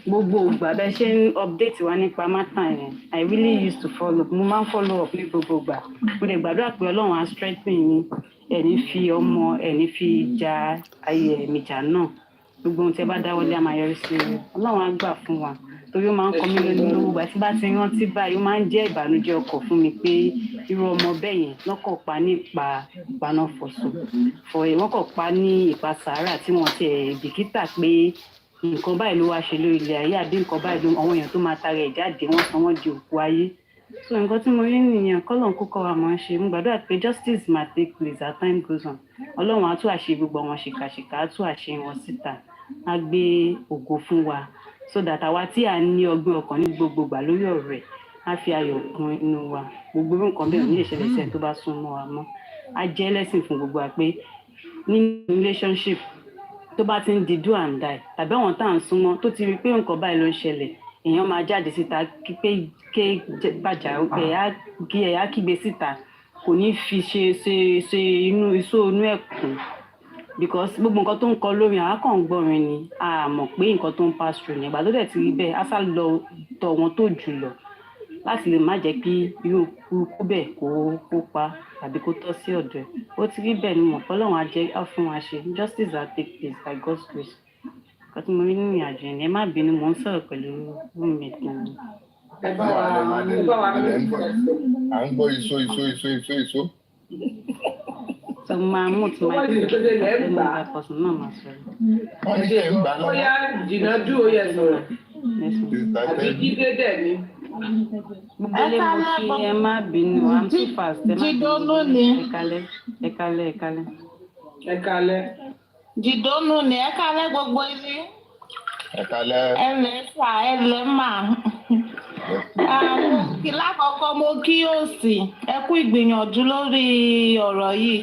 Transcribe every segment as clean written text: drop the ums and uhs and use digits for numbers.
gbogbo ìgbà bẹ́ẹ̀ ṣe ń update wa nípa matter yẹn I really used to follow mo máa ń follow up ní gbogbo ìgbà mo lè gbàdúrà pé Ọlọ́run á strengthen yín ẹni fi ọmọ ẹni fi ja ayé ẹ̀mí jà náà gbogbo ohun tí ẹ bá dáwọ́lé a máa yọrí sí i Ọlọ́run á gbà fún wa torí ó máa ń kọ mí lónìí lówó ìgbà tí bá ti rántí báyìí ó máa ń jẹ́ ìbànújẹ́ ọkàn fún mi pé irú ọmọ bẹ́ẹ̀ yẹn lọ́kọ̀ pa nípa ìpaná fọ̀sùn wọ́n kọ̀ pa ní ìpa sàárà tí wọ́n ti bìkítà pé nǹkan báyìí ló wá ṣe lórí ilẹ̀ ayé àbí nǹkan báyìí ló àwọn èèyàn tó máa tara ẹ̀ jáde wọ́n sọ wọ́n di òkú ayé so nǹkan tí mo rí nìyẹn kọ́lọ́n kó kọ́ wa mọ̀ ń ṣe mo gbàdúrà pé justice might take place as time goes on Ọlọ́run á tú àṣẹ gbogbo àwọn ṣìkàṣìkà á tú àṣẹ wọn síta á gbé ògo fún wa so that àwa tí à ń ní ọgbẹ́ ọkàn ní gbogbo gbà lórí ọ̀rọ̀ ẹ̀ á fi ayọ̀ kún inú wa gbogbo nǹkan bẹ́ẹ̀ ní ìṣẹ̀lẹ̀ sẹ́ni tó bá sún mọ́ wa mọ́ á jẹ́ lẹ́sìn fún gbogbo wa pé nínú relationship tó bá ti ń di do and die tàbí àwọn tá à ń súnmọ́ tó ti rí pé nǹkan báyìí ló ń ṣẹlẹ̀ èèyàn máa jáde síta pé ké bàjá kí ẹ̀yà kígbe síta kò ní fi ṣe inú ẹ̀kún because gbogbo nǹkan tó ń kọ lórí àwọn kan ń gbọ́rin ni a mọ̀ pé nǹkan tó ń pass through ní ìgbà tó dẹ̀ ti rí bẹ́ẹ̀ á sá lọ tọ̀ wọn tó jù lọ láti lè má jẹ́ kí irú ikú bẹ́ẹ̀ kó pa tàbí kó tọ́ sí ọ̀dọ̀ ẹ̀ ó ti rí bẹ́ẹ̀ ni mọ̀ fọlọ́run á fún wa ṣe justice will take place by God's grace nǹkan tí mo rí nínú ìrìnàjò yẹn ẹ má bínú mò ń sọ̀rọ̀ pẹ̀lú roommate mi. À ń gbọ́ iṣó. So máa mú tí máa ń bá pọ̀sùn náà máa sọ̀rọ̀. Wọ́n ní kí ẹ ń gbà lọ́wọ́. Ó yá jìnnà dú ó yẹ sọ̀rọ̀. Àbí jíde dẹ̀ ni. Gbogbo mo kí ẹ má bínú I'm too fast ẹ má bínú ẹ kálẹ́. Jìdónú ni ẹ kálẹ́ gbogbo ilé. Ẹ kálẹ́. Ẹlẹ́sà ẹlẹ́mà. Kí lákọ̀ọ́kọ́ mo kí òsì ẹ kú ìgbìyànjú lórí ọ̀rọ̀ yìí.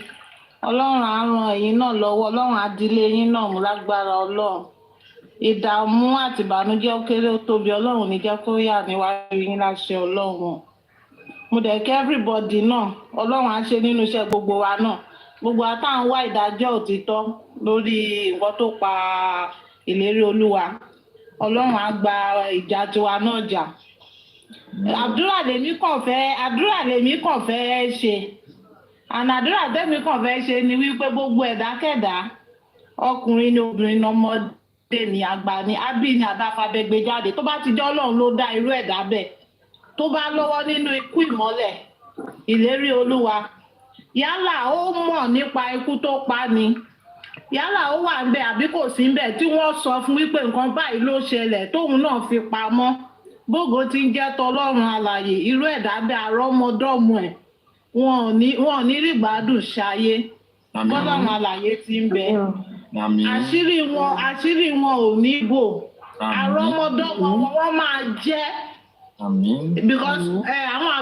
Ọlọ́run á ran ẹ̀yin náà lọ́wọ́ Ọlọ́run á dílé yín náà mú lágbára Ọlọ́run. Ìdààmú àti ìbànújẹ́ ó kéré ó tóbi Ọlọ́run ní jẹ́ kó yà níwájú yín láṣẹ Ọlọ́run. Mo dẹ̀ kí everybody náà Ọlọ́run á ṣe nínú iṣẹ́ gbogbo wa náà. Gbogbo wa tá à ń wá ìdájọ́ òtítọ́ lórí nǹkan tó pa ìlérí Olúwa. Ọlọ́run á gba ìjà tiwa náà jà. Àdúrà lèmi kàn fẹ́ ṣe. Àdúrà tèmi kàn fẹ́ ṣe ni wípé gbogbo ẹ̀dákẹ́dá ọkùnrin ni obìnrin ni ọmọdé ni àgbà ni ábí ni àdáfàbẹ́gbé jáde tó bá ti jẹ́ Ọlọ́run ló dá irú ẹ̀dá bẹ́ẹ̀ tó bá lọ́wọ́ nínú ikú ìmọ́lẹ̀ ìlérí Olúwa yálà ó mọ̀ nípa ikú tó pa ni yálà ó wà ńbẹ̀ àbí kò sí ńbẹ̀ tí wọ́n sọ fún wípé nǹkan báyìí ló ṣẹlẹ̀ tóun náà fi pamọ́ bógo ti ń jẹ́ tọlọ́run alààyè irú ẹ̀dá bẹ́ẹ̀ àrọ́mọdọ́mọ ẹ̀ wọn ò ní rí gbádùn ṣayé bọ́lọ́run alààyè ti ń bẹ àṣírí wọn ò ní bò àrọ́mọdọ́mọ wọn máa jẹ́ because àwọn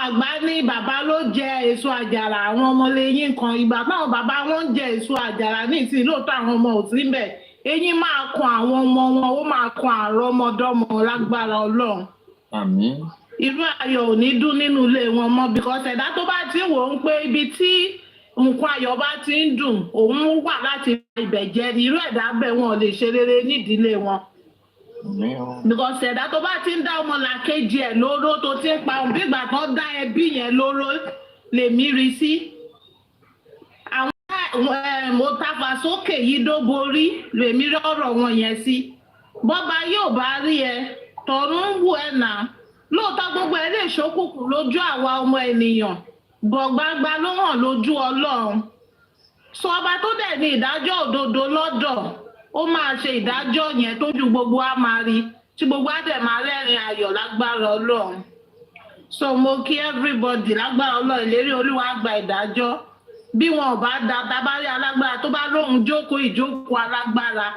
àgbà ní bàbá ló jẹ èso àjàrà àwọn ọmọlẹ́yìn kan ìgbà táwọn bàbá wọn ń jẹ èso àjàrà ní ìsìn lóòótọ́ àwọn ọmọ ò sí ń bẹ̀ eyín máa kan àwọn ọmọ wọn ó máa kan àrọ́mọdọ́mọ lágbára Ọlọ́run irú ayọ̀ ò ní dún nínú ilé wọn mọ́ because ẹ̀dá tó bá ti wò ó ń pé ibi tí nǹkan ayọ̀ bá ti ń dùn òun wà láti ibẹ̀ jẹ́ irú ẹ̀dá bẹ́ẹ̀ wọn ò lè ṣe rere nídìílé wọn because ẹ̀dá tó bá ti ń dá ọmọ làkejì ẹ̀ lóró tó ti ń pa òun bí ìgbà tó dá ẹbí yẹn lóró lèmi rí sí àwọn mo tafa sókè yìí dóborí lèmi rọrọ wọn yẹn sí bọ́ba yóò bá rí ẹ tọ̀run ń wù ẹ nà lóòótọ́ gbogbo ẹ lè ṣókùnkùn lójú àwa ọmọ ènìyàn gbọ̀ngbàngbà ló hàn lójú Ọlọ́run sọ ọba tó dẹ̀ ní ìdájọ́ òdodo lọ́dọ̀ ó máa ṣe ìdájọ́ yẹn tójú gbogbo á máa rí tí gbogbo á dẹ̀ máa rẹ́rìn ayọ̀ lágbára Ọlọ́run so mo kí everybody lágbára Ọlọ́run ìlérí Olúwa gba ìdájọ́ bí wọn ò bá da tabárí alágbára tó bá lóhun jókòó ìjókòó alágbára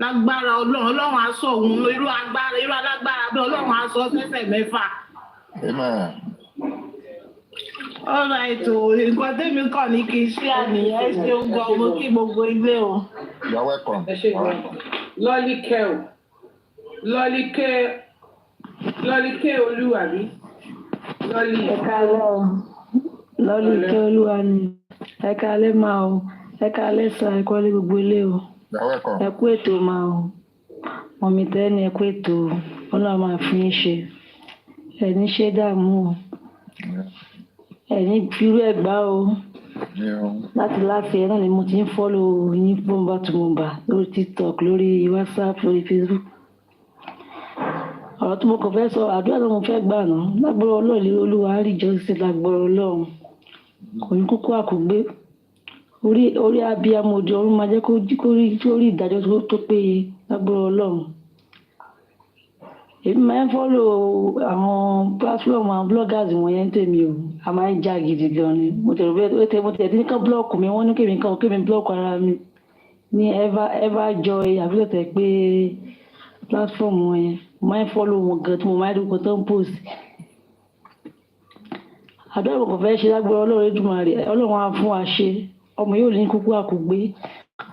lágbára Ọlọ́run á sọ òun irú alágbára bí Ọlọ́run á sọ sẹ́sẹ̀ mẹ́fà. All right o nǹkan tẹ́mi kàn ní kí n ṣe àníyàn ṣe ń gbọ́ mo kí gbogbo ilé o. You're welcome. Lọ́líkẹ́ Olúwa ni. Lọ́líkẹ́ Olúwa ni. Ẹ káalẹ́ máa o. Ẹ káalẹ́ sà ẹ kọ́lé gbogbo ilé o. You're welcome. Ẹ kú ètò máa o. Mọ̀mí tẹ́ni ẹ kú ètò Ọlọ́run máa fi yín ṣe. Ẹni ṣe dààmú o. Ẹni firú ẹ̀ gbá o. Láti láti ẹ̀ náà ni mo ti ń follow yín bọ́mbà tó bọ́mbà lórí TikTok, lórí WhatsApp, lórí Facebook. Ọ̀rọ̀ tí mo kàn fẹ́ sọ, àdúrà tí mo fẹ́ gbà náà, lágbára Ọlọ́run Olúwa á rí ìjọsìn lágbára Ọlọ́run. Kò ní kúkú àkúgbé. Orí abiyamọ òde ọ̀run máa jẹ́ kó rí ìdájọ́ tó péye lágbára Ọlọ́run. Èmi máa ń follow àwọn platform àwọn bloggers wọ̀nyẹn tèmi o. A máa ń já gidi gan ni. Mo tẹ̀ tí nǹkan blọ́ọ̀kù mi, wọ́n ní kémi blọ́ọ̀kù ara mi ní Everjoy àbí tó tẹ̀ pé platform wọ̀nyẹn. Mo máa ń follow wọn gan tí mo máa ń dúró tó ń post. Àdúrà mo kàn fẹ́ ṣe lágbára Ọlọ́run Olódùmarè. Ọlọ́run á fún wa ṣe. Ọmọ yóò ní kúkú àkúgbé.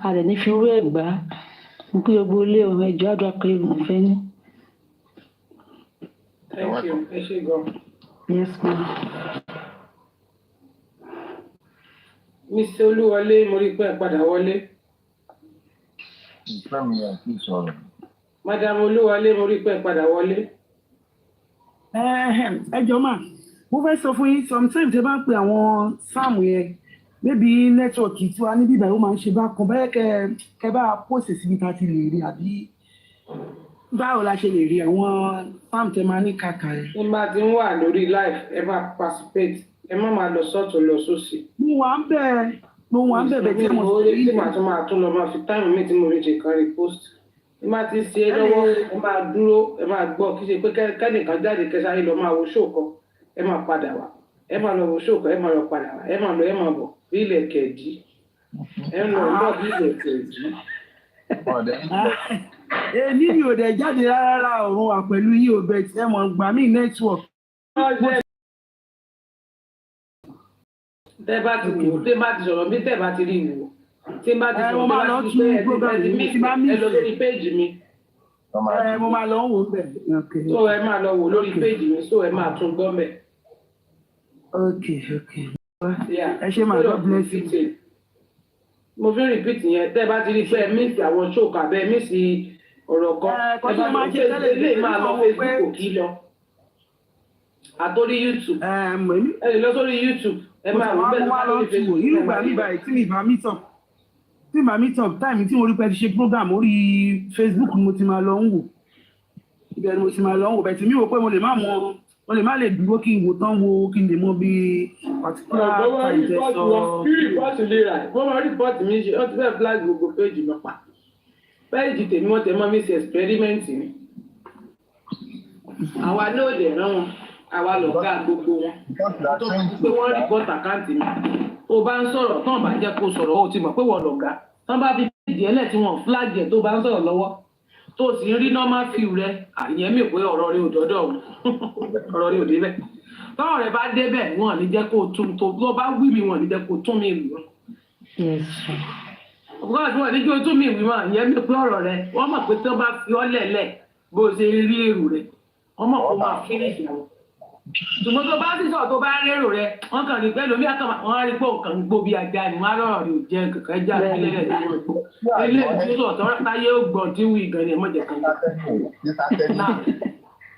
A dẹ̀ ní fi irú ẹ̀ gbá. Mo kí gbogbo ilé ọ̀rọ̀ ẹ̀jọ̀ àdúrà pé mo fẹ́ ní. Thank you. Ẹ ṣé gan. Yes, ma'am. Mr. Olúwọlé, mo rí pé ẹ padà wọlé. Ìfẹ́ mi ẹ̀ kí sọ̀rọ̀. Madam Olúwọlé, mo rí pé ẹ padà wọlé. Ẹ jọ̀ọ́ mà, mo fẹ́ sọ fún yín sometimes ẹ bá ń pe àwọn sáàmù yẹn maybe nẹ́tíwọ̀kì tí wàá níbí ìbàyẹ̀wò máa ń ṣe bákan bẹ́ẹ̀ kẹ bá pòsè síbi tá a ti lè rí àbí báwo la ṣe lè rí àwọn sáàmù tẹ máa ní kàkà ẹ̀. Ní bá ti ń wà lórí live, ẹ máa participate, ẹ má máa lọ sọ́tún lọ sósì. mo wà ń bẹ̀bẹ̀ tí mo rí tí màá tún lọ máa fi táìmù mi tí mo rí ṣe kan repost. Ẹ máa ti ṣe é lọ́wọ́, ẹ máa dúró, ẹ máa gbọ́ kí ṣe pé kẹ́nìkan jáde kẹsàrí lọ máa wo ṣóò kan, ẹ máa padà wá. Ẹ máa lọ wo ṣóò kan, ẹ máa lọ padà wá. Ẹ máa lọ, ẹ máa bọ̀ bí ilẹ̀ kẹ̀dí. Ẹ ń lọ bí ilẹ̀ kẹ̀dí. èmi mi ò dẹ̀ jáde rárá ọ̀run wà pẹ̀lú yín ò bẹ̀ tí ẹ mọ̀ gbà mí nẹ́tíwọ̀kì. Tẹ́ bá ti wò, tẹ́ bá ti sọ̀rọ̀ bí tẹ́ bá ti rí wò. Tí bá ti sọ̀rọ̀ bí bá ti pé ẹ lọ lórí péèjì mi. Mo máa lọ wò bẹ̀. So ẹ máa lọ wò lórí péèjì mi, so ẹ máa tún gbọ́ mẹ́. Okay. Ẹ ṣé máa God bless you. Mo fi repeat yẹn, tẹ́ bá ti rí pé ẹ mísì àwọn ṣóòkà bẹ́ẹ̀ mísì ọ̀rọ̀ kan. Ẹ bá máa ṣe tẹ́lẹ̀ máa lọ Facebook kí lọ. Àtórí YouTube. Ẹ lè lọ sórí YouTube. Ẹ máa wò bẹ́ẹ̀ lọ sórí Facebook. Irú ìgbà nígbà tí mi bá meet up táìmì tí mo rí pé ti ṣe program orí Facebook mo ti máa lọ ń wò. Ibẹ̀ ni mo ti máa lọ ń wò bẹ́ẹ̀ tí mi wò pé mo lè má lè dúró kí n wò tán wo kí n lè mọ bí particular time tẹ sọ. Rìpọ́ọ̀tì lè rà wọ́n máa rìpọ́ọ̀tì mi ṣe wọ́n ti fẹ́ flag gbogbo péjì mi pa. Péjì tèmi wọ́n tẹ mọ́ mi ṣe experiment ni. Àwa náà lè rán wọn, àwa lọ ká gbogbo wọn. Tó fi pé wọ́n rìpọ́ọ̀tì àkáǹtì mi. Tó bá ń sọ̀rọ̀ tán bá jẹ́ kó sọ̀rọ̀ ó ti mọ̀ pé wọ́n lọ̀gá. Tán bá fi péjì ẹlẹ́ tí wọ́n flag ẹ̀ tó bá ń sọ̀rọ̀ lọ́wọ́. Tó sì ń rí normal view rẹ àyẹn mi pé ọ̀rọ̀ rẹ ò dọ́dọ̀ ọ̀rọ̀ rẹ ò débẹ̀ tọ́rọ̀ rẹ bá débẹ̀ wọ́n ní jẹ́ kó tún tó bá wí mi wọ́n ní jẹ́ kó tún mi wí wọn. ọ̀gá wọ́n ní kí o tún mi wí wọn ìyẹn mi pé ọ̀rọ̀ rẹ wọ́n mọ̀ pé tó bá fi ọ́ lẹ̀lẹ̀ bó ṣe rí èrò rẹ wọ́n mọ̀ kó máa finish wọn. ṣùgbọ́n tó bá sì sọ̀rọ̀ tó bá rí èrò rẹ wọ́n kàn ní pẹ́ lómi àkàmà wọ́n rí pé òkàn gbó bí ajá ni wọ́n á rọ̀rọ̀ rẹ ò jẹ́ kankan já sílẹ̀ rẹ̀ nínú ìgbó ilé ìgbésọ̀ tó táyé ó gbọ̀n tí wí gan ni ẹ̀mọ́jẹ̀ kan.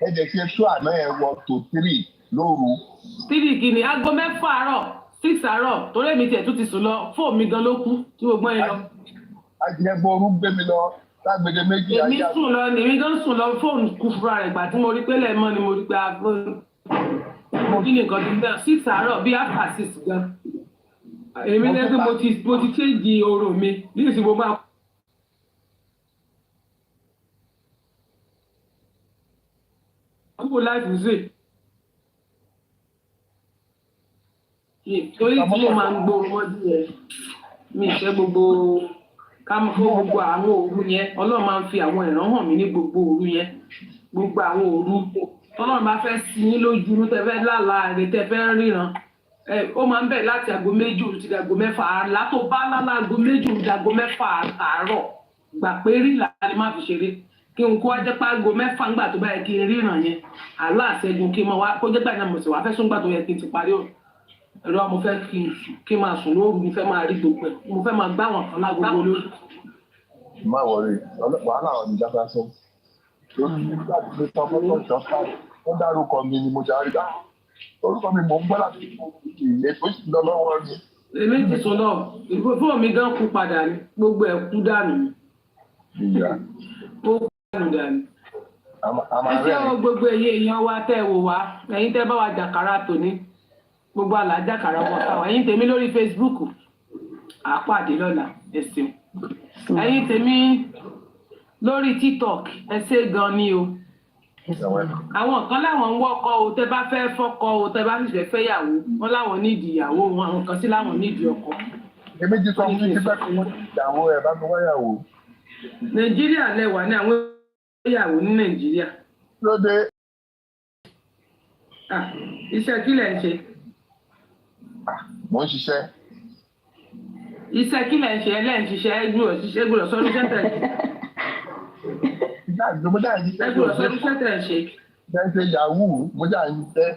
Ẹ jẹ́ kí ṣó àná ẹ wọ tó 3 lóru. 3 kìíní aago 6 àárọ̀ 6 àárọ̀ torí èmi tiẹ̀ tún ti sùn lọ fóònù mi gan ló kú tí mo gbọ́n yẹn lọ. Ajẹ́gbọ́ orú gbé mi lọ lágbèdè méjì ayé. Èmi sùn lọ èmi gan sùn lọ fóònù kú fúnra rẹ̀ gbà tí mo rí pé lẹ́ẹ̀mọ́ ni mo rí pé kí ni nǹkan ti bẹ́ẹ̀ 6 àárọ̀ bí after 6 gan. Èmi lẹ́gbẹ́ mo ti change oorun mi ní ìsìn mo máa. Kúkú láìpù sí. Torí tí mo máa ń gbóòrò mọ́jú yẹn mi ìfẹ́ gbogbo ká mọ́ fún gbogbo àwọn òru yẹn Ọlọ́run máa ń fi àwọn ìran hàn mí ní gbogbo òru yẹn gbogbo àwọn òru tọ́lọ́run bá fẹ́ sí yín lójú ní tẹ́fẹ́ lálàá rẹ̀ tẹ́fẹ́ ríran ó máa ń bẹ̀ láti aago 2 òru ti dàgbo 6 àárọ̀ tó bá lálá aago 2 òru dàgbo 6 àárọ̀ gbà pé rí làálí má fi ṣeré kí n kó wájẹ́ pé aago 6 ńgbà tó bá yẹ kí n ríran yẹn aláàṣẹ́gun kí n máa wá kó jẹ́ gbàgbà mọ̀ sí wá fẹ́ sún gbà tó yẹ kí n ti parí òru ẹ̀rọ mo fẹ́ kí n máa sùn lóru mo fẹ́ máa rí gbogbo ẹ̀ mo fẹ́ máa gbá wọn kan lágbogbo lórí. Má wọrí wàhálà ọ̀nì jáfá sọ. lórí nígbà tí mo sọ fọ́tò ìjọba ó dárúkọ mi ni mo jà rí dá orúkọ mi mò ń gbọ́ láti ètò ìsìn lọ lọ́wọ́ ni. èmi ti sùn lọ fóònù mi gan kú padà ní gbogbo ẹ̀ kú dànù ó kú dànù. ẹ ṣé o gbogbo èèyàn wa tẹ́ wò wá ẹ̀yin tẹ́ bá wa jàkàrà tòní gbogbo àlàjàkàrà wọn táwa ẹ̀yin tèmi lórí Facebook àpàdé lọ́la ẹ ṣeun ẹ̀yin tèmi lórí TikTok ẹ ṣé gan ni o àwọn kan láwọn ń wọ́kọ o tẹ́ bá fẹ́ fọ́kọ o tẹ́ bá sì fẹ́ fẹ́yàwó wọn láwọn nídìí ìyàwó wọn àwọn kan sí láwọn nídìí ọkọ. èmi ti sọ fún mi pé kí wọ́n ti ìyàwó ẹ̀ bá mi wáyàwó. Nàìjíríà lẹwà ní àwọn ìyàwó ní Nàìjíríà. lóde. iṣẹ́ kí lẹ̀ ń ṣe. mo ń ṣiṣẹ́. iṣẹ́ kí lẹ̀ ń ṣe ẹlẹ́ ń ṣiṣẹ́ ẹgbùrọ̀ sọ́dún sẹ́tẹ̀ ṣe. ẹgbùrọ̀ sọ́dún sẹ́tẹ̀ ṣe. ṣe yahoo mo jà ń ṣiṣẹ́.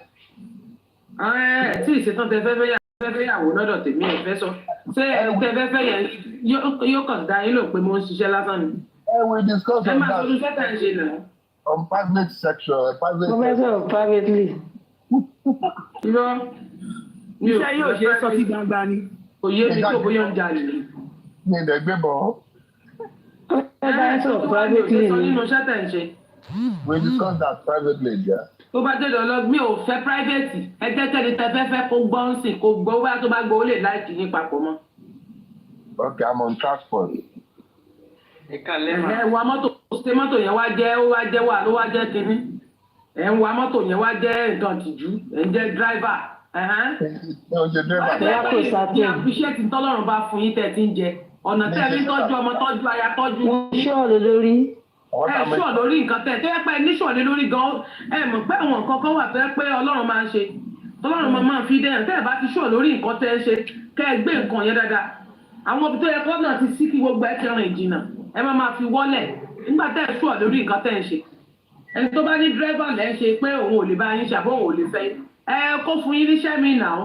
tí ìṣetán tẹ fẹ́ yàwó lọ́dọ̀ tèmi ẹ̀ fẹ́ sọ ṣé tẹ fẹ́ yẹn yóò kàn dá yín lò pé mo ń ṣiṣẹ́ lásán ni. We discuss on that. On private section, private. Privately. Iṣẹ́ yóò ṣe sọ sí gbangba ni. Kò yé mi tó bóyá ń jalè. Mi ò dẹ̀ gbé bọ̀. Privately. Nínú iṣẹ́ tẹ̀ ń ṣe. We discuss that privately, yeah. Tó bá jẹ́ lọ́lọ́ mi ò fẹ́ private ẹ jẹ́ kẹ́ni tẹ fẹ́ kó gbọ́ ń sìn kó gbọ́ bá tó bá gbọ́ ó lè láìkì yín papọ̀ mọ́. Okay, I'm on transport. Ẹ wa mọ́tò ṣe mọ́tò yẹn wá jẹ́ wà ló wá jẹ́ kínní ẹ ń wa mọ́tò yẹn wá jẹ́ nǹkan tìjú ẹ ń jẹ́ dráìvà. Iṣẹ́ tí tọ́lọ́run bá fún yín tẹ̀ tí ń jẹ ọ̀nà tẹ̀ ní tọ́jú ọmọ tọ́jú aya tọ́jú. Ṣọ́ọ̀lù lórí. Ẹ ṣọ́ọ̀ lórí nǹkan tẹ̀ tó yẹ pé ní ṣọ́ọ̀lù lórí gan ẹ mọ̀ pé àwọn nǹkan kan wà tó yẹ pé Ọlọ́run máa ń ṣe Ọlọ́run máa fi dẹ́yàn tẹ́ ẹ bá ti ṣọ́ọ̀ lórí nǹkan tẹ́ ẹ ṣe kẹ́ ẹ gbé nǹkan yẹn dáadáa àwọn ibi tó yẹ kọ́ náà ti sí kí gbogbo ẹ ti rìn jìnnà ẹ máa fi wọ́lẹ̀ nígbà tẹ́ ẹ ṣọ́ọ̀ lórí nǹkan tẹ́ ẹ ṣe ẹni tó bá ní dírẹ́fà lẹ́ ń ṣe pé òun ò lè bá yín ṣàbọ̀ òun ò lè fẹ́ ẹ kó fún yín níṣẹ́ mi nà ó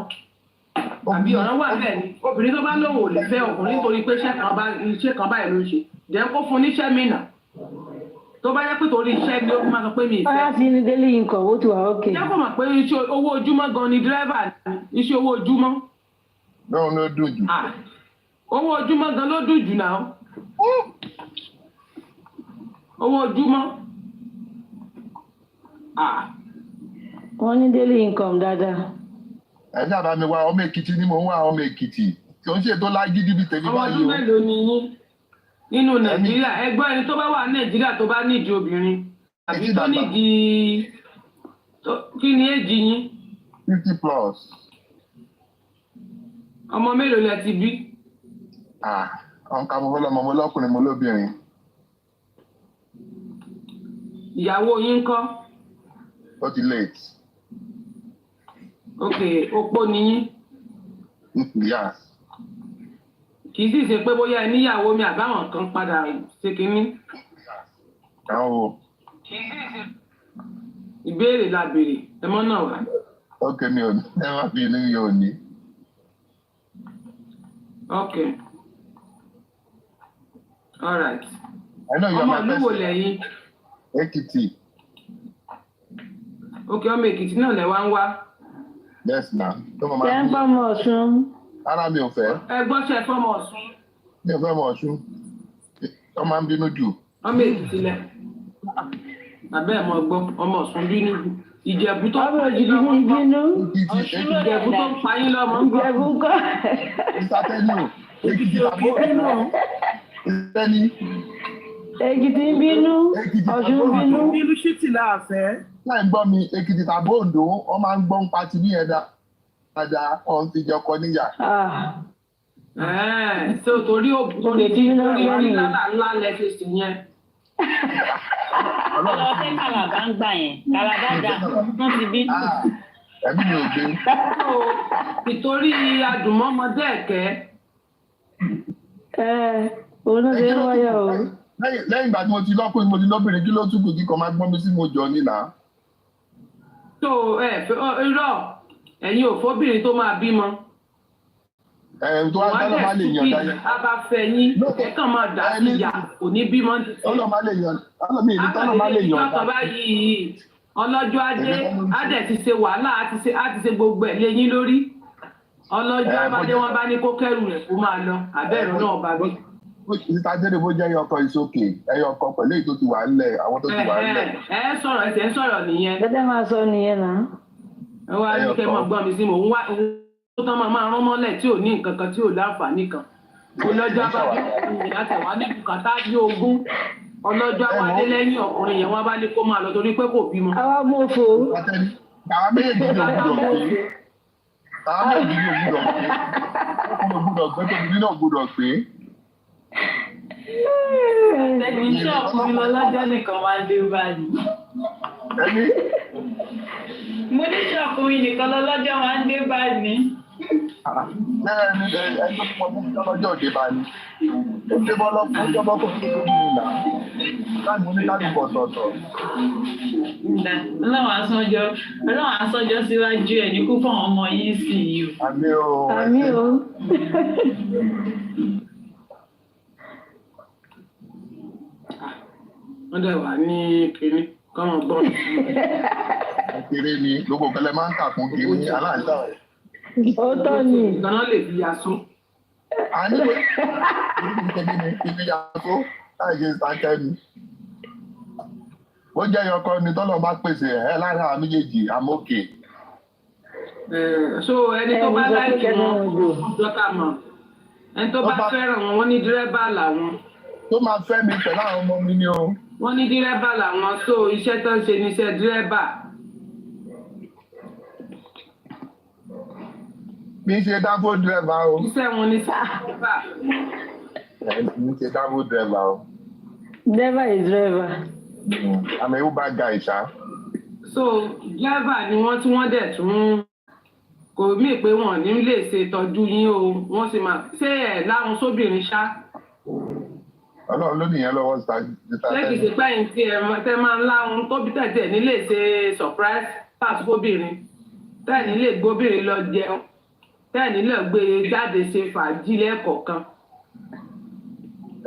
àbí ọ̀ràn wà bẹ́ẹ̀ ni obìnrin tó bá lóun ò lè fẹ́ ọkùnrin nítorí pé iṣẹ́ kan báyìí ló ń ṣe dẹ̀ kó fún níṣẹ́ mi nà tó bá yẹ pé torí iṣẹ́ ni ó fi máa sọ pé mi ìfẹ́. Báyà sí ní délé nǹkan ó ti wà ókè. Jẹ́ kó mọ̀ pé iṣẹ́ owó ojúmọ́ gan ni dírẹ́fà iṣẹ́ owó ojúmọ́. Náà ló dùn jù. Owó ojúmọ́ gan ló dùn jù náà. Owó ojúmọ́. Wọ́n ní daily income dáadáa. Ẹ ní àbá mi wá ọmọ Èkìtì ni mò ń wá ọmọ Èkìtì tí ó ń ṣètò lágídí bíi tèmi báyìí o. Ọmọ ọdún mélòó ni yín nínú Nàìjíríà ẹgbọ́n ẹni tó bá wà Nàìjíríà tó bá nídìí obìnrin àbí tó nídìí kí ni èjì yín. 50+. Ọmọ mélòó lẹ ti bí. Àwọn kan mo fẹ́ lọ́mọ mo lọ́kùnrin mo lóbìnrin. Ìyàwó yín ńkọ́. Ó ti late. Ok, opó ni yín. Yes. Kì í sì ṣe pé bóyá ẹ níyàwó mi àbáwọn kan padà ṣe kínní. Àwọn wo. Ìbéèrè la béèrè ẹ mọ́ náà wá. Ok, mi ò ní ẹ má fi inú yóò ní. Ok. All right. I know you're my best. Ọmọ ìlú wo lẹ́yìn? Èkìtì. Ok, ọmọ Èkìtì náà lẹ wá ń wá. Yes na. Ṣé ń fọmọ Ọ̀ṣun? Ara mi ò fẹ́. Ẹ gbọ́ ṣe fọmọ Ọ̀ṣun. Mi ò fẹ́ mọ Ọ̀ṣun. Wọ́n máa ń bínú jù. Ọmọ Èkìtì lẹ. Àbẹ́ ẹ̀ mọ̀ gbọ́ ọmọ Ọ̀ṣun bínú jù. Ìjẹ̀bú tó ń pa yín lọ́mọ. Ìjẹ̀bú tó ń pa yín lọ́mọ. Ìjẹ̀bú kọ́. Ìsàtẹ́ni o. Èkìtì tàbí bínú. Ìsàtẹ́ni. Èkìtì ń bínú. Ọ̀ṣun ń bínú. Bínú ṣìtì láàfẹ́. Láì gbọ́ mi, Èkìtì tàbí Oǹdó, wọ́n máa ń gbọ́ ń pati ní ẹ̀dá. Ọ̀hún ti jẹ ọkọ níyà. So torí ńlá lẹ ṣe sì yẹn. Ọlọ́sẹ̀ kàlàbà ń gbà yẹn, kàlàbà dà, wọ́n ti bí. Ẹbí mi ò gbé. Ìtorí adùnmọ́mọdé ẹ̀kẹ́. Òun náà ṣe ń wáyà o. Lẹ́yìn ìgbà tí mo ti lọ́kùnrin mo ti lóbìnrin kí ló tún kù kí kan máa gbọ́n mi sí mo jọ nílà. So irọ́ ẹ̀yin ò fóbìnrin tó máa bímọ. tó wá tọ́lọ́ máa lè yàn dáyẹ. a bá fẹ́ yín ẹ kàn máa dà sí ìyá kò ní bímọ. tọ́lọ́ máa lè yàn tọ́lọ́ máa lè yàn dáyẹ. Ọlọ́jọ́ adé á dẹ̀ ti ṣe wàhálà á ti ṣe gbogbo ẹ̀ léyìn lórí. Ọlọ́jọ́ abádé wọn bá ní kó kẹ́rù rẹ̀ kó máa lọ àbẹ́rù náà bá bí. Títa Jẹ́dẹ̀ bó jẹ́ ẹyọkọ ìsókè ẹyọkọ pẹ̀lú èyí tó ti wà ńlẹ̀ àwọn tó ti wà ńlẹ̀. Ẹ sọ̀rọ̀ ẹsẹ̀ ń sọ̀rọ̀ nìyẹn. Bẹ́ẹ̀ máa sọ nìyẹn náà. Ẹ wá ní kẹ́ mọ̀ gbọ́n mi sí mò ń wá owó tán máa rán mọ́lẹ̀ tí ò ní nǹkan kan tí ò láǹfààní kan. Ọlọ́jọ́ abádé àtẹ̀wá ní bùkátà bí ogún. Ọlọ́jọ́ abádé lẹ́yìn ọkùnrin yẹn wọ́n bá ní kó máa lọ torí pé kò bímọ. Àwa mú fo. Àwọn méjèèjì ló gbúdọ̀ pé. Àwọn méjèèjì ló gbúdọ̀ pé. Tóbi náà gbúdọ̀ pé. Ẹni iṣẹ́ ọkùnrin lọ́lọ́jọ́ nìkan máa ń dé báyìí. Ẹni. Mo ní iṣẹ́ ọkùnrin nìkan lọ́lọ́jọ́ máa ń dé báyìí. Ẹni tó pọ̀ fún lọ́jọ́ òde báyìí. Ó ṣe bọ́ lọ́pọ̀ ó jọ́bọ́ kó tó lórí ìlà. Láti oníkálùkù ọ̀tọ̀ọ̀tọ̀. Ọlọ́run àsọjọ́ síwájú ẹ̀ ní kú fún àwọn ọmọ yìí sí i o. Àmín o. Àmín o. Wọ́n dẹ̀ wà ní kínní kọ́mọ gbọ́. Kéré ni gbogbo kẹlẹ́ máa ń kà fún kí ní aláǹtà rẹ̀. Ó tọ́ ni. Ìgbàna lè fi yasún. A ní pé ibi yàtọ̀ láì ṣe sákẹ́ni. Ó jẹ́ ẹyọkọ ni tọ́lọ̀ bá pèsè ẹ̀ lára àwọn méjèèjì àmókè. So ẹni tó bá láìkì wọn dọ́tà mọ̀. Ẹni tó bá fẹ́ràn wọn, wọ́n ní dírẹ́bà làwọn. Tó máa fẹ́ mi pẹ̀lú àwọn ọmọ mi ni o. Wọ́n ní dírẹ́bà làwọn, so iṣẹ́ tó ń ṣe ní iṣẹ́ dírẹ́bà. Mi ṣe dábò dírẹ́bà o. Iṣẹ́ wọn ní dírẹ́bà. Mi ṣe dábò dírẹ́bà o. Driver is driver. I'm a Uber guy, ṣá. So dírẹ́bà ni wọ́n tí wọ́n dẹ̀ tún kò mí pé wọ́n ní lè ṣe ìtọ́jú yín o. Wọ́n sì máa ṣé ẹ̀ láwọn sóbìnrin ṣá. Ọlọ́run ló nìyẹn lọ́wọ́ síta. Ṣé kìí ṣe pẹ́yìn tí ẹ máa ń láwọn tóbi tẹ̀tẹ̀ nílé ṣe surprise pass fóbìnrin tẹ́ẹ̀ nílé gbóbìnrin lọ jẹun tẹ́ẹ̀ nílé gbé jáde ṣe fàájì lẹ́ẹ̀kọ̀ọ̀kan.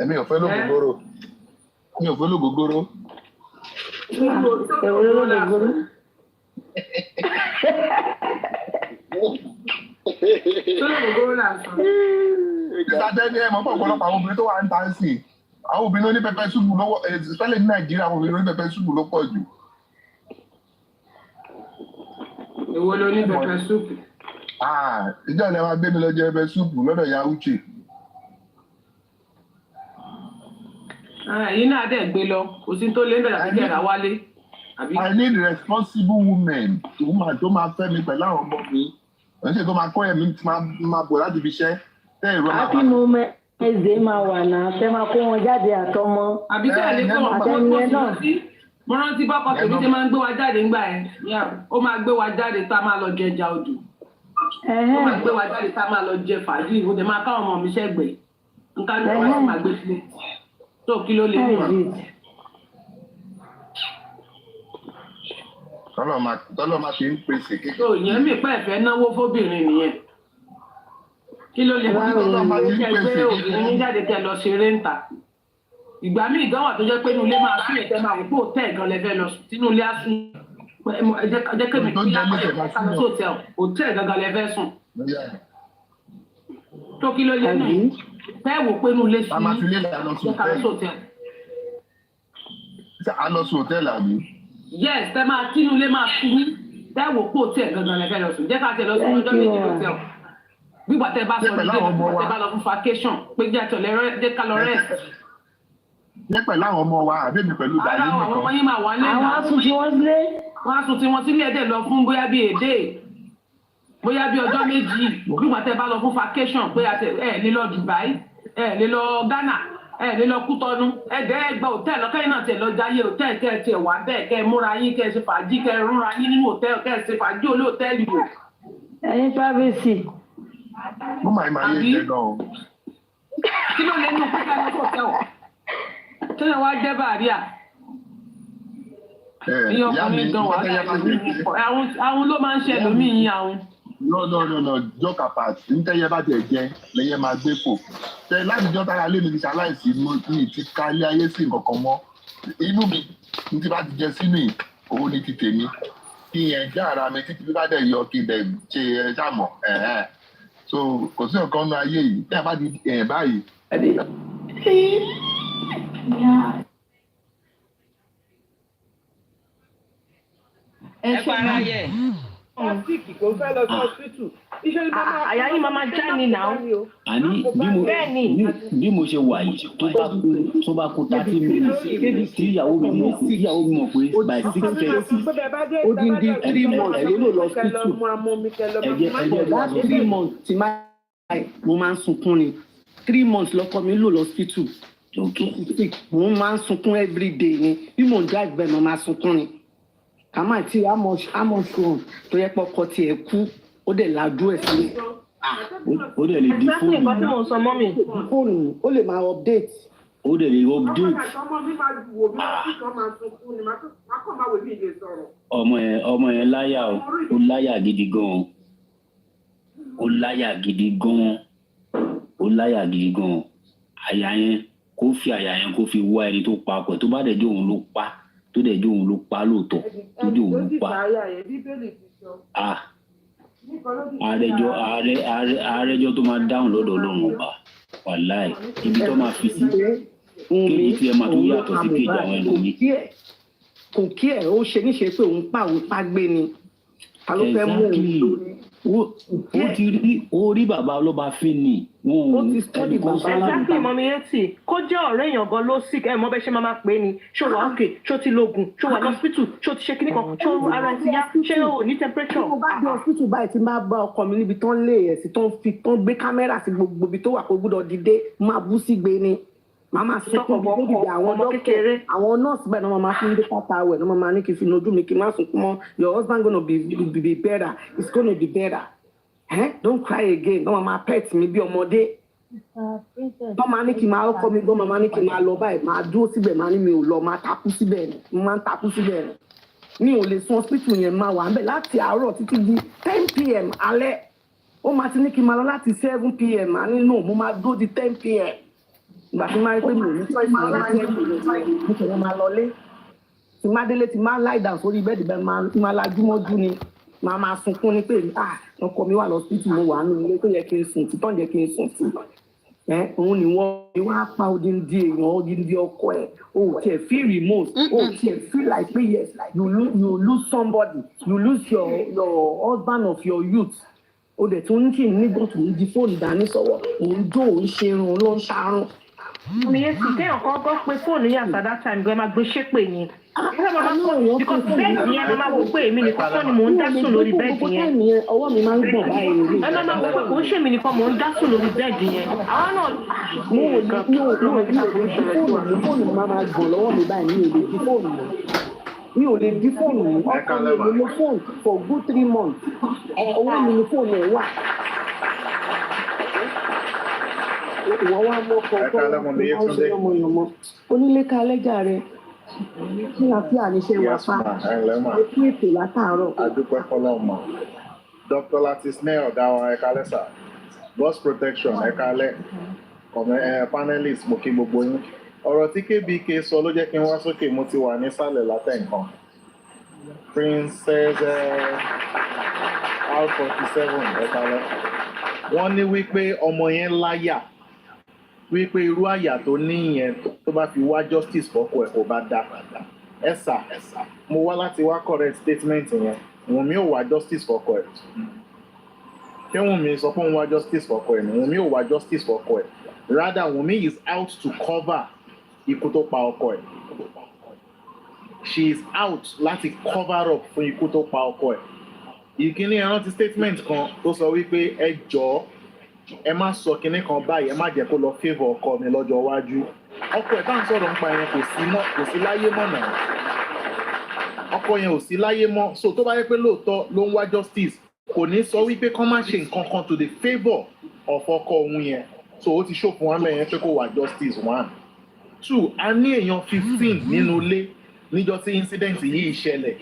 Èmi ò fẹ́ lógógóró. Mi ò fẹ́ lógógóró. Ẹ̀wọ̀n ló lè gbóró. Tó lógógóró là ń sọ. Títa Jẹ́dẹ̀ mọ̀ pọ̀ ọ̀pọ̀lọpọ̀ àwọn obìnrin tó wà ń ta sí. Àwọn obìnrin oní pẹpẹ súpù lọ́wọ́ especially ní Nàìjíríà àwọn obìnrin oní pẹpẹ súpù ló pọ̀ jù. Èwo ló ní pẹpẹ súpù? Ìjọ ilẹ̀ wa gbé mi lọ jẹ pẹpẹ súpù lọ́dọ̀ ya Uche. Yìí náà dẹ̀ gbé lọ, kò sí tó lé bẹ̀rẹ̀ àti ẹ̀rà wálé. I need responsible women tó máa fẹ́ mi pẹ̀lú àwọn ọmọ mi. Wọ́n ṣe tó máa kọ́ ẹ̀mí tí máa bọ̀ láti fi ṣẹ́. Happy moment ẹ̀zẹ̀ máa wà náà tẹ́ máa kó wọn jáde àtọmọ. Àbí tẹ́lẹ̀ lè kọ́ wọn pọ̀ sí. Mo rántí bọ́kọ̀ tèmi tí máa ń gbé wa jáde ńgbà ẹ̀. Ó máa gbé wa jáde tá a máa lọ jẹ ẹja odò. Ó máa gbé wa jáde tá a máa lọ jẹ fàájì. Ó dẹ̀ máa káwọn ọmọ mi ṣẹ́gbẹ̀ẹ́. Nǹkan ní wọ́n máa gbé sílé. Tó kí ló lè mú wọn. Tọ́lọ́ máa fi ń pèsè kékeré. Tó ìyẹn mi pẹ́ fẹ́ náwó fóbìnrin nìyẹn. Kí ló lè mú ẹgbẹ́ obìnrin ní jáde tẹ lọ ṣeré ń ta? Ìgbà míì gan wà tó jẹ́ pé inú ilé máa sún ìtẹ́ máa wò pé òtẹ́ẹ̀ gan lẹ fẹ́ lọ sùn sínú ilé á sùn. Ẹjẹ́ kẹ́mi kí á lọ sí òtẹ́ẹ̀ gangan lẹ fẹ́ sùn. Tó kí ló lè nù? Tẹ́ wò pé inú ilé sùn ní ká lọ sí òtẹ́ẹ̀. A lọ sí òtẹ́ẹ̀lì àbí? Yes, tẹ́ máa kí inú ilé máa sùn ní. Tẹ́ wò pé òtẹ́ẹ̀ gangan lẹ fẹ́ lọ sùn. Jẹ́ ká tẹ lọ sí ọjọ́ méjì lọ́tẹ́ẹ̀. Gbígbà tẹ́ bá sọ ní tẹ́ bá lọ fún vacation pé jẹ́ ká lọ rest. Jẹ́ pẹ̀lú àwọn ọmọ wa àbí mi pẹ̀lú ìdàlẹ́ nìkan. Àwọn ọmọ yín máa wà lẹ́yìn. Àwọn asùn tí wọ́n sílé. Wọ́n á sùn tí wọ́n sílé ẹ̀dẹ̀ lọ fún bóyá bí èdè bóyá bí ọjọ́ méjì. Gbígbà tẹ́ bá lọ fún vacation pé ẹ̀ lè lọ Dubai ẹ̀ lè lọ Ghana ẹ̀ lè lọ Kútọ́nù ẹ̀dẹ̀ ẹgbẹ́ hòtẹ́ẹ̀lì lọ́kẹ́yìn náà tẹ̀ lọ jayé hòtẹ́ẹ̀lì kẹ́ ẹ̀ tiẹ̀ wá bẹ́ẹ̀ kẹ́ ẹ múra yín kẹ́ ẹ ṣe fàájì kẹ́ ẹ rúnra yín nínú hòtẹ́ẹ̀lì kẹ́ ẹ ṣe fàájì olú hòtẹ́ẹ̀lì wò. Ẹyin privacy. Mo máa ń yé jẹ gan o. Kí ló lè nù kúkẹ́ lọ sọ̀tẹ́ o? Kí ló wá jẹ́ bàríà? Ní ọkùnrin gan wà àwọn ló máa ń ṣe ẹlòmíì yín àwọn. no joke apart ntẹ́yẹ bá tiẹ̀ jẹ lẹ́yẹ máa gbé fò tẹ láti jọ́ tára lé mi ti ṣaláìsí mi ti ká ilé ayé sí nǹkan kan mọ́ inú mi ní ti bá ti jẹ sínú yìí owó ní ti tèmi kí yẹn jẹ́ ara mi títí bí bá dẹ̀ yọ kí n dẹ̀ ṣe ẹ ṣàmọ̀ so kò sí nǹkan nínú ayé yìí tẹ́ ẹ bá ti báyìí. ẹ fara yẹ. Ọ̀sìkì kò fẹ́ lọ sí hospital. Àyà yín máa já ni náà. Àní bí mo ṣe wà yìí tó bá kú 30 minutes tí ìyàwó mi mọ̀ pé by 6:30 ó dín dín 3 months ló lò lọ hospital. ẹ̀jẹ̀ Last 3 months tí mo máa ń sunkún ni 3 months lọ́kọ mi lò lọ hospital. Mo máa ń sunkún everyday ni bí mo ń já ìgbẹ́ mo máa sunkún ni. Àmọ́ àti amọ̀ṣùn tó yẹ pọ́kọ tiẹ̀ kú ó dẹ̀ lajú ẹ̀ sí. Ó dẹ̀ lè di fóònù. Nǹkan tí mo sọ mọ́ mi. Fóònù ó lè máa update. Ó dẹ̀ lè update. Ọmọ yẹn láyà o, ó láyà gidi gan-an. Ó láyà gidi gan-an. Àyà yẹn kó fi àyà yẹn kó fi wá ẹni tó pa pẹ̀ tó bá dẹ̀ jẹ́ òun ló pa. Tó dẹ̀ jẹ́ òun ló pa lóòótọ́ tó jẹ́ òun ló pa. Àrẹjọ́ tó máa dáhùn lọ́dọ̀ Ọlọ́run ọba wàláì ibi tó máa fi sí kéèjì tí ẹ máa tó yàtọ̀ sí kéèjì àwọn ẹlòmíì. Kò kí ẹ̀ ó ṣe níṣe pé òun pa gbé ni ta ló fẹ́ mú òun. Ó ti rí orí bàbá ọlọ́ba fín ni. Ó ti study bàbá ọlọ́ba. Exactly mọ̀mí Yétì kó jẹ́ ọ̀rẹ́ èèyàn gan ló sick ẹ̀ mọ́ bẹ́ẹ̀ ṣe máa pè é ni ṣó wà òkè ṣó ti lògùn ṣó wà lọ́sítù ṣó ti ṣe kíní kan ṣó ara ti yá ṣé o ní temperature. Mo bá dé hospital báyìí tí máa bá ọkọ mi níbi tán lé ẹ̀ sí tán gbé kámẹ́rà sí gbogbo ibi tó wà kó gbọ́dọ̀ dìde máa bú sí gbé ni. Màmá sọ fún mi níbi àwọn kékeré àwọn nọ́ọ̀sì báyìí náà máa fi ń dé pátá wẹ̀ náà máa ní kí n fi nojú mi kí n má sunkún mọ́ your husband gonna be better it's gonna be better don't cry again náà máa pet mi bí ọmọdé wọ́n máa ní kí n máa ọkọ mi gbọ́n máa ní kí n máa lọ báyìí máa dúró síbẹ̀ máa ní mi ò lọ máa takú síbẹ̀ ni mo máa ń takú síbẹ̀ ni mi ò lè sun hospital yẹn máa wà ń bẹ̀ láti àárọ̀ títí di 10 p.m. alẹ́ ó máa ti ní kí n máa lọ láti 7 p.m. àní no mo máa dúró di 10 p.m. ìgbà tí máa rí pé mi ò ní choice mo kàn máa lọlé tí máa délé tí máa lie down sórí bẹ́ẹ̀dì bẹ́ẹ̀ máa lajú mọ́jú ni máa sunkún ní pé ọkọ mi wà lọ hospital mo wà nínú ilé tó yẹ kí n sùn tí tán yẹ kí n sùn sí òun ni wọ́n á pa odindi èèyàn odindi ọkọ ẹ̀ o tiẹ̀ feel remote o tiẹ̀ feel like pé yes you lose somebody you lose your husband of your youth o dẹ̀ tún kí n nígbà tó ń di fóònù dání sọ́wọ́ òun jó òun ṣe irun ló ń ṣarun. Mi yẹn sì kéèyàn kan gbọ́ pé fóònù yẹn at that time gan máa gbé ṣépè yẹn. Because bẹ́ẹ̀dì yẹn máa wò pé èmi nìkan kọ́ ni mò ń dá sùn lórí bẹ́ẹ̀dì yẹn. Ọwọ́ mi máa ń gbọ̀n báyìí rí. Ẹ máa wò pé kò ń ṣèmi nìkan mò ń dá sùn lórí bẹ́ẹ̀dì yẹn. Àwọn náà fóònù máa gbọ̀n lọ́wọ́ mi báyìí mi ò lè di fóònù mi ọkọ mi lo fóònù for good 3 months ọwọ́ mi ni fóònù ẹ̀ wà. Ìwọ́n wá mọ́ kọ́kọ́ ọmọ onílé ka lẹ́jà rẹ̀ kí a fi àníṣe wà pa ètò ètò látàárọ̀. Adúpẹ́ fọlọ́mọ Dr. Latisne ọ̀gá wa ẹ̀ka lẹ́sà Boss Protection ẹ̀ka lẹ́ panelist mo kí gbogbo yín ọ̀rọ̀ tí KBK sọ ló jẹ́ kí n wá sókè mo ti wà nísàlẹ̀ látẹ̀ nǹkan Princess R47 ẹ̀ka lẹ́ wọ́n ní wípé ọmọ yẹn láyà wípé irú àyà tó ní yẹn tó bá fi wá justice fọ́kọ ẹ̀ kò bá dá ẹ̀sà mo wá láti wá correct statement yẹn Wùnmí ò wá justice fọ́kọ ẹ̀ ṣé Wùnmí sọ pé òun wá justice fọ́kọ ẹ̀ ni Wùnmí ò wá justice fọ́kọ ẹ̀ rather Wùnmí is out to cover ikú tó pa ọkọ ẹ̀ she is out láti cover up fún ikú tó pa ọkọ ẹ̀ ìkíní ẹ rántí statement kan tó sọ wípé ẹ jọ̀ọ́ ẹ má sọ kinní kan báyìí ẹ má jẹ́ kó lọ favour ọkọ mi lọ́jọ́ iwájú ọkọ ẹ̀ tá à ń sọ̀rọ̀ nípa yẹn kò sí láyé mọ́ náà ọkọ yẹn ò sí láyé mọ́ so tó bá yẹ pé lóòótọ́ ló ń wá justice kò ní sọ wípé kán má ṣe nǹkan kan to the favour of ọkọ òun yẹn so ó ti ṣòfin wọn mẹ́yẹn pé kó wá justice 1 2 a ní èèyàn 15 nínú ilé níjọ́ tí incident yìí ṣẹlẹ̀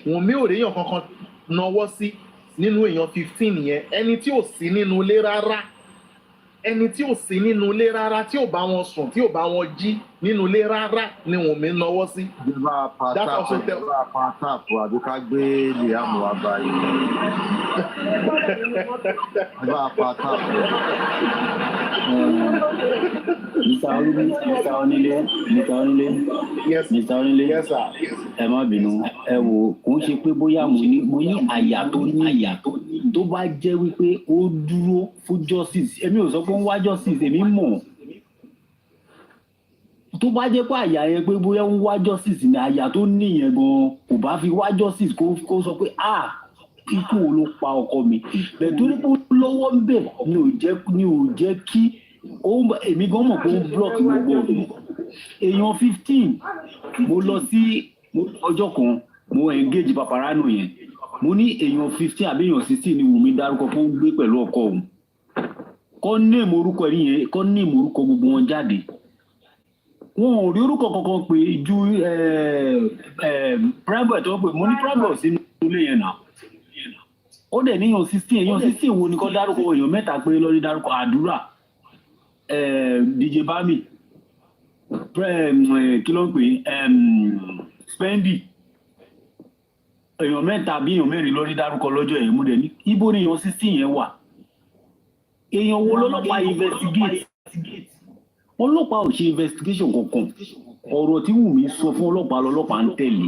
Wùnmí ò réèyàn kankan náwó sí nínú èèyàn 15 yẹn ẹni tí ò sí nínú ilé rárá tí ò bá wọn sùn tí ò bá wọn jí nínú ilé rárá ni Wùnmí náwó sí. ìjọba pàtàkì àbí ká gbé Liam wá báyìí. ìjọba pàtàkì. Mr. Onílé. Yes, sir. Ẹ má bínú. Ẹ wò kò ń ṣe pé bóyá mo ní àyà tó tó bá jẹ́ wípé ó dúró fún justice. Èmi ò sọ pé ó ń wá justice, èmi mọ̀. Tó bá jẹ́ pé àyà yẹn pé bóyá ó ń wá justice ni àyà tó ní yẹn gan kò bá fi wá justice kó sọ pé ikú wo ló pa ọkọ mi. Bẹ́ẹ̀ torí pé lọ́wọ́ ń bẹ̀ ni ò jẹ́ kí èmi gan mọ̀ pé ó block gbogbo èèyàn 15 mo lọ sí ọjọ́ kan mo engage paparano yẹn mo ní èèyàn 15 àbí èèyàn 16 ni Wùnmí dárúkọ fún gbé pẹ̀lú ọkọ òun kọ́ ní ìmọ̀rúkọ ẹ̀rí yẹn kọ́ ní ìmọ̀rúkọ gbogbo wọn jáde wọn ò rí orúkọ kankan pé ju private tó pé mo ní private sínú ilé yẹn náà ó dẹ̀ níyàn 16 èèyàn 16 wo ni kọ́ dárúkọ èèyàn mẹ́ta pé lórí dárúkọ àdúrà DJ Bami kí ló ń pè Spendi èèyàn mẹ́ta bí èèyàn mẹ́rin lórí dárúkọ lọ́jọ́ yẹn mú dẹ̀ ní ibo ni èèyàn 16 yẹn wà èèyàn wo lọ́lọ́pàá investigate ọlọ́pàá ò ṣe investigation kankan ọ̀rọ̀ tí Wùnmí sọ fún ọlọ́pàá ń tẹ̀lé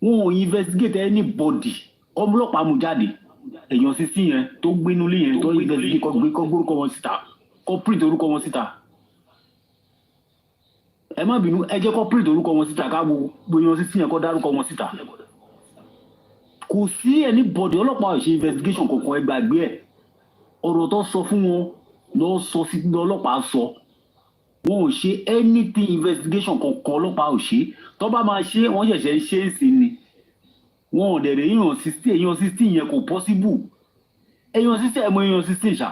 wọn ò investigate anybody ọlọ́pàá mú jáde èèyàn 16 yẹn tó gbénú lé yẹn tó investigate kọ́ gbórúkọ wọn síta kọ́ print orúkọ wọn síta ẹ má bínú ẹ jẹ́ kọ́ print orúkọ wọn síta ká gbogbo èèyàn 16 yẹn kọ́ dárúkọ wọn síta kò sí anybody ọlọ́pàá ò ṣe investigation kankan ẹ gbàgbé ẹ̀ ọ̀rọ̀ tó sọ fún wọn lọ sọ sí ọlọ́pàá sọ wọn ò ṣe anything investigation kankan ọlọ́pàá ò ṣe tó bá máa ṣe wọ́n ṣẹ̀ṣẹ̀ ṣe é sí ni wọn ò dẹ̀rẹ̀ èèyàn 16 yẹn kò possible èèyàn 16 ẹ̀mọ èèyàn 16 ṣá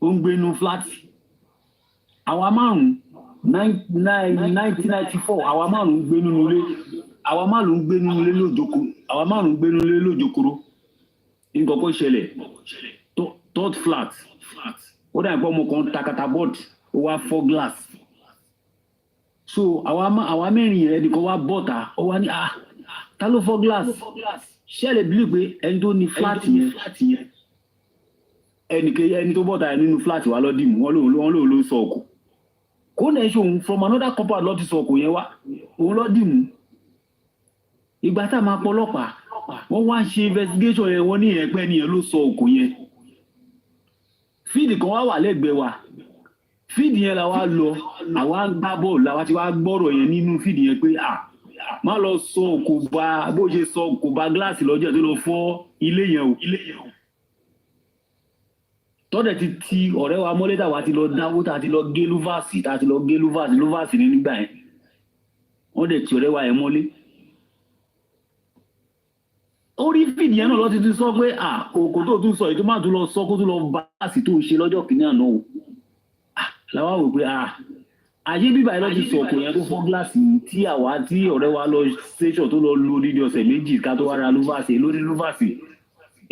ó ń gbénú flat àwa márùn-ún 1994 àwa márùn-ún gbé nínú ilé àwa márùn-ún gbé nínú ilé lójókòrò nǹkan kó ṣẹlẹ̀ third flat ó dà pé ọmọ kan takata board ó wá fọ́ glass so àwa mẹ́rin yẹn ẹnìkan wá bọ́ta ó wá ní ta ló fọ́ glass ṣẹlẹ̀ bílí pé ẹni tó ní flat yẹn ẹni tó bọ́ta nínú flat wa lọ́dìmú wọn lòun ló sọ ọkọ̀ kó náà ṣe òun from another compound lọ́ọ́ ti sọ ọkọ̀ yẹn wá òun lọ́dìmú ìgbà tá a máa pọlọ́pàá wọ́n wá ṣe investigation yẹn wọ́n ní ẹ̀pẹ́ nìyẹn ló sọ ọkọ̀ yẹn fíìdì kan wá lẹ́gbẹ̀ẹ́ wa fíìdì yẹn la wá lọ àwa gbá bọ́ọ̀lù làwa ti wá gbọ́rọ̀ yẹn nínú fíìdì yẹn pé má lọ sọ kò bá bó ṣe sọ kò bá gíláàsì lọ́jọ́ tó lọ fọ́ ilé yẹn o tọ́dẹ̀ ti ọ̀rẹ́ wa mọ́lé tàwa ti lọ dáwó tá a ti lọ gé lúfàsì ní nígbà yẹn wọ́n dẹ̀ ti ọ̀rẹ́ wa yẹn mọ́lé orí fìdí yẹn náà lọ ti tún sọ pé òkò tó tún sọ ètò máa tún lọ sọ kó tún lọ bá àsì tó ṣe lọ́jọ́ kìíní àná o làwa wò pé ayé bíbá yẹn lọ ti sọ òkò yẹn tó fọ́ gíláàsì tí ọ̀rẹ́ wa lọ station tó lọ lo dídí ọ̀sẹ̀ méjì ká tó wá ra lúfàsì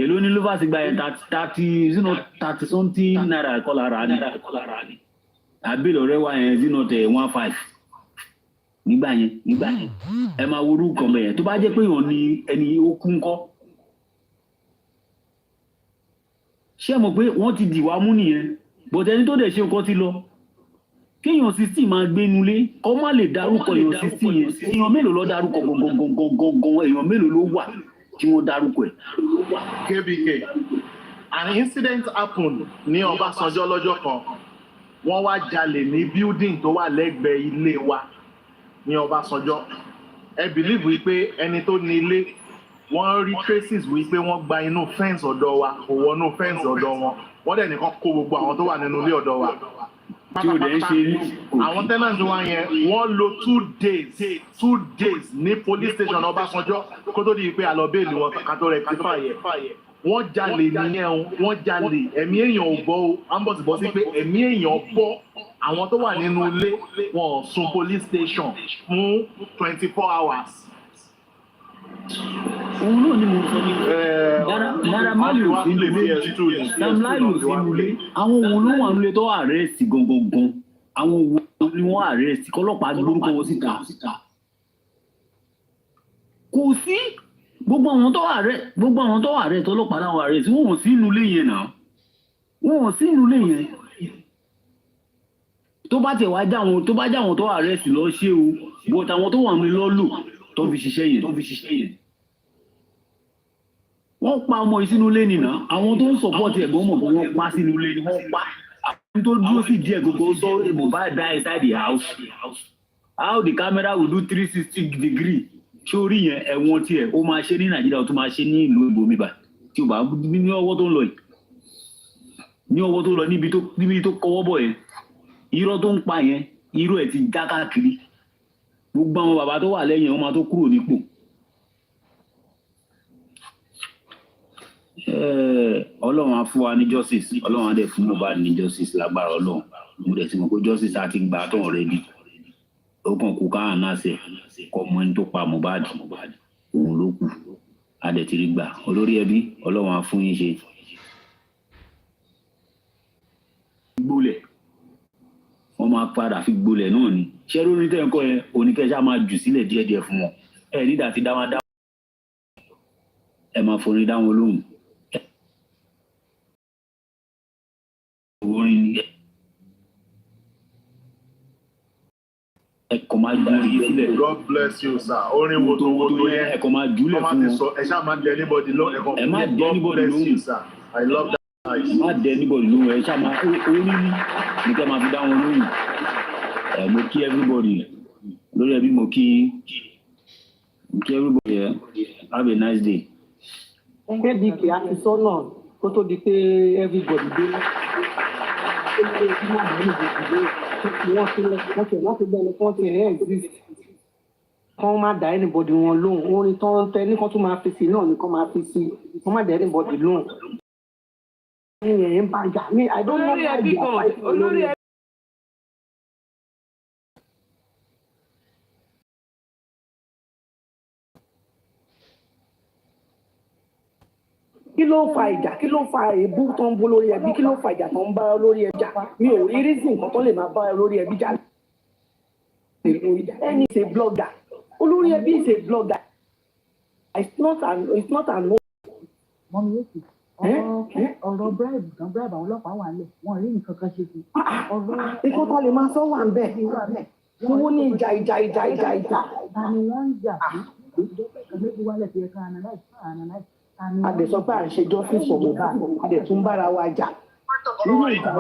èló ní lúfàsì gba yẹn 30 something naira kọ́lá ra ni àbí ọ̀rẹ́ wa yẹn 15 nígbà yẹn ẹ máa wo orúkọ mẹ́yẹn tó bá jẹ́ pé èèyàn ni ẹni ó kú ńkọ́ ṣé mọ̀ pé wọ́n ti dìwà mú nìyẹn but ẹni tó dẹ̀ ṣe nǹkan ti lọ kéèyàn 16 máa gbénulé kọ́ má lè dárúkọ èèyàn 16 yẹn èèyàn mélòó ló dárúkọ gangan èèyàn mélòó ló wà tí wọ́n dárúkọ ẹ̀. KBK an incident happened ní Ọbásanjọ́ lọ́jọ́ kan wọ́n wá jalè ní building tó wà lẹ́gbẹ̀ẹ́ ilé wa ní Ọbásanjọ́ ẹ believe wípé ẹni tó ní ilé wọ́n rí traces wípé wọ́n gba inú fence ọ̀dọ̀ wa kò wọnú fence ọ̀dọ̀ wọ́n dẹ̀ nìkan kó gbogbo àwọn tó wà nínú ilé ọ̀dọ̀ wa. tí o dẹ̀ ń ṣe ní. àwọn tenants wa yẹn wọ́n lò 2 days ní police station Ọbásanjọ́ kó tó di pé a lọ bẹ́ẹ̀lì wọn ká tó rectify yẹ. wọ́n jalè nìyẹn o wọ́n jalè ẹ̀mí èèyàn ò bọ́ o ambos sí pé ẹ̀mí èèyàn bọ́ àwọn tó wà nínú ilé wọn ò sùn police station fún 24 hours. òun náà ni mo sọ ní Naira Marley ò sí nílé Sam Larry ò sí nílé àwọn òun ló wà nílé tó àrẹ́sì gangan àwọn òun ni wọ́n àrẹ́sì kọ́lọ́pàá gbórúkọ wọn síta kò sí gbogbo àwọn tó àrẹ́ tọ́lọ́pàá láwọn àrẹ́sì wọn ò sí nílé yẹn náà wọn ò sí nílé yẹn tó bá tẹ̀ wá jáwọn tó àrẹ́sì lọ ṣé o but àwọn tó wà ní lọ́lù tó fi ṣiṣẹ́ yẹn wọ́n pa ọmọ yìí sínú ilé nìna àwọn tó ń sọ̀pọ̀tì ẹ̀gbọ́n mọ̀ pé wọ́n pa sínú ilé ni wọ́n pa àwọn tó dúró sí díẹ̀ gbogbo sọ Mohbad die inside the house how the camera will do 360 degree sórí yẹn ẹ̀wọ̀n tiẹ̀ ó máa ṣe ní Nàìjíríà ó tún máa ṣe ní ìlú ìbomi bá tí ó bá ní ọwọ́ tó ń lọ yìí ní ọwọ́ tó lọ níbi tó kọwọ́ bọ̀ yẹn irọ́ tó ń pa yẹn irọ́ ẹ̀ ti já káàkiri gbogbo àwọn bàbá tó wà lẹ́yìn wọn máa tó kúrò nípò Ọlọ́run á fún wa ní justice Ọlọ́run á dẹ̀ fún Mohbad ní justice lágbára Ọlọ́run mo dẹ̀ ti mọ̀ pé justice á ti gbà tán already ó kàn kú káà náà ṣe kọ́ mọ́ ẹni tó pa Mohbad òun ló kù á dẹ̀ ti rí gbà olórí ẹbí Ọlọ́run á fún yín ṣe. Gbólẹ̀ wọ́n máa padà fi gbolẹ̀ náà ni ṣé lórí tẹ́ ń kọ́ yẹn oníkẹ́ṣá máa jù sílẹ̀ díẹ̀díẹ̀ fún wọn nígbà tí dá wọn dá ẹ máa forin dá wọn lóhùn orin ni ẹ kò máa jù sílẹ̀. God bless you sir orin wo tó yẹn ẹ kò máa jùlẹ̀ fún wọn ẹ ṣáà máa dẹ anybody lóhùn ẹ má dẹ anybody lóhùn I love that. má dẹ anybody lóhùn ẹ ṣáà máa orin ní kẹ́ máa fi dá wọn lóhùn mo kí everybody lórí ẹbí mo kí everybody have a nice day. kdk àti sọ́nà kó tó di pé everybody dé wọ́n ti bẹ́ẹ̀ ni wọ́n ti rẹ̀ exist kán má dá anybody wọn lóhùn orin tó ń tẹ ní kán tún máa fi sí náà ni kán máa fi sí kán má dá anybody lóhùn. ẹ̀yìn bá jà mí I don't know why you are fighting olórí ẹbí. kí ló fa ìjà kí ló fa èébú tó ń bó lórí ẹbí kí ló fa ìjà tó ń bá lórí ẹbí jà mi ò rí reason kan tó lè máa bá lórí ẹbí jà ẹni is a blogger olórí ẹbí is a blogger it's not an mọ́mí yóò sì ọ̀rọ̀ bribe àwọn ọlọ́pàá wà lẹ̀ wọ́n rí nǹkan kan ṣe sí ọ̀rọ̀ ikú tó lè máa sọ wà ń bẹ̀ owó ní ìjà. ta ni wọ́n ń jà fún ìjọba ìkànnì wálẹ̀ fi ẹ̀ka analyze a dẹ̀ sọ pé à ń ṣe justice for Mohbad a dẹ̀ tún bára wa jà nínú ìjà.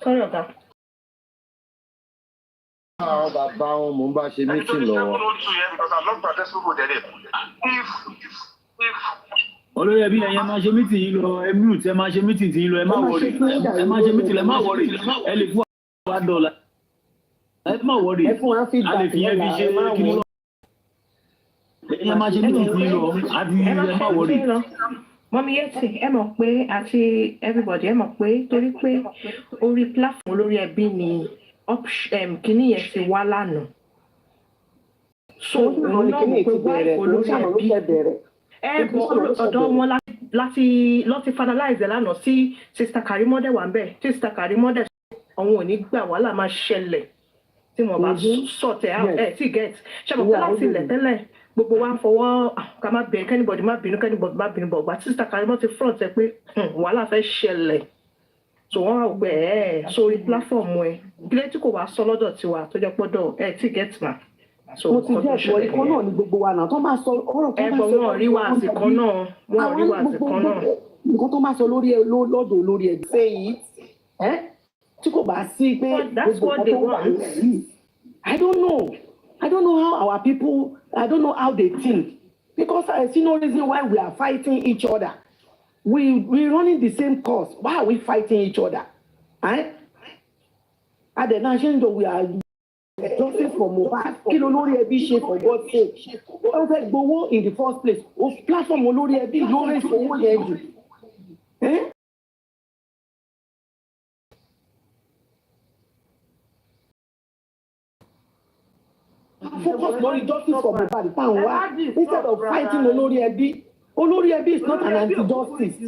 Sorry, ọ̀gá. Àwọn bàbá wọn mò ń bá ṣe meeting lọ́wọ́. Olórí ẹbí ẹ̀yẹ máa ṣe meeting yìí lọ ẹ mute ẹ máa ṣe meeting tí yìí lọ ẹ má wọrí ẹ máa ṣe meeting lọ ẹ má wọrí ẹ lè fún wa dọ́là ẹ má wọrí a lè fi yẹn fi ṣe kí ni ẹ máa ṣe meeting tí yìí lọ àti ẹ má wọrí. Mọ́mí Yẹ́tì ẹ mọ̀ pé àti everybody ẹ mọ̀ pé torí pé orí platform olórí ẹbí ni kíní yẹn ti wá lánàá. So òun náà mọ̀ pé wáyé olórí ẹbí bọ̀ ọ̀dọ̀ wọn láti finalize lánàá sí Sister Karimode wà ń bẹ̀ tí Sister Karimode àwọn ò ní gbà wàhálà máa ṣẹlẹ̀ tí wọ́n bá sọ̀tẹ̀ ẹ̀ tí get ṣe mọ̀ pé láti ilẹ̀ tẹ́lẹ̀ gbogbo wa ń fọwọ́ ká má bẹ̀rẹ̀ kẹ́nìbọ̀dì má bínú bọ̀ gbà tí Sister Karimode ti front ẹ pé wàhálà fẹ́ ṣẹlẹ̀ so wọ́n wá gbẹ sórí platform ẹ kílé tí kò wá sọ lọ́dọ̀ tiwa tó jẹ́ pọ́dọ̀ tí get ma. mo ti jẹ́ ìwọ ikọ́ náà ní gbogbo wa náà tó máa sọ ọ̀rọ̀ tó máa sọ wọn rí wa àsìkò náà nǹkan tó máa sọ lọ́dọ̀ olórí ẹbí ṣe yìí tí kò bá sí pé gbogbo nǹkan tó wà yìí I don't know how our people, I don't know how they think. Because I see no reason why we are fighting each other. We're running the same cause. Why are we fighting each other? At the national, we are justice for Mohbad. Kí ló lórí ẹbí ṣe for God's sake? Wọ́n fẹ́ gbowó in the first place. O platform olórí ẹbí ló raise owó yẹn jù. focus lórí justice for Mohbad táwọn wá instead of fighting olórí ẹbí. Olórí ẹbí is not an anti-justice.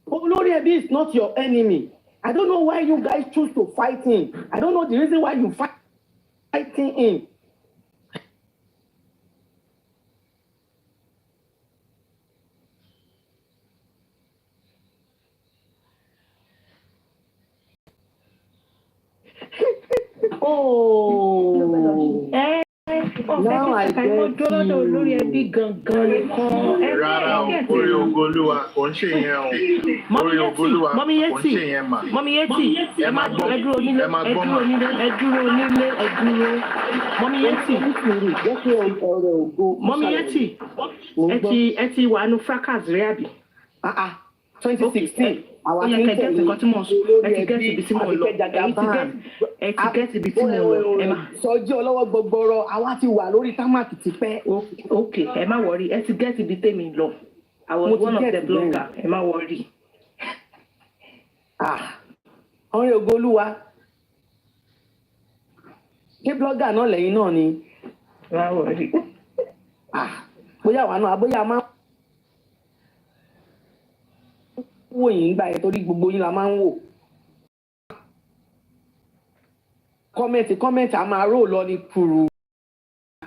Olórí ẹbí is not your enemy. I don't know why you guys choose to fight him. I don't know the reason why you fighting him. Oh. Now I get you. Rárá o, orí Ogolúwa kò ń ṣe yẹn o. Orí Ogolúwa kò ń ṣe yẹn mà. Mọ́mí Yétì, ẹ máa gbọ́ mà. Mọ́mí Yétì, ẹ ti wà nù fracas rẹ̀ àbí? 2016. Àwọn yẹn kẹ gẹ́tì nǹkan tí mo sọ, ẹ ti gẹ́tì ibi tí mo lọ, ẹ ti gẹ́tì ibi tí mo lọ, ẹ má. Sọjí ọlọ́wọ́ gbọgbọrọ, àwa ti wà lórí támàkì ti pẹ́. Ok, ẹ má wọrí, ẹ ti gẹ́tì ibi tèmi lọ. I was one of the blogger, ẹ má wọrí. Ọ̀rẹ́ Ògolúwa, ṣé blogger náà lẹ́yìn náà ni? Má wọrí. Bóyá wà náà, bóyá máa wò yín gbà ẹ̀ torí gbogbo yín la máa ń wò. Kọ́mẹ̀ntì a máa rò lọ ní kùrù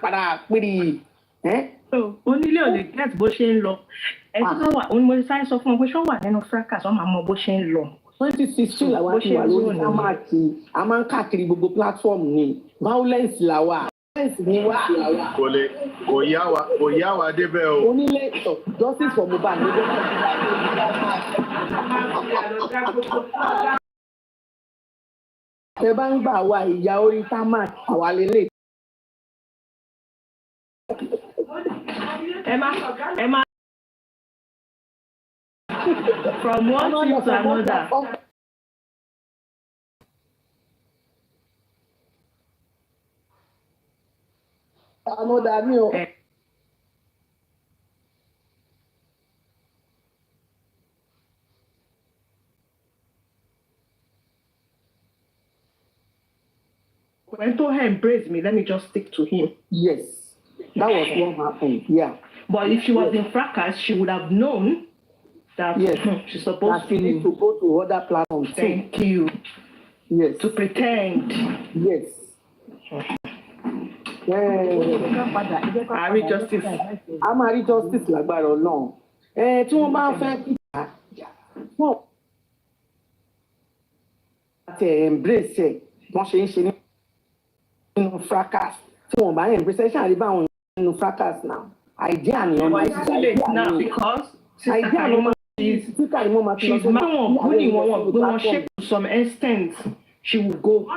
padà péré. Onílé ò lè get bó ṣe ń lọ. Ẹ tí wọ́n wà, mo sáré sọ fún wọn pé ṣọ́ wà nínú fracas, wọ́n máa mọ bó ṣe ń lọ. 2016 làwa ti wà lórí támàkì, a máa ń káàkiri gbogbo platform ni, violence làwà. Kò yá wa débẹ̀ o. Onílé justice for Mohbad ló dé. Ẹ bá ń gbà wá ìyá orí támàk àwa lélẹ̀. Ẹ má from one thing to another. Another mi o. When to her embrace me, let me just stick to him. Yes, that was what happened. Yeah. But if she was in fracas, she would have known that she's supposed to go to other platforms. Thank you. Yes. To pretend. Yes. I read justice. A máa rí justice lágbára Ọlọ́run. Tí wọ́n bá fẹ́ kíkà, wọ́n ti embrace ẹ̀, wọ́n ṣe ń ṣe nínú fracas. Tí wọ́n bá embrace ẹ̀ ṣáà rí bá àwọn nínú fracas now. Idea ni ọmọ It's too late now because idea ni ọmọ she's to some extent. She will go.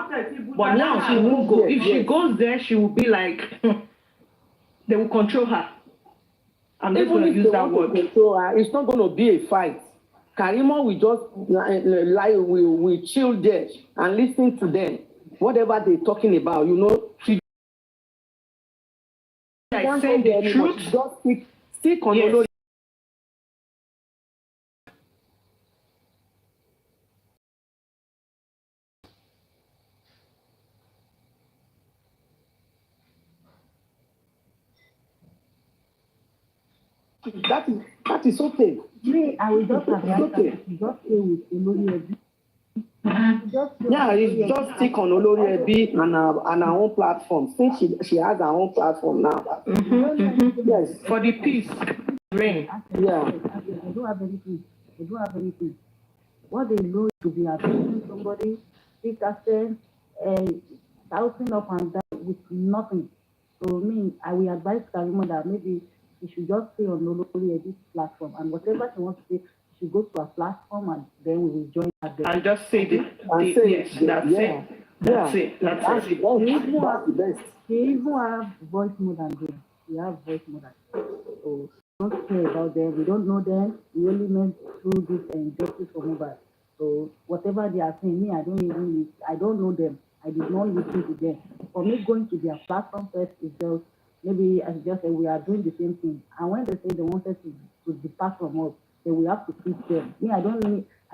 But now she won't go. If she goes there, she will be like, they will control her. I'm just going to use that word. Control her, it's not going to be a fight. Karimo will just lie, will chill there and listen to them. Whatever they're talking about, you know. She like saying the truth. Just stick on your That is okay. Me, I will just advise okay. Just stay with Olori Ebi. Just stick on Olori Ebi and her own platform. Since she has her own platform now. Yes. For the peace. Reign. Yeah. They don't have anything. What they know is to be abusing somebody, thick accent, shouting up and down with nothing. So I will advise Karimo that maybe she should just stay on Olori Ebi's platform, and whatever she wants to say, she should go to a platform and then we will join her there. And just say yes, that's it. That's it. She even have voice more than them. She have voice more than them. So don't care about them. We don't know them. We only met through this injustice for Mohbad. So whatever they are saying, I don't know them. I did not listen to them. For me, going to their platform first is just maybe I just say we are doing the same thing. And when they say they wanted to depart from us, then we have to teach them. Me, I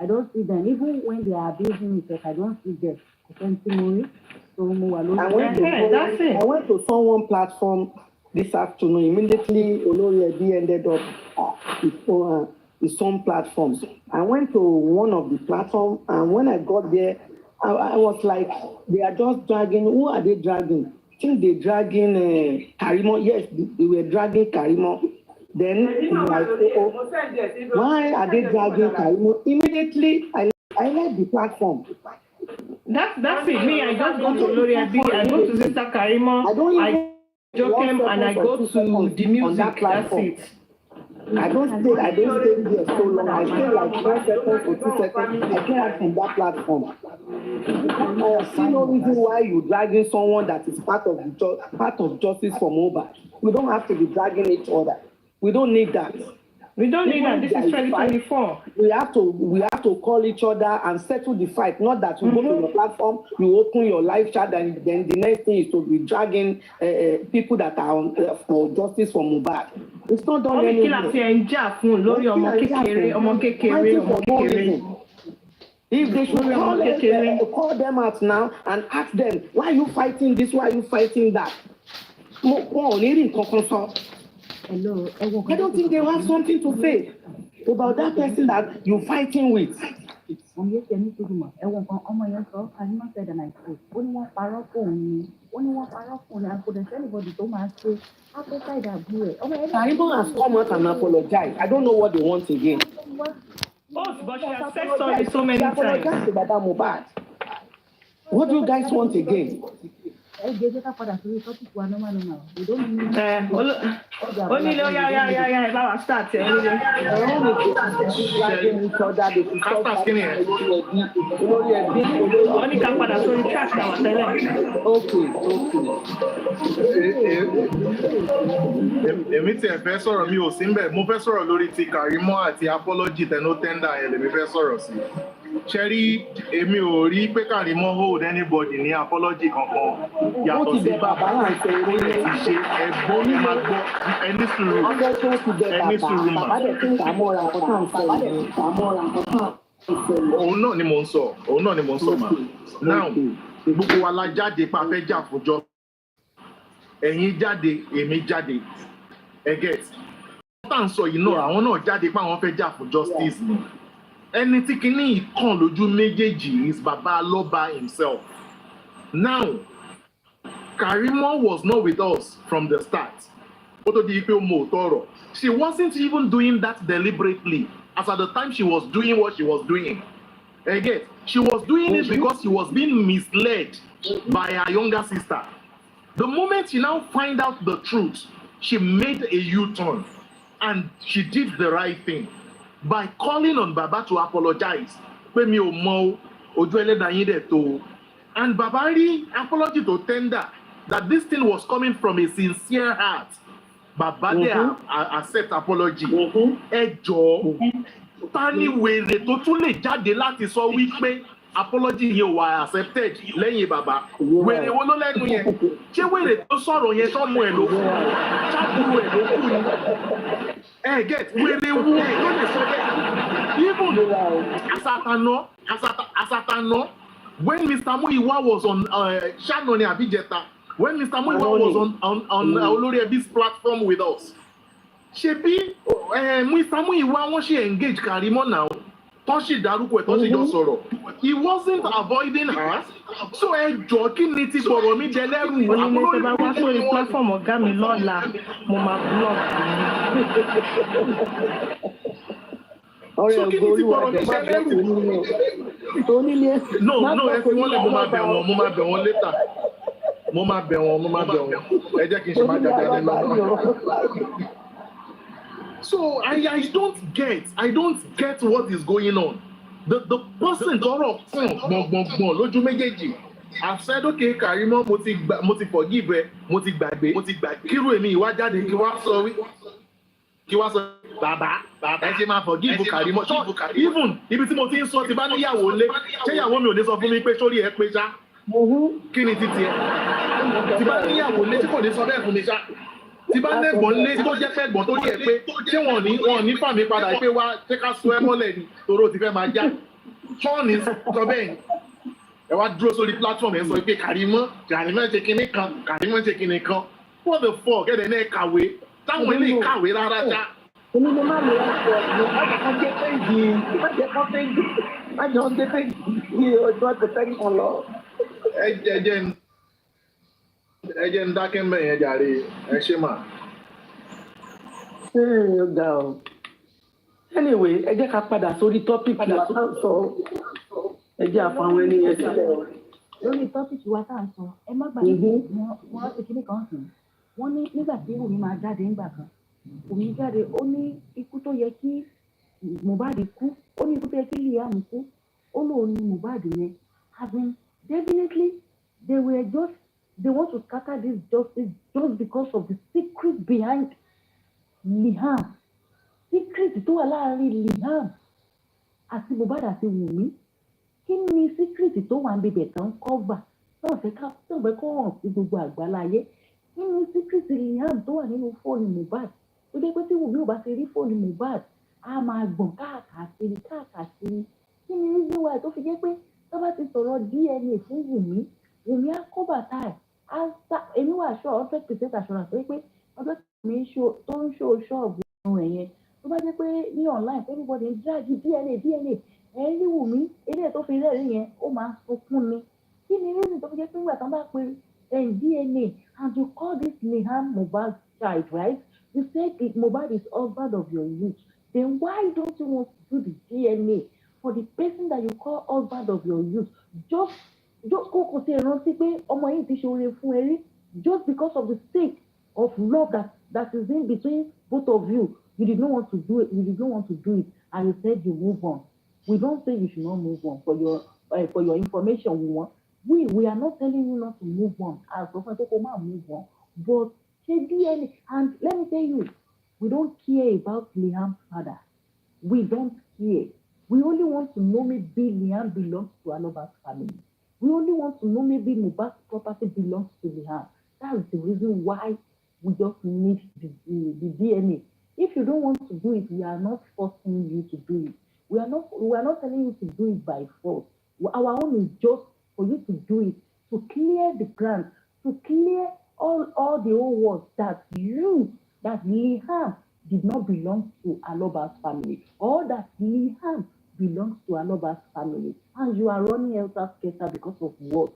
don't see them. Even when they are abusing me, I don't see them. So I went to someone platform this afternoon. Immediately, Olori Ebi ended up his own platform. I went to one of the platforms, and when I got there, I was like, they are just dragging. Who are they dragging? I think they're dragging Karimo. Yes, they were dragging Karimo. Then, like, why are they dragging Karimo? Immediately, I left the platform. That's it. Me, I just go to Olori Ebi, I go to Sister Karimo, I joke him, and I go to the music. That's it. I don't stay there so long. I stay like 1 second or 2 seconds. I get out from that platform. I see no reason why you dragging someone that is part of justice for Mohbad. We don't have to be dragging each other. We don't need that. We don't need that. This is 2024. We have to call each other and settle the fight. Not that you go to the platform, you open your live chat, and then the next thing is to be dragging people that are on, for justice for Mohbad. It's not done anymore. If they should call them out now and ask them, why are you fighting this? Why are you fighting that? Hello. I don't think they have something to say about that person that you're fighting with. Yes, I need to do more. Karimo said, and I quote, only one paraphone, and couldn't anybody to say, after that, Karimo has come out and apologized. I don't know what they want again. Oh, but she has said sorry so many times. Apologized to Baba Mohbad. What do you guys want again? We don't need èmi tí ẹ fẹ́ sọ̀rọ̀ mi ò sí mbẹ̀ mo fẹ́ sọ̀rọ̀ lórí ti Karimo àti apology tẹnu tender ẹ̀ lèmi fẹ́ sọ̀rọ̀ sí. Ṣẹ́rí èmi ò rí pé Karimo hold anybody ní apology kankan yàtọ̀ sí bàbá ó lè ti ṣe ẹ̀gbọ́n ní máa gbọ́ ẹni sùúrù mà. Òun náà ni mò ń sọ mà. Now gbogbo wa la jáde pa fẹ́ jà fúnjọ́. Ẹ̀yin jáde èmi jáde ẹ get. Wọ́n tà ń sọ yìí náà àwọn náà jáde pa àwọn fẹ́ jà fún justice. Ẹni tí kìíní ìkàn lójú méjèèjì is Baba Aloba himself. Now, Karimo was not with us from the start. She wasn't even doing that deliberately, as at the time she was doing what she was doing. Again, she was doing it because she was being misled by her younger sister. The moment she now find out the truth, she made a U-turn and she did the right thing by calling on Baba to apologize. And Baba rí apology to tender that this thing was coming from a sincere heart. Baba there accept apology. Ẹ jọ̀ọ́, ta ni wèrè tó tún lè jáde láti sọ wípé apology yẹn wà accepted lẹ́yìn Baba? Wèrè wo ló lẹ́nu yẹn? Ṣé wèrè tó sọ̀rọ̀ yẹn sọ́mọ ẹ̀ ló kú? Ṣáàbùrù ẹ̀ ló kú ni? Ẹ get wèrè wo ló lè sọ bẹ́ẹ̀? Even Asatano, when Mr. Muiwa was on Shannon Abijeta, when Mr. Muiwa was on Olori Ebi's platform with us, Shebi, Mr. Muiwa wọ́n ṣe engage Karimo now. Toshi dárúkọ ẹ̀ Toshi jọ sọ̀rọ̀. He wasn't avoiding her. So ẹ jọ̀ọ́ kí ni ti sọ̀rọ̀ mi jẹ lẹ́rù? Wọ́n ní ṣe bá wá sórí platform ọ̀gá mi lọ́la, mo máa blog. So kí ni ti sọ̀rọ̀ mi jẹ lẹ́rù? No, ẹ fi wọ́n lẹ̀ mo máa bẹ̀ wọ́n later. Mo máa bẹ̀ wọ́n. Ẹ jẹ́ kí n ṣe máa jáde lẹ́nu. So I don't get what is going on. The person tọrọ fún gbọ̀ngbọ̀ngbọ̀n lójú méjèèjì. I've said okay Karimo mo ti forgive ẹ mo ti gbàgbé kírú èmi ìwà jáde kí wá sọ bàbá ẹ ṣe máa forgive Karimo. Even ibi tí mo ti ń sọ ti bá níyàwó lé ṣé ìyàwó mi ò ní sọ fún mi pé sórí ẹ pé ṣá kí ni títí ẹ ti bá níyàwó lé tí kò ní sọ bẹ́ẹ̀ fún mi ṣá. Tí bá lẹ́gbọ̀n lé tó jẹ́ fẹ́gbọ̀n tó rí ẹ pé ṣé wọ́n ní fàmí padà pé wá ṣé ká sọ ẹ mọ́lẹ̀ ni toró ti fẹ́ máa já ṣọ́ọ̀nì sọ bẹ́ẹ̀ ẹ wá dúró sórí platform ẹ sọ pé Kàrímọ́ ṣe kinní kan Kàrímọ́ ṣe kinní kan what the fuck ẹ̀dẹ̀ náà kàwé táwọn ilé kàwé rárá já. èmi ló má lè ọ̀pọ̀ ọ̀gbìn láti jẹ́ péjì má jẹ́ ọ̀dẹ́ péjì ní ọjọ́ àtẹ̀tẹ̀ kan lọ. ẹ jẹ́ ń dákẹ́ mbẹ̀ yẹn jàre ẹ ṣe mà. ó ga ọ anyway ẹ jẹ́ ká padà sórí tọ́pìkì wa tá à ń sọ ẹ jẹ́ àfọ àwọn ẹni yẹn sílẹ̀. lórí tọ́pìkì wa tá à ń sọ ẹ má gbàgbé wọn rántí kíní kan sùn wọn ní nígbà tí Wùmí máa jáde nígbà kan Wùmí jáde ó ní ikú tó yẹ kí Mohbad kú ó ní ikú tó yẹ kí Liam kú ó lóun ní Mohbad yẹn having definitely they want to scatter this justice just because of the secret behind Liam secret tó wà láàrin Liam àti Mohbad àti Wùmí kí ni secret tó wà níbi ibẹ̀ tán cover náà fẹ́ kó hàn sí gbogbo àgbáláyé kí ni secret Liam tó wà nínú fóònù Mohbad tó dé pé tí Wùmí ò bá ti rí fóònù Mohbad á máa gbọ̀n káàkiri kí ni reason why tó fi jẹ́ pé tó bá ti sọ̀rọ̀ DNA fún Wùmí á kó bàtà ẹ̀ á sá èmi wà ṣọ́ 100% assurance pé ọjọ́ tó ń ṣó ṣọ́ọ̀bù ẹ̀ yẹn tó bá jẹ́ pé ní online everybody ń drag DNA ẹ̀ rí Wùmí eléyìí tó fi rẹ́rìí yẹn ó máa sunkún ni kí ni reason tó fi jẹ́ pé nígbà tó bá pe DNA and you call this Liam Mohbad child right you said Mohbad is husband of your youth then why don't you want to do the DNA for the person that you call husband of your youth just kókò tí ẹ rántí pé ọmọ yìí ti ṣe oore fún ẹ rí just because of the sake of love that is in between both of you you did not want to do it and you said you move on we don't say you should not move on for your information we are not telling you not to move on as of now kókò máa move on but ṣe DNA and let me tell you we don't care about Liam's father we don't care we only want to know maybe Liam belongs to Aloba's family. We only want to know maybe Mohbad's property belongs to Liam. That's the reason why we just need the DNA. If you don't want to do it, we are not forcing you to do it. We are not telling you to do it by force. Our own is just for you to do it, to clear the ground, to clear all the old words that Liam did not belong to Aloba's family, or that Liam belongs to Aloba's family, and you are running helter-skelter because of what?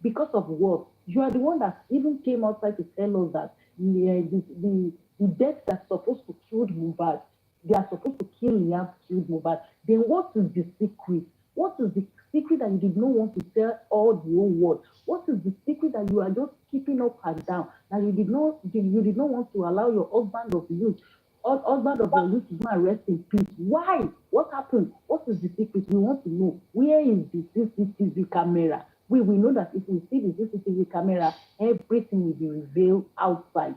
Because of what? You are the one that even came outside to tell us that the death that's supposed to kill Mohbad, they are supposed to kill Liam, kill Mohbad. Then what is the secret? What is the secret that you did not want to tell all the whole world? What is the secret that you are just keeping up and down? That you did not want to allow your husband of youth to go and rest in peace. Why? What happened? What is the secret? We want to know. Where is the CCTV camera? We know that if we see the CCTV camera, everything will be revealed outside.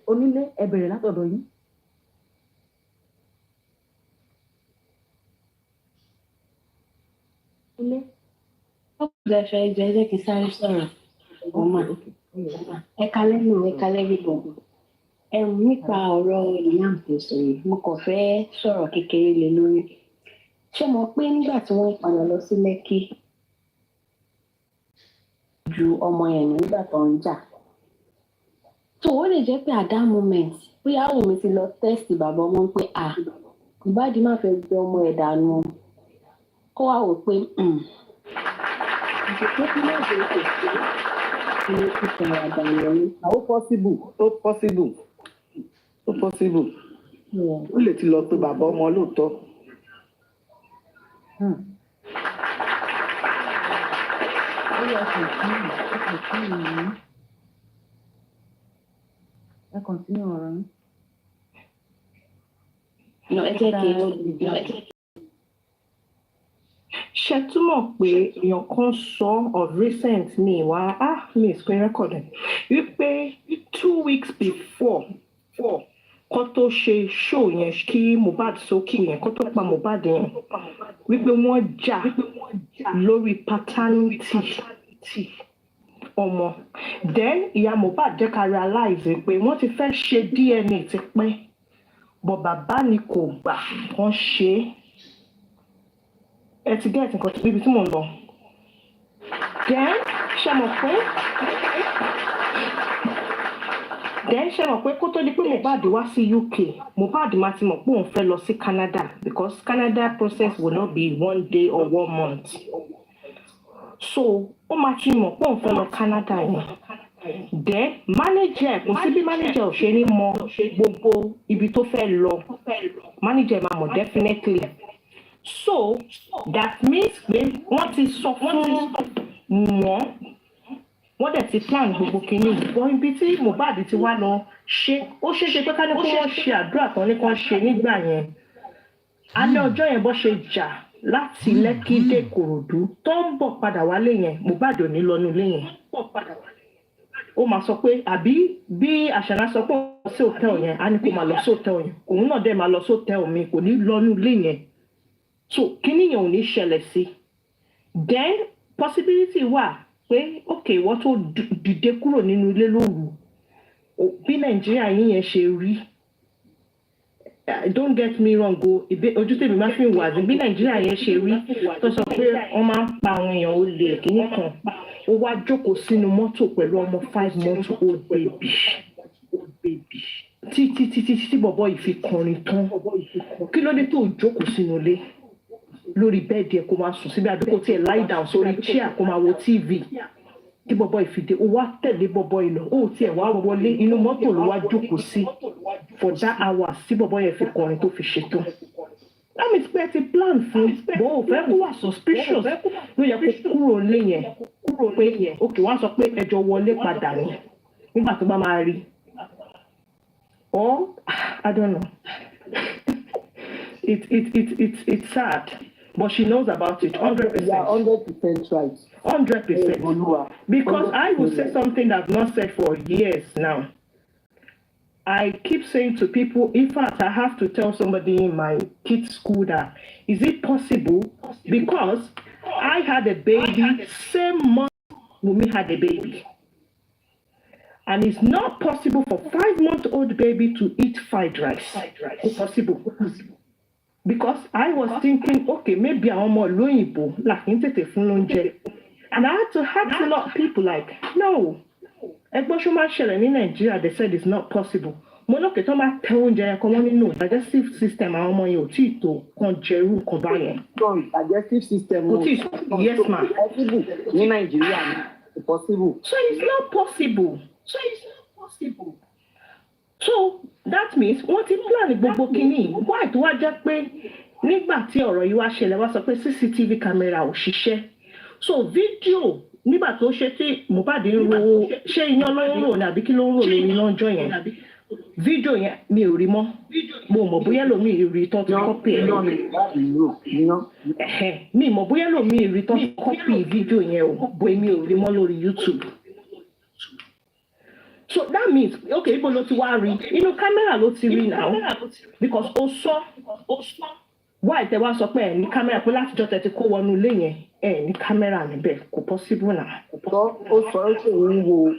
Onílé ẹ bẹ̀rẹ̀ látọ̀dọ̀ yín. Ilé. Ọ̀pọ̀ ẹ̀fẹ̀ jẹ́ kí sáré sọ̀rọ̀. Ọmọ ẹ̀ka lẹ́nu ẹ̀ka lẹ́gbẹ̀gbọ̀n. Nípa ọ̀rọ̀ Liam tó sọ yìí, mo kàn fẹ́ sọ̀rọ̀ kékeré lé lórí. Ṣé mo pé nígbà tí wọ́n padà lọ sí Lẹ́kì ju ọmọ yẹn nígbà tó ń jà? So ó lè jẹ́ pé at that moment bóyá Wùmí ti lọ tẹ́sì bàbá ọmọ pé Mohbad má fẹ́ gbé ọmọ ẹ̀ dànù kó wá wò pé ìṣètò tí wọ́n ṣe kò sí ilé ìṣẹ̀lẹ̀ àdàlẹ̀ yìí. Ó possible. Ó lè ti lọ pé bàbá ọmọ lóòótọ́. Ẹ continue ọ̀rọ̀ yín. Ṣé túmọ̀ pé èèyàn kan sọ of recent ní ìwà mi ìsìnkú rẹ́kọ̀dù wípé 2 weeks before kó tó ṣe show yẹn kí Mohbad sókè yẹn kó tó pa Mohbad yẹn wípé wọ́n jà lórí paternity ọmọ. Then ìyá Mohbad jẹ́ ká realize pé wọ́n ti fẹ́ ṣe DNA ti pẹ́ but bàbá ni kò gbà kán ṣe é. ẹ ti gẹ́ẹ̀tì nǹkan níbi tí mò ń lọ. Then ṣe mọ̀ pé kó tó di pé Mohbad wá sí UK, Mohbad máa ti mọ̀ pé òun fẹ́ lọ sí Canada because Canada process will not be 1 day or 1 month. So ó máa ti mọ̀ pé òun fẹ́ lọ Canada yẹn. Then manager kò sí bí manager ò ṣe ní mọ gbogbo ibi tó fẹ́ lọ. Manager máa mọ̀ definitely. So that means pé wọ́n ti sọ fún wọ́n dẹ̀ ti plan gbogbo kìíní. Wọ́n ibi tí Mohbad ti wá lọ ṣe ó ṣeéṣe pé ká ní kó wọ́n ṣe àdúrà tán ní kán ṣe nígbà yẹn. Alẹ́ ọjọ́ yẹn bọ́ ṣe jà láti Lẹ́kí dé Ìkòròdú tó ń bọ̀ padà wálé yẹn Mohbad ò ní lọ nílé yẹn. Ó máa sọ pé àbí bí Àṣànà sọ pé ó lọ sí hòtẹ́ẹ̀lì yẹn á ní kó máa lọ sí hòtẹ́ẹ̀lì yẹn òun náà dẹ̀ máa lọ sí hòtẹ́ẹ̀lì mi kò ní lọ nílé yẹn. So kíní yẹn ò ní ṣẹlẹ̀ sí. Then possibility wà pé okay wọ́n tó dìde kúrò nínú ilé lóru bí Nàìjíríà yín yẹn ṣe rí. Don't get me wrong o ojú tèmi máa fi wà bí Nàìjíríà yẹn ṣe rí tó sọ pé wọ́n máa ń pa àwọn èèyàn olè kíní kan ó wá jókòó sínú mọ́tò pẹ̀lú ọmọ 5-month old baby tí bọ̀bọ̀ yìí fi kọrin tán kí ló dé tó jókòó sínú ilé lórí bẹ́ẹ̀dì ẹ̀ kó máa sùn síbi àbí kó tiẹ̀ lie down sórí chair kó máa wo TV tí bọ̀bọ̀ yìí fi dé ó wá tẹ̀lé bọ̀bọ̀ yìí lọ ó tiẹ̀ wá wọlé inú mọ́tò ló wá jókòó sí for that hours tí bọ̀bọ̀ yẹn fi kọrin tó fi ṣètò. That means pé ti plan fún bó o fẹ́ kó wà suspicious ló yẹ kó kúrò lé yẹn pé ok wọ́n sọ pé ẹjọ́ wọlé padà ní nígbà tó bá máa rí. Or I don't know. It's sad. But she knows about it 100%. Yeah, 100% right. 100%. Because I will say something that I've not said for years now. I keep saying to people, in fact, I have to tell somebody in my kids' school that, is it possible? Because I had a baby, same month Wunmi had a baby. And it's not possible for 5-month-old baby to eat fried rice. It's possible. Because I was thinking, okay, maybe I'm more loyinbo, like intete fun lonje. And I had to ask a lot of people like, no. In Nigeria, they said it's not possible. Monoke to ma te oúnjẹ ko wọ́n ní no digestive system àwọn ọmọ yẹn ò tí tó kan jẹrú kan báyẹn. Sorry, digestive system. Yes, ma'am. In Nigeria, it's possible. So it's not possible. So that means wọ́n ti plan gbogbo kínní. Why tó wá jẹ́ pé nígbà tí ọ̀rọ̀ yìí wá ṣẹlẹ̀ wá sọ pé CCTV camera ò ṣiṣẹ́. So video nígbà tó ṣe tí Mohbad ń ro ṣé iná ló ń rò ní àbí kí ló ń rò lórí iná ọjọ́ yẹn. Video yẹn mi ò rí mọ́. Mo mọ̀ bóyá lómi rí tó ti copy ẹ̀. Mi mọ̀ bóyá lómi rí tó ti copy video yẹn o bóyá mi ò rí mọ́ lórí YouTube. So that means, okay, ibo ló ti wá rí inú camera ló ti rí now because ó sọ why tẹ wá sọ pé ẹ ní camera pé látijọ́ tẹ ti kó wọnú ilé yẹn ẹ ní camera níbẹ̀ kò possible náà. Ó sọ pé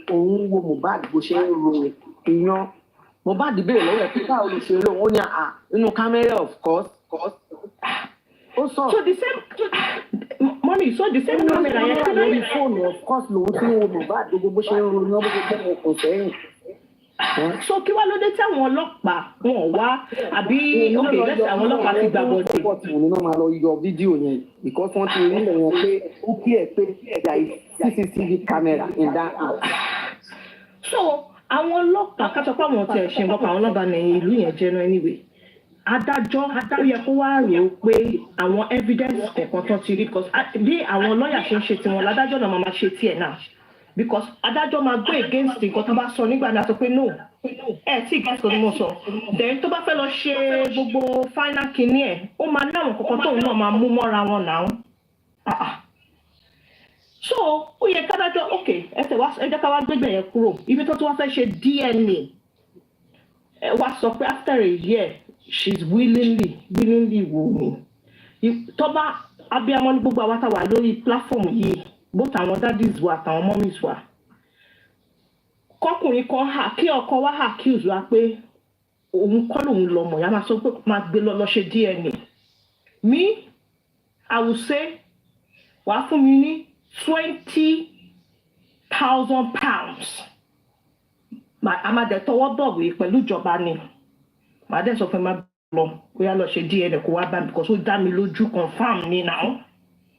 òun wo Mohbad bó ṣe ń ro iyán Mohbad béèrè lọ́wọ́ ẹ̀ pé báwo ló ṣe lóun ó ní inú camera of course. Ó sọ. So the same mommy so the same camera yẹn kí lórí fóònù of course lòun tí ń wo Mohbad gbogbo bó ṣe ń ro iyán bó ṣe jẹ́ ọkàn sẹ́yìn. So kí wá ló dé tí àwọn ọlọ́pàá wọn wá àbí okay lẹ́sẹ̀ àwọn ọlọ́pàá ti gbàgbọ́ sí. Òun náà máa lọ yọ fídíò yẹn because wọ́n ti rí lẹ̀ yẹn pé ó kí ẹ̀ pé there is CCTV camera in that house. So àwọn ọlọ́pàá kátó pé àwọn ọ̀tẹ̀ ṣe nǹkan kan àwọn ọlọ́pàá ní ìlú yẹn jẹ́ náà anyway. Adájọ́ ó yẹ kó wá rò ó pé àwọn evidence kọ̀ọ̀kan tó ti rí because bí àwọn lọ́ọ̀yà ṣe ń ṣe tiwọn ládájọ́ náà máa ṣe tiẹ̀ náà. Because adájọ́ máa go against nǹkan tó bá sọ nígbà náà sọ pé no tí gẹ́sì ni mo sọ then tó bá fẹ́ lọ ṣe gbogbo final kinní ẹ̀ ó máa ní àwọn kọ̀ọ̀kan tóun náà máa mú mọ́ra wọn náà. So ó yẹ kádájọ́ ok ẹ jẹ́ ká wá gbégbé yẹn kúrò ibi tó wá fẹ́ ṣe DNA wá sọ pé after a year she's willingly wò mí tó bá abiyamọ ní gbogbo àwọn táwa lórí platform yìí both àwọn daddies wa àtàwọn mummies wa kọkùnrin kan kí ọkọ wa accuse wa pé òun kọ́ lòun lọ́mọ ya máa sọ pé máa gbé lọ ṣe DNA I will say wàá fún mi ní £20,000. A máa dẹ̀ tọwọ́ bọ̀wé pẹ̀lú ìjọba ni. Màá dẹ̀ sọ fún ẹ máa lọ bóyá lọ ṣe DNA kó wá bá mi because ó dá mi lójú confam ni now.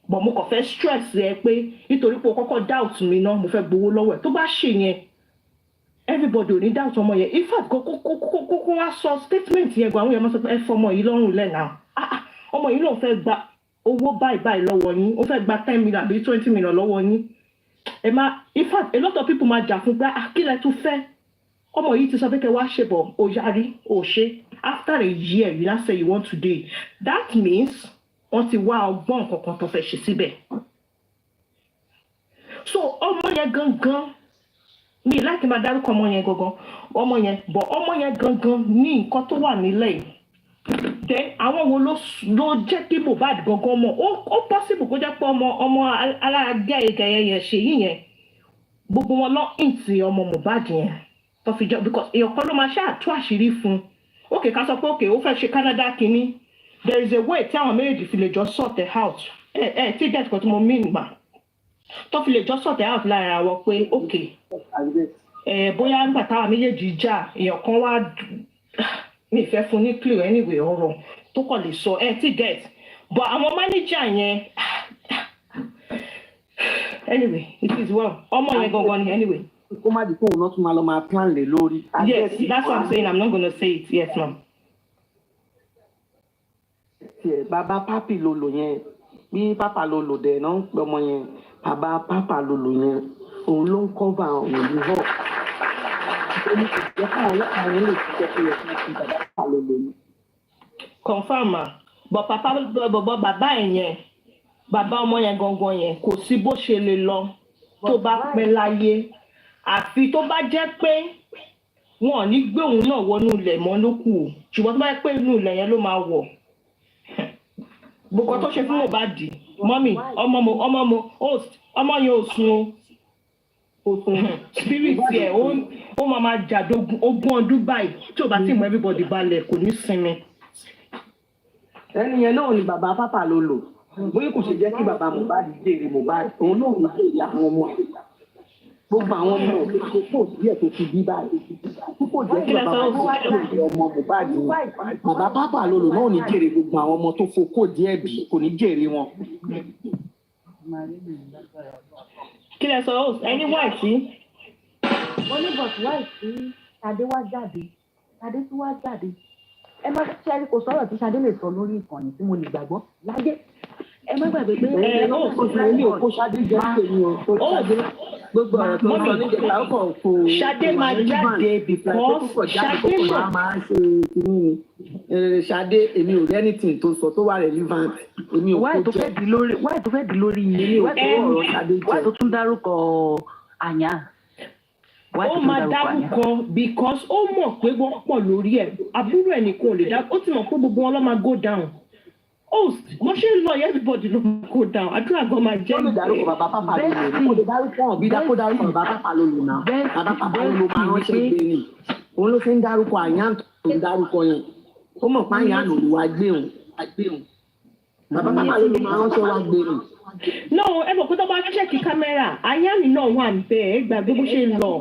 But mo kàn fẹ́ stress ẹ pé nítorí pé o kọ́kọ́ doubt mi náà mo fẹ́ gbowó lọ́wọ́ ẹ̀ tó bá ṣe yẹn everybody ò ní doubt ọmọ yẹn in fact kó wá sọ statement yẹn gan àwọn èèyàn máa sọ pé ẹ fọmọ yìí lọ́rùn lẹ̀ náà ọmọ yìí lòun fẹ́ gba owó báyìí lọ́wọ́ yín ó fẹ́ gba 10 million àbí 20 million lọ́wọ́ yín ẹ má in fact a lot of people máa jà fún pé kí lẹ tún fẹ́ ọmọ yìí ti sọ pé kẹ wá ṣe bọ̀ ó yarí ó ṣe after a year you now say you want to do it that means wọ́n ti wá ọgbọ́n kankan tó fẹ́ ṣe síbẹ̀ so ọmọ yẹn gangan mi láti máa dárúkọ ọmọ yẹn gangan ọmọ yẹn bọ̀ ọmọ yẹn gangan ní nǹkan tó wà nílẹ̀ yìí then àwọn wo ló jẹ́ kí Mohbad gangan mọ̀ ó possible kó jẹ́ pé ọmọ alágẹ̀ẹ́gẹ̀ẹ́ yẹn ṣe yìí yẹn gbogbo wọn lọ ìntì ọmọ Mohbad yẹn tó fi jọ because èèyàn kan ló máa ṣáàtú àṣírí fún okay ká sọ pé okay ó fẹ́ ṣe Canada kínní there is a way tí àwọn méjèèjì fi lè jọ sort it out tí get kan tí mo mean gbà tó fi lè jọ sort it out lára wọn pé okay bóyá nígbà táwọn méjèèjì jà èèyàn kan wá mi ìfẹ́ fún ní clue anyway ọ̀rọ̀ tó kàn lè sọ tí get but àwọn manager yẹn anyway it is well ọmọ yẹn gangan ni anyway. kó má di pé òun náà tún máa lọ máa plan lè lórí. Yes, that's what I'm saying. I'm not going to say it. Yes, ma'am. Bàbá pápì ló lò yẹn bí pápá ló lò dẹ̀ náà ń pẹ́ ọmọ yẹn bàbá pápá ló lò yẹn òun ló ń cover òun ní hàn. Ìjẹ́ káwọn ọlọ́pàá yẹn lè ṣiṣẹ́ pé ẹ̀ka ti bàbá pápá ló lò ní. Confirm ma but bàbá yẹn bàbá ọmọ yẹn gangan yẹn kò sí bó ṣe lè lọ tó bá pẹ́ láyé àfi tó bá jẹ́ pé wọn ò ní gbé òun náà wọnú ilẹ̀ mọ́ ló kù ṣùgbọ́n tó bá jẹ́ pé inú ilẹ̀ yẹn ló máa wọ̀ gbogbo tó ṣe fún Mohbad mọ́mì ọmọ yẹn ò sun spirit yẹ ó máa jà ogún ọdún báyìí tí ò bá sì mú everybody balẹ̀ kò ní sinmi. ẹni yẹn náà ni bàbá pápá ló lò bóyá kò ṣe jẹ́ kí bàbá Mohbad jèrè Mohbad òun náà ní jèrè àwọn ọmọ ẹ̀ gbogbo àwọn ọmọ òkè tó díẹ̀ tó ti bí báyìí púpọ̀ jẹ́ kí bàbá Mohbad jèrè ọmọ Mohbad ni bàbá pápá ló lò náà ní jèrè gbogbo àwọn ọmọ tó fokó díẹ̀ bí kò ní jèrè wọn. kí lẹ sọ ẹni wáì sí. wọ́n ní bọ̀t wáì sí Ṣadé wá jáde Ṣadé tí wá jáde ẹ má ṣe ẹni kò sọ̀rọ̀ tí Ṣadé lè sọ lórí ìkànnì tí mo lè gbàgbọ́ láyé ẹ má gbàgbé pé ní òkú Ṣadé jẹ́ èmi ò tó Ṣadé gbogbo ọ̀rọ̀ tó ń sọ ní ìjẹta ó kàn kó Ṣadé máa jáde because Ṣadé máa ṣe kìíní ni Ṣadé èmi ò rí anything tó sọ tó wà relevant èmi ò kó jẹ́ wáyé tó fẹ́ di lórí wáyé tó tún dárúkọ àyà ó máa dárúkọ because ó mọ̀ pé wọ́n pọ̀ lórí ẹ̀ àbúrò ẹ̀ nìkan ò lè dá ó ti mọ̀ pé gbogbo wọn ló máa go down wọ́n ṣe ń lọ everybody ló máa go down àdúrà gan máa jẹ́ ìgbẹ́. ó lè dárúkọ bàbá pápá ló lò ní. ó lè dárúkọ ọ̀bí dákó dárúkọ bàbá pápá ló lò náà. bàbá pápá ló lò máa ránṣẹ́ gbé ni. òun ló fi ń dárúkọ àyàn tó ń dárúkọ yẹn. ó mọ̀ pé àyàn ló wá gbé òun. bàbá pápá ló lò máa ránṣẹ́ wá gbé ni. no ẹ mọ̀ pé tó bá ṣẹ̀ kí kámẹ́rà àyàn mi náà wà níbẹ̀ ẹ gbàgbé bó ṣe lọ.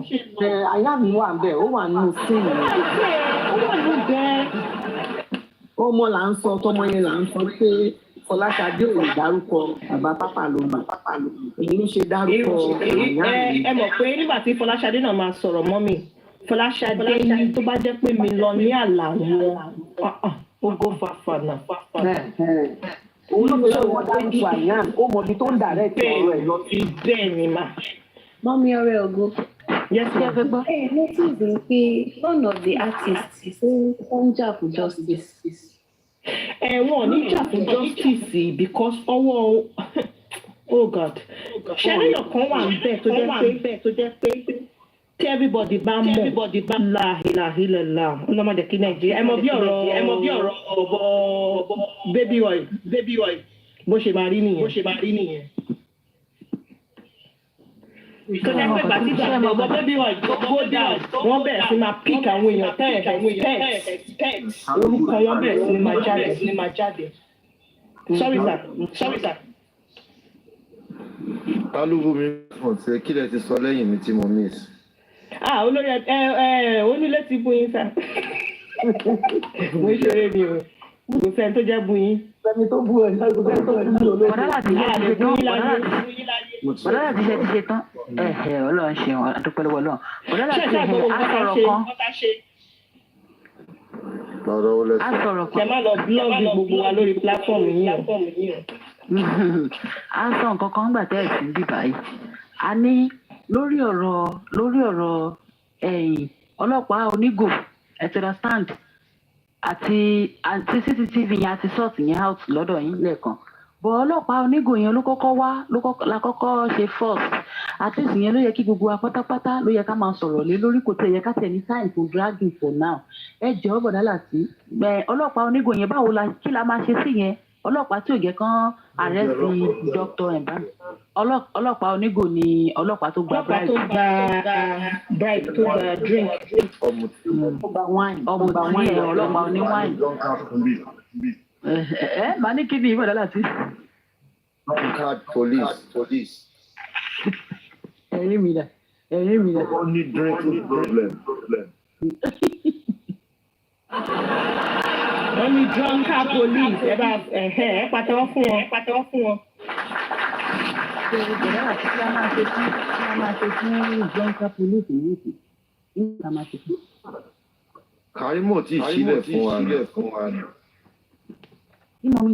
àyàn mi wà níbẹ̀ ó wà nínú síìnì. ó wà níbẹ̀. ọmọ là ń sọ tọmọ yẹn là ń sọ pé Fọláṣadé ò lè dárúkọ bàbá pápá ló lò èyí ló ṣe dárúkọ ẹ mọ̀ pé nígbà tí Fọláṣadé náà máa sọ̀rọ̀ mọ́ mi Fọláṣadé ní tó bá jẹ́ pé mi lọ ní àlà wọn ó gó fàfànà. òun ló fẹ́ wọ́n dárúkọ àyàn ó mọ ibi tó ń dàrẹ́ tí ọ̀rọ̀ ẹ̀ lọ sí. bẹ́ẹ̀ ni mà. Mọ́mí ọ̀rẹ́ ògo. Yes, ma. Notice pé one of the artists ó ń jà fún justice. Wọ́n ní jà fún justice because ọwọ́ oh God ṣẹlẹ̀ kan wà níbẹ̀ tó jẹ́ pé tí everybody bá mọ̀ láhìláhìlẹ̀lá ọlọ́mọdé kí Nàìjíríà ẹ mọ̀ bí ọ̀rọ̀ baby oil bó ṣe máa rí nìyẹn. tó jẹ́ pé bàtí ìgbà ọ̀bọ baby oil go down wọ́n bẹ̀rẹ̀ sí máa pick àwọn èèyàn tẹ́ orúkọ wọn bẹ̀rẹ̀ sí máa jáde. Sorry sir. Ta ló bú mi fún ṣe kí lẹ ti sọ lẹ́yìn mi tí mo miss. Olórí onílé ti bú yín sà. Mo ń ṣeré ni o. Kò sẹ́ni tó jẹ́ bú yín. Sẹ́ni tó bú ẹ̀ kò sẹ́ni tó bú olórí. Bọ̀dá láti ṣe tán. Ọlọ́run ṣe wọn àdúpẹ́ lọ́wọ́ Ọlọ́run. Bọ̀dá láti ṣe àsọ̀rọ̀ kan. Lọ́rọ̀ ó lẹ́sẹ̀. Àsọ̀rọ̀ Kẹ kan. má lọ búlọ́ọ̀gì gbogbo wa lórí pílátífọ̀mù yìí o. À ń sọ nǹkan kan gbà tẹ́ ẹ̀ sí bí báyìí. A ní lórí ọ̀rọ̀ ọlọ́pàá onígò understand àti CCTV yẹn àti sort yẹn out lọ́dọ̀ yín lẹ́ẹ̀kan. Bọ̀ ọlọ́pàá onígò yẹn ló kọ́kọ́ wá la kọ́kọ́ ṣe first. Àti ìsìn yẹn ló yẹ kí gbogbo wa pátápátá ló yẹ ká máa sọ̀rọ̀ lé lórí kò tẹ̀ yẹ ká tẹ̀ ní time for dragging for now. Ẹ jọ̀ọ́ bọ̀dá láti ọlọ́pàá onígò yẹn báwo kí la máa ṣe sí yẹn? Ọlọ́pàá tí ò jẹ́ kán arrest Dr. Emba. Ọlọ́pàá onígò ni ọlọ́pàá tó gba bribe. Ọlọ́pàá tó gba bribe tó gba drink. Ọlọ́pàá oní wine. Màá ní kí ni ìbọ̀dá láti. Drunkard police. Ẹ̀rín mi dà. Only drinking problem. Wọ́n ní drunkard police ẹ pàtẹ́wọ́ fún wọn. Ṣé ìbọ̀dá láti kí a máa ṣe fún drunkard police yìí sí? Kí a máa ṣe fún? Kàrímọ̀ tí ìṣílẹ̀ fún wa ni. Tí mọ́mí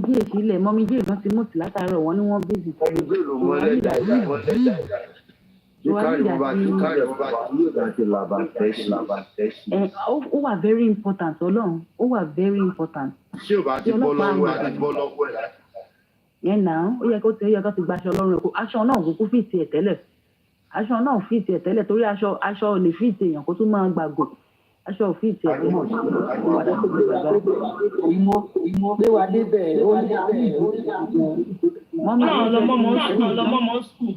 jẹ́ ìgbọ́n ti mú sí látàárọ̀ wọn ni wọ́n bèsì. Ọmọ gbé ló mọ́lẹ̀ jáde. Bí kárímọ̀ bá ti yóò láti làbàtẹ́sì. Ó wà very important Ọlọ́run, ó wà very important. Ṣé ò bá ti bọ́ lọ́wọ́ ẹ̀? Yẹn náà ó yẹ kó ti gbaṣọ lọ́rùn ẹ̀ kó aṣọ náà kúkú fìtì ẹ̀ tẹ́lẹ̀ torí aṣọ ò lè fìtì èèyàn kó tún máa gbàgò. Aṣọ ò fìtì ẹ̀ tẹ́lẹ̀. Ìmọ̀ pé wà débẹ̀ ó ní ọlọ́mọ skul.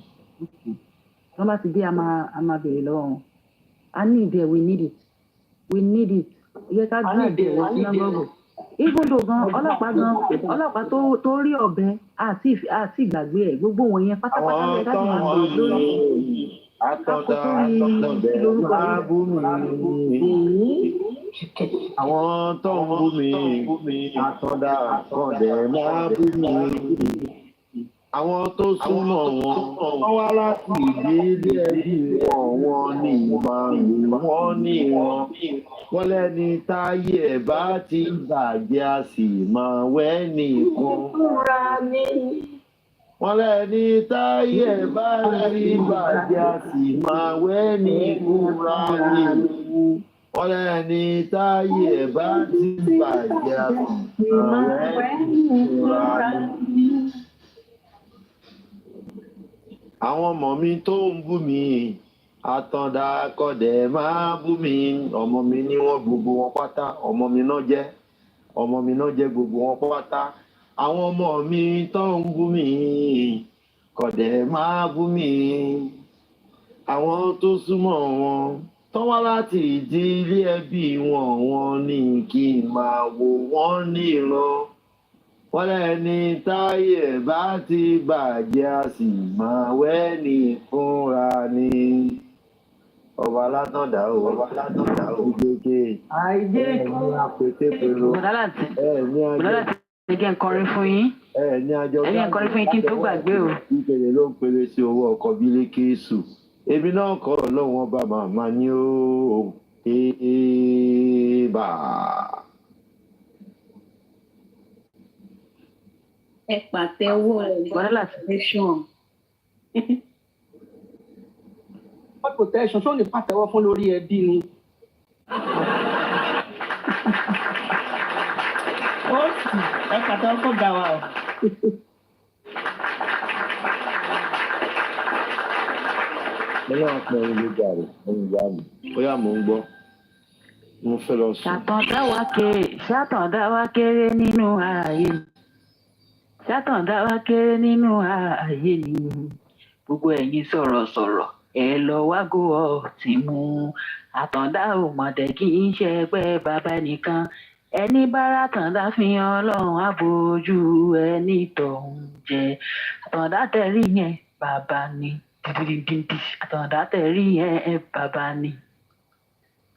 Wọ́n bá ti dé a máa bèrè lọ́wọ́ wọn. I need it, we need it. Yẹ ká gbé ìdè wọ sínágọ́gù. Even though ọlọ́pàá tó rí ọ̀bẹ àti ìgbàgbé ẹ̀ gbogbo wọn yẹn pátápátá lórí ká máa bèrè lórí. Àtọ̀dá máa bú mi. Àwọn tó ń bú mi. Àtọ̀dá kọ̀dẹ̀ máa bú mi. Àwọn tó súnmọ́ wọn wá láti ìdílé ẹbí wọn ní ìmọ̀ wọn ní wọn. Wọ́n lẹ́ni táyé ẹ̀ bá ti bàjẹ́ a sì máa wẹ́ nìkan. Wọ́n lẹ́ni táyé ẹ̀ bá ti bàjẹ́ a sì máa wẹ́ nìkan. Wọ́n lẹ́ni táyé ẹ̀ bá ti bàjẹ́ a sì máa wẹ́ nìkan. Àwọn ọmọ mi tó ń bú mi àtàndá kọ̀dẹ̀ máa bú mi. Ọmọ mi ní wọ́n gbogbo wọn pátá. Ọmọ mi náà jẹ́ gbogbo wọn pátá. Àwọn ọmọ mi tó ń bú mi kọ̀dẹ̀ máa bú mi. Àwọn tó súnmọ́ wọn tó wá láti ìdílé ẹbí wọn ní kí n máa wò wọ́n níran. Wọ́n lẹ́ni táyé ẹ̀ bá ti bàjẹ́ a sì máa wẹ́ ní fúnra ni. Ọba látọ̀dá o. Gbèké. Àpètépèrò. Bọ̀dá láti ẹ̀jẹ̀ ń kọrin fún yín. Ẹ̀jẹ̀ ń kọrin fún yín kí n tó gbàgbé o. Ìpele ló ń pele sí owó ọkọ̀ bílé kéésù. Èmi náà kọ́ ọlọ́run ọba màmá ní ó bà. Ẹ pàtẹ́wọ́ protection. What protection? Ṣé o lè pàtẹ́wọ́ fún lórí ẹbí ni? Ó sì ẹ pàtẹ́wọ́ kó ga wa o. Mo yà ń pọn ilé jàre, ẹ̀yìn ìyá mi. Bóyá mò ń gbọ́. Mo fẹ́ lọ sùn. Ṣàtàndá wa kéré nínú ààyè. Ṣàtàndá wa kéré nínú ààyè ni. Gbogbo ẹ̀yin sọ̀rọ̀sọ̀rọ̀ ẹ lọ wágò ọtí mu. Àtàndá ò mọ̀dẹ̀ kí n ṣe ẹgbẹ́ bàbá nìkan. ẹni bára tàndá fi hàn ọlọ́run àbójú ẹni tọ̀hún jẹ àtàndá tẹ̀rí yẹn bàbá ni dìdìdìdì àtàndá tẹ̀rí yẹn bàbá ni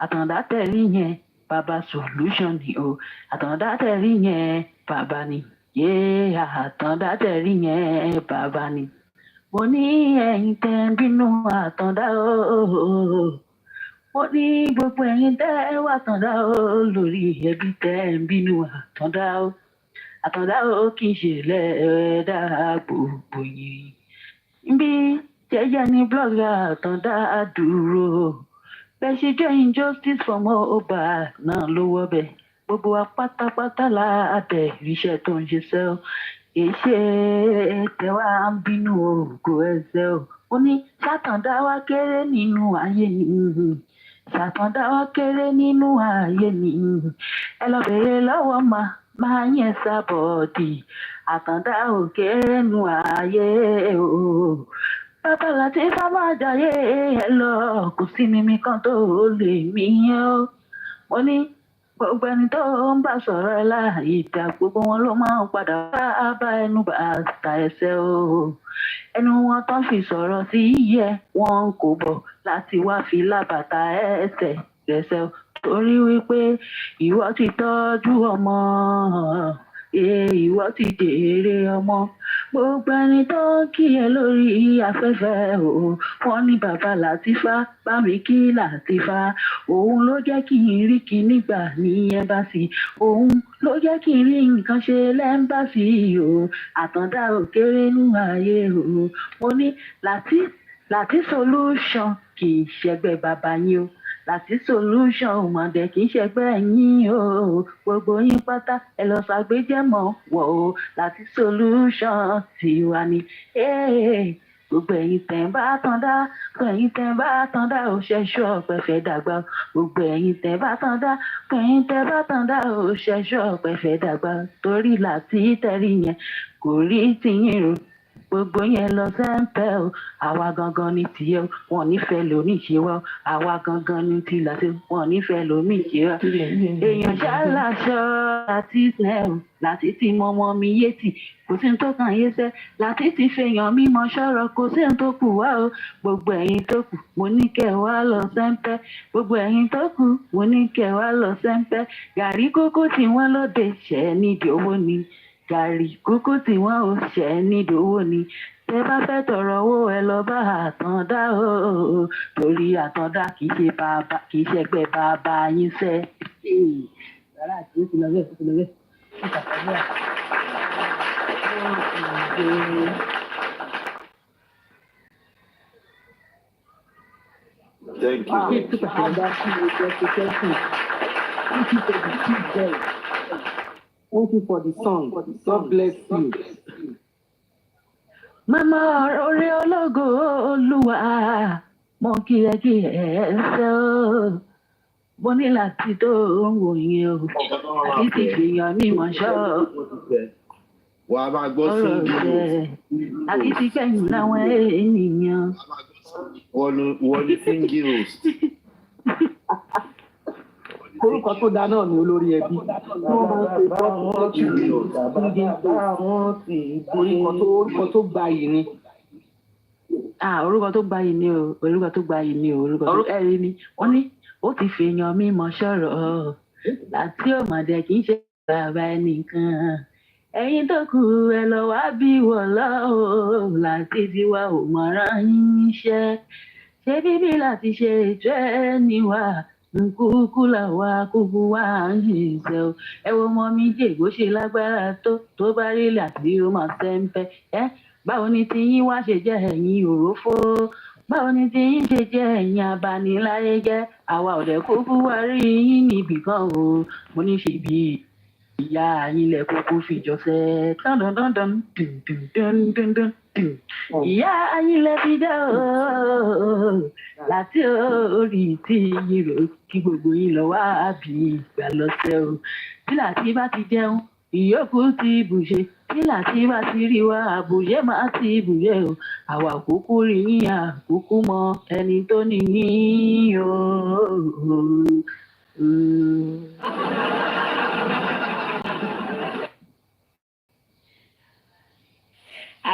àtàndá tẹ̀rí yẹn bàbá solution ni o àtàndá tẹ̀rí yẹn bàbá ni yéé àtàndá tẹ̀rí yẹn bàbá ni mo ní ẹ̀yin tẹ́ ń bínú àtàndá o mo ní gbogbo ẹ̀yin tẹ́ wà tàndá o lórí ẹbí tẹ́ ń bínú àtàndá o àtàndá o kì í ṣe lẹ́ẹ̀dá gbogbo yìí bí jẹ́jẹ́ ní blọ́ọ̀gì àtàndá dúró bẹ́ẹ̀ ṣe jẹ́ injustice for Mohbad náà ló wọ́ bẹ́ẹ̀ gbogbo wa pátápátá láàtẹ̀ iṣẹ́ tó ń ṣe sẹ́ o èṣe tẹ́wà ń bínú ògo ẹsẹ̀ o ó ní sátàndá wa kéré nínú ayé ni sátàndá wa kéré nínú ayé ni ẹ lọ bèrè lọ́wọ́ máa yẹn sábọ̀dì àtàndá ò kéré nínú ayé o bàbá láti fámà jayé ẹ lọ kò sí mímí kan tó lè mí yẹn o mo ní gbogbo ẹni tó ń bá sọ̀rọ̀ ẹ láàyè ìdá gbogbo wọn ló máa ń padà wá bá ẹnu bàtà ẹsẹ̀ o ẹnu wọn tán fi sọ̀rọ̀ sí yẹ wọn kò bọ̀ láti wá fi lábàtà ẹsẹ̀ rẹsẹ̀ o torí wípé ìwọ ti tọ́jú ọmọ ìwọ ti jèrè ọmọ gbogbo ẹni tó ń kí ẹ lórí afẹ́fẹ́ o wọ́n ní bàbá Làtífá bá mi kí Làtífá òun ló jẹ́ kí n rí kinní gbà ní ẹ́mbásì òun ló jẹ́ kí n rí nǹkan ṣe lẹ́mbásì o àtàndá ò kéré nú ayé o mo ní Láti solution kì í ṣẹgbẹ́ bàbá yín o Láti solution ọmọdé kì í ṣẹgbẹ́ yín o gbogbo yín pátá ẹ lọ ṣàgbéjẹmọ wọ o Láti solution tiwa ni gbogbo ẹ̀yin tẹ́ ń bá tàndá gbogbo ẹ̀yin tẹ́ ń bá tàndá ò ṣẹ̀ṣọ́ ọ̀pẹ fẹ́ dàgbà gbogbo ẹ̀yin tẹ́ bá tàndá gbogbo ẹ̀yin tẹ́ bá tàndá ò ṣẹ̀ṣọ́ ọ̀pẹ fẹ́ dàgbà torí Láti tẹ̀rí yẹn kò rí tiyín rò gbogbo yẹn lọ sẹ́ńpẹ́ o àwa gangan ni tiẹ̀ o wọn nífẹ̀ẹ́ lómi ṣe wá o àwa gangan ni ti Láti wọn nífẹ̀ẹ́ lómi ṣe wá èèyàn ṣáláṣọ Láti tẹ̀ o Láti ti mọ ọmọ mi yé tì kò sí ní tó kàn yé sẹ́ Láti ti fèèyàn mímọ ṣọ́rọ̀ kò sí ní tó kù wá o gbogbo ẹ̀yin tó kù mo ní kẹ́ wá lọ sẹ́ńpẹ́ gbogbo ẹ̀yin tó kù mo ní kẹ́ wá lọ sẹ́ńpẹ́ gàrí kókó tí wọ́n lóde ṣẹ́ nídìí owó ni gàrí kókó tí wọn ò ṣẹ nídòwó ni tẹ bá fẹ́ tọrọ owó ẹ lọ bá àtàndá o torí àtàndá kì í ṣẹgbẹ́ bàbá yín sẹ. rárá àti ó ti lọ bẹ́ẹ̀ ó ti lọ bẹ́ẹ̀ ó ṣàtàlẹ́ Thank you. Thank you for the song. God bless you. Mama orí ológo Olúwa mo kí ẹ ṣé o mo ní Láti tó ń wò yín o Láti ti fìyàn mímọ̀ ṣọ́ wà á máa gbọ́ sí Láti ti gbẹ̀yìn láwọn ènìyàn. wọ́n ní fíńgì roast. Orúkọ tó dáa náà ni olórí ẹbí. Wọ́n máa ń pe orúkọ tó gbayì ni. Orúkọ tó gbayì ni o orúkọ tó gbayì ni o orúkọ tó ẹ̀rí ni wọ́n ní ó ti fèèyàn mímọ̀ ṣọ̀rọ̀ Láti ọmọdé kì í ṣe bàbá ẹnìkan ẹ̀yin tó kù ẹ lọ wá bí wọ̀ lọ́wọ́ Láti ti wá ò mọ̀ràn yín níṣẹ́ ṣé bíbí láti ṣe ètò ẹ̀ níwà nkúkú làwa kúkú wá ń ṣiṣẹ́ o ẹ wo ọmọ mi jẹ́ bó ṣe lágbára tó bá rí Láti ó máa sẹ́ńpẹ́ báwo ni tiyín wá ṣe jẹ́ ẹ̀yin òrófó báwo ni tiyín ṣe jẹ́ ẹ̀yin abaniláyé jẹ́ àwa ò dẹ̀ kúkú wá rí yín níbìkan o mo ní ṣe bí ìyá yín lẹ kúkú fìjọ sẹ́ dandandandan dundundundundun ìyá yín lẹ fi dá o Láti orí tí yín rò kí gbogbo yín lọ wá bí ìgbà lọ́sẹ̀ o tí Láti bá ti jẹun ìyókù ti bùṣe tí Láti bá ti rí wa àbùṣe máa ti bùṣe o àwa kúkú rí yín àkúkú mọ ẹni tó ní yín o.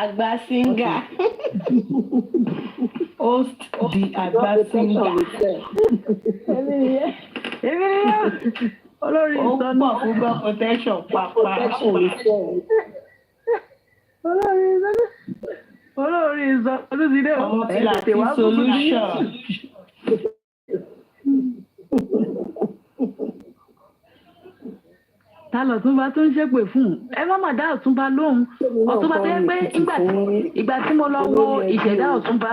Àgbà singer. Host the Àgbà singer. Èmi nìyẹn. Olórí Ó ìsọnù. pọ̀ fún God protection pàápàá. Olórí ìsọnù ti dé o. Ọmọ tí la ti solution. Ta lọ̀túnba tó ń ṣépè fún un? Ẹ má mà dá ọ̀túnba lóhùn. Ọ̀túnba tó yẹ pé ìgbà tí mo lọ wo ìṣẹ̀dá ọ̀túnba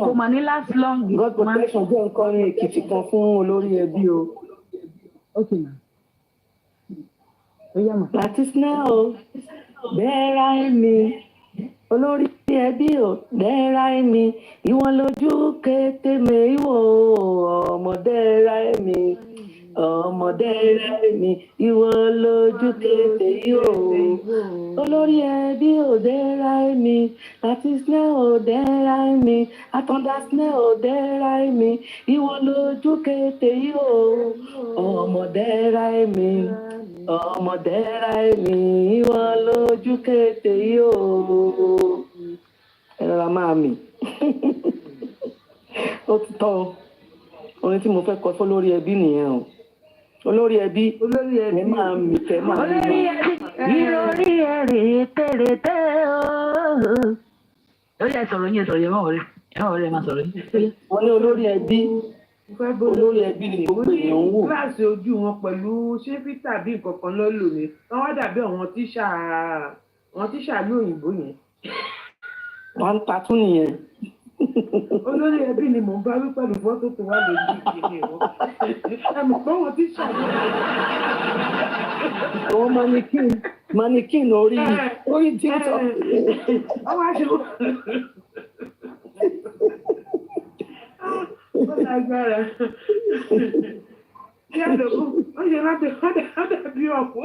kò mà ní last long. God protection jẹ́ nǹkan ní Èkìtì kan fún olórí ẹbí o. Okay ma. Ó yá mà. Láti sinẹ́ o, dẹ́ra mi, olórí ẹbí o, dẹ́ra mi, ìwọ̀n lójú kété mi ìwò ọmọdẹ́ra mi. Ọmọdé rẹ mi ìwọ lójú kété ìwò olórí ẹbí òde ra mi àti sinẹ́ òde ra mi àtọ̀dá sinẹ́ òde ra mi ìwọ lójú kété ìwò ọmọdé ra mi ọmọdé ra mi ìwọ lójú kété ìwò ẹ rọra máa mì ó ti tán orin tí mo fẹ́ kọ fún olórí ẹbí nìyẹn o. Olórí ẹbí ẹ máa mì kẹ máa mì. Olórí ẹbí ìròrí ẹ̀rẹ̀ tẹ̀rẹ̀tẹ̀ ooo. Ó yẹ sọ̀rọ̀ yẹn sọ̀rọ̀ yẹn mọ̀ ọ̀rẹ́ ẹ̀ máa sọ̀rọ̀ yẹn. Wọ́n ní olórí ẹbí ni gbogbo èèyàn ń wò. Kíláàsì ojú wọn pẹ̀lú ṣé Peter bí nǹkan kan lọ́ lò ní. Wọ́n wá dàbí àwọn tíṣà ní òyìnbó yẹn. Wọ́n ń ta tún nìyẹn. Olórí ẹbí ni mò ń bá wí pẹ̀lú fọ́tò tó wà lójú ìkíni wọn. Ẹ̀mí pé wọ́n ti ṣàlùyẹ. Àwọn manikin orí TikTok. Ọwọ́ aṣọ. Ó lágbára. Kí àdókò, ó ṣe láti ọ̀dà bí ọ̀pọ̀.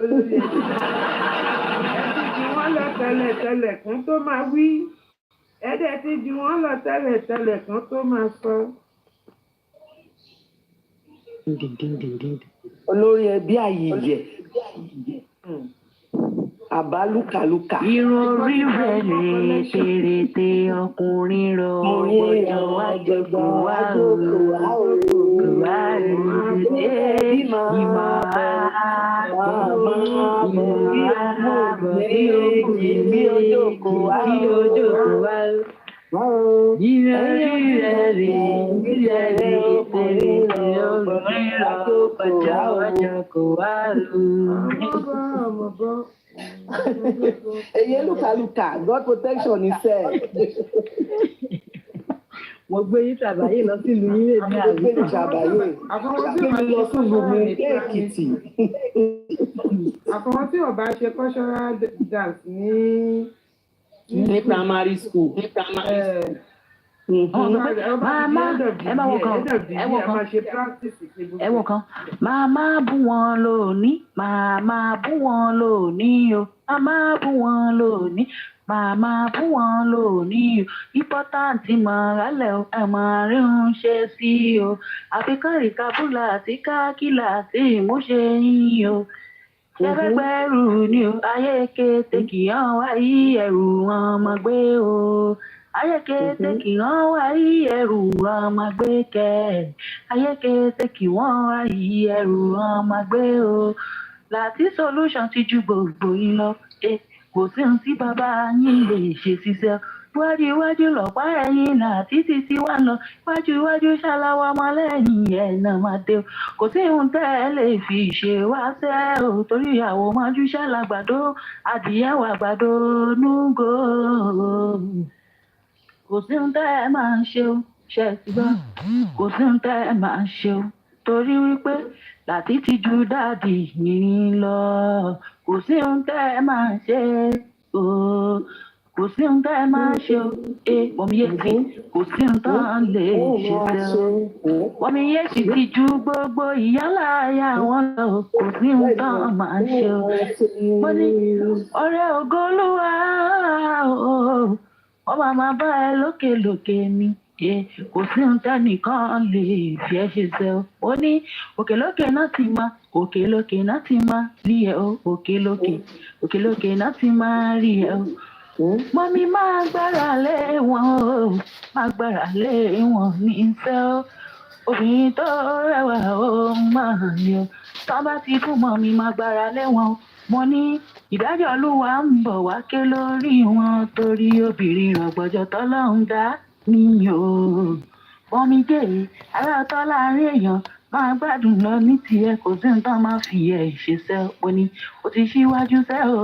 Olórí ẹbí. Ẹ̀sìn tí wọ́n lọ tẹ́lẹ̀ kún tó máa wí. Ẹ̀dẹ̀ ti ju wọ́n lọ tẹ́lẹ̀ kún tó máa sọ. Olórí ẹbí àyèyẹ. Àbá lúkàlúkà. Irun orí rẹ̀ lè tèrètè ọkùnrin rọ̀ ọ̀gbọ̀dọ̀ wá jọ̀gbọ̀ wá òòrùn wá òòrùn ìmọ̀ àbọ̀ bí ọkùnrin bí ojókòó wá irun orí rẹ̀ lè tèrètè ọkùnrin rọ̀ ọ̀gbọ̀dọ̀ wá jọ̀gbọ̀ wá òòrùn. Eye lúkàlúkà God protection is there. Mo gbé yín ṣàbáyé lọ sílùú yín lè ní àgbẹ̀. Mo gbé yín ṣàbáyé. Gbé mi lọ sílùú mi Èkìtì. Àfọwọ́n tí ọba ṣe cultural dance ní primary school. Màmá ẹ máa wọ kan màmá bú wọn lónìí màmá bú wọn lónìí o màmá bú wọn lónìí màmá bú wọn lónìí o ìpọ́táǹtì mọ̀rálẹ̀ ẹ̀ máa rí ń ṣe sí o àfikún ìkábùlà àti kákìlà àti ìmúṣe yín o ṣẹ́fẹ́gbẹ́rù ni o ayé kété kì í hàn wáyé ẹ̀rù wọn mọ̀ gbé o. Ayékété kì wọ́n wá yí ẹrù ọmọ gbé kẹ́ ayékété kì wọ́n wá yí ẹrù ọmọ gbé o láti solution ti ju gbogbo yín lọ kò sí ohun tí bàbá yín lè ṣe ṣiṣẹ́ iwájú lọ̀pá ẹ̀yìn láti títí wá lọ iwájú ṣáláwá ọmọlẹ́yìn ẹ̀ náà máa dé o kò sí ohun tẹ́ ẹ lè fi ṣe wá sẹ́ o torí àwọn ọmọjú ṣàlàgbàdo adìyẹ wà gbàdo núgò. Kò sí ohun tẹ́ ẹ máa ń ṣe o ṣe ti gbọ́ kò sí ohun tẹ́ ẹ máa ń ṣe o torí wípé láti ti ju dáàdì yín lọ kò sí ohun tẹ́ ẹ máa ń ṣe o kò sí ohun tẹ́ ẹ máa ń ṣe o wọ́n mi yé sí kò sí ohun tó ń lè ṣe o wọ́n mi yé sí ti ju gbogbo ìyálàyà wọn lọ kò sí ohun tó máa ń ṣe o mo ní ọ̀rẹ́ ògo Olúwa o wọ́n máa bá ẹ lókè mi kò sí ohun tẹ́nìkan lè fi ẹ́ ṣe ṣe o. Ó ní òkèlókè náà ti máa òkèlókè náà ti máa rí ẹ o òkèlókè náà ti máa rí ẹ o. Mọ́mí máa gbára lé wọn o máa gbára lé wọn ní ìfẹ́ o. Obìnrin tó rẹwà ó máa ní o. Tọ́ bá ti kú mọ́mí máa gbára lé wọn o. Mo ní ìdájọ́ Olúwa ń bọ̀ wá ké lórí wọn torí obìnrin rọ̀gbọ̀jọ̀ tọ́lọ́run dá mi o. Mọ́mí dèrè aláàtọ́ láàrin èèyàn máa gbádùn lọ ní tiẹ̀ kò sí nǹkan máa fi ẹ̀ ṣe sẹ́ o ní o ti ṣíwájú sẹ́ o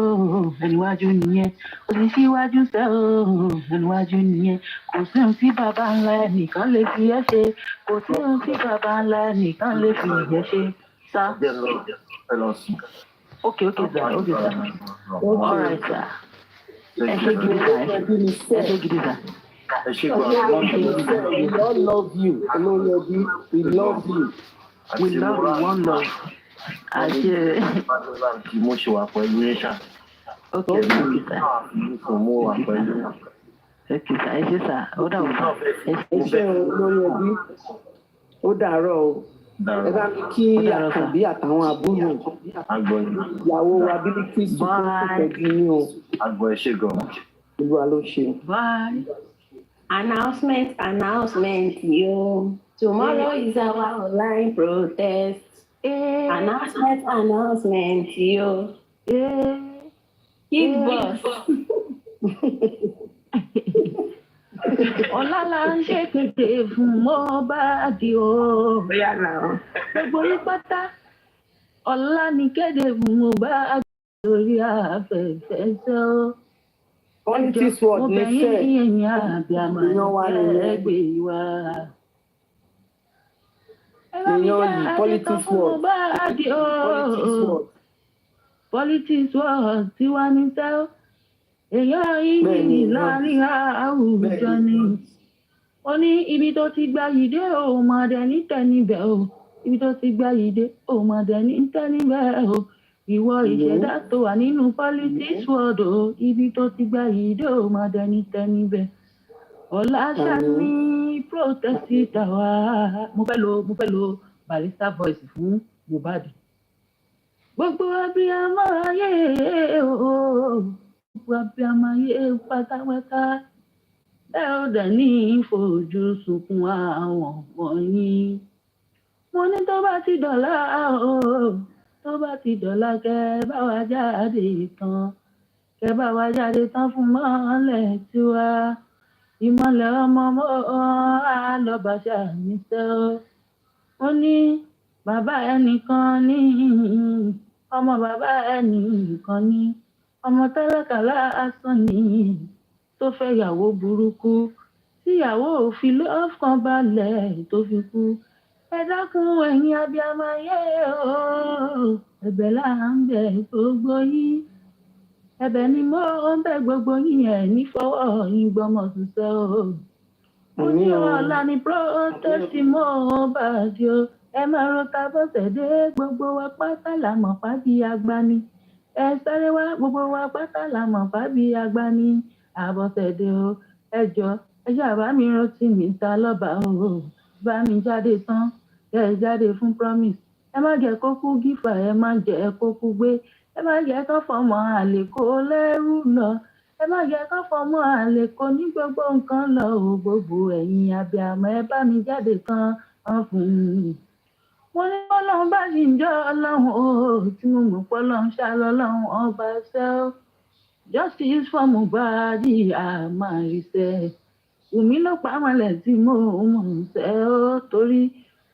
ẹniwájú nìyẹn o ti ṣíwájú sẹ́ o ẹniwájú nìyẹn kò sí ohun tí bàbá ńlá ẹnìkan lè fi ẹ́ ṣe kò sí ohun tí bàbá ńlá ẹnìkan lè fi ẹ̀ ṣe sá. Okay, sir. All right, sir. Ẹ ṣé gidi sir. Ẹ ṣé gidi sir. We all love you. We love you. We love you, one love. Àṣẹ. Mo ṣe wà pẹ̀lú Aisha. Okay, sir. Mo wà pẹ̀lú. Okay, sir. Ẹ ṣé sir. Ó dàbọ̀ sir. Ẹ ṣé olórí ẹbí. Ó dàárọ̀ o. Ẹ bá mi kí àkànbí àtàwọn àbúrò ìyàwó wa Bílíkì sùkúrú pẹ̀lú ní o. Àgbọ̀ ẹ ṣé gan. Olúwa ló ṣe. Bye. Announcement, yo. Tomorrow is our online protest. Announcement, yo. Kick boss. Ọ̀la la ń ṣèkéde fún Mohbad o. Gbogbo yín pátá. Ọ̀la ní kéde fún Mohbad lórí afẹ́fẹ́ ṣe o. Politics word ní sẹ́ẹ̀. Mo bẹ̀ yín ẹ̀yin àbíàmọ́ ẹgbẹ́ wa. Politics word. Politics word tiwa ní sẹ́ẹ̀. Èèyàn yìí láàrin àwùjọ ni. Ó ní ibi tó ti gba yìí dé ò máa dẹ̀ ní tẹ́nibẹ̀ o. Ibi tó ti gba yìí dé ò máa dẹ̀ ní tẹ́nibẹ̀ o. Ìwọ ìṣẹ̀dá tó wà nínú politics world o. Ibi tó ti gba yìí dé ò máa dẹ̀ ní tẹ́nibẹ̀. Ọ̀la ṣá ní protest tàwa. Mo fẹ́ lo barrister voice fún Mohbad. Gbogbo abiyamọ ayé o. Gbogbo abiyamọ ayé pátápátá bẹ́ẹ̀ ó dẹ̀ ní ìfojú sunkún àwọn wọ̀nyí. Mo ní tó bá ti dọ̀la o tó bá ti dọ̀la kẹ́ bá wa jáde tán fún mọ́lẹ̀ tiwa. Ìmọ́lẹ̀ ọmọ àlọ́bàṣà níṣẹ́ o. Ó ní bàbá ẹnìkan ní ọmọ bàbá ẹnìkan ní. Ọmọ tálákà lásán ni tó fẹ́ yàwó burúkú tíyàwó òfin lọ́kàn balẹ̀ tó fi kú. Ẹ dákun ẹ̀yin abiyamọ ayé o ẹ̀bẹ̀ là ń bẹ̀ gbogbo yín. Ẹ̀bẹ̀ ni mo ń bẹ̀ gbogbo yín ẹ̀ ní fọwọ́ yín gbọ́mọ ṣiṣẹ́ o. Ó ní ọ̀la ní protest Mohbad o. Ẹ máa ro ta bọ́sẹ̀ dé gbogbo wa pátá làmọ̀ fábí agbani. Ẹ sáré wá gbogbo wa pátá làmọ̀ fábí agbani. Àbọ̀sẹ̀dé o ẹ jọ̀ọ́ bá mi rántí mi ta lọ́ba o. Bá mi jáde tán kẹ́ ẹ jáde fún promise. Ẹ má jẹ́ kó kú gífà ẹ má jẹ́ kó kú gbé. Ẹ má jẹ́ kó fọmọ àlè kó lẹ́rú lọ. Ẹ má jẹ́ kó fọmọ àlè kó ní gbogbo nǹkan lọ o. Gbogbo ẹ̀yin abiyamọ ẹ bá mi jáde tán fún mi. Mo ní Ọlọ́run bá ṣì ń jọ́ Ọlọ́run o tí mo mọ̀ pé Ọlọ́run ṣá lọ́lọ́run ọba ṣẹ́ o. Justice for Mohbad àmàrìṣẹ́. Wùmí ló pa mọ́lẹ̀ tí mo mọ̀ ṣẹ́ o torí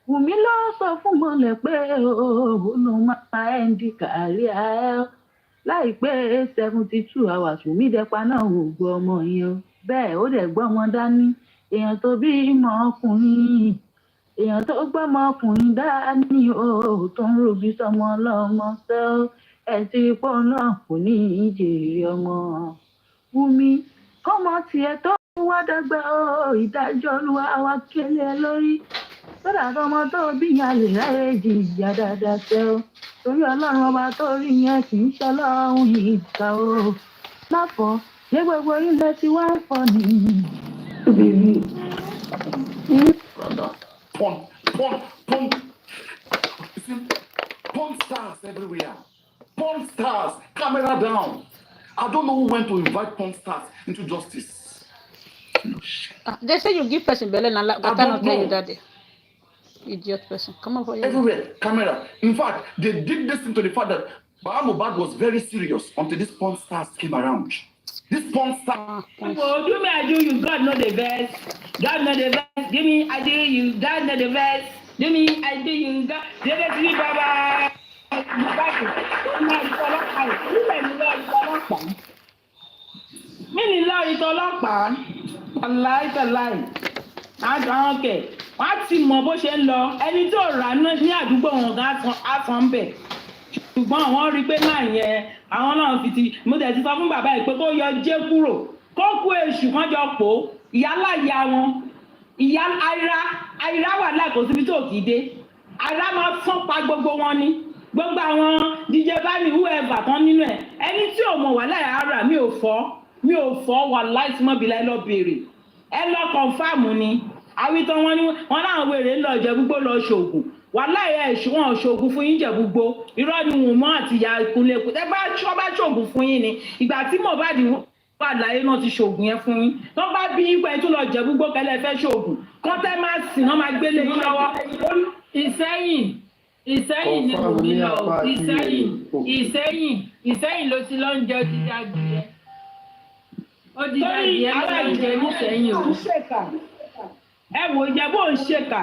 Wùmí ló sọ fún mọ́lẹ̀ pé òun máa ẹ̀ǹdì kárí ẹ̀ láìpẹ́ 72 hours Wùmí dẹ́pa náà ò gbọ́ ọmọ yẹn o. Bẹ́ẹ̀ ó dẹ̀ gbọ́ ọmọ dání èèyàn tó bí ìmọ̀ ọkùnrin. Èèyàn tó gbọ́mọ ọkùnrin dání o tó ń ròbí sọmọ ọlọ́mọ ṣẹ́ o. Ẹ̀ tí pọ́ náà kò ní ìjèrè ọmọ. Wùmí kọ́mọ tiẹ̀ tó wá dàgbà o ìdájọ́ Olúwa wá kélé lórí. Sọ́dà tọmọ tó bí yẹn lè ráyè jìyà dáadáa ṣẹ́ o. Torí Ọlọ́run ọba tó rí yẹn kì í ṣe Ọlọ́run ìkà o. Láfọ̀ ṣé gbogbo ilẹ̀ tí wá ń fọ nìyí. Brother, porn stars everywhere. Porn stars, camera down. I don't know who went to invite porn stars into justice. They say you give person belly and I cannot tell you that day. Idiot person. Come on for you. Everywhere, camera. In fact, they did this thing to the fact that Mohbad was very serious until these porn stars came around. This porn star. Oh, do me, I do you. God know the best. God know the best. Give me, I do you. God know the best. Give me, I do you. God. Give it to me, Baba. Mi lọ ìtọ́lọ́pàá. Aláìsàláì. Àwọn kẹ̀. Wọ́n á ti mọ bó ṣe ń lọ. Ẹni tó rà ní àdúgbò wọn á san bẹ̀. Ṣùgbọ́n àwọn rí i pé náà yẹn àwọn náà fi ti mo tẹ̀ ti sọ fún bàbá yìí pé kó yọ jẹ́ kúrò kó kú èṣù kan jọ pò ó ìyálà ìyá wọn ìyá àìrá wà láàkó síbi tó kì í dé àìrá máa fọ́n pa gbogbo wọn ni gbogbo àwọn DJ bámi whoever tán nínú ẹ̀ ẹni tí ò mọ̀ wà láì ara mi ò fọ́ wà láì tí mọ́bìlá ẹ lọ béèrè ẹ lọ kọ̀ǹfàmù ni àwítọ́ wọn ni wọn láwọn wèrè ń lọ jẹ gbogbo lọ ṣoògùn wàláyé ẹ̀ṣù wọn ṣoògùn fún yín jẹ gbogbo irọ́ ni wọn mọ́ àti ìyá ìkúnlẹ̀ èkó ẹ bá ṣoògùn fún yín ni ìgbà tí Mohbad wà láyé náà ti ṣoògùn yẹn fún yín tó bá bí yín pé tó lọ jẹ gbogbo kẹlẹ́ fẹ́ ṣoògùn kọ́ tẹ́ máa sìn náà máa gbélé yín lọ́wọ́. Ìsẹ́yìn ni kò ní lọ Ìsẹ́yìn ló ti lọ ń jẹ odidi adìyẹ ló lọ ń jẹ nísẹ́yìn o. ẹ wò Ìjẹ̀bú ò ń ṣèkà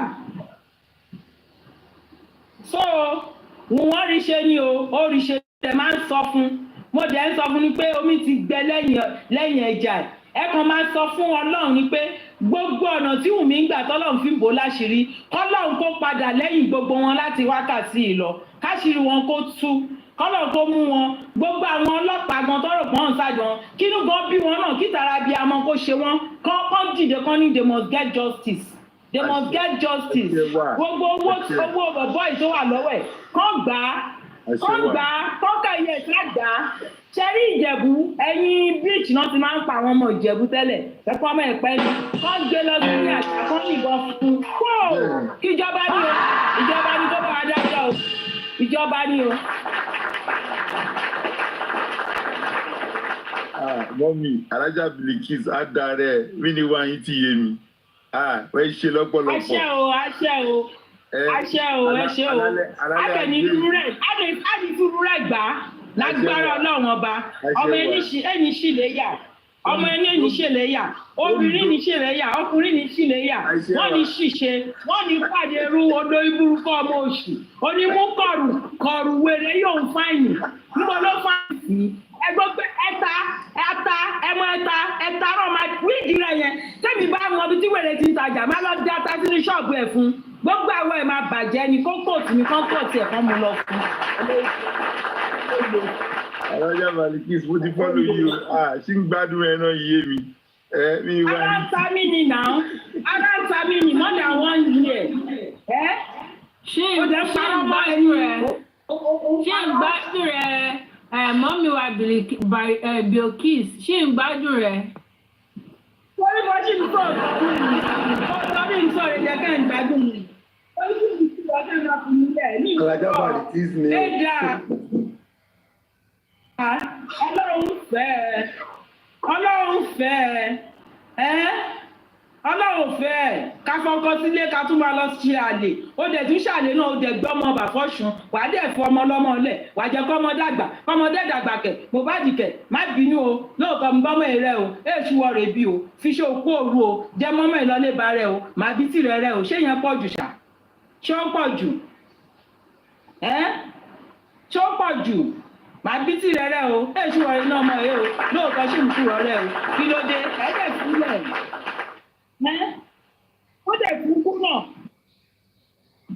so wọ́n rí ṣe ni o ó rí ṣe tẹ máa ń sọ fún mo dẹ̀ ń sọ fún ni pé omi ti gbẹ lẹ́yìn ẹja ẹ kàn máa sọ fún Ọlọ́run ni pé gbogbo ọ̀nà tí Wùmí ń gbà tọ́lọ́run fi ń bò láṣìírí kọ́lọ́run kó padà lẹ́yìn gbogbo wọn láti wákàtí ìlọ káṣírí wọn kó tú kọ́lọ́run kó mú wọn gbogbo àwọn ọlọ́pàá gan tọ́rọ̀ pọ́n ṣáàjọ wọn kínú gan bí wọn náà kí tara bí amọ kó ṣe wọn kọ́ dìde kọ́ ní they must get justice. They must get justice. Gbogbo owó bọ̀bọ̀ yìí tó wà lọ́wọ́ ẹ̀ kán gbà á kọ́kà ilé ìta gbà á. Ṣẹ́rí Ìjẹ̀bú ẹ̀yìn bíríìjì náà ti máa ń pa àwọn ọmọ Ìjẹ̀bú tẹ́lẹ̀ ẹ̀kọ́ ọmọ ẹ̀pẹ́ ni kán gbé lọ́dún ní àṣà kán yìnbọn fún un. Kí ìjọba ní o ìjọba ní tó bá wa dájọ́ o ìjọba ní o. Mọ́mí alájà Bilikis á darẹ̀ mí ni wá yín ti yé mi. Wọ́n ṣe lọ́pọ̀lọpọ̀. Àṣẹ o ẹ ṣe o àtẹni dúró rẹ̀ gbà lágbára Ọlọ́run ọba ọmọ ẹni ṣìlẹyà ọmọ ẹni ṣìlẹyà obìnrin ní ṣìlẹyà ọkùnrin ní ṣìlẹyà wọ́n ní ṣìṣe wọ́n ní pàdé ru odò ìburúkọ ọmọ oṣù onímú kọrù wèrè yóò fáìnì níbo ló fáìnì ẹgbẹ́ pé ẹta náà máa wíìdì rẹ̀ yẹn tẹ́mi bá mọ ibi tí wèrè ti ń tajà má lọ dé ata sínú ṣọ́ọ̀bù ẹ̀ fún gbogbo àwọn ẹ̀ máa bàjẹ́ ni kókòtù ni kókòtù ẹ̀ kán mu lọ fún. alájà Bilikis mo ti fọ́lù yìí o ṣì ń gbádùn ẹ náà yé mi. ara ń ta mí ni more than 1 year. ṣé ìgbádùn rẹ̀ mọ́mí wa Bilikis ṣé ìgbádùn rẹ̀. Wọ́n bá ṣì ń sọ̀rọ̀ mi sọ̀rọ̀ ìjẹ́kẹ́ ìgbádùn mi. Wọ́n sì ń sọ̀rọ̀ ọdún náà fún mi lẹ̀ ní ìgbà. alájà Bilikis ni. Ọlọ́run fẹ́ ká fọkọ sílé ká tún máa lọ ṣe àlè ó dẹ̀ tún ṣàlè náà ó dẹ̀ gbọ́ ọmọ bàfọ́sùn wà á dẹ̀ fọ ọmọ lọ́mọ lẹ̀ wà á jẹ́ kọ́mọ dàgbà kọ́mọdé dàgbà kẹ̀ Mohbad kẹ̀ má bínú o lóòótọ́ mi bọ́mọ rẹ o èṣù ọ̀rẹ́ bí o fi ṣe òkú òru o jẹ́ mọ́mọ́ ìlọlé ba rẹ o má bí tìrẹ rẹ o ṣé yẹn pọ̀ jù ṣá ṣé ó pọ̀ jù ṣé ó pọ̀ jù má bí tìrẹ rẹ o èṣù ọ̀rẹ́ náà mọ̀ ẹ́ o lóòótọ́ ṣì ń kúrọ̀ rẹ o kí ló dé ẹ̀ẹ́dẹ̀ sílẹ̀ ó dẹ̀ kúkú náà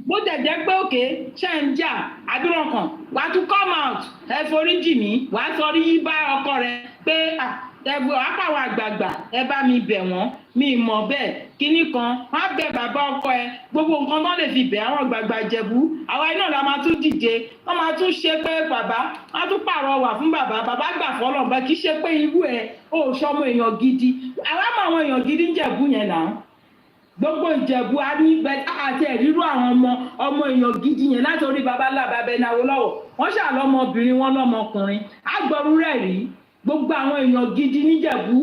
bó dẹ̀ jẹ́ pé òkè ṣe ń jà àdúrà kan wàá tún come out ẹ foríjì mí wàá sọrí yí bá ọkọ rẹ pé ẹgbẹ́ àpàwọn àgbààgbà ẹ bá mi bẹ̀ wọ́n mi mọ̀ bẹ́ẹ̀ kínní kan wọ́n á bẹ bàbá ọkọ ẹ gbogbo nǹkan tó lè fi bẹ̀ àwọn àgbààgbà Ìjẹ̀bú àwa iná la máa tún dìde wọ́n máa tún ṣe pé bàbá wọ́n á tún pàrọwà fún bàbá gbà fọ́lọ̀ bá kì í ṣe pé irú ẹ ò sọmọ èèyàn gidi àwa mọ àwọn èèyàn gidi ń Jẹ̀bú yẹn náà gbogbo Ìjẹ̀bú a ní àti ẹ̀rírú àwọn ọmọ èèyàn gidi yẹn láti orí babalá bàbá ẹnáwó lọ́wọ́ wọ́n ṣàlọ́mọbìnrin wọn lọ́mọkùnrin àgbọ̀rú rẹ̀ rí gbogbo àwọn èèyàn gidi níjẹ̀bú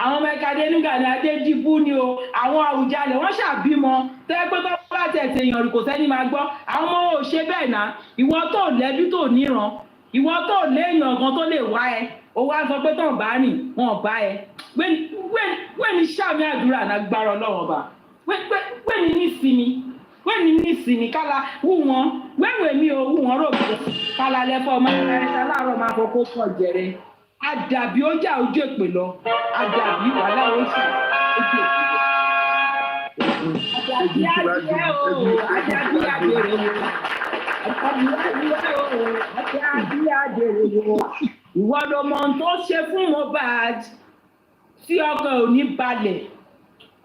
àwọn ọmọ ẹ̀kadé nígbà ní adédìbú ni o àwọn Àwùjalẹ̀ wọ́n ṣàbímọ tẹ́ pé tó bá tẹ̀sẹ̀ èèyàn rí kò sẹ́ni máa gbọ́ àwọn ọmọ ò ṣe bẹ́ẹ̀ náà ìwọ tó lẹ́bí tó níran ìwọ tó léèyàn kan tó lè wá ẹ o wá sọ pé tán bá rìn wọn ò bá ẹ wẹ́ni sàmì àdúrà lágbára Ọlọ́run ọba wẹ́ni nísìmí kálá wù wọ́n wẹ́wẹ́ mi ò wù wọ́n rò bọ́ kálá lẹ́fọ́ ọmọ ẹ̀ka láàárọ̀ máa fọkó pọ̀ jẹrẹ àdàbí ó jà ojú èpè lọ àdàbí wàhálà ó sì ojú èpè lọ. àdàbí adìẹ o àdàbí adìẹ o ìwọ ló mọ ohun tó ṣe fún Mohbad tí ọkàn ò ní balẹ̀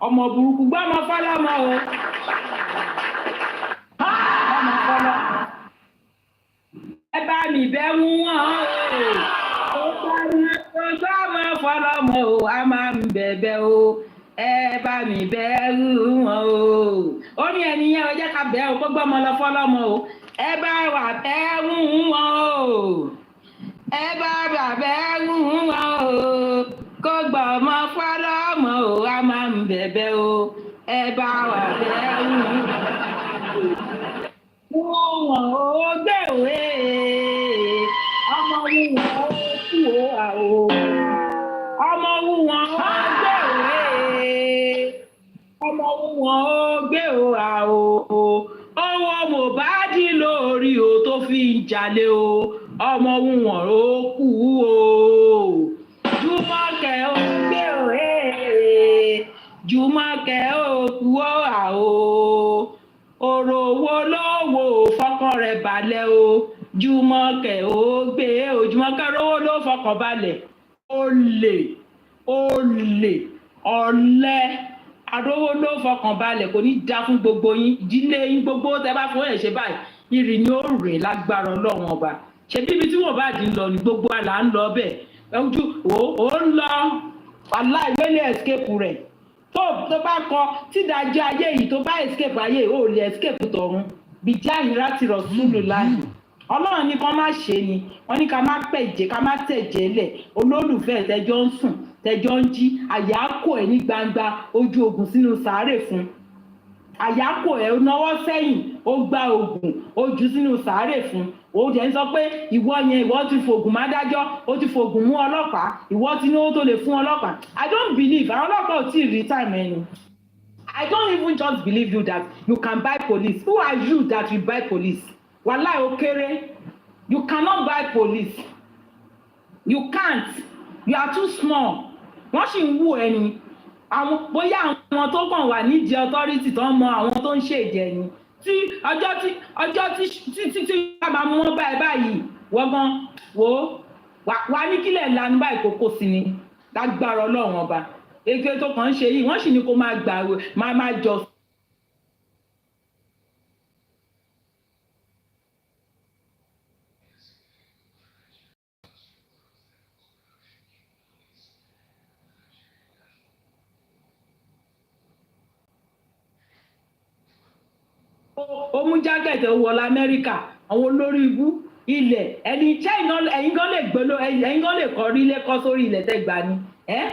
ọmọ burúkú gbọ́ ọmọ fọlọ́mọ o ọmọ fọlọ́ ẹ bá mi bẹ́ mú wọn o gbọ́ ọmọ fọlọ́mọ o a máa ń bẹ̀bẹ̀ o ẹ bá mi bẹ̀rù wọn o ó ní ẹnìyẹn ó jẹ́ ká bẹ̀ o kó gbọ́ ọmọ lọ fọlọ́mọ o ẹ bá wà bẹ̀rù wọn o ẹ bá wà bẹ̀rù wọn o kó gbọ́ ọmọ fọlọ́mọ o a máa ń bẹ̀bẹ̀ o ẹ bá wà bẹ̀rù wọn o gbé òwe ọmọ wọn ó kú o ọmọ wọn ó gbé òwe ọmọ wọn ó gbé o owó Mohbad lórí o tó fi ń jalè o ọmọ wọn ó kú o Jùmọ̀kẹ́ ó gbé òwe Jùmọ̀kẹ́ ó kú o ọ̀rọ̀ owó lówó fọkàn rẹ̀ balẹ̀ o Jùmọ̀kẹ́ ó gbé o Jùmọ̀kẹ́ rówó ló fọkàn balẹ̀ olè ọ̀lẹ arówó ló fọkàn balẹ̀ kò ní dá fún gbogbo yín ìdílé yín gbogbo tẹ́ bá fún ẹ̀ ṣe báyìí ìrì ni ó rè lágbára Ọlọ́run ọba ṣe bíbi tí wọ́n bá dín lọ ní gbogbo àlà ń lọ bẹ́ẹ̀ ojú ó ń lọ aláìwélé escape rẹ̀ tó bá kọ tídájọ́ ayé yìí tó bá escape ayé yìí ó lè escape tọ̀run bìjà yìí láti rọ̀ sílùú láàyè Ọlọ́run ní kán má ṣe ni wọ́n ní ká má pẹ̀jẹ́ ká má tẹ̀jẹ́ lẹ̀ olólùfẹ́ tẹjọ́ ń sùn tẹjọ́ ń jí àyákò ẹ̀ ní gbangba ojú ogun sínú sàárè fún àyákò ẹ̀ náwó sẹ́yìn ó gba oògùn ó jù sínú sàárè fún ó jẹ́ ń sọ pé ìwọ yẹn ìwọ ti fògùn má dájọ́ ó ti fògùn mú ọlọ́pàá ìwọ ti ní owó tó lè fún ọlọ́pàá I don't believe àwọn ọlọ́pàá ò tí ì rí time ẹni I don't even just believe you that you can buy police who are you that you buy police wàláì ó kéré you cannot buy police you can't you are too small wọ́n sì ń wù ẹni àwọn bóyá àwọn tó kàn wà nídìí authority tó ń mọ àwọn tó ń ṣèjẹ ni tí ọjọ́ tí a máa mú wọn báyìí wọ́n gan wà ní kílẹ̀ lanu báyìí kókó sí ni lágbára Ọlọ́run ọba èké tó kàn ń ṣe yìí wọ́n sì ní kó máa gbà máa jọ. ó mú jákẹ́tì ó wọ lamẹ́ríkà àwọn olórí ibú ilẹ̀ ẹni ẹ̀yin gan lè gbolo ẹ̀yin gan lè kọ́ rí ilé kọ́ sórí ilẹ̀ tẹ́ gbà ni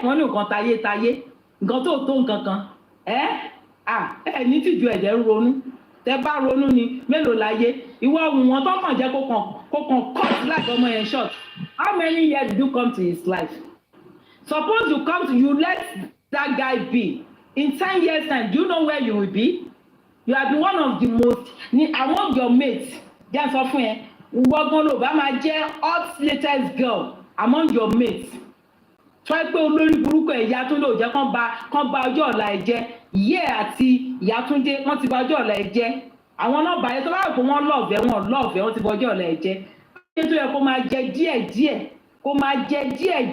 wọ́n ní nǹkan tayé nǹkan tó nǹkan kan ní tìjú ẹ̀jẹ̀ ń ronú tẹ́ bá ronú ni mélòó láyé ìwọ ohun wọn tó kàn jẹ́ kó kàn cut like ọmọ yẹn short how many years did you come to his life suppose you let that guy be in 10 years time do you know where you will be. You have been one of the most among your mates jẹ́ sọ fún ẹ wọ́gbọ́n ló bá máa jẹ́ hot latest girl among your mates sọ pé olórí burúkú ẹ̀yà tó lò jẹ́ kán ba ọjọ́ ọ̀la ẹ̀ jẹ́ ìyẹ́ àti Ìyátúndé wọ́n ti ba ọjọ́ ọ̀la ẹ̀ jẹ́ àwọn náà báyẹn tó bá rò pé wọ́n lọ́ọ̀fẹ́ wọ́n ti ba ọjọ́ ọ̀la ẹ̀ jẹ́ ṣé tó yẹ kó máa jẹ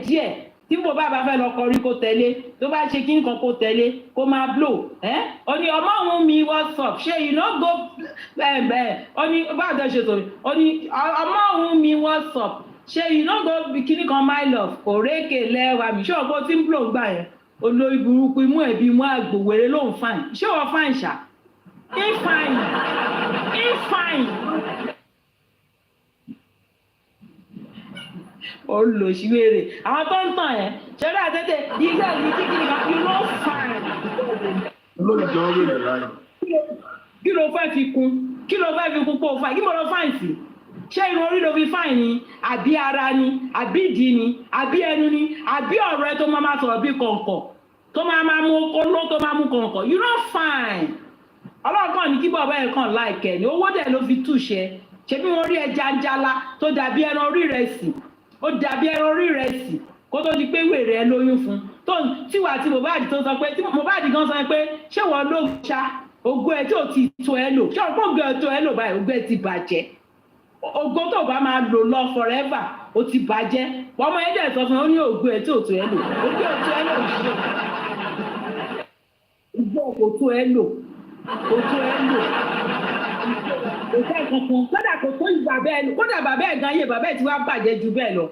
díẹ̀ tí mo bá fẹ́ lọ kọrin kó tẹ̀lé tó bá ṣe kí nǹkan kó tẹ̀lé kó máa blow ó ní ọmọ òun mi what's up ṣé you no go ó ní báàdọ̀ ṣe tòun ó ní ọmọ òun mi what's up ṣé you no go kíní kan my love kò rékè lẹ́wà mi ṣé ọ̀pọ̀ tí ń blow gbà yẹn olórí burúkú imú ẹ̀bí imú àgbòwèrè ló ń fàìn ṣé wọ́n fàìn ṣá ìfàìn olùsíwèrè àwọn tó ń tàn ẹ́ ṣẹlẹ̀ àtẹ́tẹ́ iṣẹ́ ìlú kíkiri kan kí ló fàìn. olóòjọ́ wèrè láyé. kí ló fẹ́ fi kún pé o fàìn kí mo lọ fàìn sí ṣé irun orí ló fi fàìn ni àbí ara ni àbí ìdí ni àbí ẹnu ni àbí ọ̀rọ̀ ẹ tó máa sọ̀rọ̀ bí kọ̀ǹkọ̀ tó máa mú oló tó máa mú kọ̀ǹkọ̀ you no fine ọlọ́kàn ní kí bàbá ẹ̀ kàn láìkẹ́ ni owó dẹ̀ ló fi túṣẹ ṣé bí wọ́n rí ẹja ńjala tó dàbí ẹran orí rẹ̀ sí ó dàbí ẹran orí rẹ̀ sí kó tó di pé wèrè ẹ lóyún fún tó tíwà tí Mohbad tó sọ pé tí Mohbad gan sọ pé ṣé wọ́n ló ṣá ògo ẹ tí ò ti tó ẹ lò ṣé ọ̀pọ̀ ògo ẹ tó ẹ lò báyìí ògo ẹ ti bàjẹ́ ògo tó bá máa lò lọ forever ó ti bàjẹ́ wọ́n mọ ẹ̀dẹ̀ sọ fún ẹ ó ní ògo ẹ tí ò tó ẹ lò ògo ẹ tó ẹ lò ṣe ògo kò tó ẹ lò kò tó ẹ lò kò tẹ́ kankan kódà kò tó ìgbà bẹ́ẹ̀ lò kódà bàbá ẹ̀ gan ayé bàbá ẹ̀ ti wá bàjẹ́ ju bẹ́ẹ̀ lọ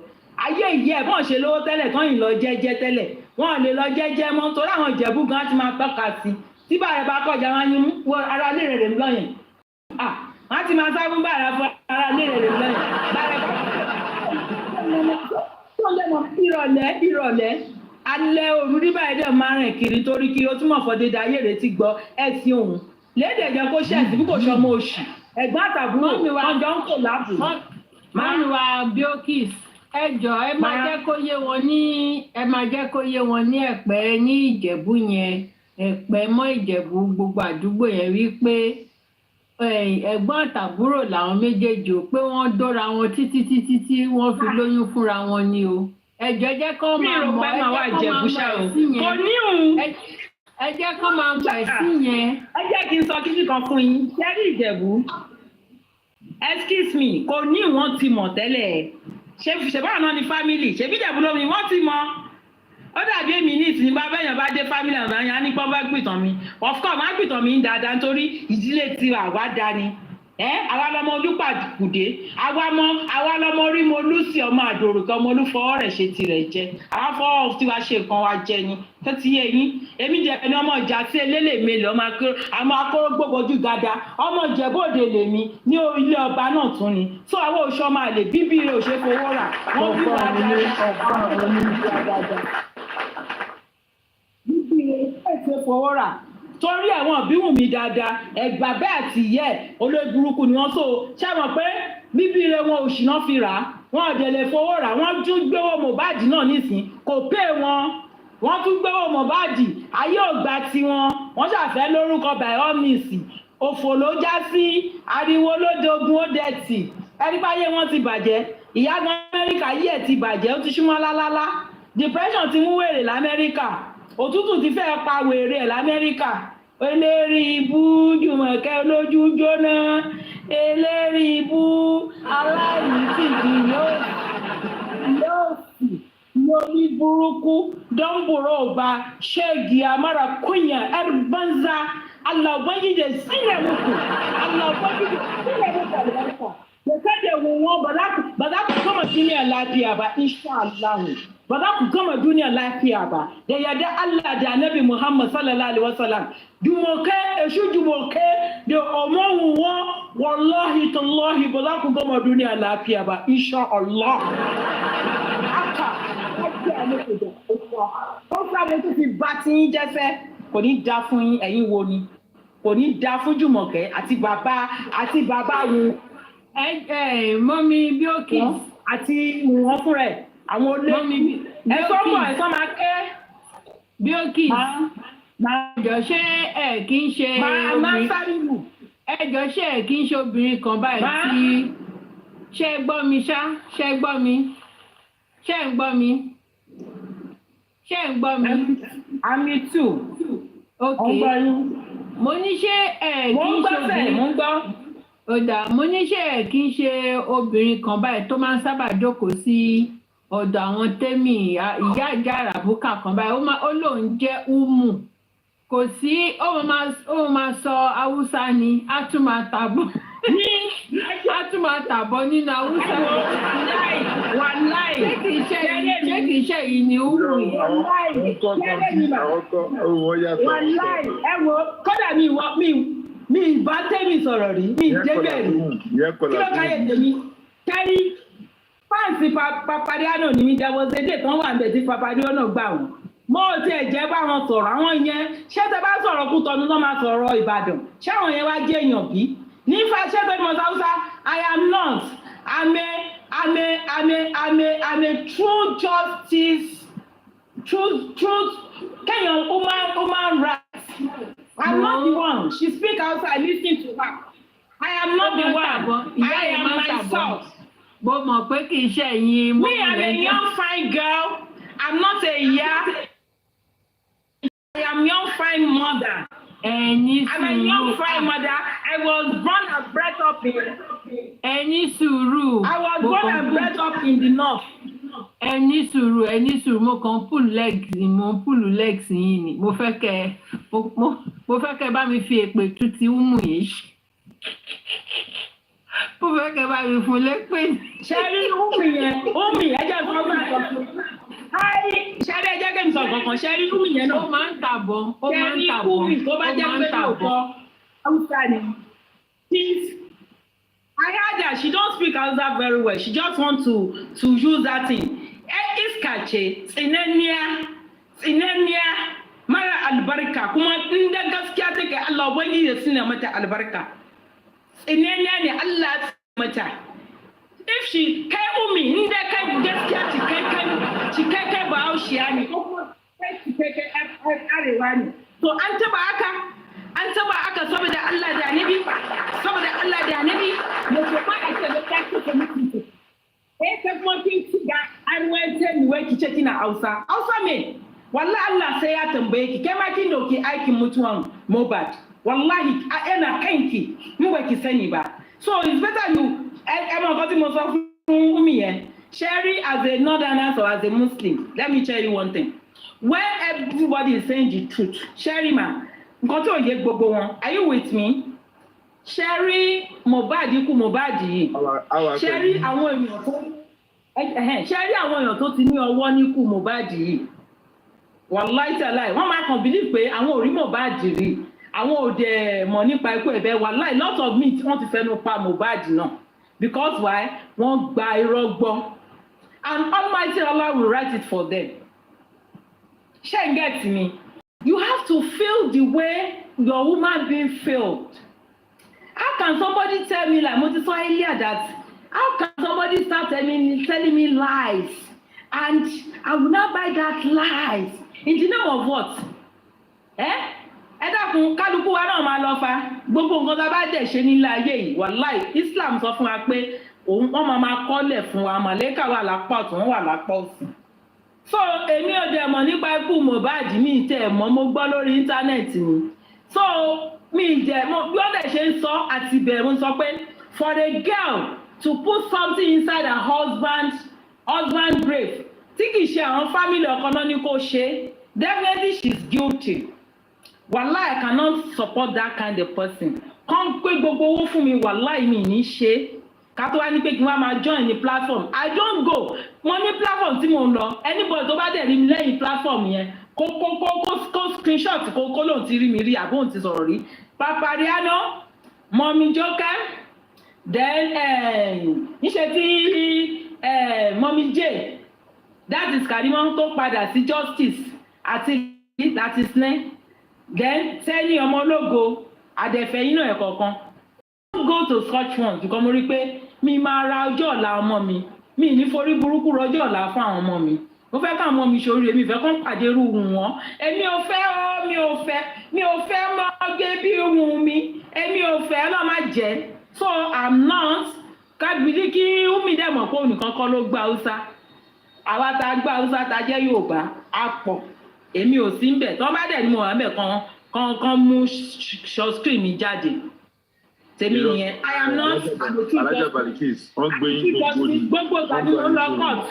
ayé ìyẹ́ ẹ̀ bọ́n ṣe lówó tẹ́lẹ̀ tán yìí lọ jẹ́jẹ́ tẹ́lẹ̀ wọ́n lè lọ jẹ́jẹ́ mọ́ torí àwọn ìjẹ̀bú gan ti máa tọ́ka sí tí bàrẹ̀ bá kọjá wọn yín wọ ara lè rẹ̀ lọ́yìn wọ́n ti máa sáré fún bàrẹ̀ fún ara lè rẹ̀ lọ́yìn bàrẹ̀ bá tó lẹ́mọ̀ ìrọ̀lẹ́ alẹ́ òru ní báyìí dẹ̀ máa rìn kiri torí kí o túmọ̀ fọdẹ́dẹ́ ayé rẹ̀ ti gbọ́ ẹ̀sìn òun lédè jẹ́ kó ṣẹ̀sì bí kò ṣọmọ oṣù ẹ̀gbọ́n àtàbúrò ọjọ́ ń kò láàbù. máa wá biokis ẹ jọ̀ọ́ ẹ máa jẹ́ kó yé wọn ní Ẹ̀pẹ́ ní Ìjẹ̀bú yẹn Ẹ̀pẹ́ mọ́ Ìjẹ̀bú gbogbo àdúgbò yẹn wípé ẹ̀gbọ́n àtàbúrò làwọn méjèèjì ò pé wọ́n dóra wọn títí tí wọ́n fi lóyún fúnra wọn ni o ẹ jọ̀ọ́ jẹ́ kó máa mọ̀ ẹ jẹ́ kó máa gbà sí yẹn. ẹ jẹ́ kí n sọ kíkí kan fún yín ṣẹ́rí Ìjẹ̀bú excuse me kò ní ìwọ̀n ti mọ̀ tẹ́lẹ̀ ṣèbáà náà ni family ṣèbí Ìjẹ̀bú lómi wọ́n ti mọ̀ ó dàbí èmi ní ìsìn bá bẹ́yàn bá dé family ọ̀nà yẹn á ní pọ́n bá gbìtàn mi of course má gbìtàn mi ń dáadáa nítorí ìdílé tiwa àwa dání àwa lọmọ Olúpàkùdé àwa lọmọ orí mo lùsì ọmọ àdòrò kí ọmọ olúfọwọ́ rẹ̀ ṣe tirẹ̀ jẹ àwa fọwọ́ tiwa ṣe nǹkan wa jẹ ni tó ti yé yín èmi jẹ ẹni ọmọ ìjà tí elélè mélòó àmọ́ akóró gbogbojú gada ọmọ Ìjẹ̀bú-Òde lèmi ní ilé ọba náà tún ni tó àwọn oṣù ọmọ àlè bíbí rẹ̀ ò ṣe fowó rà wọ́n bí wà dáadáa bíbí rẹ̀ ò ṣe fowó rà torí àwọn òbíwùn mi dáadáa ẹgbà bẹ́ẹ̀ àti ìyẹ́ olórí burúkú ni wọ́n so ṣàmọ̀ pé bíbí rẹ̀ wọn ò ṣìná fi rà á wọn ò dẹ̀ lè fowó rà wọ́n tún gbéwò Mohbad náà nísìn kò pé wọ́n tún gbéwò Mohbad ayé ògbà tiwọn wọ́n ṣàfẹ́ lórúkọ by all means òfò ló já sí ariwo lódogun ó dẹ̀tì ẹni báyé wọn ti bàjẹ́ ìyá gan Amẹ́ríkà yí ẹ̀ ti bàjẹ́ ó ti súnmọ́ lálálá depression ti mú wèrè l'Amẹ́ríkà òtútù ti fẹ́ pa wèrè ẹ̀ l'Amẹ́ríkà eléri ibú Jùmọ̀kẹ́ olójú jóná eléri ibú aláìní tìjì yóò sì lórí burúkú dọ́ńbùrọ̀ ọba ṣéègì amára kúnyà ẹ̀rù banza Allah ubangiji sílẹ̀ muku Allah ubangiji sílẹ̀ muku albarka da kada wọn ba za ku gama duniya lafiya ba insha Allah ba za ku gama duniya lafiya ba da yarda Allah da Annabi Muhammad sallallahu alaihi wasallam jumoke da omowu wọn wallahi tallahi ba za ku gama duniya lafiya ba insha Allah haka ake muku da ó sábẹ tó fi bá tí yín jẹ́fẹ́ kò ní dá fún yín ẹ̀yin wo ni kò ní dá fún Jùmọ̀kẹ́ àti bàbá wọn mọ́mí bíókì àti wọ́n fúnra ẹ̀ àwọn olè ẹ̀fọ́ mọ̀ ẹ̀fọ́ máa kẹ́ bíókì ẹjọ́ ṣé ẹ̀ kí ń ṣe obìnrin ẹjọ́ ṣé ẹ̀ kí ń ṣe obìnrin kan báyìí tí ṣé gbọ́ mi ṣá ṣé gbọ́ mi ṣé ń gbọ́ mi ṣé ń gbọ́ mi. àmì tù ok mo ní ṣé ẹ̀ kí ń ṣe obìnrin mo ń gbọ́ ọ̀dà mo ní ṣé ẹ̀ kí ń ṣe obìnrin kan báyìí tó máa ń sábà jókòó sí ọ̀dọ̀ àwọn tẹ́mì ìyá ìjà àràbùkà kan báyìí ó lóun jẹ́ umu kò sí ó máa sọ haúsá ni á tún máa tàbọ̀ nínú haúsá wàláì ṣé kìí ṣe yìí ni ó wù yìí. wàláì ẹ wo kódà mi ìbá tẹ́mi sọ̀rọ̀ rí mi ìdébẹ̀ rí kí ló káyé tèmi kẹ́rí fáǹsì Papadiano ni mi jẹ́wọ́ ṣédè tán wà níbẹ̀ tí Papadiano gbà wọ́n mo ti ẹ̀jẹ̀ bá wọn sọ̀rọ̀ àwọn yẹn ṣé tẹ bá sọ̀rọ̀ Kútọ́nù náà máa sọ̀rọ̀ Ìbàdàn ṣé àwọn yẹn wá jẹ́ èèyàn bí nífa ṣé tẹ mọ̀ sáwùsá I am not I'm a true justice truth Kenyan human rights I'm not the one she speak outside lis ten to her I am not the one I am myself. Mo mọ̀ pé kì í ṣe ẹ̀yin. Me am a young fine girl. I'm not a I am young fine mother. I'm a young fine mother. I was born and bred up in. Ẹni sùúrù. I was born and bred up in the north. Ẹni sùúrù mo kàn pull legs yín ni. Mo fẹ́ kẹ́ bá mi fi èpè tú ti umu yìí. Mo fẹ́ kẹ́ bá mi fún lépè. Ṣé rí umi ẹjẹ́ sọ fún ìkọ̀tún. Ṣẹ́rí ẹjẹ́ kẹ́mi sọ kankan, ṣẹ́rí umi yẹn náà. Ó máa ń tàbọ̀. Ṣẹ́rí umi tó bá jẹ́ pé lóòótọ́ Hausa ni. I heard that she don't speak Hausa very well. She just want to use that thing. Iskace, tsinaniya, mara albarka, kuma inda gaskiya take Allah wani ya sina mata albarka. Tsinaniya ne Allah mata. If she kai umi, inda kai gaskiya ci kai Bahaushiya ne, ko kuma ci kai arewa ne. To an taba aka saboda Allah da Annabi, ne ko ba a ce da ta ce mutunci. Ka kuma kin ci ga an wance ni wai kice kina Hausa me wallahi Allah sai ya tambaye ki kai ma kin doki aikin mutuwan Mohbad wallahi ina kanki mu ba ki sani ba so it's better you mo ko ti mo sọ fún mi yẹn Sherry as a northerner or as a Muslim let me tell you one thing when everybody is saying the truth Sherry ma nǹkan tó yé gbogbo wọn are you with me Sherry Mohbad ikú Mohbad yìí Sherry àwọn èèyàn tó ti ní ọwọ́ níkú Mohbad yìí wàláì tàláì wọ́n máa kàn believe pé àwọn ò rí Mohbad rí àwọn ò dẹ̀ mọ̀ nípa ikú ẹ̀bẹ̀ wàláì lot of me tí wọ́n ti fẹnu pa Mohbad náà because why wọ́n gba irọ́ gbọ́ and Almighty Allah will write it for them. Ṣé ń get me? You have to feel the way your woman being felt. How can somebody tell me like mo ti sọ earlier that how can somebody start telling me lies and I will not buy that lies in the name of what? Ẹ dákun kálukú wa náà máa lọ fa gbogbo nǹkan tá a bá dẹ̀ ṣe nílé ayé yìí wàláì Islam sọ fún wa pé wọ́n máa kọ́lẹ̀ fún wa màlẹ́kà wà lápá ọ̀tún wọ́n wà lápá òsì. So èmi ò dẹ̀ mọ̀ nípa ikú Mohbad mi tẹ̀ mọ́ mo gbọ́ lórí íńtánẹ́ẹ̀tì ni. So mi jẹ́ bí wọ́n dẹ̀ ṣe ń sọ àti bẹ̀rù sọ pé for a girl to put something inside her husband grave tí kì í ṣe àwọn family ọkọ náà ní kó ṣe definitely she's guilty. Wallahi I cannot support that kind of person. Kàn pé gbogbo owó fún mi wallahi mi ní ṣe ká tó wá ní pé kí wọ́n máa join ní platform I don't go mo ní platform tí mo ń lọ anybody tó bá dẹ̀ rí mi lẹ́yìn platform yẹn kó screenshot kó lóun ti rí mi rí àbóun ti sọ̀rọ̀ rí Papadiano Mọ́mí Jókẹ́ then níṣẹ́ tí Mọ́mí J that is Karimọ́ tó padà sí justice àti snẹ́ then Tẹ́ni ọmọ ológo àdẹ̀fẹ̀yìn náà ẹ̀kọ̀ọ̀kan don't go to such ones because mo rí pé mi máa ra ọjọ́ ọ̀la ọmọ mi ní forí burúkú rọjọ́ ọ̀la fún àwọn ọmọ mi mo fẹ́ káwọn ọmọ mi ṣoríire mi fẹ́ kán pàdé irú wọn èmi ò fẹ́ mọ́ gé bí ohun mi èmi ò fẹ́ lọ́ máa jẹ́ so I'm not kábìlì kí umi dẹ̀ mọ̀ pé ònìkan kọ́ ló gba Hausa àwa tá a gba Hausa tá a jẹ́ Yorùbá á pọ̀ èmi ò sí ń bẹ̀ tó bá dẹ̀ ní mo wà ń bẹ̀ kan mú short screen mi jáde tèmi nìyẹn I am not Alájà Balikis wọ́n gbé yín gbogbo ìgbà ni mo lọ court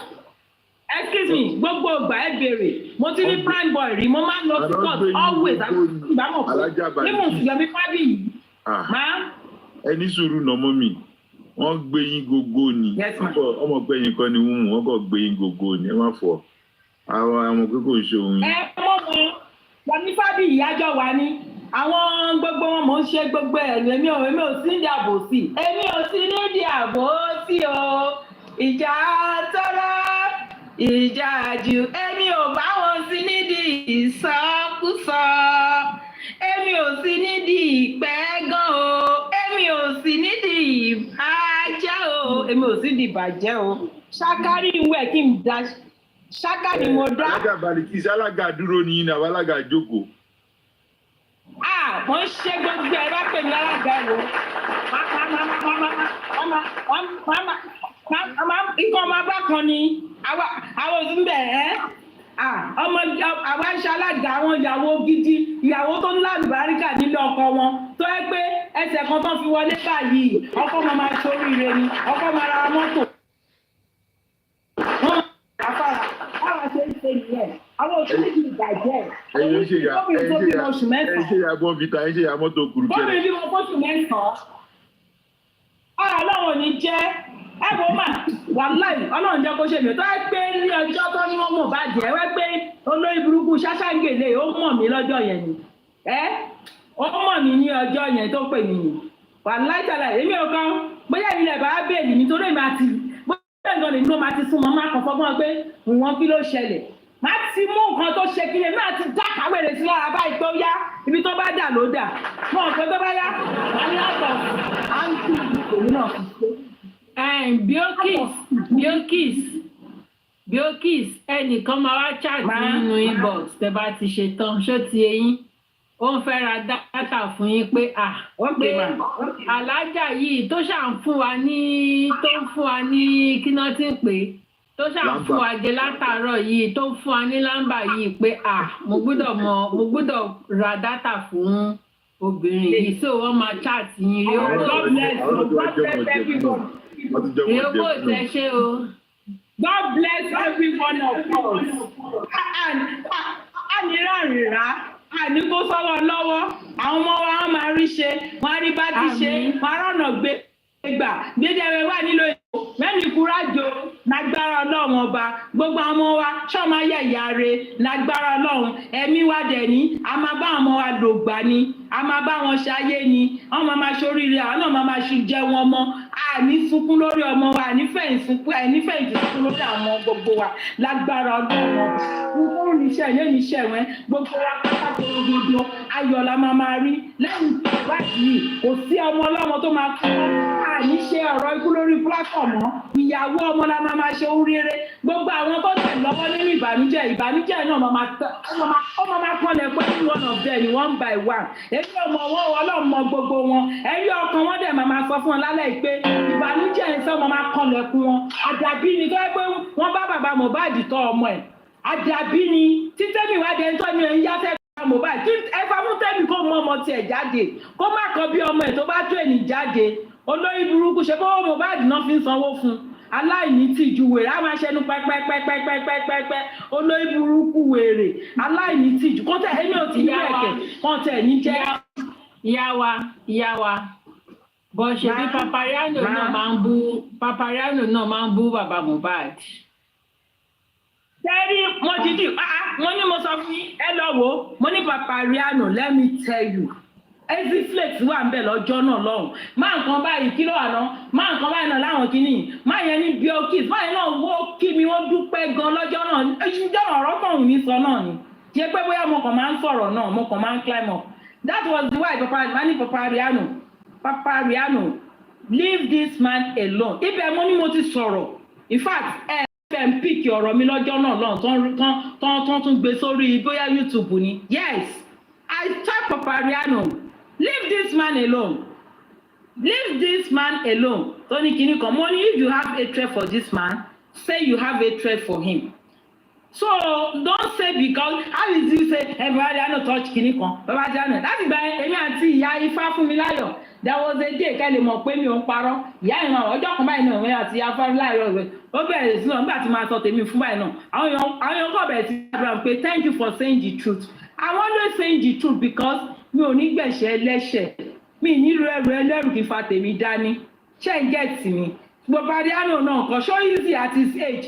excuse me gbogbo ìgbà ẹ béèrè mo ti ní prime boy rí mo máa ń lọ sí court always ìgbàmọ̀ pé ní mo fi yọmí fábí yìí máa. ẹni sùúrù nọmọ mi wọ́n gbé yín gógó ni ọmọ pé yín kan ni wọ́n kàn gbé yín gógó ni ẹ má fọ àwọn ọmọ pé kò ṣe òun. ẹ mọ̀ mọ́ yọmí fábí yìí àjọ wa ni àwọn gbogbo wọn mò ń ṣe gbogbo ẹ̀ èmi ò sí ní àbòsí èmi ò sí ní àbòsí o ìjà tọrọ ìjà jù èmi ò bá wọn sí nídìí ìsọkúsọ èmi ò sí nídìí ìpẹ́gàn o èmi ò sí nídìí ìbàjẹ́ o èmi ò sí nídìí ìbàjẹ́ o ṣákárì ìwé kí n da ṣáká ni mo dá. alága balikí sí alága dúró ní yín ní àwọn alága jókòó. Wọ́n ṣe gbogbo ẹ̀ bá pè ní alága ẹ̀rọ. Ikọ̀ ọmọ abá kan ni àwọn òsín bẹ̀ ẹ́. Ọmọ àwa ṣe alága àwọn ìyàwó gidi, ìyàwó tó ń lálùbáríkà nílé ọkọ wọn. Tó yẹ pé ẹsẹ̀ kan tó fi wọlé báyìí, ọkọ máa máa ṣoríire ni, ọkọ máa ra mọ́tò. Wọ́n máa fara, báwa ṣe ń ṣe nìyẹn. Àwọn òṣèlú ti bàjẹ́. ẹ̀yin ṣe ya bọ́ǹbìtà ẹ̀yin ṣe ya mọ́tò kùrù kẹrẹ. bọ́ọ̀lù bí mo fọ́tù mẹ́sàn-án. Ọlọ́run ní jẹ́ ẹ̀wọ̀n mà wàláì Ọlọ́run jẹ́ kó ṣe mi. Tó ẹ pé ní ọjọ́ tó ní wọ́n mọ̀ bàjẹ́ wẹ́ pé olórí burúkú ṣáṣángèlè ó mọ̀ mí lọ́jọ́ yẹn ni. Ó mọ̀ mí ní ọjọ́ yẹn tó pè mí. Wàláì tẹ̀lé èmi ò kan bóyá ilẹ̀ bá bèèlì nítorí èmi àti bóyá ìgbọ̀n lè ní ó máa ti súnmọ́ máa kàn fọ́gbọ́n pé ìwọ̀n kí ló ṣẹlẹ̀. Má ti mú nǹkan tó ṣe kí lè má ti dá kàwérè sí lára báyìí tó yá ibi tó bá dà ló dà mọ nǹkan tó bá yá wọ́n ní àtọ̀ àǹtí ìkòrí náà fi ṣe. Biokis ẹnìkan máa wá chat nínú inbox tẹ́ bá ti ṣe tán ṣó ti eyín ó ń fẹ́ ra dátà fún yín pé pé alájà yìí tó ṣà ń fún wa ní kí náà ti ń pè é tó ṣàn fún wa jẹ látàárọ̀ yìí tó fún wa ní lámbà yìí pé mo gbọ́dọ̀ ra dátà fún obìnrin yìí so wọ́n máa chat yín rí owó tẹ ṣe o. God bless every one of us. Ànírànrìrá àní kó sọ́wọ́ lọ́wọ́ àwọn ọmọ wa wọ́n máa rí ṣe wọ́n á rí bá ti ṣe wọ́n á rọ̀nà gbé gbà gbẹdẹrẹ wà nílò ìbò mẹ́rin kúrájò lágbára Ọlọ́run ọba gbogbo àwọn ọmọ wa ṣọ́ọ̀mà yẹ̀yà re lágbára Ọlọ́run ẹ̀mí wa dẹ̀ ní a máa bá àwọn ọmọ wa lògbà ni a máa bá wọn ṣayé ni wọ́n máa máa ṣoríire àwọn náà máa máa ṣe jẹ wọn mọ́ àní sunkún lórí ọmọ wa ànífẹ̀yìntì sunkún lórí àwọn gbogbo wa lágbára Ọlọ́run ọba gbogbo oníṣẹ́ yẹn níṣẹ́ wọn gbogbo wa pátákó gbogbo ayọ̀ la máa rí lẹ́yìn tó báyìí kò sí ọmọ ọlọ́mọ tó máa kú àní ṣe ọ̀rọ̀ ikú lórí platform mọ́ ìyàwó ọmọ la máa ṣe oríire gbogbo àwọn tó tẹ̀ lọ́wọ́ nínú ìbànújẹ́ náà ọmọ máa kọ́lẹ̀ pé one of them ni one by one èyí ọmọ wọn ọlọ́mọ gbogbo wọn ẹ̀rí ọkàn wọn dẹ̀ máa sọ fún wọn lálẹ́ pé ìbànújẹ́ ẹ̀ sọ ọmọ máa kọ́lẹ̀ fún wọn àdàbí ni tó yẹ pé wọ́n bá bàbá Mohbad tọ́ ọmọ ẹ̀ àdàbí ni títẹ́mi ìwádìí ẹni tó ní ẹ̀yìn yáfẹ́ Mohbad tí ẹ fa fún tẹ́mi kó mọ ọmọ tiẹ̀ jáde kó má kọ bí ọmọ ẹ̀ tó bá tó ẹ̀nì jáde olórí burúkú ṣe bó Mohbad náà fi ń sanwó fún aláìní tìjú wèrè á máa ṣẹnu pẹpẹpẹpẹpẹpẹ olórí burúkú wèrè aláìní tìjú kó tẹ ẹni ò tí ní ẹkẹ kàn tẹ ní jẹ. ìyá wa bó ṣe bí Papariano náà máa ń bú bàbá Mohbad. Tẹ́rí wọ́n dídì wọ́n ní mo sọ fún yín ẹ lọ wò ó mo ní Papariano let me tell you every flex wà ń bẹ̀ lọ́jọ́ náà lọ́hùn máa nǹkan báyìí kí ló wà náà máa nǹkan báyìí náà láwọn kìíní máa yẹn ní Biokis máa yẹn náà wó kí mi wọ́n dúpẹ́ gan lọ́jọ́ náà ìjọ ọ̀rọ̀ kan ò ní sọ náà ni kí ẹ pé bóyá mo kàn máa ń sọ̀rọ̀ náà mo kàn máa ń climb up that was the why Papariano leave this man alone ibẹ̀ mo ní mo ti sọ̀rọ̀ in fact fẹ́ ń píkì ọ̀rọ̀ mi lọ́jọ́ náà lọ́hùn tán tún gbé sórí bóyá YouTube ni yes I tell Papariano leave this man alone tó ní kinní kan mo ní if you have hatred for this man say you have hatred for him so don't say because how is it say Papariano touch kinní kan Papariano láti gba èmi àti ìyá Ifá fún mi láyọ̀ there was a day kẹ́lẹ̀ mọ̀ pé mi ò ń parọ́ ìyá ìran ọjọ́ kan báyìí náà àti Ifá láyọ̀ rẹ̀ ó ó bẹ̀rẹ̀ sí náà nígbà tí máa sọ tèmi fún báyìí náà àwọn èèyàn kọ̀ bẹ̀rẹ̀ sí abraham pé thank you for saying the truth. I'm always saying the truth because mi ò ní gbẹ̀ṣẹ̀ ẹlẹ́ṣẹ̀ mi nílò ẹrù ẹlẹ́rù kí n fa tèmi dání ṣé ń gẹ̀ẹ́tì mi gbogbo adéhánù náà kan ṣó easy at his age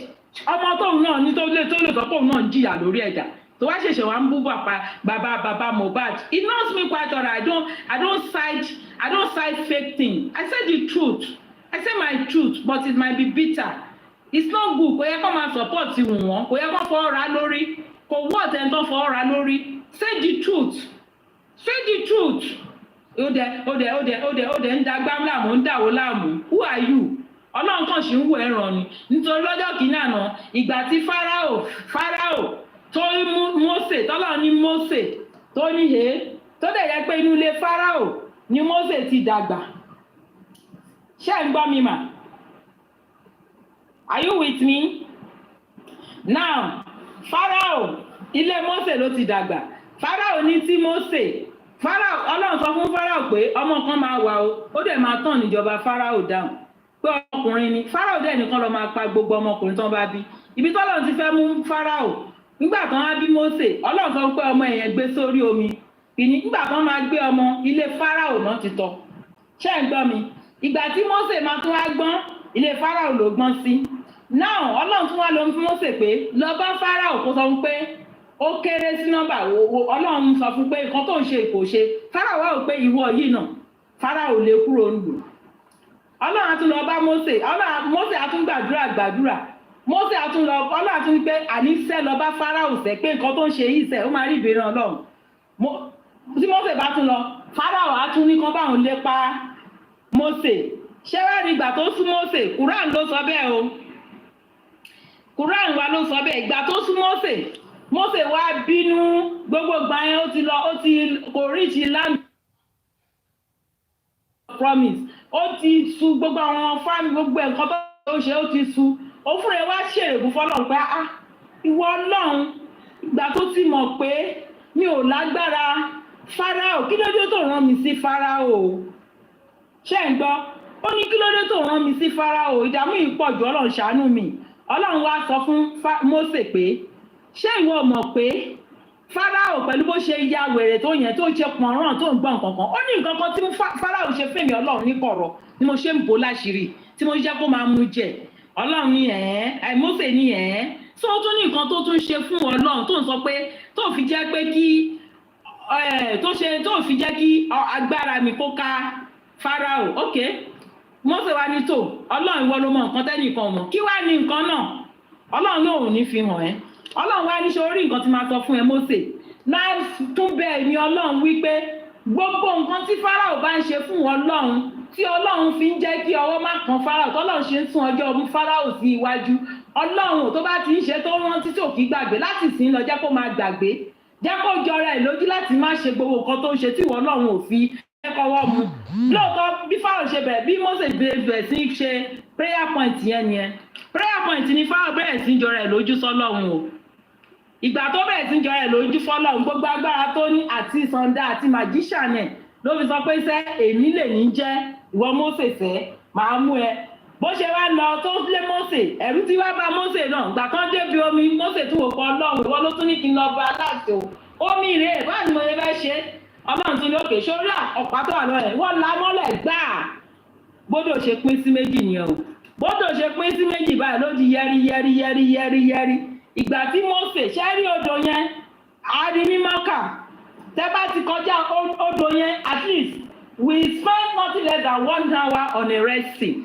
ọmọ tóun náà ní tó lè sọ pé òun náà ń jìyà lórí ẹ̀dá tó wá ṣẹ̀ṣẹ̀ wá ń bú bàbá Mohbad. It knows me quite alright. I don't cite fake things. I say the truth. I say my truth, but it might be bitter. It's not good. Kò yẹ kó máa support wọn. Kò yẹ kó fọwọ́ ra lórí. Kò wọ́ ọ̀tẹ̀ tó fọwọ́ ra lórí. Say the truth. Say the truth. Ó dẹ̀ ń dagbá láàmú, ń dàwó láàmú. Who are you? Ọlọ́run kàn ṣì ń wò ẹ̀ràn ni. Nítorí lọ́jọ́ kìíní àná, ìgbà tí Fáráò tó mú Mósè tọ́lọ́ ní Mósè tó ní tó dẹ̀ yẹ pé inú ilé Fáráò ni Mósè ti dàgbà. Ṣé ń gbọ́ mi mà? Are you with me? Now, Fáráò ilé Mósè ló ti dàgbà. Fáráò ní tí Mósè Ọlọ́run sọ fún Fáráò pé ọmọ kan máa wà ó dẹ̀ máa tàn níjọba Fáráò dáhùn pé ọkùnrin ni Fáráò dẹ̀ nìkan lọ máa pa gbogbo ọmọkùnrin tán bá bí. Ibi tọ́lọ́run ti fẹ́ mú Fáráò nígbà kan wá bí Mósè Ọlọ́run sọ pé ọmọ ẹ̀yẹn gbé sórí omi nígbà kan máa gbé ọmọ ilé Fáráò náà ti tọ́. Ṣé ń gbọ́ mi? Ìgbà tí Mósè máa tún wá gbọ́n ilé Fáráò ló gbọ́n sí. Now Ọlọ́run tún wá lọ fún Mósè pé lọ bá Fáráò kó sọ pé ó kéré sí nọ́mbà Ọlọ́run sọ fún pé nǹkan tó ń ṣe kò ṣe. Fáráò wá wò pé ìwọ yìí náà Fáráò lè kúrò nílùú. Ọlọ́run á tún lọ bá Mósè Mósè á tún gbàdúrà Mósè àtúnlọ Ọlọ́run àtún pé àníṣe lọ bá Fáráò sẹ pé nǹkan tó ń ṣe yìí sẹ ó máa rí ìbéèrè Ọlọ́run tí Mósè bá tún lọ Fáráò àtún ní kán báwọn lépa Mósè ṣé wàá rí ìgbà tó sún Mósè Quran ló sọ bẹ́ẹ̀ o Quran wa ló sọ bẹ́ẹ̀ ìgbà tó sún Mósè wá bínú gbogbo gbà yẹn ó ti kò ríṣi land promise ó ti sú gbogbo àwọn fáàmì gbogbo nǹkan tó ṣe ó ti sú ó fún ẹ wá ṣèrègùn fọ́lọ́run pé ìwọ Ọlọ́run ìgbà tó ti mọ̀ pé mi ò lágbára Fáráò kí ló dé tó rán mi sí Fáráò ṣé ń gbọ́ ó ní kí ló dé tó rán mi sí Fáráò ìdààmú yìí pọ̀ jù Ọlọ́run ṣàánú mi Ọlọ́run wá sọ fún Mósè pé ṣé ìwọ mọ̀ pé Fáráò pẹ̀lú bó ṣe ya wèrè tó yẹn tó ṣe pọ̀nrán tó ń gbọ́ nǹkan kan ó ní nǹkan kan tí Fáráò ṣe fèmí Ọlọ́run ní kọ̀rọ̀ ni mo ṣe ń bò láṣìírí tí mo jẹ́ kó máa mú jẹ Ọlọ́run ní Mósè ní tó tún ní nǹkan tó tún ṣe fún Ọlọ́run tó ń sọ pé tó fi jẹ́ pé kí tó fi jẹ́ kí agbára mi kó ká Fáráò ok Mósè wá ní tó Ọlọ́run ìwọ ló mọ nǹkan tẹ́nìkan mọ̀ kí wá ní nǹkan náà Ọlọ́run náà ò ní fi hàn Ọlọ́run wá ní ṣe orí nǹkan tí máa sọ fún Mósè náà tún bẹ́ẹ̀ ni Ọlọ́run wípé gbogbo nǹkan tí Fáráò bá ń ṣe fún Ọlọ́run tí Ọlọ́run fi ń jẹ́ kí ọwọ́ má kan Fáráò tọ́lọ́run ṣe ń sún ọjọ́ ọmú Fáráò sí iwájú Ọlọ́run tó bá ti ń ṣe tó rántí tí ò kí gbàgbé láti sìn lọ jẹ́ kó máa gbàgbé jẹ́ kó jọra ẹ̀ lójú láti má ṣe gbogbo nǹkan tó ń ṣe tí ìwọ Ọlọ́run ò fi ẹ̀kọ́wọ́ mu lóòótọ́ bí Fáráò ṣe bẹ̀rẹ̀ bí Mósè bẹ̀rẹ̀ sí ṣe prayer point yẹn prayer point ni Fáráò bẹ̀rẹ̀ sí jọra ẹ̀ lójú sọ́lọ́run o ìgbà tó bẹ̀rẹ̀ sí jọra ẹ̀ lójú fọ́lọ́run gbogbo agbára tó ní àti sọ̀ndà àti magician ẹ̀ ló fi sọ pé èmi lè ní jẹ́ ìwọ Mósè fẹ́ máa mú ẹ bó ṣe wá lọ tó lé Mósè ẹ̀rù tí wá bá Mósè náà gbà kan débi omi Mósè tún wò pọ̀ Ọlọ́run ìwọ ló tún ní kí n lọ bá aláàtò omi rèé báyìí ni mo lè fẹ́ ṣe Ọlọ́run tún ní òkè sórí ọ̀pá tó wà lọ́rẹ̀ wọ́n la mọ́lẹ̀ gbáà bódò ṣe pín sí méjì nìyẹn o bódò ṣe pín sí méjì báyìí ló di yẹ́rí ìgbà tí Mósè ṣẹ́rí odò yẹn á di ní Mákà tẹ́ bá ti kọjá odò yẹn at least we spend nothing less than 1 hour on a Red Sea.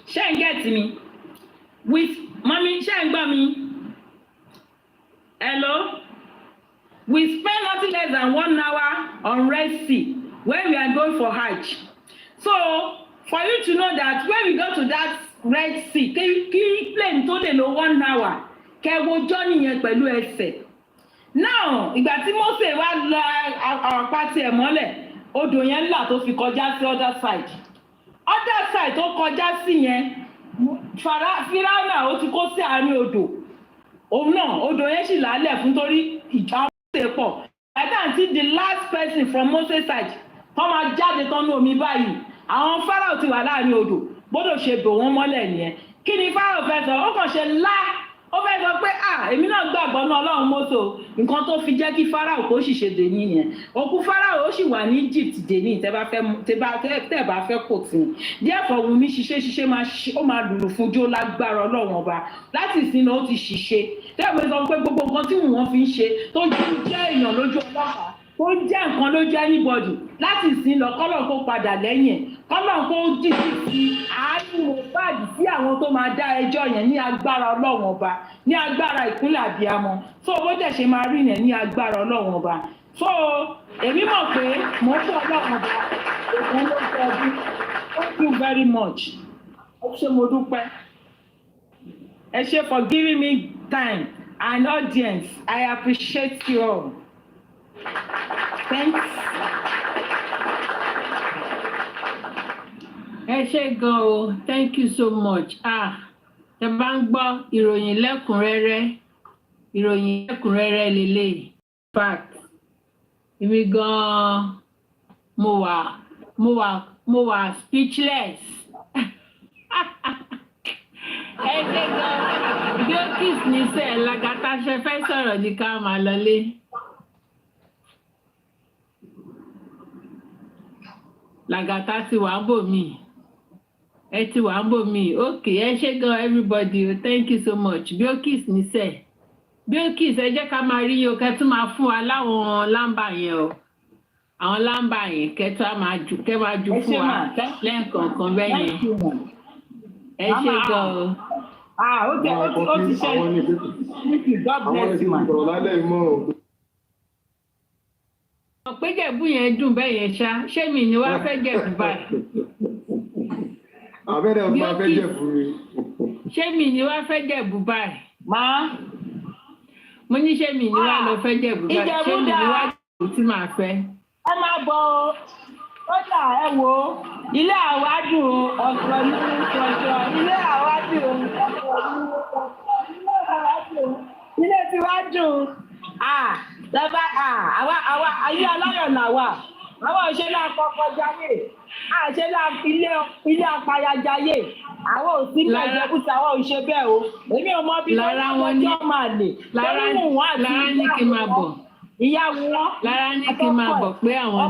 Ṣé ń get me? Mami, ṣé ń gbọ́ mi? Hello? We spend nothing less than 1 hour on Red Sea when we are going for Hajj. So, for you to know that when we go to that Red Sea, kí plane tó lè lo 1 hour, kẹ́ wo journey yẹn pẹ̀lú ẹsẹ̀. Now, ìgbà tí Mósè wá lọ àpá tiẹ̀ mọ́lẹ̀, odò yẹn ńlá tó fi kọjá sí other side tó kọjá sí yẹn Fíráúnà ó ti kó sí àárín odò òun náà odò yẹn sì lálẹ̀ fún torí ìjà Mósè pọ̀ àti the last person from Moses side tó máa jáde tán ní omi báyìí àwọn Fáráò ti wà láàrin odò gbọ́dọ̀ ṣe bò wọ́n mọ́lẹ̀ nìyẹn kí ni Fáráò fẹ́ sọ ó kàn ṣe lá ó fẹ́ sọ pé èmi náà gbàgbọ́ náà Ọlọ́run Mósè nǹkan tó fi jẹ́ kí Fáráò kó sì ṣe dèní yẹn òkú Fáráò ó sì wà ní Egypt dèní tẹ́ bá fẹ́ kò tí díẹ̀fọ̀ Wùmí ṣiṣẹ́ ó máa lùlù fún jó lágbára Ọlọ́run ọba láti ìsìn náà ó ti ṣiṣẹ́ tẹ́ẹ̀bù sọ pé gbogbo nǹkan tí wọ́n fi ń ṣe tó jẹ́ èèyàn lójú ọlọ́pàá ó jẹ́ nǹkan lójú anybody láti ìsìn lọ kọ́lọ̀ kó padà lẹ́yìn kọ́lọ̀ kó dìde sí àánú Mohbad sí àwọn tó máa dá ẹjọ́ yẹn ní agbára Ọlọ́run ọba ní agbára ìpínlẹ̀ Abíámọ so bó dẹ̀ ṣe máa rí yẹn ní agbára Ọlọ́run ọba so èmi mọ̀ pé mò ń bọ̀ Ọlọ́run ọba òun ló fẹ́ ọdún thank you very much ẹ ṣé mo dúpẹ́ ẹ ṣé for giving me time and audience I appreciate you all. Thanks. Ẹ ṣé gan o, thank you so much. Tẹ bá ń gbọ́ ìròyìn lẹ́kùnrẹ́rẹ́ lélẹ̀. In fact, èmi gan mo wà speechless. Ẹ ṣé gan bí ó kiss ní sẹ́ẹ̀ Lagata ṣe fẹ́ sọ̀rọ̀ ní ká máa lọlé. Lagata ti wà ń bò mí ẹ ti wà ń bò mí okay ẹ ṣé gan everybody thank you so much Biokis níṣẹ Biokis ẹ jẹ́ ká máa rí yín o kẹ́ tún máa fún wa láwọn lámbà yẹn o àwọn lámbà yẹn kẹ́ tún máa jù fún wa lẹ́ẹ̀kọ̀ọ̀kan bẹ́ẹ̀ yẹn ẹ ṣé gan o. Ó ti ṣe God bless you man. Ọ̀pẹ́jẹ̀bú yẹn dùn bẹ́ẹ̀ yẹn ṣá ṣé mi ni wàá fẹ́ jẹ̀bú báyìí. Àbẹ̀rẹ̀ ọ̀gbọ́n afẹ́ jẹ̀bú mi. Ṣé mi ni wàá fẹ́ jẹ̀bú báyìí? Mo ní ṣé mi ni wàá lọ fẹ́ jẹ̀bú báyìí ṣé mi ni wàá jẹ̀bú tí màá fẹ́. Ẹ máa bọ̀ kódà ẹ wo ilé àwádùn ọ̀sọ̀ ní ṣọ̀ṣọ̀ ilé àwádùn ọ̀sọ̀ ní ṣọ̀ṣọ̀ ilé tí wá dùn. Lọ́ba àwa ayé aláyọ̀ làwà àwọn òṣèlú àkọ́kọ́ jayé àṣẹlú ilé apayajayé àwọn òsì mẹ́jẹ kùtà àwọn òṣè bẹ́ẹ̀ o èmi ò mọ bí wọ́n ti ọjọ́ máa lè lára ní kí n máa bọ̀ ìyàwó wọn lára ní kí n máa bọ̀ pé àwọn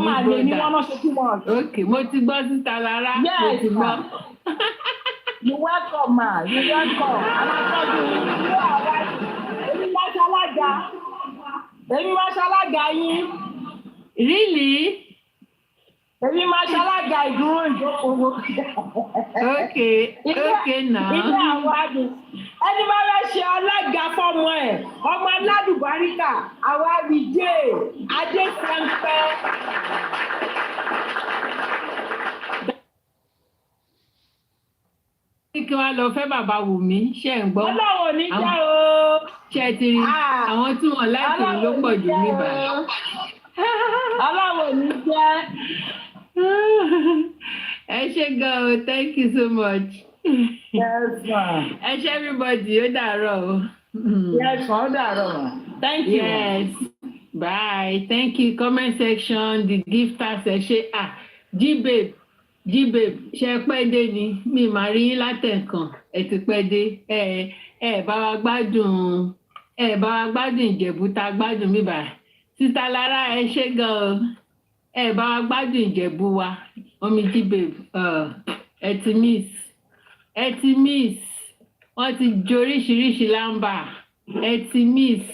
ní bọ́dà ok mo ti gbọ́ síta lára mo ti gbọ́. You welcome ma you welcome alákọ̀ọ́dù ilé àwa èmi máa ṣalága yín. Really? Èmi máa ṣalága ìdúró ìjókòó. Okay now. Ilé àwọn àdùn. Ẹni máa fẹ́ ṣe alága fọ́mọ ẹ̀, ọmọ aládùbáríkà, àwa àbíjé, Adé Sẹ́ńpẹ́. Kí wọ́n lọ fẹ́ bàbá Wùmí ṣe ń gbọ́. Ọlọ́run ò ní jẹ́ o. Ṣé ti rí àwọn tí wọ́n láìpẹ́ ló pọ̀ jù níbà. Ọlọ́run ò ní jẹ́. Ẹ ṣé gan o, thank you so much. Yes ma. Ẹ ṣé everybody ó dàárọ̀ o. Yes ma, ó dàárọ̀ ma. Thank you. Yes. Bye. Thank you. Comment section, the gifters ẹ ṣé G-babe, ṣe pẹ́ dé ni mi máa rí yín látẹ̀kàn ẹ ti pẹ́ dé ẹ bá wa gbádùn Ìjẹ̀bú tá a gbádùn mi bá sísá lára ẹ ṣé gan ẹ bá wa gbádùn Ìjẹ̀bú wa omi G-babe ẹ ti miss wọ́n ti joríṣiríṣi lámbà ẹ ti miss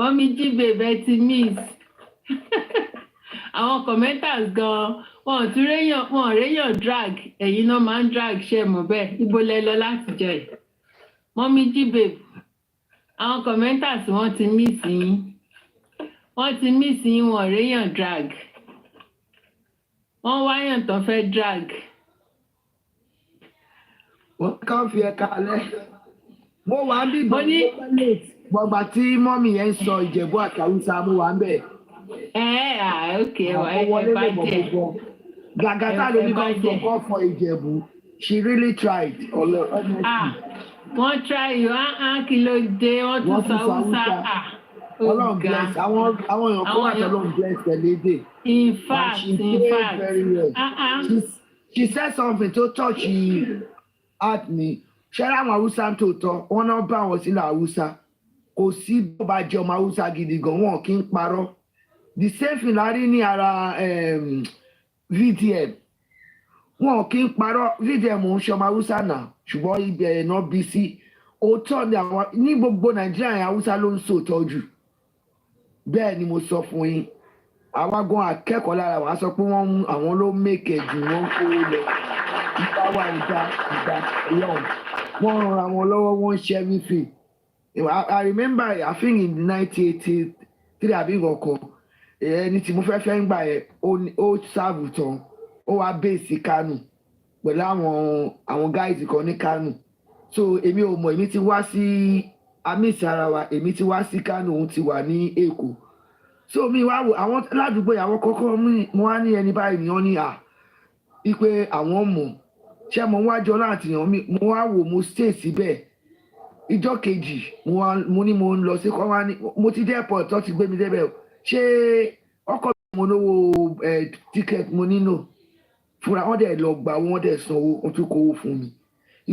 omi G-babe ẹ ti miss àwọn commenters gan wọn réyàn drag ẹ̀yin náà máa ń drag ṣe mọ̀ bẹ́ẹ̀ ibo lẹ lọ láti jẹ mọ́mí G-babe àwọn commenters wọ́n ti miss yín wọn réyàn drag wọ́n wáyàn tó fẹ́ drag. wọ́n kàn fi ẹ̀ka alẹ́ mo wà ń bí gbọ̀ngbà tí mọ́mí yẹn ń sọ Ìjẹ̀bú àtàwùsá mo wà ń bẹ̀. Okay, Lagata lórí kan sọ̀kọ́ for Ìjẹ̀bú. She really tried. Wọ́n try you, kí ló dé, wọ́n tún sọ Hausa. Ọlọ́run bless, àwọn èèyàn kó wà tọ́lọ́run bless tẹ̀lédè. In fact. Very well. She said something to touch at me. ṣẹ́rẹ́ àwọn haúsá tó tọ́ wọn náà bá wọn sílẹ̀ haúsá kò sí bó bá jẹ́ ọmọ haúsá gidi gan wọn kì í parọ́ the same thing la rí ní ara VDM wọn kì í parọ́ VDM ń ṣe ọmọ haúsá náà ṣùgbọ́n ibẹ̀ náà bí sí òótọ́ ni àwọn ní gbogbo nàìjíríà yẹn haúsá ló ń sòótọ́ jù bẹ́ẹ̀ ni mo sọ fún yín àwa gan akẹ́kọ̀ọ́ lára wa sọ pé wọ́n àwọn ló mèkè jù wọ́n kó lọ ìta wà ìta lọ́n wọ́n ran àwọn lọ́wọ́ wọ́n ṣe everything I remember I think in 1983 àbí kankan ẹni tí mo fẹ́ ń gbà yẹn ó sáàbù tán ó wá bèèsì Kánò pẹ̀lú àwọn guys kan ní Kánò so èmi ò mọ̀ èmi ti wá sí amísì ara wa èmi ti wá sí Kánò òun ti wà ní Èkó so mi wá wò àwọn ládùúgbò àwọn kọ́kọ́ mo wá ní ẹni báyìí nìyẹn ní wípé àwọn mọ̀ ṣé mo wá jọ láti yàn mí mo wá wò mo stay síbẹ̀ ìjọ́ kejì mo ní mo ń lọ sí kọ́ wá ní mo ti dé airport tó ti gbé mi débẹ̀ ṣé ọkọ̀ mo lówó ticket mo nílò fúnra wọn dẹ̀ lọ gbà wọn dẹ̀ sanwó wọn tún kówó fún mi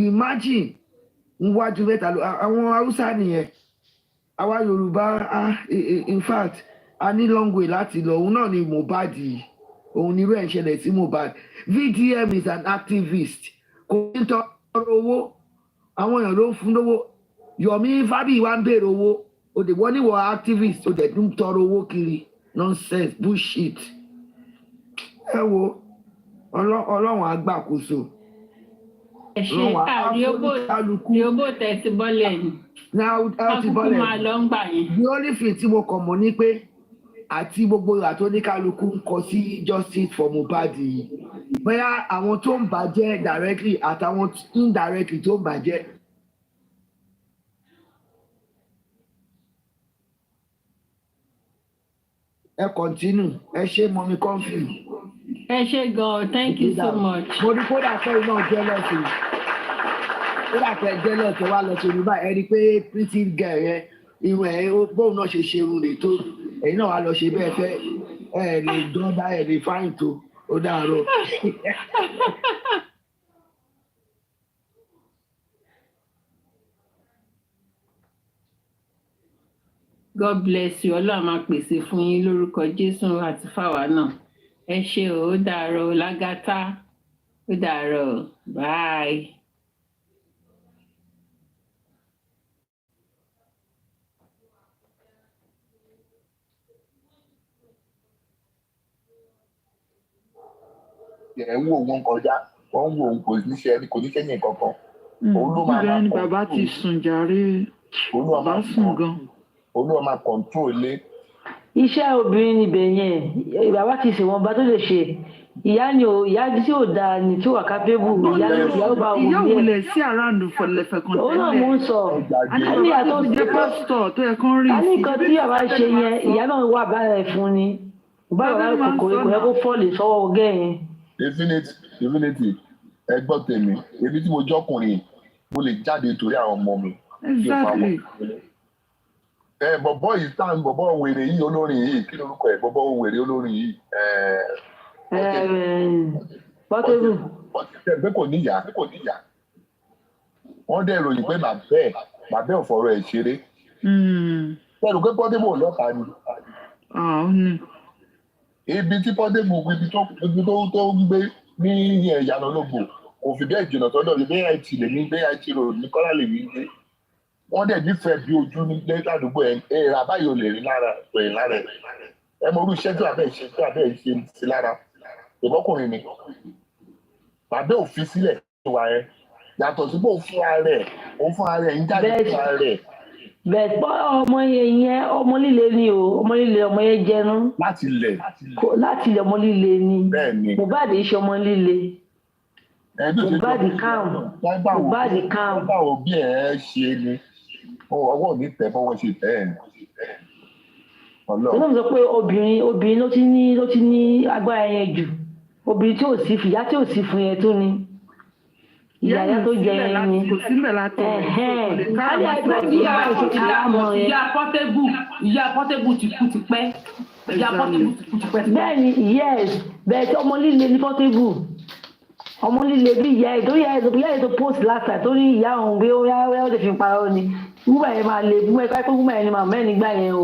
imagine ń wájú mẹ́ta lọ àwọn haúsá nìyẹn àwa yorùbá in fact a ní long way láti lọ òun náà ni Mohbad òun ni irú ẹ̀ ń ṣẹlẹ̀ sí Mohbad VDM is an activist kò ní tọrọ owó àwọn èèyàn ló ń fún lówó Yomi Fabi wa ń béèrè owó òde wọ́n ní wọ́n activist òde ń tọrọ owó kiri nonsense bullshit ẹ wo ọlọ́run àgbàkóso. ẹ ṣe àríyóbó tẹ̀sí bọ́lẹ̀ ni kálukú máa lọ ń gbà yẹn. the only thing tí mo kàn mọ̀ ni pé àti gbogbo ìgbà tó ní kálukú ń kọ sí justice for Mohbad yìí bóyá àwọn tó ń bàjẹ́ directly àtàwọn indirectly tó ń bàjẹ́. ẹ continue ẹ ṣe mọ̀mí kọ́ńfì. ẹ ṣe gan thank you so much. mo ní kódà fẹ́ iná jẹ́lọ́sì kódà fẹ́ jẹ́lọ́sì wa lọ sí yorùbá ẹ rí i pé pretty girl yẹn irun ẹ̀ bóun náà ṣe ṣe irun rẹ̀ tó ẹ̀yin náà wà lọ ṣe bẹ́ẹ̀ fẹ́ ẹ̀ lè dán bá ẹ̀ lè fáìn tó ó dàárọ̀. God bless you ọlọ́run máa pèsè fún yín lórúkọ Jésù àti fáwa náà ẹ ṣé o ó dàárọ̀ lágátá ó dàárọ̀ bye. ẹ ń wò wọn kọjá wọn ń wò kò níṣẹ́ yẹn kankan. òun ló máa ibẹ̀ ni bàbá ti sùn jàre bàbá sùn gan. olúwa máa control ilé. iṣẹ́ obìnrin níbẹ̀ yẹn bàbá ti ṣèwọ̀n bá tó lè ṣe ìyá tí ò dáa ni tí ò wà kápẹ́bù ìyá ó bá wù ìyá òwúlẹ̀ sí aráàlú fọlẹ́fẹ̀ kan tẹ́lẹ̀. òun náà mò ń sọ àní àtọ́ ti jẹ́ pásítọ̀ tó yẹ kán rí sí. àní nǹkan tí bàbá ṣe yẹn ìyá náà wà bára ẹ̀ fún ni bàbá kòkòrò kò yẹ kó fọ́ọ̀lì sọ́wọ́ ọgẹ́ yẹn. definitely ẹ gbọ́ tèmi ebi tí mo jọ́kùnrin mo lè jáde torí àwọn ọmọ mi. exactly. Bọ̀bọ̀ yìí tán bọ̀bọ̀ wèrè yìí olórin yìí kí lorúkọ ẹ̀ bọ̀bọ̀ wèrè olórin yìí. Pọ́tébù. Pé kò níyà wọ́n dẹ̀ ròyìn pé bàbá ò fọ̀rọ̀ ẹ̀ ṣeré. Pẹ̀lú pé Pọ́tébù ò lọ́ta ni. Ibi tí Pọ́tébù ibi tó ń gbé ní ìyànà ológbò kò fi bẹ́ẹ̀ jìnnà tọ́dọ̀ ní BIT lèmi BIT road ní kọ́lá lèmi gbé. Wọ́n dẹ̀ nífẹ̀ẹ́ bí ojú ní ládùúgbò ẹ̀ ra báyìí ò lè rí lára ẹ̀ ẹ mọ orú iṣẹ́ tí abẹ́ ṣe sí lára ìbọ́kùnrin ni bàbá ò fi sílẹ̀ ìwà ẹ̀ yàtọ̀ sí pé òun fún ara ẹ̀ ń jáde fún ara ẹ̀. bẹ́ẹ̀ bọ́ ọmọ yẹn ọmọ líle ni o ọmọ líle ọmọ yẹn jẹnu. láti ilẹ̀ ọmọ líle ni Mohbad ṣe ọmọ líle. Mohbad calm. báwo òbí ẹ̀ ṣe ni ọwọ́ mi tẹ̀ bọ́wọ́ ṣe tẹ̀ ẹ̀. Ọlọ́run sọ pé obìnrin ló ti ní agbára yẹn jù obìnrin tí ò sí fìyà tí ò sí fún yẹn tó ni ìyá tó jẹ yẹn ni. kò síbẹ̀ látọ̀ ìyá Pọ́tébù ti kú ti pẹ́. bẹ́ẹ̀ ni yes bẹ́ẹ̀ tí ọmọ líle ní Pọ́tébù ọmọ líle bí ìyá ẹ̀ tó ìyá ẹ̀ tó post last time tó ní ìyá òun bí ó yá ó lè fi parọ́ ni wúmà yẹn máa le wúmà ẹ̀ pé wúmà yẹn ni màmá ẹ̀ nígbà yẹn o.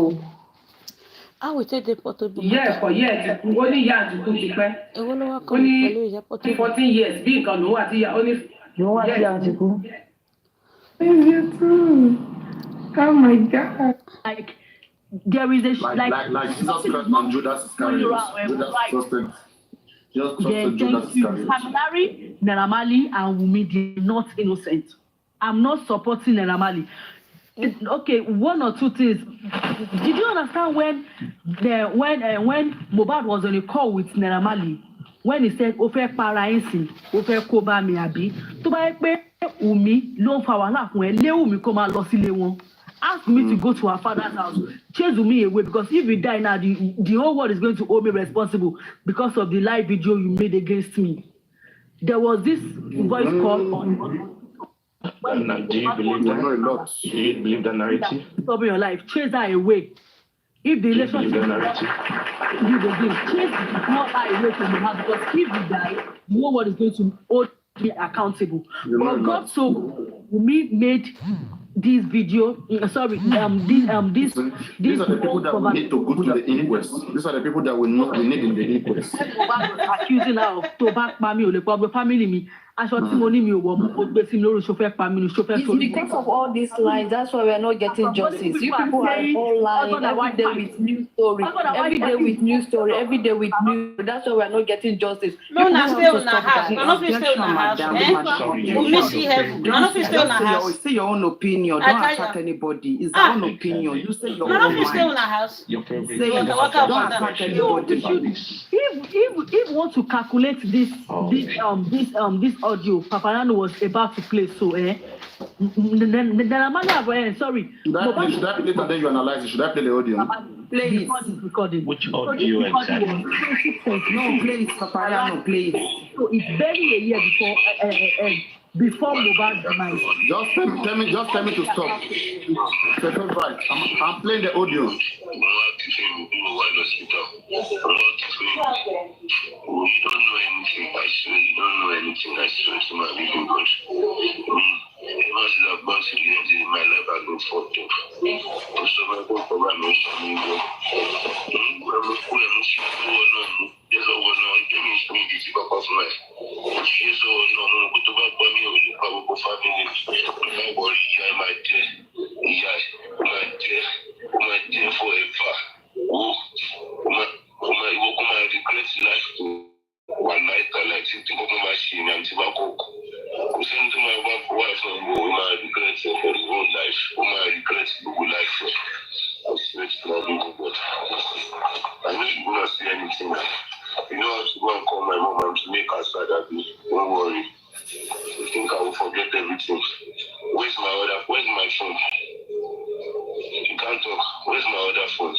How we take the portable? Ìyá ẹ̀kọ́ yẹ́ ẹ̀ ti kú, ó ní ìyá àtìkú ti pẹ́. Èwo ló wá Ó kọ́ ní pẹ̀lú ìyá portable? 14 years bí nǹkan lòun àti ìyá ó ní. Lòun àti ìyá àtìkú. Oh my God. Like there is a like Jesus Christ and Judas Iscariot. Judas trusted. Just trusted Judas Iscariot. Samilari, Naira Marley, and Wunmi, they're not innocent. I'm not supporting Naira Marley. Okay, one or two things. Did you understand when Mohbad was on a call with Naira Marley, when he said, "O fẹ́ para ẹ̀sìn, o fẹ́ kó bá mi àbí?" Tó bá yẹ pé Wunmi ló ń fa wàhálà fún ẹ, lé Wunmi kó máa lọ sílé wọn. Ask me to go to her father's house, chase me away, because if you die now, the whole world is going to hold me responsible because of the live video you made against me. There was this voice call on. Do you believe that? Do you believe the narrative? Stop your life, chase her away. If the relationship chase her away from the house, because if you die, the whole world is going to hold me accountable. But God so we made this video, these are the people that we need to go to the inquest. These are the people that we need in the inquest. Accusing her of tobacco family or the family me. It's because of all these lies. That's why we are not getting justice. You people are all lying every day with new story. Every day with new story. Every day with new. That's why we are not getting justice. No, not stay on our house. Not stay on our house. We miss you heaven. Not stay on our house. Say your own opinion. Don't attack anybody. It's your own opinion. You say your own mind. Not stay on our house. Say don't attack anybody. If you want to calculate this audio Paparano was about to play, so sorry. Should I play it and then you analyze it? Should I play the audio? Play it. Recording. Which audio exactly? No, play it, Paparano, play it. So it's barely a year before Mohbad demise. Just tell me to stop. Right. I'm playing the audio. You don't know anything, I swear. You don't know anything, I swear to my living God. Ever since I've gone to the end of my life, I've been fucked up. So my God, I'm not sure. There's always no damage to me, this is of life. She's all no, go to back by me, or the power family. Don't worry, I might dear forever. Oh, my regret life to one night, I like to think of my machine and tobacco. I'm saying to my wife, my regret for the whole life, my regret for the life. I swear to God, but I know you will not say anything. You know how to go and call my mom and to make her sad at me. Don't worry. I think I will forget everything. Where's my phone? You can't talk. Where's my other phone?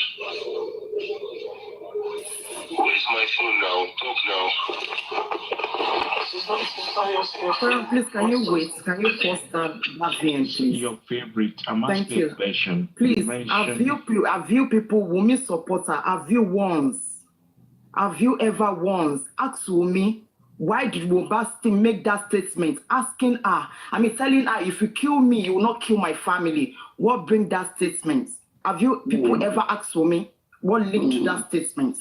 Where's my phone now? Talk now. Please, can you wait? Can you pause that VN, please? Your favorite. I'm Thank asking you. a question. Please, have you people, Wunmi supporter, have you ever once asked Wunmi, why did Mohbad still make that statement? Asking her, telling her, if you kill me, you will not kill my family. What bring that statement? Have you people ever asked Wunmi what linked to that statement?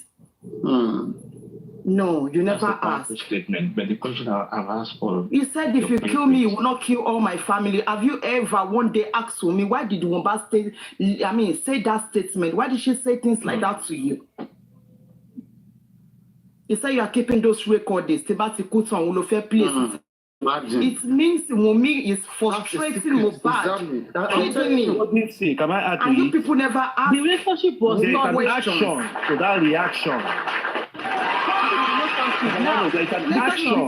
No, you never asked. Statement, but the question I've asked for. He said, if you kill me, you will not kill all my family. Have you ever one day asked Wunmi, why did Mohbad say that statement? Why did she say things like that to you? He said you are keeping those recordings. It means Wunmi is frustrating Mohbad. Can I add to and you it? people never asked. The relationship was There's not an action to that reaction. There's an action to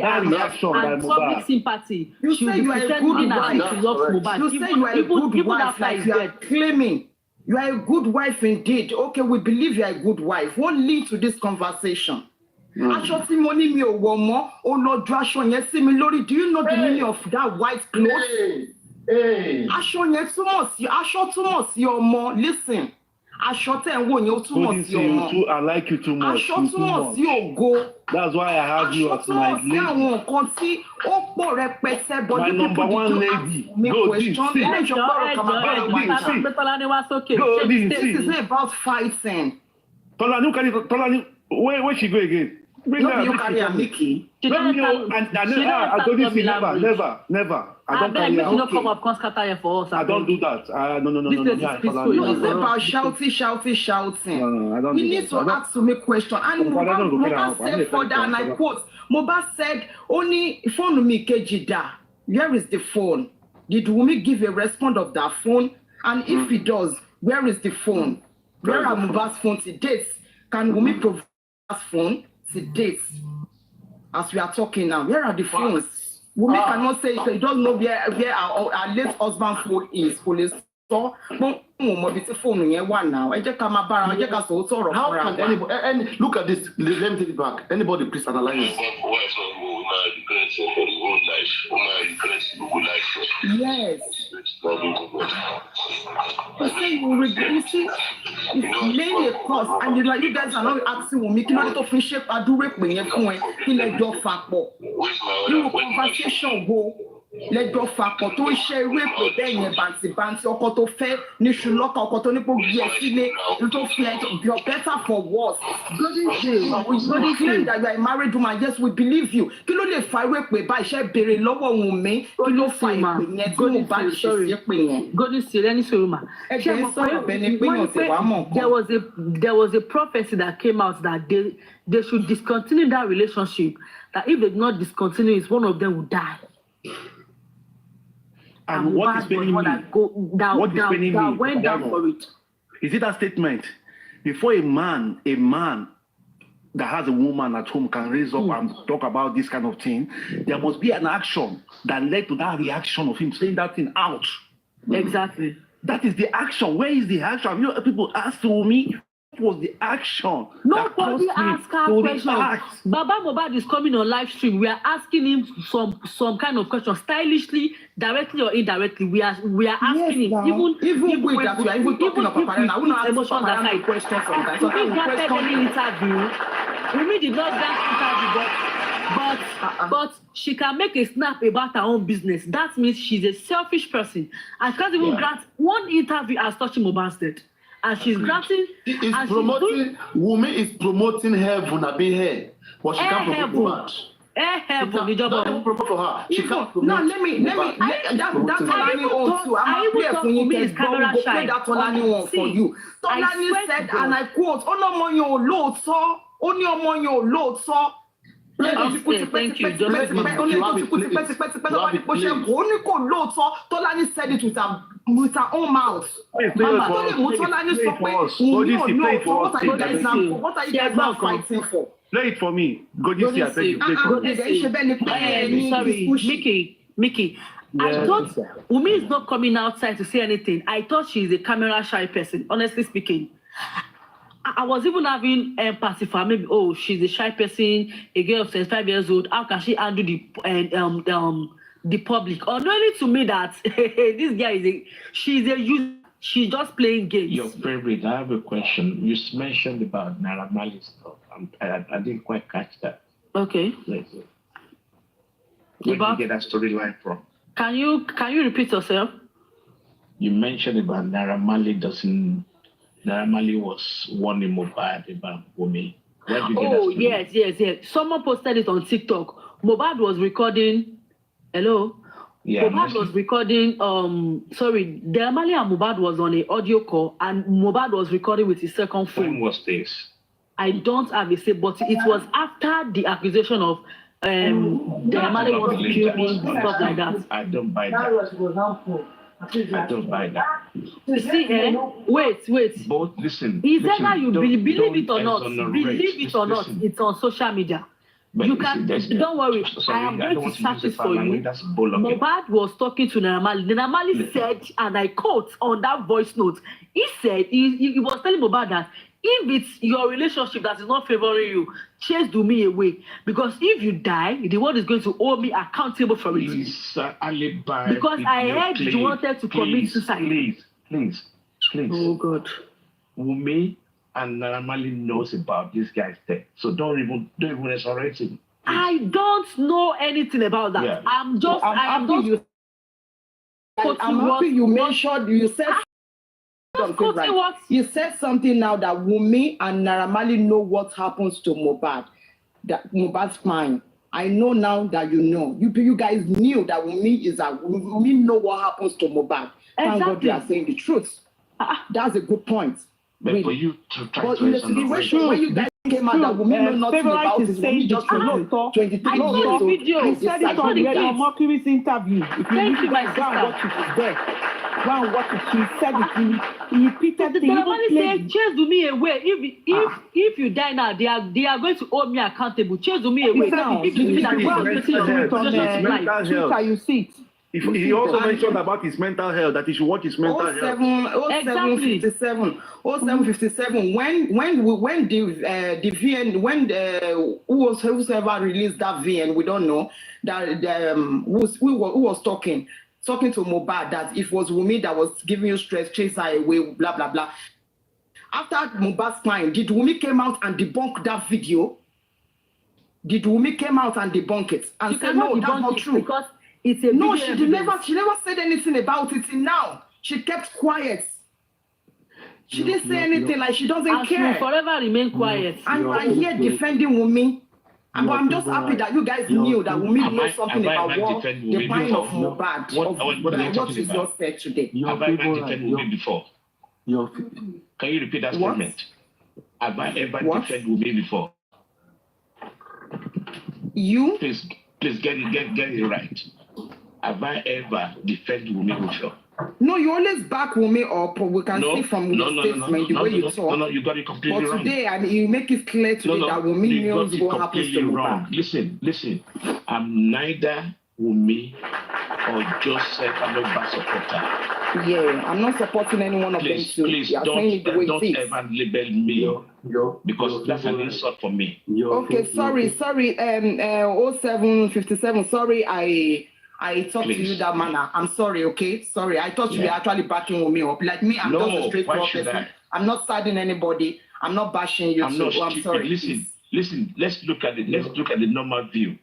that reaction by and public Mohbad. sympathy. You say you are a good wife. You say you are a good wife, like you are claiming. You are a good wife indeed. Okay, we believe you are a good wife. What leads to this conversation? Aṣọ tí mo ní mi ò wọ̀ mọ́, ó lọ ju aṣọ yẹn sí mi lórí. Do you know the meaning of that white clothes? Aṣọ yẹn túmọ̀ sí ọmọ. Listen, aṣọ tẹ̀ ń wò yẹn ó túmọ̀ sí ọmọ. I like you too much. Aṣọ túmọ̀ sí ògo. That's why I have you as my lady. Aṣọ túmọ̀ sí àwọn nǹkan tí ó pọ̀ rẹpẹtẹ. My number one lady. Go this, see. This is not about fighting. Tolani, where she go again? Bring her. You carry a Mickey. Never. I don't carry her. Don't come up, scatter here for us. I don't do that. No. It's about shouting. No, I don't We do need that. to ask to make question. And Mohbad said further, and I quote, Mohbad said, only phone me kejida. Where is the phone? Did Wunmi give a response of that phone? And if he does, where is the phone? Where are Mohbad's phone to date? Can Wunmi provide phone to date? As we are talking now, where are the phones? Wunmi cannot say he doesn't know where our late husband's phone is. Police store. How can anybody look at this? Let me take it back. Anybody please analyze this. Yes. You see, it's laying a cause, and you guys are not asking Wunmi, kí ló dé tó fi ṣe àdúrà pé yẹn fún ẹ, kí lẹ jọ fà pọ̀. Irú conversation wo lẹjọ fapọ̀ tó ń ṣe irú èpè bẹ́ẹ̀ yẹn bàǹtìbàǹtì ọkọ tó fẹ́ níṣu lọ́kàn ọkọ tó nípò gbé ẹ sílé tó fi ẹ you're better for worse. Golden claim that you are a married woman, yes we believe you. Kí ló lè fa irú èpè bá iṣẹ́ béèrè lọ́wọ́ Wunmi kí ló fa èpè yẹn tí mo bá ṣe sí èpè yẹn. Golden still any soruma. There was a prophecy that came out that they should discontinue that relationship. That if they do not discontinue it, one of them will die. And what is paining me? Went down for it. Is it a statement? Before a man that has a woman at home can raise up and talk about this kind of thing, there must be an action that led to that reaction of him saying that thing out. Exactly. That is the action. Where is the action? You know, people ask me, what was the action? Nobody asked her question. Baba Mohbad is coming on live stream. We are asking him some kind of question, stylishly, directly or indirectly. We are asking him. Even with that, we are even talking about Papa. I will not ask Papa questions sometimes. So we granted any interview. Wunmi did not grant interview, but she can make a snap about her own business. That means she's a selfish person. I can't even grant one interview as touching Mohbad's death. And she's granting. Wunmi is promoting heaven, I be here. But she can't promote Mohbad. Not promote for her. She can't promote. No, let me. That's Tolani on too. I'm not here for you. Go play that Tolani on for you. Tolani said, and I quote, "Oh no, mo yon load so. Only mo yon load so." Thank you. Tolani said it with her own mouth. What are you guys now fighting for? Play it for me. Sorry, Mickey. I thought Wunmi is not coming outside to say anything. I thought she's a camera shy person, honestly speaking. I was even having empathy for her. Maybe, she's a shy person, a girl of 75 years old. How can she handle the public? Unknowingly to me that this guy she's a user. She's just playing games. Your favorite. I have a question. You mentioned about Naira Marley stuff. I didn't quite catch that. Okay. Where did you get that storyline from? Can you repeat yourself? You mentioned about Naira Marley was warning Mohbad about Wunmi. Where did you get that story? Yes. Someone posted it on TikTok. Mohbad was recording. Hello? Yeah, Mohbad was recording, Naira Marley and Mohbad was on an audio call, and Mohbad was recording with his second phone. When was this? I don't have a say, but it was after the accusation of Naira Marley was killing, stuff like that. I don't buy that. I don't buy that. You see, wait. Both, listen. Is either you believe it or not, it's on social media. But you can, don't worry, I am going to search it for you. Mohbad was talking to Naira Marley. Naira Marley said, and I quote on that voice note, he said, he was telling Mohbad that if it's your relationship that is not favoring you, chase me away. Because if you die, the world is going to hold me accountable for it. Because I heard you wanted to commit suicide. Please. Oh God. Wumi and Naramali knows about this guy's death. So don't even resurrect him. I don't know anything about that. Yeah. I'm happy you mentioned, you said something right. You said something now that Wumi and Naramali know what happens to Mohbad, that Mohbad's fine. I know now that you know. You guys knew that Wumi know what happens to Mohbad. Thank God you are saying the truth. That's a good point. But Really. for you to try But to in the situation where you guys came out that Wumi know nothing about it, Wumi just told 23 years old. He said it on Mercury's interview. If you Thank you, my go and watch it, it's there. Go and watch it. He said it. He repeated it. The Naramali said, chase me away. If you die now, they are going to hold me accountable. Chase me away. Twitter, you see it. He also mentioned about his mental health, that he should watch his mental health. 0757 when the VN, when whoever released that VN, we don't know that who was talking to Mohbad, that if it was Wumi that was giving you stress, chase her away, blah blah blah. After Mohbad's crime, did Wumi came out and debunk that video? Did Wumi came out and debunk it and say no, that's not true? Because it's a no, she never said anything about it till now. She kept quiet. She didn't say anything, like she doesn't care. She will forever remain quiet. And you are here defending Wumi. But I'm just happy that you guys knew that Wumi knows something about what the mind of Mohbad. What is your said today? Have I ever defended Wumi before? Can you repeat that statement? Have I ever defended Wumi before? You? Please get it right. Have I ever defended Wumi before? No, you always back Wumi up. We can see from your statement the way you talk. No, you got it completely wrong. But today, I mean, you make it clear today that Wumi knows what happens to Mohbad. Listen. I'm neither Wumi or Joseph Aloba supporter. Yeah, I'm not supporting any one of them too. Please don't ever label me because that's an insult for me. Okay, sorry. 0757. Sorry, I talked to you that manner. I'm sorry, okay? Sorry. I thought you were actually backing me up. Like me, I'm just a straightforward person. I'm not siding anybody. I'm not bashing you. I'm sorry. Listen. Let's look at it. Let's look at the normal view.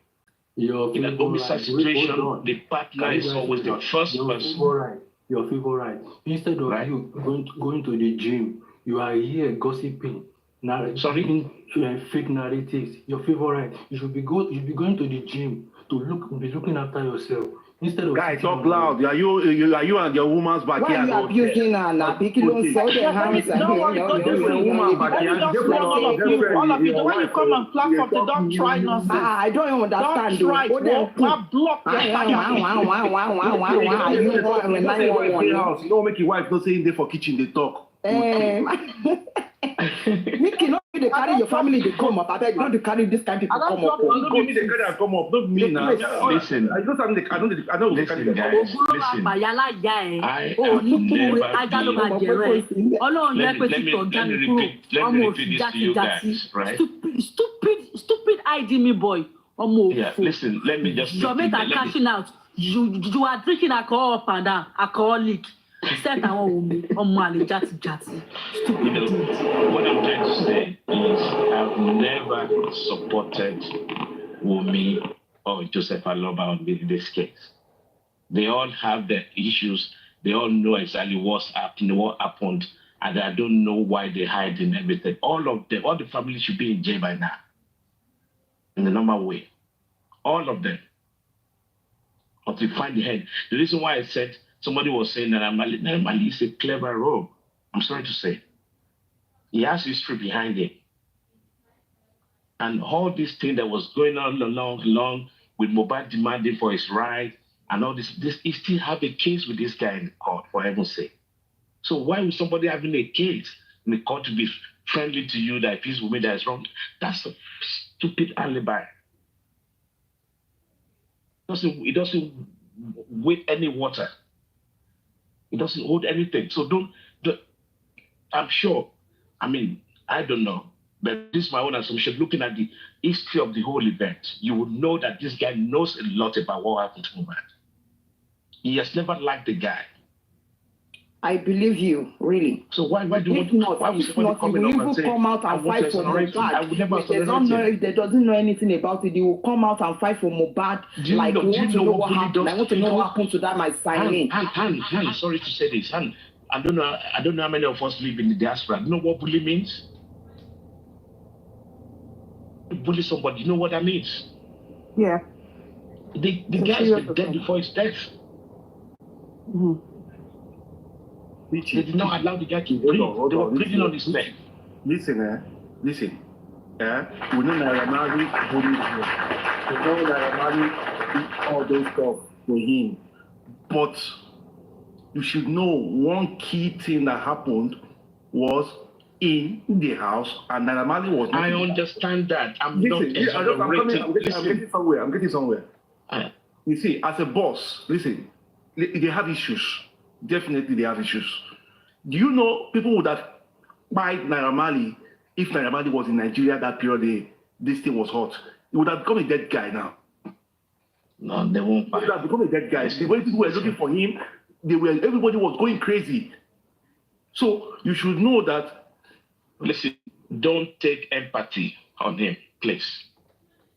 In a homicide situation, the partner is always the first person. Your favorite. Instead of you going to the gym, you are here gossiping, speaking fake narratives. Your favorite. You should be going to the gym to be looking after yourself. Instead of guys, talk loud. Are you and your woman's backyard? Why are you abusing her now? Picking on so their hands and all of you, when you come on platform, they don't try nonsense. I don't understand. Don't try. Block You don't make your wife not saying there for kitchen, they talk. Mickey, not they carry your family, they come up. I beg, not to carry this kind of people come up. Don't me they carry and come up. Not me now. Listen. I don't carry them. Listen. Let me repeat this to you guys, right? Stupid ID me boy. Yeah, listen, let me just... Jamaica cashing out. You are drinking alcohol up and down, alcoholic. Set our woman, jatty. You know, what I'm trying to say is I've never supported Wumi or Joseph Aloba in this case. They all have their issues. They all know exactly what happened, and I don't know why they hide in everything. All the families should be in jail by now. In the normal way. All of them. Until you find the head. The reason why I said somebody was saying that Naramali is a clever rogue. I'm sorry to say. He has history behind him. And all this thing that was going on along with Mohbad demanding for his right and all this, he still have a case with this guy in the court, for heaven's sake. So why would somebody having a case in the court to be friendly to you that if he's woman that is wrong? That's a stupid alibi. It doesn't weigh any water. It doesn't hold anything. So I'm sure, I don't know, but this is my own assumption. Looking at the history of the whole event, you would know that this guy knows a lot about what happened to Mohbad. He has never liked the guy. I believe you, really. So why do you If not, why would if somebody not, he come will in even and say, come out I and want to fight for exonerate him? I would never Mohbad. If they exonerate don't know, him. if they doesn't know anything about it, they will come out and fight for Mohbad. Do you Like, know, we want to know what bully happened. does I want to to know people? what happened to that, my signing. Han, sorry to say this. Han, I don't know how many of us live in the diaspora. You know what bully means? You bully somebody, you know what that means? Yeah. The guy has been dead before his death. Mm-hmm. They did not allow the guy to breathe. They were breathing on his neck. Listen. We know Naramari bullied him. We know Naramari did all those stuff for him. But you should know one key thing that happened was in the house, and Naramali was not. I understand that. I'm getting somewhere. You see, as a boss, listen, they have issues. Definitely, they have issues. Do you know people would have buyed Naramali if Naramali was in Nigeria that period? This thing was hot. He would have become a dead guy now. No, they won't buy. He would have become a dead guy. The way people were looking for him, everybody was going crazy. So you should know that. Listen, don't take empathy on him, please.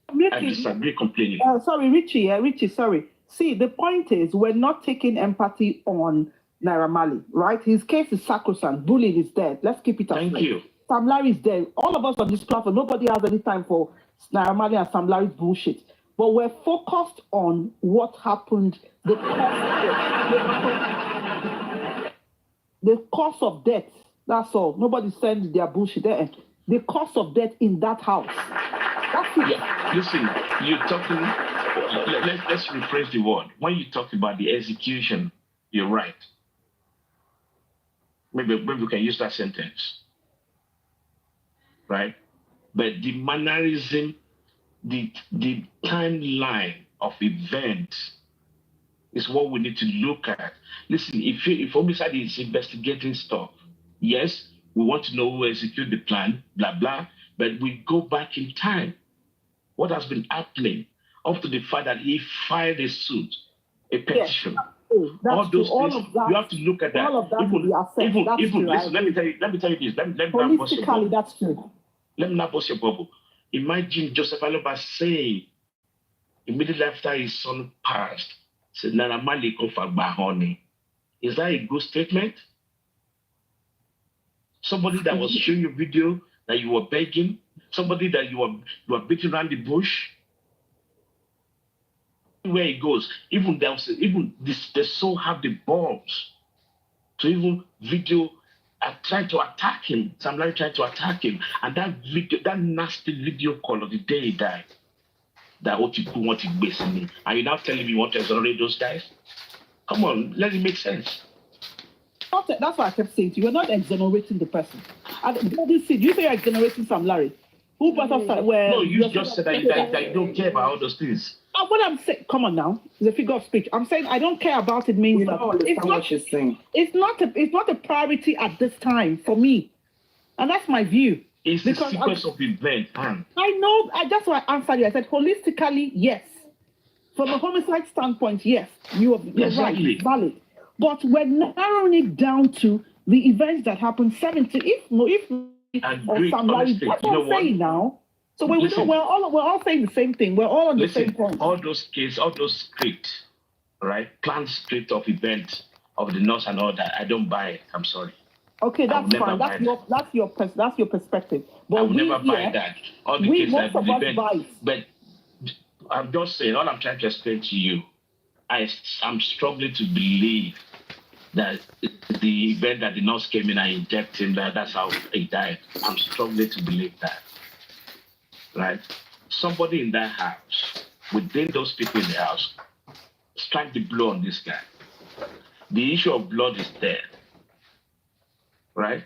I disagree completely. Sorry, Richie, sorry. See, the point is, we're not taking empathy on Naira Marley, right? His case is sacrosanct. Bullying is dead. Let's keep it up. Thank you. Sam Larry is dead. All of us on this platform, nobody has any time for Naira Marley and Sam Larry's bullshit. But we're focused on what happened, the cause of death. That's all. Nobody said their bullshit there. The cause of death in that house. That's it. Yeah. Listen, you're talking. Let's rephrase the word. When you talk about the execution, you're right. Maybe we can use that sentence, right? But the mannerism, the timeline of events is what we need to look at. Listen, if homicide is investigating stuff, yes, we want to know who executed the plan, blah blah. But we go back in time. What has been happening up to the fact that he filed a suit, a petition. Yes. All those things, you have to look at that. All of that Even listen, let me tell you this. Let me not bust your bubble. That's true. Let me not bust your bubble. Imagine Joseph Aloba saying, immediately after his son passed, said, Naira Marley come for honey. Is that a good statement? Somebody that was showing you video that you were begging, somebody that you were beating around the bush. Where he goes, even they so have the balls to even video trying to attack him. Sam Larry trying to attack him, and that nasty video call of the day he died. That what you want to base me, and you're now telling me you want to exonerate those guys? Come on, let it make sense. That's what I kept saying to you. We're not exonerating the person. You say you're exonerating Sam Larry. Who brought up that? No, you just said that you don't care about all those things. What I'm saying, come on now, it's a figure of speech. I'm saying I don't care about it means that it's not what she's saying. It's not a priority at this time for me, and that's my view. It's the sequence of events. I know. That's why I answered you. I said holistically, yes. From a homicide standpoint, yes, you're exactly right, valid. But we're narrowing it down to the events that happened 70. If or Sam Larry, that's what I'm saying now. So we're all saying the same thing. We're all on the same point. All those cases, all those scripts, right? Planned script of events of the North and all that. I don't buy it. I'm sorry. Okay, that's fine. That's your perspective. But I will never buy that. All the cases that event. But I'm just saying. All I'm trying to explain to you, I'm struggling to believe that the event that the nurse came in and injected him, that's how he died. I'm struggling to believe that. Right? Somebody in that house, within those people in the house, strike the blow on this guy. The issue of blood is there. Right?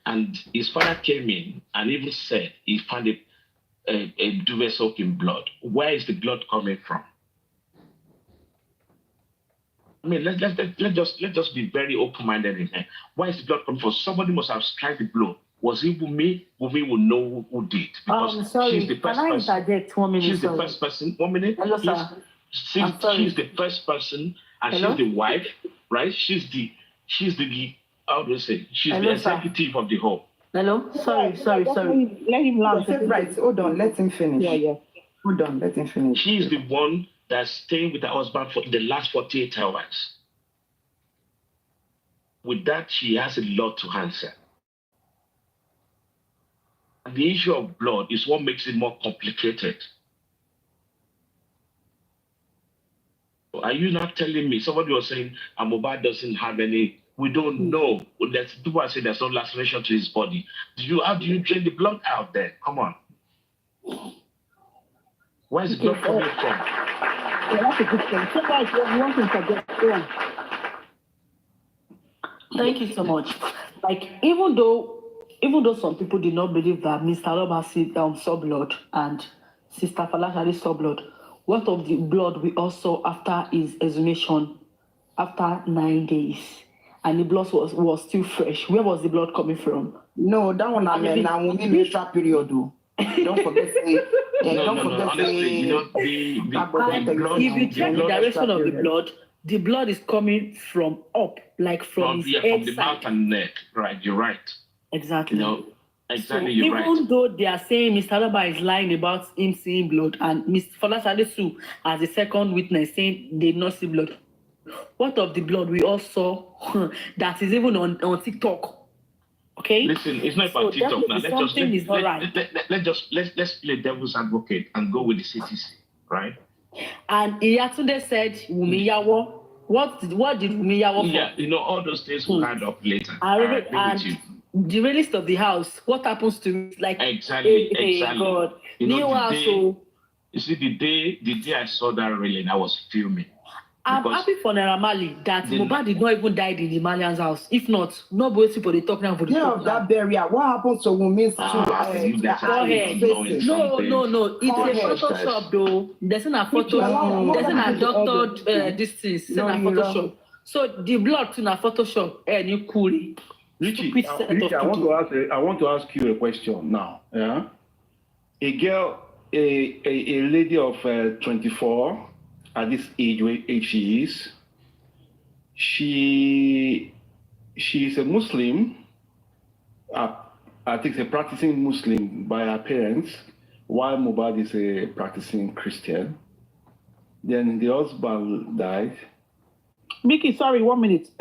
And his father came in and even said he found a duvet soaked in blood. Where is the blood coming from? I mean, let's just be very open-minded in here. Why is the blood coming from? Somebody must have struck the blow. Was it Wumi? Wumi will know who did. Because sorry, she's the first can I person. interject 1 minute? She's the first person. 1 minute. Hello, sir. She's the first person, and Hello? she's the wife, right? She's the how do you say? She's Hello, the sir. executive of the home. Hello? Sorry. Let him land. Right. Hold on. Let him finish. Yeah. Hold on. Let him finish. She's the one that's staying with her husband for the last 48 hours. With that, she has a lot to answer. And the issue of blood is what makes it more complicated. Are you not telling me? Somebody was saying Mohbad doesn't have any. We don't know. There's people are saying there's no laceration to his body. How do you drain the blood out there? Come on. Where is the blood coming from? Yeah, that's a good thing. Somebody you want to forget. Go on. Thank you so much. Like, even though some people did not believe that Mr. Loba saw blood and Sister Falashari saw blood, what of the blood we all saw after his exhumation after 9 days? And the blood was still fresh. Where was the blood coming from? No, that one I mean, now we menstrual period. Don't forget. Honestly, the blood. If you check the direction of the blood is coming from up, like from his head from the side. mouth and neck. Right, you're right. Exactly. Exactly, so you're right. Even though they are saying Mr. Loba is lying about him seeing blood, and Ms. Falashade Su as the second witness saying they did not see blood, what of the blood we all saw that is even on TikTok? Okay. Listen, it's not about TikTok now. Let's play devil's advocate and go with the CTC, right? And Iyatunde said Wunmi Yawo. What did Wunmi Yawo for? Yeah, all those things will add up later. And the realist of the house, what happens to it? Like exactly. God. You see, the day I saw that railing, I was filming. I'm happy for Naira Marley that Mohbad did not even die in the Malian's house. If not, nobody people they talking about that burial. What happened to Wunmi's No. It's a Photoshop though. There's not a photo. There's not a doctored distance. It's not a Photoshop. So the blood to a Photoshop. You cool. Richie, I want to ask you a question now. Yeah, a girl, a lady of 24. At this age she is, she is a Muslim. I think a practicing Muslim by her parents, while Mohbad is a practicing Christian. Then the husband died. Mickey, sorry, 1 minute.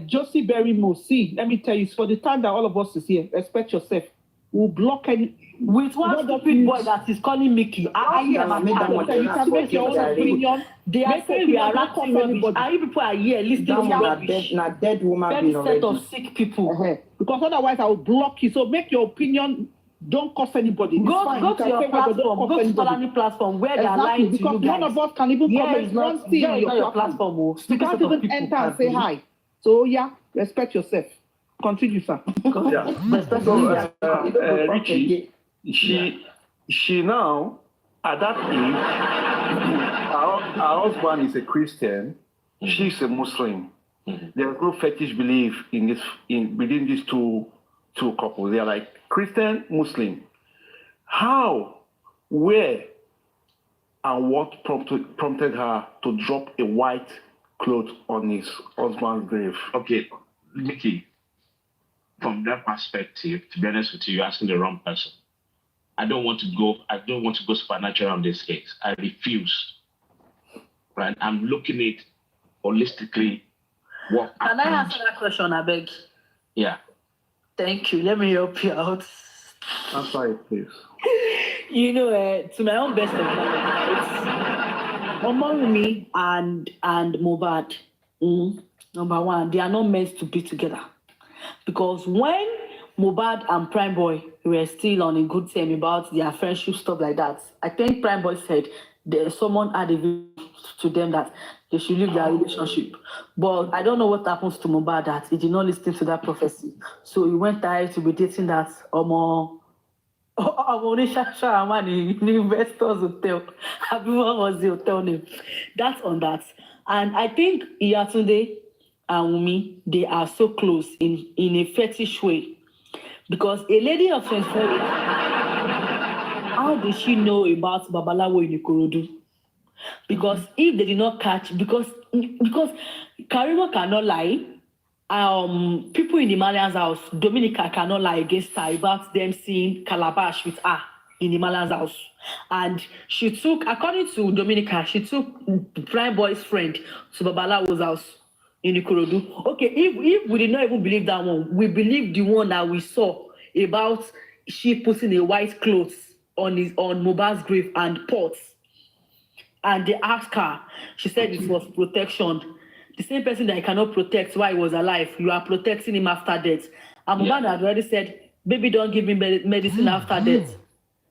Josie Berry Mosi, let me tell you, for the time that all of us is here, respect yourself. We'll block any. With one stupid boy that is calling Mickey, you can make your own opinion. They are saying we are acting rubbish. And you people are here listening to rubbish. Dead woman being set of sick people. Because otherwise I will block you. So make your opinion. Don't cost anybody. Go to your platform. Go to Tolani platform where they are lying to you guys. None of us can even comment one thing on your platform. You can't even enter and say hi. So respect yourself. Continue, sir. Richie, she now, at that age, her husband is a Christian, she's a Muslim. There's no fetish belief within these two couples. They are like Christian, Muslim. How, where, and what prompted her to drop a white cloth on his husband's grave? Okay, Mickey, from that perspective, to be honest with you, you're asking the wrong person. I don't want to go supernatural on this case. I refuse. Right? I'm looking at it holistically. What Can I answer that question, I beg? Yeah. Thank you. Let me help you out. Answer it, please. To my own best of knowledge, Omorumi and Mohbad, number one, they are not meant to be together. Because when Mohbad and Prime Boy were still on a good term about their friendship, stuff like that, I think Prime Boy said someone had a view to them that they should leave their relationship. But I don't know what happens to Mohbad that he did not listen to that prophecy. So he went ahead to be dating that Investors Hotel. Everyone was the hotel name. That's on that. And I think Iyatunde and Wunmi, they are so close in a fetish way. Because a lady of 24, how did she know about Babalawo in Ikorodu? Because if they did not catch, because Karima cannot lie, people in the Malian's house, Dominica cannot lie against her about them seeing Calabash with her in the Malian's house. And she took, according to Dominica, she took Prime Boy's friend to Babalawo's house in Ikorodu. Okay, if we did not even believe that one, we believe the one that we saw about she putting a white cloth on Mohbad's grave and pots. And they asked her, she said it was protection. The same person that you cannot protect while he was alive, you are protecting him after death. And Mohbad had already said, baby, don't give me medicine after death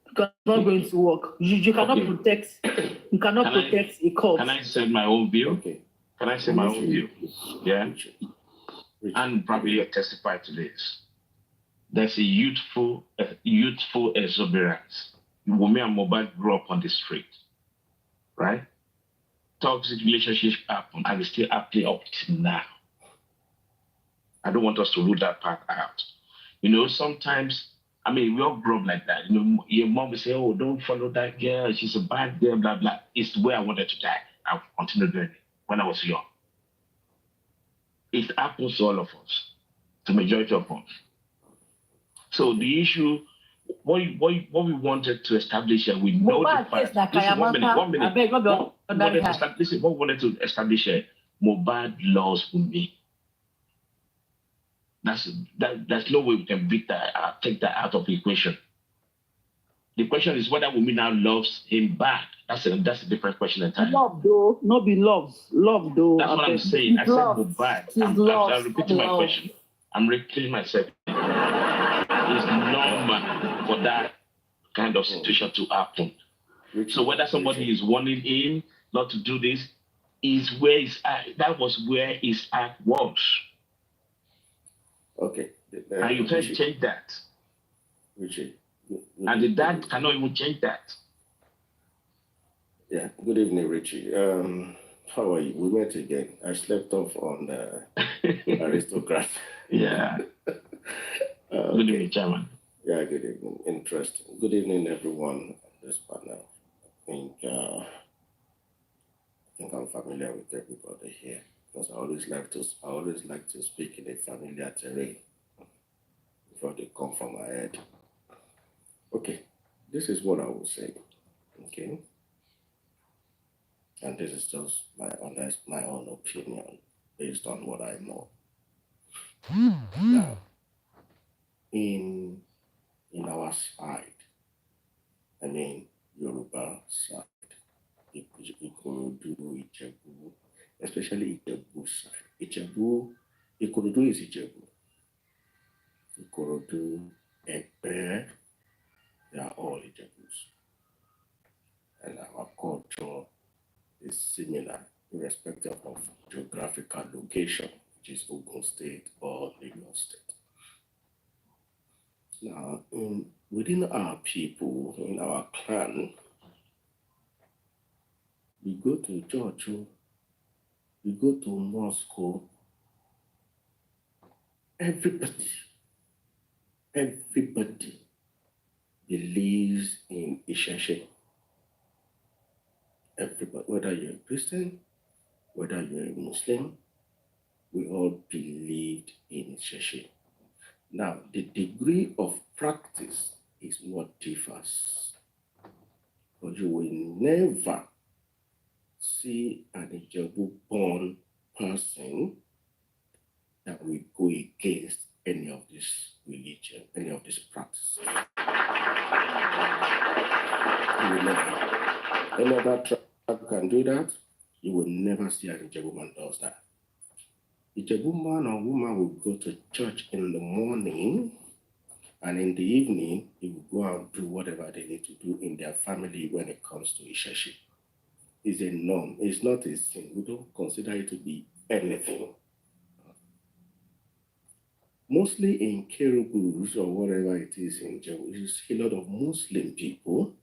because it's not going to work. You cannot protect. You cannot protect a corpse. Can I say my own view? Okay. Can I say my own view? Yeah. And probably testify to this. There's a youthful exuberance. Wunmi and Mohbad grew up on the street, right? Toxic relationships happen and it's still happening up to now. I don't want us to rule that part out. Sometimes, we all grow up like that. Your mom will say, oh, don't follow that girl. She's a bad girl, blah, blah. It's the way I wanted to die. I've continued doing it when I was young. It happens to all of us, to the majority of us. So the issue, what we wanted to establish here, we know the fact. Listen, 1 minute. What we wanted to establish here, Mohbad loves Wunmi. There's no way we can beat that, take that out of the equation. The question is whether Wunmi now loves him back. That's a different question entirely. Love though, not be love. Love though. That's what I'm saying. I said Mohbad. I'm repeating my question. I'm repeating myself. It's normal for that kind of situation to happen. So whether somebody is warning him not to do this, is where his act. That was where his act was. Okay. And you can't change that. Richie. And the dad cannot even change that. Yeah. Good evening, Richie. How are you? We met again. I slept off on the aristocrat. Yeah. Okay. Good evening, Chairman. Yeah, good evening. Interesting. Good evening, everyone on this panel. I think I'm familiar with everybody here because I always like to speak in a familiar terrain before they come from my head. Okay, this is what I will say. Okay, and this is just my own opinion based on what I know. Now, in our side, Yoruba side, Ikorodu, Ijebu, especially Ijebu side. Ikorodu is Ijebu. Ikorodu, Ekpe, they are all Ijebus. And our culture is similar, irrespective of geographical location, which is Ogun State or Lagos State. Now, within our people, in our clan, we go to church, we go to mosque, everybody believes in Isheshe. Everybody, whether you're a Christian, whether you're a Muslim, we all believed in Isheshe. Now, the degree of practice is what differs. But you will never see an Ijebu-born person that will go against any of this religion, any of this practice. You will never. Any other tribe can do that. You will never see an Ijebu man does that. Ijebu man or woman will go to church in the morning, and in the evening, he will go out and do whatever they need to do in their family when it comes to Isheshe. It's a norm. It's not a sin. We don't consider it to be anything. Mostly in Kerubus or whatever it is in Jebu, you see a lot of Muslim people.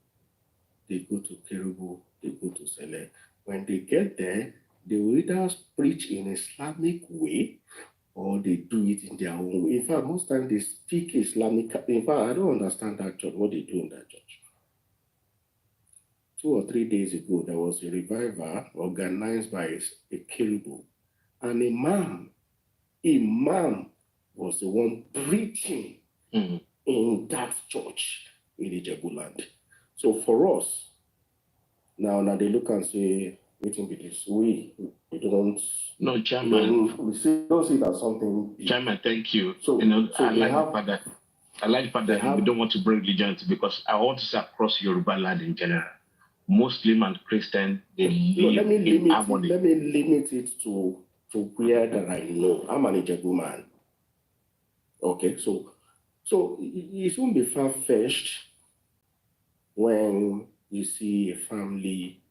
They go to Kerubu, they go to Saleh. When they get there, they will either preach in Islamic way or they do it in their own way. In fact, most times they speak Islamic. In fact, I don't understand that church, what they do in that church. 2 or 3 days ago, there was a revival organized by a Kerubu. An imam imam was the one preaching in that church in Ijebu land. So for us, now they look and say, waiting with this. We don't. No, Chairman. We don't see it as something. Chairman, thank you. So, I like the fact that we don't want to bring religion into, because I want to say across Yoruba land in general, Muslim and Christian, they live in harmony. Let me limit it to where that I know. I'm an Ijebu man. Okay, so it won't be far-fetched when you see a family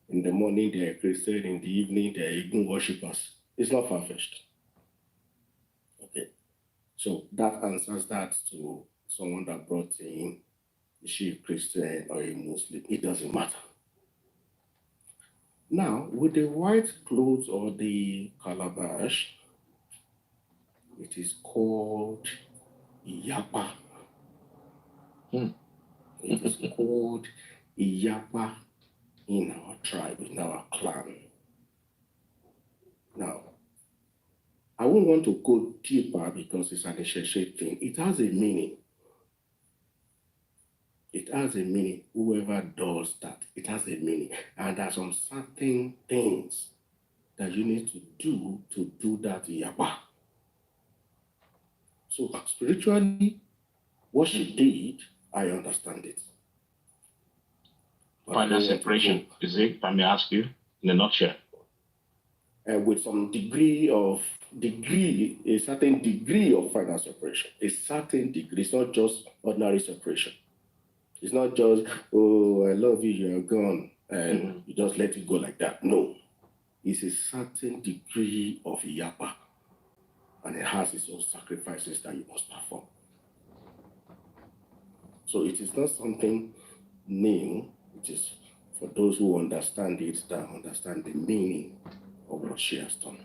in the morning they're Christian, in the evening they're even worshippers. It's not far-fetched. Okay, so that answers that to someone that brought in, is she a Christian or a Muslim? It doesn't matter. Now, with the white clothes or the calabash, it is called Iyapa. It is called Iyapa in our tribe, in our clan. Now, I won't want to go deeper because it's an Isheshe thing. It has a meaning. It has a meaning. Whoever does that, it has a meaning. And there are some certain things that you need to do that Iyapa. So spiritually, what she did, I understand it. Final separation, is it? If I may ask you, in a nutshell. With some a certain degree of final separation. A certain degree. It's not just ordinary separation. It's not just, oh, I love you, you're gone, and you just let it go like that. No. It's a certain degree of Iyapa. And it has its own sacrifices that you must perform. So it is not something new. It is for those who understand it, that understand the meaning of what she has done.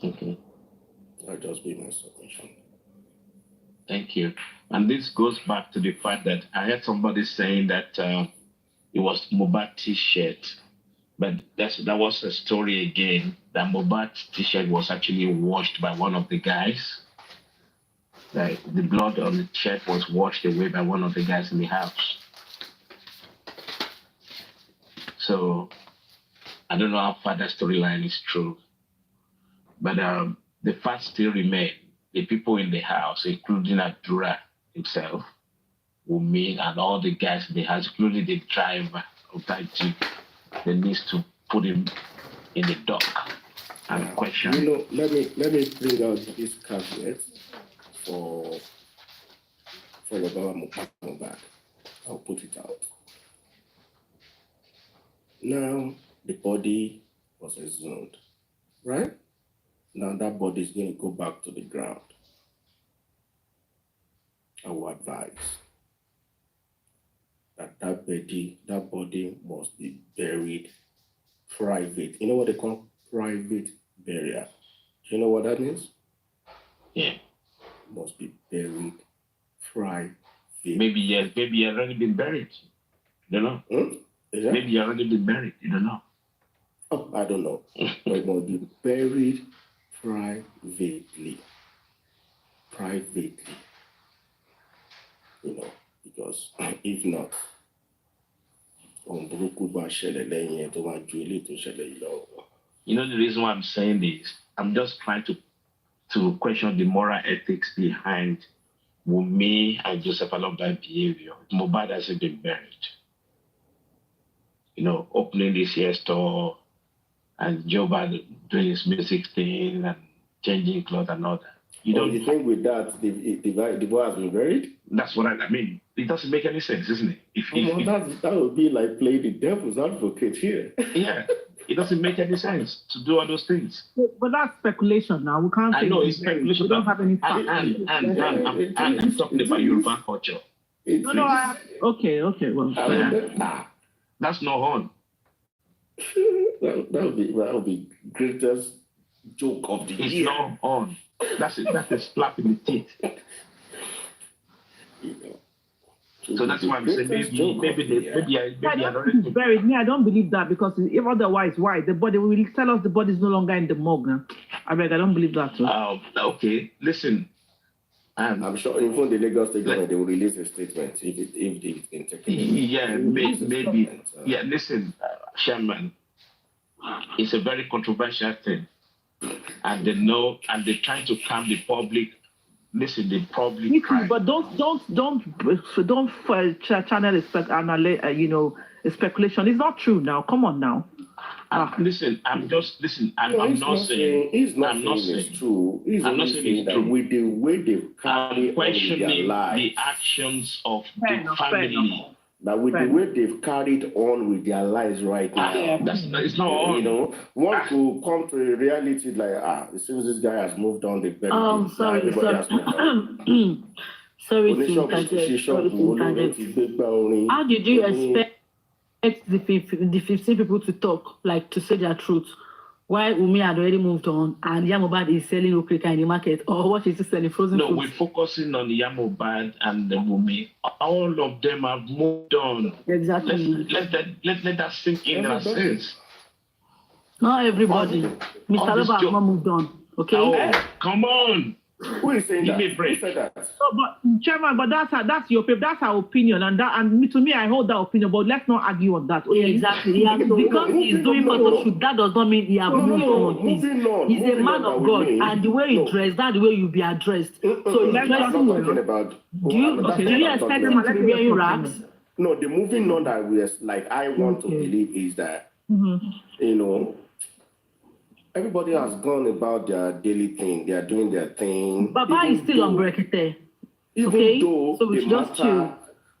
That'll just be my submission. Thank you. And this goes back to the fact that I heard somebody saying that it was Mohbad t-shirt. But that was a story again, that Mohbad's t-shirt was actually washed by one of the guys. Like the blood on the shirt was washed away by one of the guys in the house. So I don't know how far that storyline is true. But the fact still remains, the people in the house, including Abdura himself, Wumi, and all the guys in the house, including the driver of that jeep, they need to put him in the dock and question. You know, let me bring out this caveat for Mohbad. I'll put it out. Now the body was exhumed, right? Now that body is going to go back to the ground. I will advise that body must be buried private. You know what they call private burial? Do you know what that means? Yeah. Must be buried private. Maybe you already been buried. You don't know? Maybe you already been buried. You don't know. Oh, I don't know. But it must be buried privately. Privately. You know, because if not, you know the reason why I'm saying this? I'm just trying to question the moral ethics behind Wunmi and Joseph Alomba's behavior. Mohbad hasn't been buried. You know, opening this year store and Joba doing his music thing and changing clothes and all that. You think with that the boy has been buried? That's what I mean. It doesn't make any sense, isn't it? That would be like playing the devil's advocate here. Yeah, it doesn't make any sense to do all those things. But that's speculation now. We can't. I know it's speculation. We don't have any facts. And I'm talking about Yoruba culture. Okay. Well, that's not on. That would be greatest joke of the year. It's not on. That's a slap in the teeth. So that's why I'm saying maybe he's buried. Me, I don't believe that, because if otherwise, why the body will tell us the body is no longer in the morgue. I beg, I don't believe that too. Okay, listen. I'm sure even the Lagos State government, they will release a statement if it's been taken. Yeah, maybe. Yeah, listen, Chairman, it's a very controversial thing. And they know, and they're trying to calm the public. Listen, the public. Me too, but don't channel speculation. It's not true now. Come on now. Listen, I'm not saying it's true. He's not saying it's true. With the way they've carried questioning their lives, the actions of the family. That with the way they've carried on with their lives right now, it's not on. You know, one could come to a reality like, it seems this guy has moved on. Sorry to interject. How did you expect the 15 people to talk, like to say their truth? Why Umi had already moved on and Mohbad is selling okrika in the market, or what is he selling, frozen fruits? No, we're focusing on Mohbad and the Umi. All of them have moved on. Exactly. Let that sink in our sense. Not everybody. Mr. Loba has not moved on. Okay. Oh, come on. Who is saying that? Give me a break. Who said that? No, but Chairman, but that's our opinion, and to me, I hold that opinion. But let's not argue on that. Okay? Exactly. Because he's doing photo shoot, that does not mean he has moved on. He's a man of God, and the way he dressed, that's the way you be addressed. So he's dressing well. Do you expect him to be wearing rags? No, the moving on that I want to believe is that everybody has gone about their daily thing. They are doing their thing. Baba is still on Brekete. Even though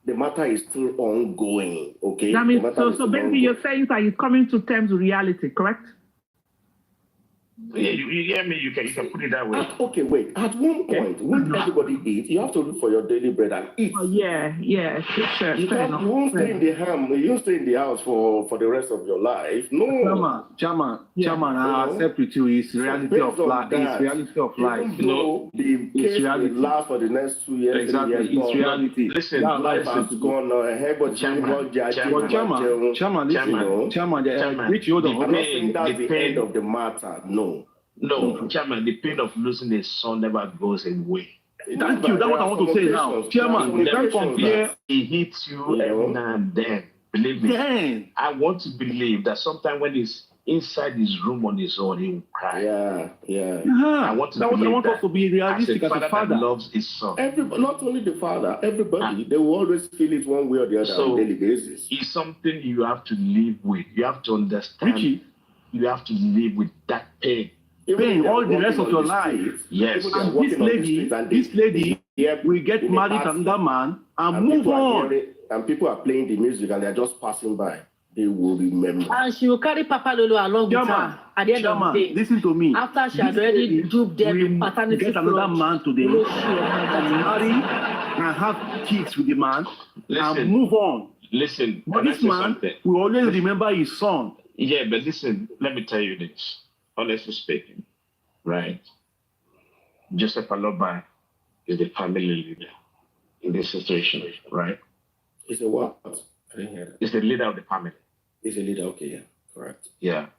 the matter is still ongoing. Okay. That means, so basically you're saying that he's coming to terms with reality, correct? Yeah, you hear me? You can put it that way. Okay, wait. At one point, when everybody eats, you have to look for your daily bread and eat. Oh, yeah. Sure, you won't stay in the you won't stay in the house for the rest of your life. No. Chairman, I accept with you. It's reality of life. It's reality of life. Even though the case will last for the next 2 years, exactly. 3 years, it's reality. Listen, life has gone on. Chairman, which you I'm not saying that's the end of the matter. No, Chairman, the pain of losing a son never goes away. Thank you. That's what I want to say now. Chairman, we can't compare. It hits you every now and then. Believe me. I want to believe that sometime when he's inside his room on his own, he will cry. Yeah. I want to believe that. Us to be realistic as a father that loves his son. Not only the father, everybody, they will always feel it one way or the other on a daily basis. It's something you have to live with. You have to understand. Richie, you have to live with that pain. Pain all the rest of your life. Yes. And this lady will get married to another man and move on. And people are playing the music and they're just passing by. They will remember. And she will carry Papa Lolo along with her at the end of the day. Listen to me. After she has already duped them in paternity, get another man today and marry and have kids with the man and move on. Listen. But this man will always remember his son. Yeah, but listen, let me tell you this. Honestly speaking, right? Joseph Aloba is the family leader in this situation, right? He's a what? I didn't hear that. He's the leader of the family. He's a leader, okay, yeah, correct. Yeah.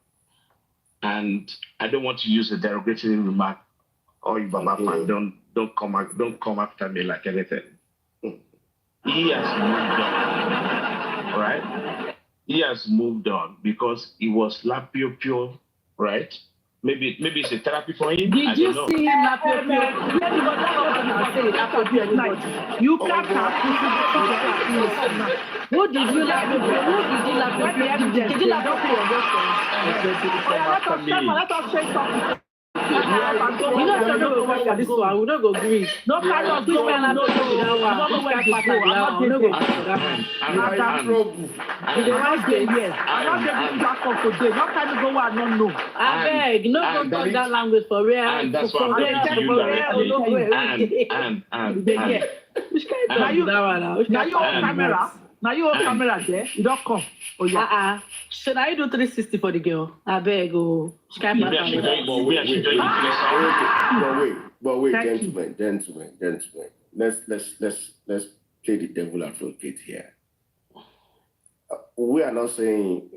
And I don't want to use a derogatory remark. Oh, you Baba fan, don't come after me like anything. He has moved on, right? He has moved on because he was lapio, right? Maybe it's a therapy for him. Did you see him lapio? You can't have Who did you lapio? Did you Let us say something. We don't know for this one. We don't go agree. No carry on doing that. No go where to go. I'm not today. Not time to go where I don't know. I beg, no go talk that language for real. And that's what I'm telling you. Now you on camera. Now you on camera there. You don't come. Oh yeah. Should I do 360 for the girl? I beg, go. But wait, gentlemen. Let's play the devil advocate here. We are not saying,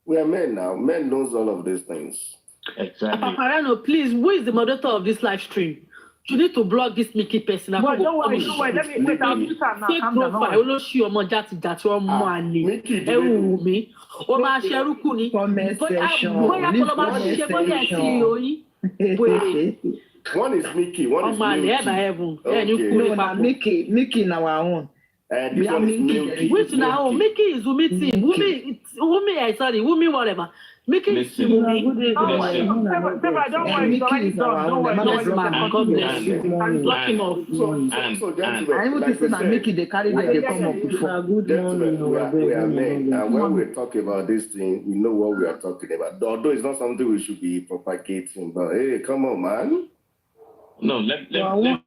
we are men now. Men knows all of these things. Exactly. Paparano, please, who is the moderator of this live stream? You need to block this Mickey person. But don't worry. Let me wait. I'll put her now. Fake Calm down. profile. Ó ló ṣí ọmọ játijàti ọmọ àlè. Ẹ wù mí. Ó máa ṣerúkú ni. Bóyá kó lọ máa ṣe bóyá ẹ̀ sí ìròyìn. Wèrè. One is Mickey, one is Ọmọ àlè Milky. ẹ̀ bá heaven. Ẹ̀ ní Okay. kú ní No, na papọ̀. Mickey na our own. This one is Milky. Which now? Mickey is Wumi team. Wumi, sorry, Wumi whatever. Mickey is Listen. Wumi. Don't worry. Don't worry. It's already done. Don't worry. Yes, man. God bless you. Block him off. I even think na Mickey dey carry them dey come up before. Gentlemen, we are men, and when we talk about this thing, we know what we are talking about. Although it's not something we should be propagating, but hey, come on, man. No, let me slow it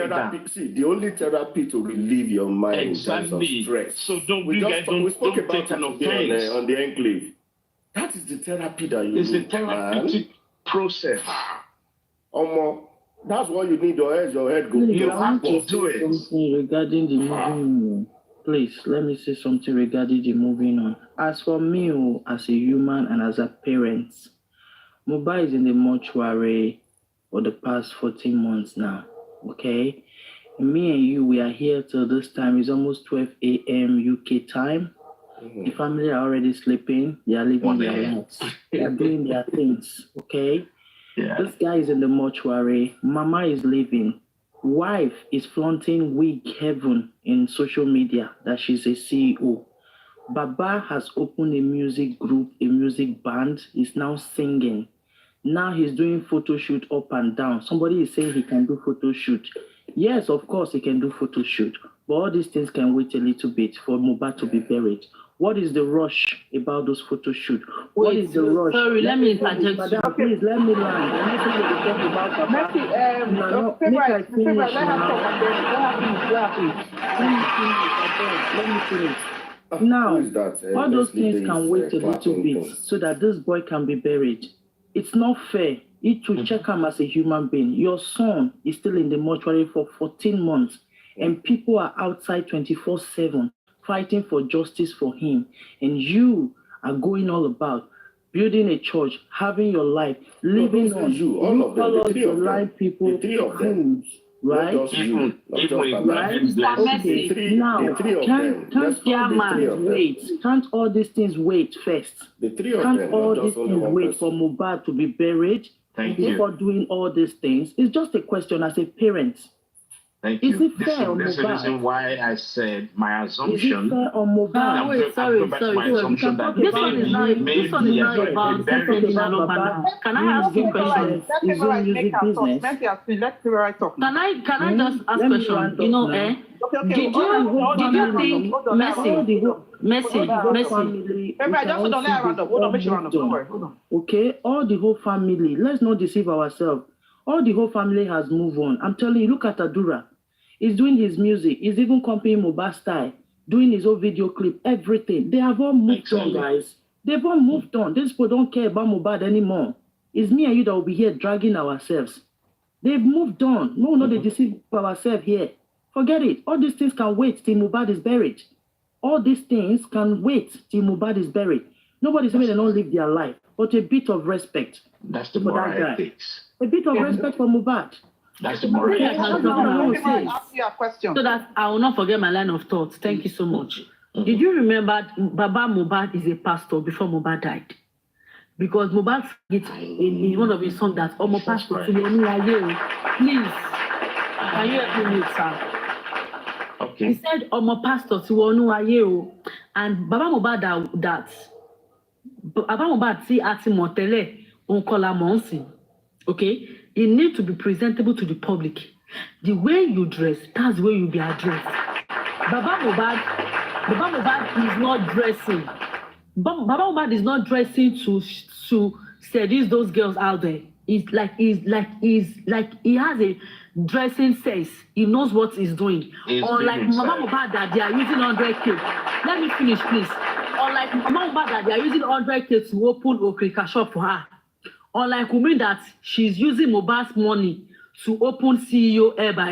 down. The only therapy to relieve your mind in terms of Exactly. stress. So don't We you guys we spoke don't about take that an today offense. on the enclave. That is the therapy that you It's a need, therapeutic process. That's what you need. Your head go. You go have to up. do it. Something regarding the moving on. Please, let me say something regarding the moving on. As for me, as a human and as a parent, Mohbad is in the mortuary for the past 14 months now, okay? Me and you, we are here till this time. It's almost 12 a.m. UK time. The family are already sleeping. They are living their lives. They are doing their things, okay? Yeah. This guy is in the mortuary. Mama is leaving. Wife is flaunting wig heaven in social media that she's a CEO. Baba has opened a music group, a music band. He's now singing. Now he's doing photo shoot up and down. Somebody is saying he can do photo shoot. Yes, of course he can do photo shoot. But all these things can wait a little bit for Mohbad to be buried. What is the rush about those photo shoot? What is the rush? Sorry, let me interject. Madam, please let me land. I'm not saying we talk about Baba. Let me finish. Now, all those things can wait a little bit so that this boy can be buried. It's not fair. You to check him as a human being. Your son is still in the mortuary for 14 months, and people are outside 24/7 fighting for justice for him. And you are going all about building a church, having your life, living on. You, all of them, the three of them. People, The three of them. right? Not just you, not just Baba. Right? Okay. Now, The three of them. can't can't all these things wait first? The three of Can't them, all not these just only things one wait person. for Mohbad to be buried Thank you. before doing all these things? It's just a question as a parent. Thank Is you. it fair on This is the Mohbad? reason why I said my Is it assumption. fair on Mohbad? Wait, sorry. This one is not about defending Alobana. Can I ask you a question? Is it music business? Can I just ask a question? You know, did you think Messi? Okay, all the whole family, let's not deceive ourselves. All the whole family has moved on. I'm telling you, look at Adura. He's doing his music. He's even copying Mohbad style, doing his own video clip, everything. They have all moved on, guys. They've all moved on. These people don't care about Mohbad anymore. It's me and you that will be here dragging ourselves. They've moved on. No, they deceive ourselves here. Forget it. All these things can wait till Mohbad is buried. All these things can wait till Mohbad is buried. Nobody's saying they don't live their life, but a bit of respect. That's the for that moral guy. ethics. A bit of respect for Mohbad. That's the moral ethics. So that I will not forget my line of thought. Thank you so much. Did you remember Baba Mohbad is a pastor before Mohbad died? Because Mohbad said in one of his songs that Omo pastor to me, please, can you help me with sir? Okay. He said Omo pastor to Onu and Baba Mohbad that Baba Mohbad see at Motele on Monsi. Okay, it needs to be presentable to the public. The way you dress, that's the way you be addressed. Baba Mohbad is not dressing. Baba Mohbad is not dressing to seduce those girls out there. He's like he has a dressing sense. He knows what he's doing. Unlike Baba Mohbad that they are using 100K. Let me finish, please. Unlike Baba Mohbad that they are using 100K to open a Okrika shop for her. Unlike women that she's using Mohbad's money to open CEO Air by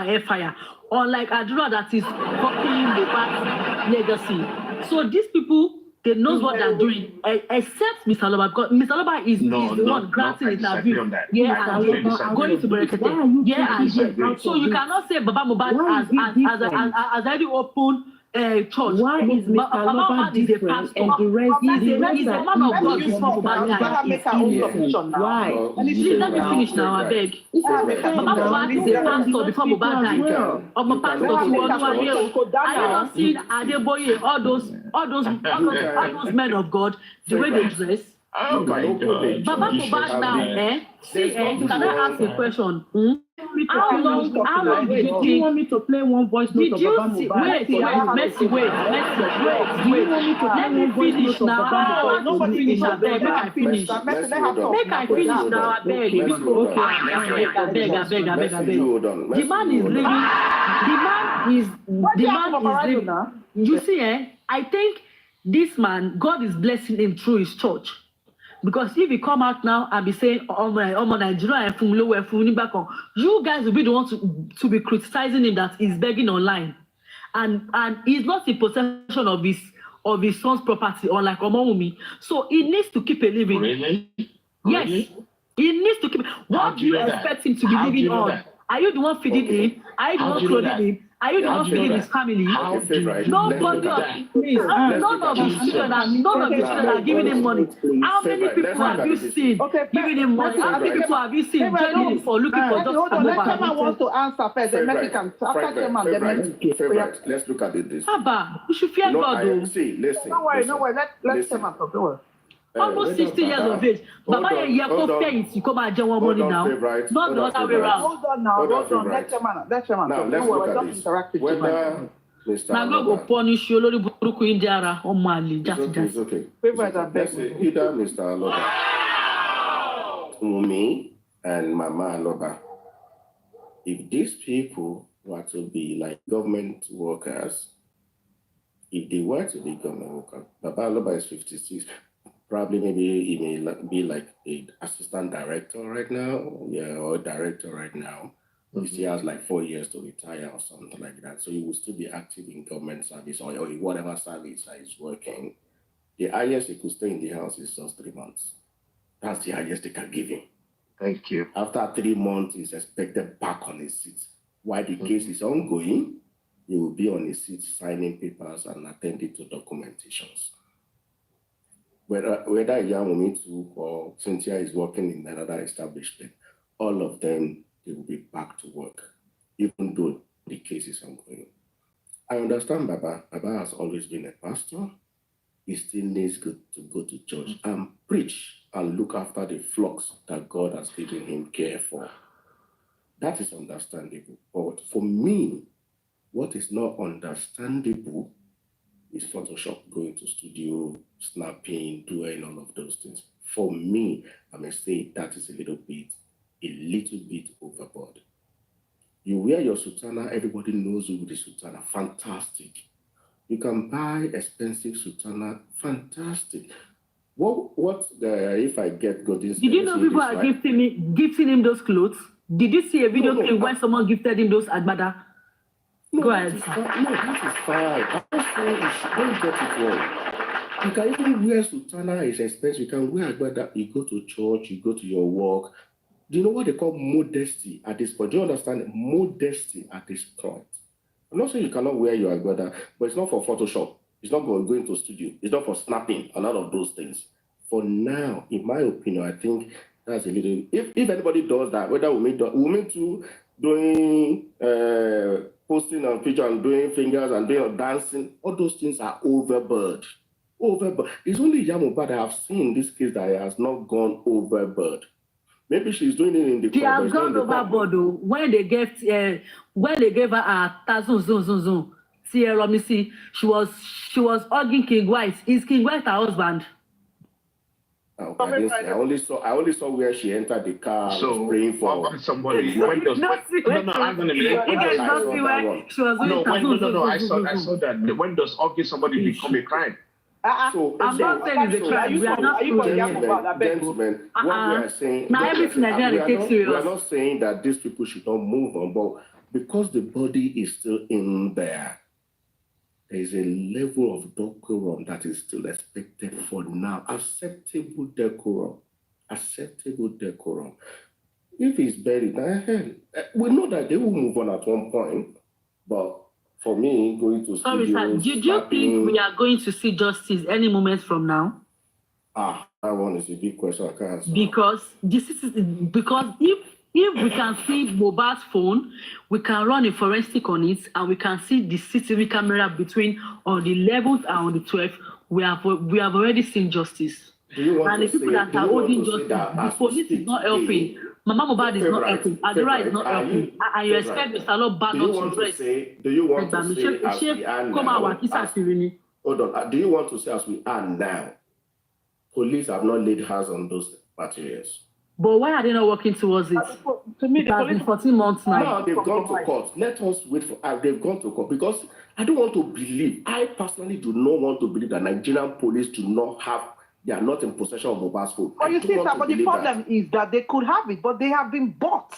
Air Fire. Unlike Adura that is copying Mohbad's legacy. So these people They knows what they're doing, except Mr. Loba, because Mr. Loba is the one granting interview. On that. Yeah, and going to Berekete. Yeah, and so you cannot say Baba Mohbad as already open church. Why is Mr. Loba different and the rest he's a man of God before Mohbad died. Why? Please let me finish now, I beg. Baba Mohbad is a pastor before Mohbad died. I'm a pastor to Oluwale. Are you not seeing Adeboye, all those men of God, the way they dress? Oh my God. Baba Mohbad now, can I ask a question? How long did you Do you want me to play one voice note did of you Baba see, Mohbad? wait, let me finish now. Nobody finish, I beg, make I finish. Make I finish now, I beg. I beg. The man is living. You see, I think this man, God is blessing him through his church. Because if he come out now and be saying, oh my Nigeria, you guys will be the ones to be criticizing him that he's begging online. And he's not in possession of his son's property, unlike Omowumi. So he needs to keep a living. Really? Yes. He needs to keep. What do you expect him to be living on? Are you the one feeding him? Are you the one clothing him? Are you the one feeding his family? Nobody. Please, none of his children are giving him money. How many people have you seen giving him money? How many people have you seen joining for looking for just Chairman wants to answer first, then Mexican. After Chairman, then Mexican. Let's look at this. Abba, you should fear God, though. See, listen. No worry. Let's Chairman talk. Don't worry. Almost 60 years of age. Baba you come and get one money now. Not the other way around. Hold on now. Let Chairman. Now, let's look at this. Whether Mr. Now God go punish you. Lori buruku indiara o mali. It's okay. Let's say either Mr. Aloba, me, and Mama Aloba. If these people were to be like government workers, if they were to be government workers, Baba Aloba is 56. Probably maybe he may be like an assistant director right now, or director right now. He still has like 4 years to retire or something like that. So he will still be active in government service or in whatever service that he's working. The highest he could stay in the house is just 3 months. That's the highest they can give him. Thank you. After 3 months, he's expected back on his seat. While the case is ongoing, he will be on his seat signing papers and attending to documentations. Whether Yamomitu or Cynthia is working in another establishment, all of them, they will be back to work, even though the case is ongoing. I understand Baba. Baba has always been a pastor. He still needs to go to church and preach and look after the flocks that God has given him care for. That is understandable. But for me, what is not understandable is Photoshop, going to studio, snapping, doing all of those things. For me, I may say that is a little bit overboard. You wear your sultana, everybody knows you with the sultana, fantastic. You can buy expensive sultana, fantastic. If I get good? Did you know people are gifting him those clothes? Did you see a video clip when someone gifted him those agbada? Go ahead. That is fine. Don't get it wrong. You can even wear sultana, it's expensive. You can wear agbada. You go to church, you go to your work. Do you know what they call modesty at this point? Do you understand modesty at this point? I'm not saying you cannot wear your agbada, but it's not for Photoshop. It's not for going to studio. It's not for snapping, a lot of those things. For now, in my opinion, I think that's a little... If anybody does that, whether we too doing... posting on picture and doing fingers and doing dancing, all those things are overboard. It's only Mohbad I have seen this case that has not gone overboard. Maybe she's doing it in the... She has gone overboard though. When they gave her a thousand Sierra Missy, she was hugging King White. Is King White her husband? I only saw where she entered the car and was praying for somebody. Hang on a minute. I saw that. When does hugging somebody become a crime? So I'm not saying it's a crime. We are not gentlemen, what we are saying... Now everything Nigeria takes serious. We are not saying that these people should not move on, but because the body is still in there there is a level of decorum that is still expected for now. Acceptable decorum. Acceptable decorum. If it's buried, we know that they will move on at one point, but for me, going to Sorry, sir. Do you think we are going to see justice any moment from now? That one is a big question. I can't answer. Because if we can see Mohbad's phone, we can run a forensic on it, and we can see the CCTV camera between on the 11th and on the 12th. We have already seen justice. And the people that are holding justice, the police is not helping. Mama Mohbad is not helping. Adura is not helping. And you expect Mr. Lobba not to rest. Do you want to say as we are now? Hold on. Do you want to say as we are now? Police have not laid hands on those materials. But why are they not working towards it? To me, it has been 14 months now. Now they've gone to court. Let us wait for. They've gone to court because I don't want to believe. I personally do not want to believe that Nigerian police do not have. They are not in possession of Mohbad's phone. But you see, sir, but the problem is that they could have it, but they have been bought.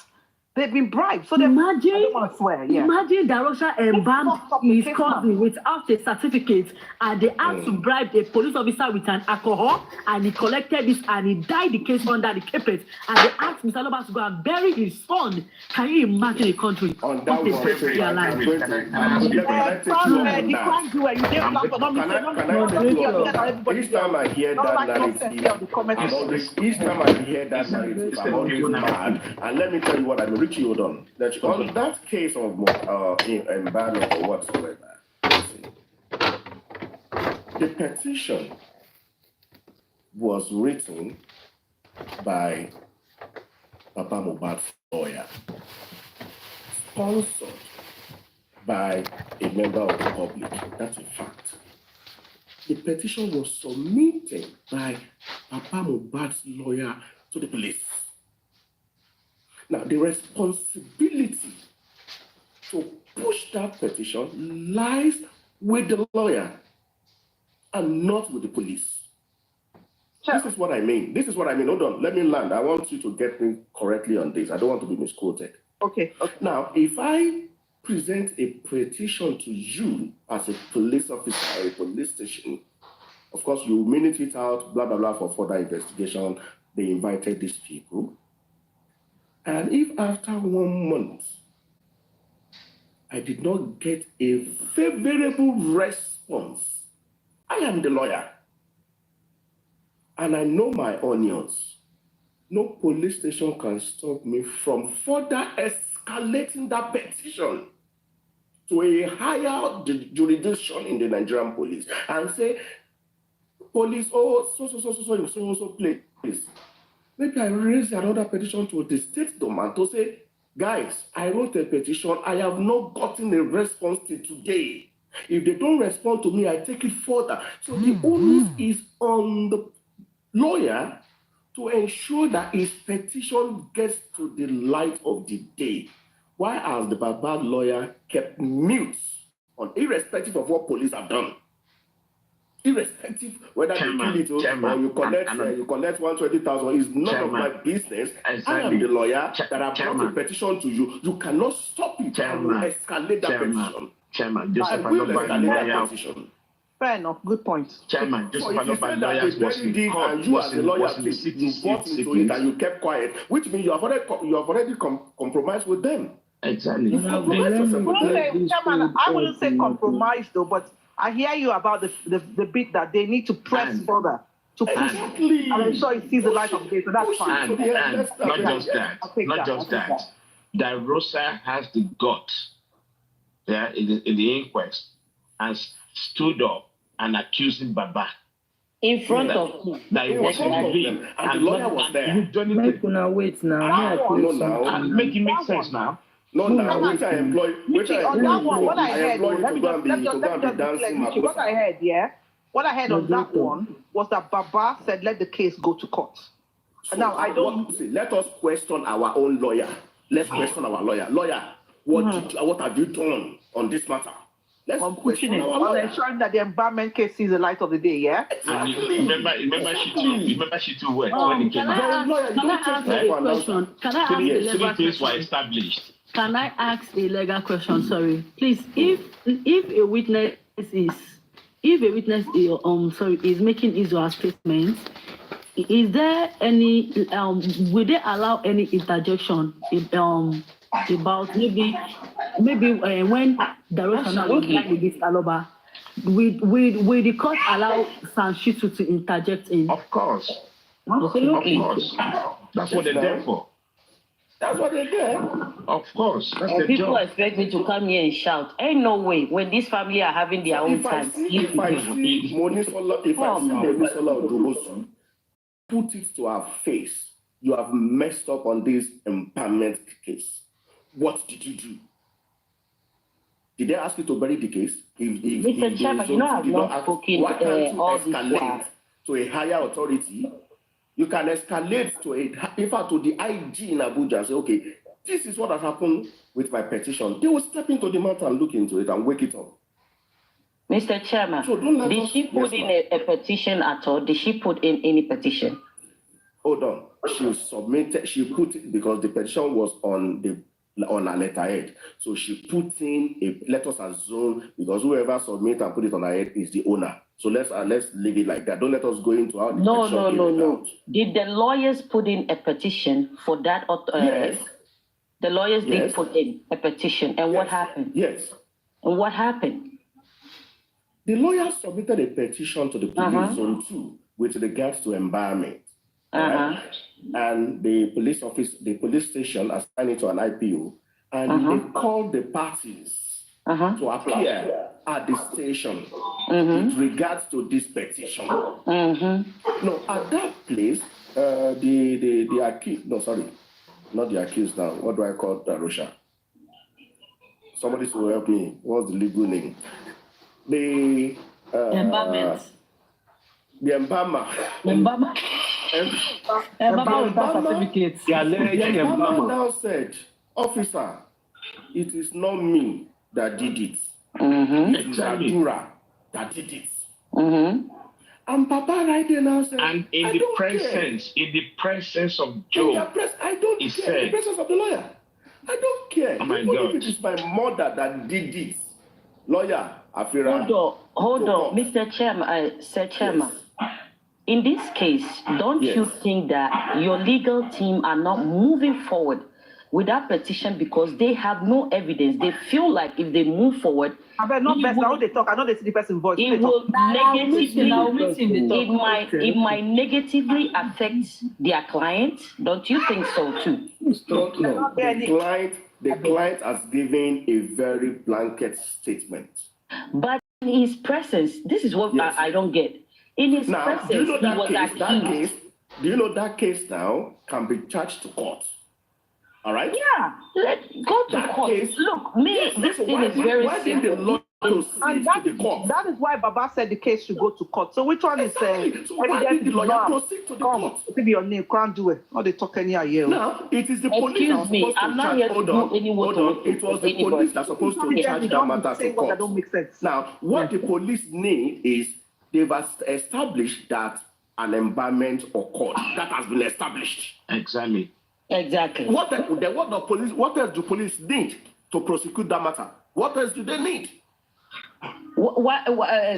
They've been bribed. So imagine, I don't want to swear, yeah. Imagine that Russia embalmed his cousin without a certificate, and they had to bribe a police officer with an alcohol, and he collected this, and he died the case under the carpet, and they asked Mr. Lobba to go and bury his son. Can you imagine a country? On that one, each time I hear that narrative, each time I hear that narrative, I'm always mad. And let me tell you what I mean. Richie, hold on. On that case of embarrassment or whatsoever, the petition was written by Papa Mohbad's lawyer, sponsored by a member of the public. That's a fact. The petition was submitted by Papa Mohbad's lawyer to the police. Now, the responsibility to push that petition lies with the lawyer and not with the police. Sure. This is what I mean. Hold on, let me land. I want you to get me correctly on this. I don't want to be misquoted. Okay. Now, if I present a petition to you as a police officer or a police station, of course, you minute it out, blah, blah, blah, for further investigation. They invited these people. And if after 1 month, I did not get a favorable response, I am the lawyer. And I know my onions. No police station can stop me from further escalating that petition to a higher jurisdiction in the Nigerian police and say, police, so, please. Maybe I raise another petition to the state domain to say, guys, I wrote a petition. I have not gotten a response till today. If they don't respond to me, I take it further. So the onus is on the lawyer to ensure that his petition gets to the light of the day. Why has the Baba lawyer kept mute on irrespective of what police have done? Irrespective whether Chairman, they kill it or you collect 120,000 is none of my business. Exactly. I am the lawyer that I brought a petition to you. You cannot stop it. Chairman, and escalate that petition. Chairman, Joseph I will Aloba escalate that lawyer. petition. Fair enough. Good point. Chairman, Joseph So if you Aloba said that lawyers they was very in did court, and you as a lawyer you bought into it and you kept quiet, which means you have already compromised with them. Exactly. Chairman, I wouldn't say compromise though, but I hear you about the bit that they need to press further to push, and I'm sure it sees the light of day, so that's fine. And not just that. That Rosa has the guts, in the inquest, and stood up and accusing Baba. In front of him. That it was him. And the lawyer was there. Make una wait now. Make it make sense now. No, now, which I employ, What I heard on that one was that Baba said, let the case go to court. So now, let us question our own lawyer. Let's question our lawyer. Lawyer, what have you done on this matter? Let's question our lawyer. Ensuring that the embalmment case sees the light of the day, yeah? Exactly. Remember she too well when it came out. Can I ask a question? Can I ask a legal things were question? established. Can I ask a legal question? Sorry. Please, if a witness is if a witness is making his or her statement, is there any will they allow any interjection about maybe when Darusha was lying against Aloba, will the court allow Sanshitu to interject in? Of course. Absolutely. Of course. That's what they're there for. That's what they're there. Of course. That's And their people job. expect me to come here and shout. Ain't no way. When this family are having their own time. If I see Monisola Odubosu, put it to her face, you have messed up on this empowerment case. What did you do? Did they ask you to bury the case? Mr. Chairman, you know I've not spoken why can't you all this escalate while. to a higher authority? You can escalate to in fact, to the IG in Abuja and say, okay, this is what has happened with my petition. They will step into the matter and look into it and wake it up. Mr. Chairman, So don't let did us, she put in a petition at all? Did she put in any petition? Hold on. She put it because the petition was on a letterhead. So she put in a let us assume because whoever submit and put it on her head is the owner. So let's leave it like that. Don't let us go into how the petition came about. Did the lawyers put in a petition for that? Yes. The lawyers did put in a petition. And what happened? Yes. And what happened? The lawyers submitted a petition to the police zone 2 with regards to environment. Right? And the police station assigned it to an IPO, and they called the parties to appear at the station with regards to this petition. No, at that place, the accused, no, sorry, not the accused now. What do I call Russia? Somebody will help me. What's the legal name? The embalmer. The embalmer. Certificates. The embalmer now said, officer, it is not me that did it. It is Adura that did it. And Papa right there now said, and in the presence of Joe, I don't he care. said, In the presence of the lawyer, I don't care. Oh my Even God. if it is my mother that did it, lawyer, Afira. Hold on, Mr. Chairman, Sir Chairman. In this case, don't you think that your legal team are not moving forward with that petition because they have no evidence? They feel like if they move forward, I bet not best. Now they talk. I know they see the person voice. it will it might negatively affect their client. Don't you think so too? No. The client has given a very blanket statement. But in his presence, this is what I don't get. In his presence, do you know he was accused. Do you know that case now can be charged to court? All right? Yeah, let's go to court. Look, this thing is very simple. And that is why Baba said the case should go to court. So which one is So why did the lawyer proceed to the court? Be your name, can't do it. Not they talk any here. Now, it is the police that was supposed to charge. Hold on. It was the police that was supposed to charge that matter to court. That don't make sense. Now, what the police need is they've established that an embalmment occurred. That has been established. Exactly. What else do police need to prosecute that matter? What else do they need?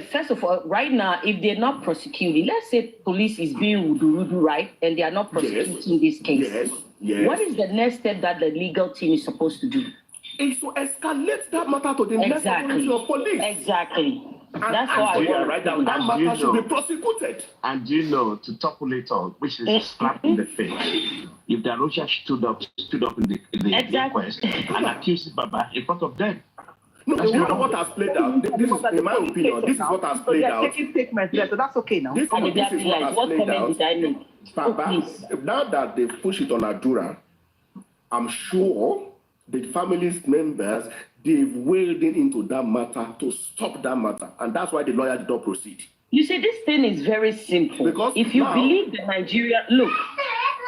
First of all, right now, if they're not prosecuting, let's say police is being rudu, right, and they are not prosecuting this case. What is the next step that the legal team is supposed to do? Is to escalate that matter to the next authority of police. Exactly. That's how I want right down. That matter should be prosecuted. And to topple it all, which is a slap in the face. If Darusha stood up in the inquest and accused Baba in front of them. No, you know what has played out? This is, in my opinion, this is what has played out. Taking statements there, so that's okay now. This is what has played out. Baba, now that they've pushed it on Adura, I'm sure the family's members, they've waded into that matter to stop that matter. And that's why the lawyer did not proceed. You see, this thing is very simple. Because if you believe the Nigeria, look,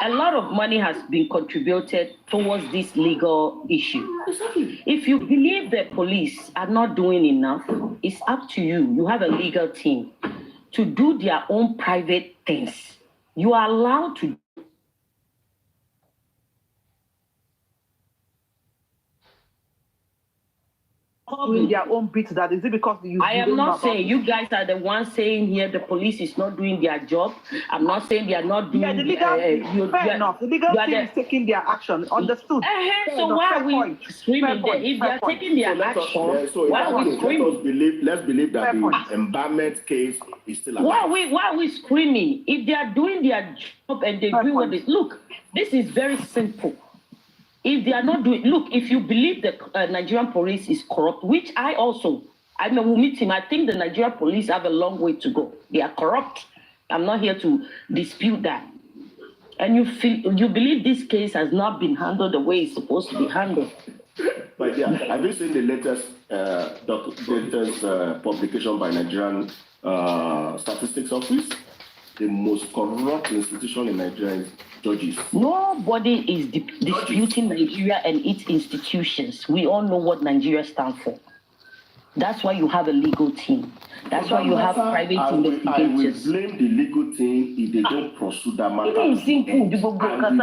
a lot of money has been contributed towards this legal issue. Exactly. If you believe the police are not doing enough, it's up to you. You have a legal team to do their own private things. You are allowed to. doing their own bit? That is it because you? I am not saying you guys are the ones saying here the police is not doing their job. I'm not saying they are not doing. Yeah, the legal fair enough. The legal team is taking their action. Understood. So why are we screaming there? If they are taking their action, why are we screaming? Let's believe that the embalmment case is still alive. Why are we screaming? If they are doing their job and they do what they look, this is very simple. If they are not doing, look, if you believe the Nigerian police is corrupt, which I will meet him. I think the Nigerian police have a long way to go. They are corrupt. I'm not here to dispute that. And you believe this case has not been handled the way it's supposed to be handled. But yeah, have you seen the latest publication by Nigerian Statistics Office? The most corrupt institution in Nigeria is judges. Nobody is disputing Nigeria and its institutions. We all know what Nigeria stands for. That's why you have a legal team. That's why you have private investigators. I will blame the legal team if they don't pursue that matter. I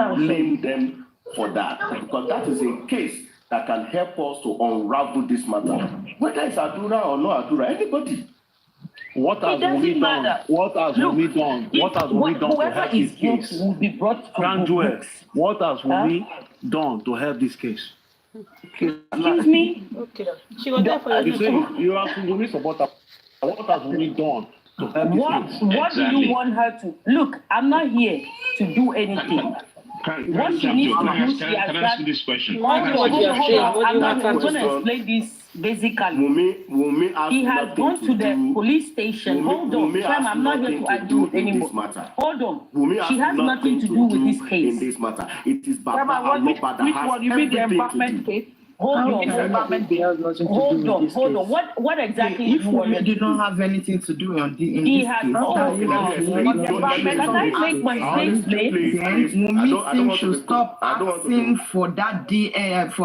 will blame them for that. Because that is a case that can help us to unravel this matter. Whether it's Adura or not Adura, anybody. What has Wumi done? What has Wumi done? What has Wumi done to help this case? Will be brought Grand Joel, what has Wumi done to help this case? Excuse me? Okay. She was there for you. Say you are Wumi supporter. What has Wumi done to help this case? What do you want her to? Look, I'm not here to do anything. What she needs to do, can I ask you this question? I'm going to explain this basically. He has gone to the police station. Hold on, I'm not here to argue anymore. Hold on. She has nothing to do with this case. In this matter, it is Baba Aloba that has everything to do. Hold on. What exactly? If Wumi did not have anything to do in this case, make my Wumi team should stop asking for that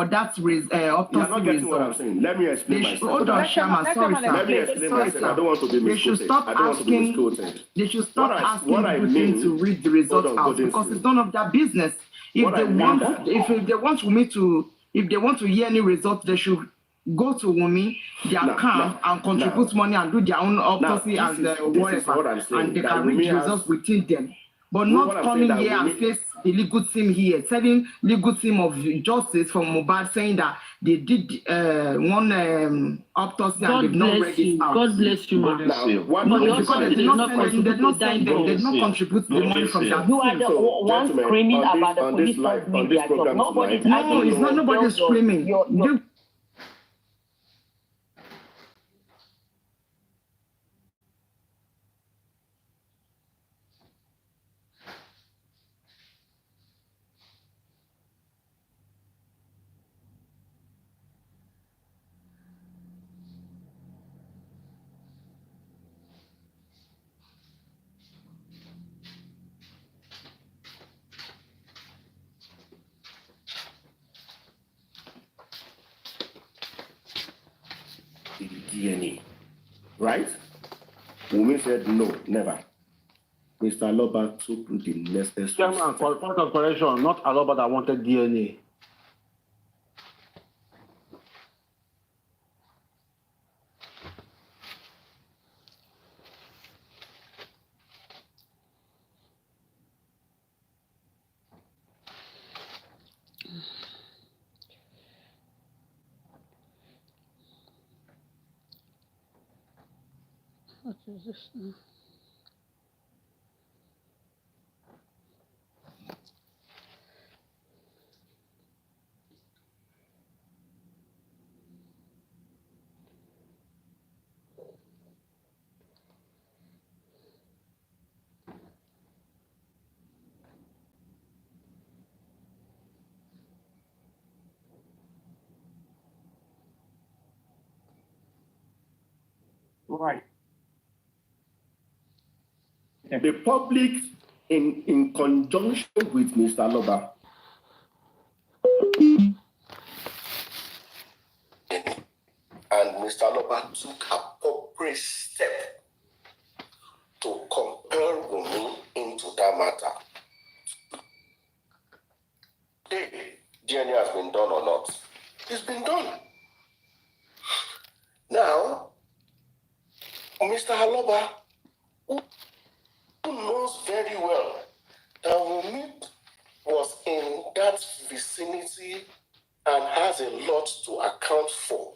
autopsy result. Let me explain myself. Hold on, Shama. Sorry, sir. Let me explain myself. I don't want to be misquoted. They should stop asking people to read the results out because it's none of their business. If they want to hear any results, they should go to Wumi, their camp, and contribute money and do their own autopsy and whatever, and they can read results within them. But not coming here and face the legal team here, telling legal team of justice from Mohbad saying that they did one autopsy and they've not read it out. God bless you, man. Because they did not contribute the money from that. You are the one screaming about the police not doing their job. Nobody's no, it's not nobody screaming. DNA, right? Wumi said no, never. Mr. Aloba took the necessary. Chairman, for point of correction, not Aloba that wanted DNA. What is this now? Right. The public, in conjunction with Mr. Aloba, and Mr. Aloba took appropriate step to compel Wumi into that matter. The DNA has been done or not? It's been done. Mr. Aloba, who knows very well that Wunmi was in that vicinity and has a lot to account for,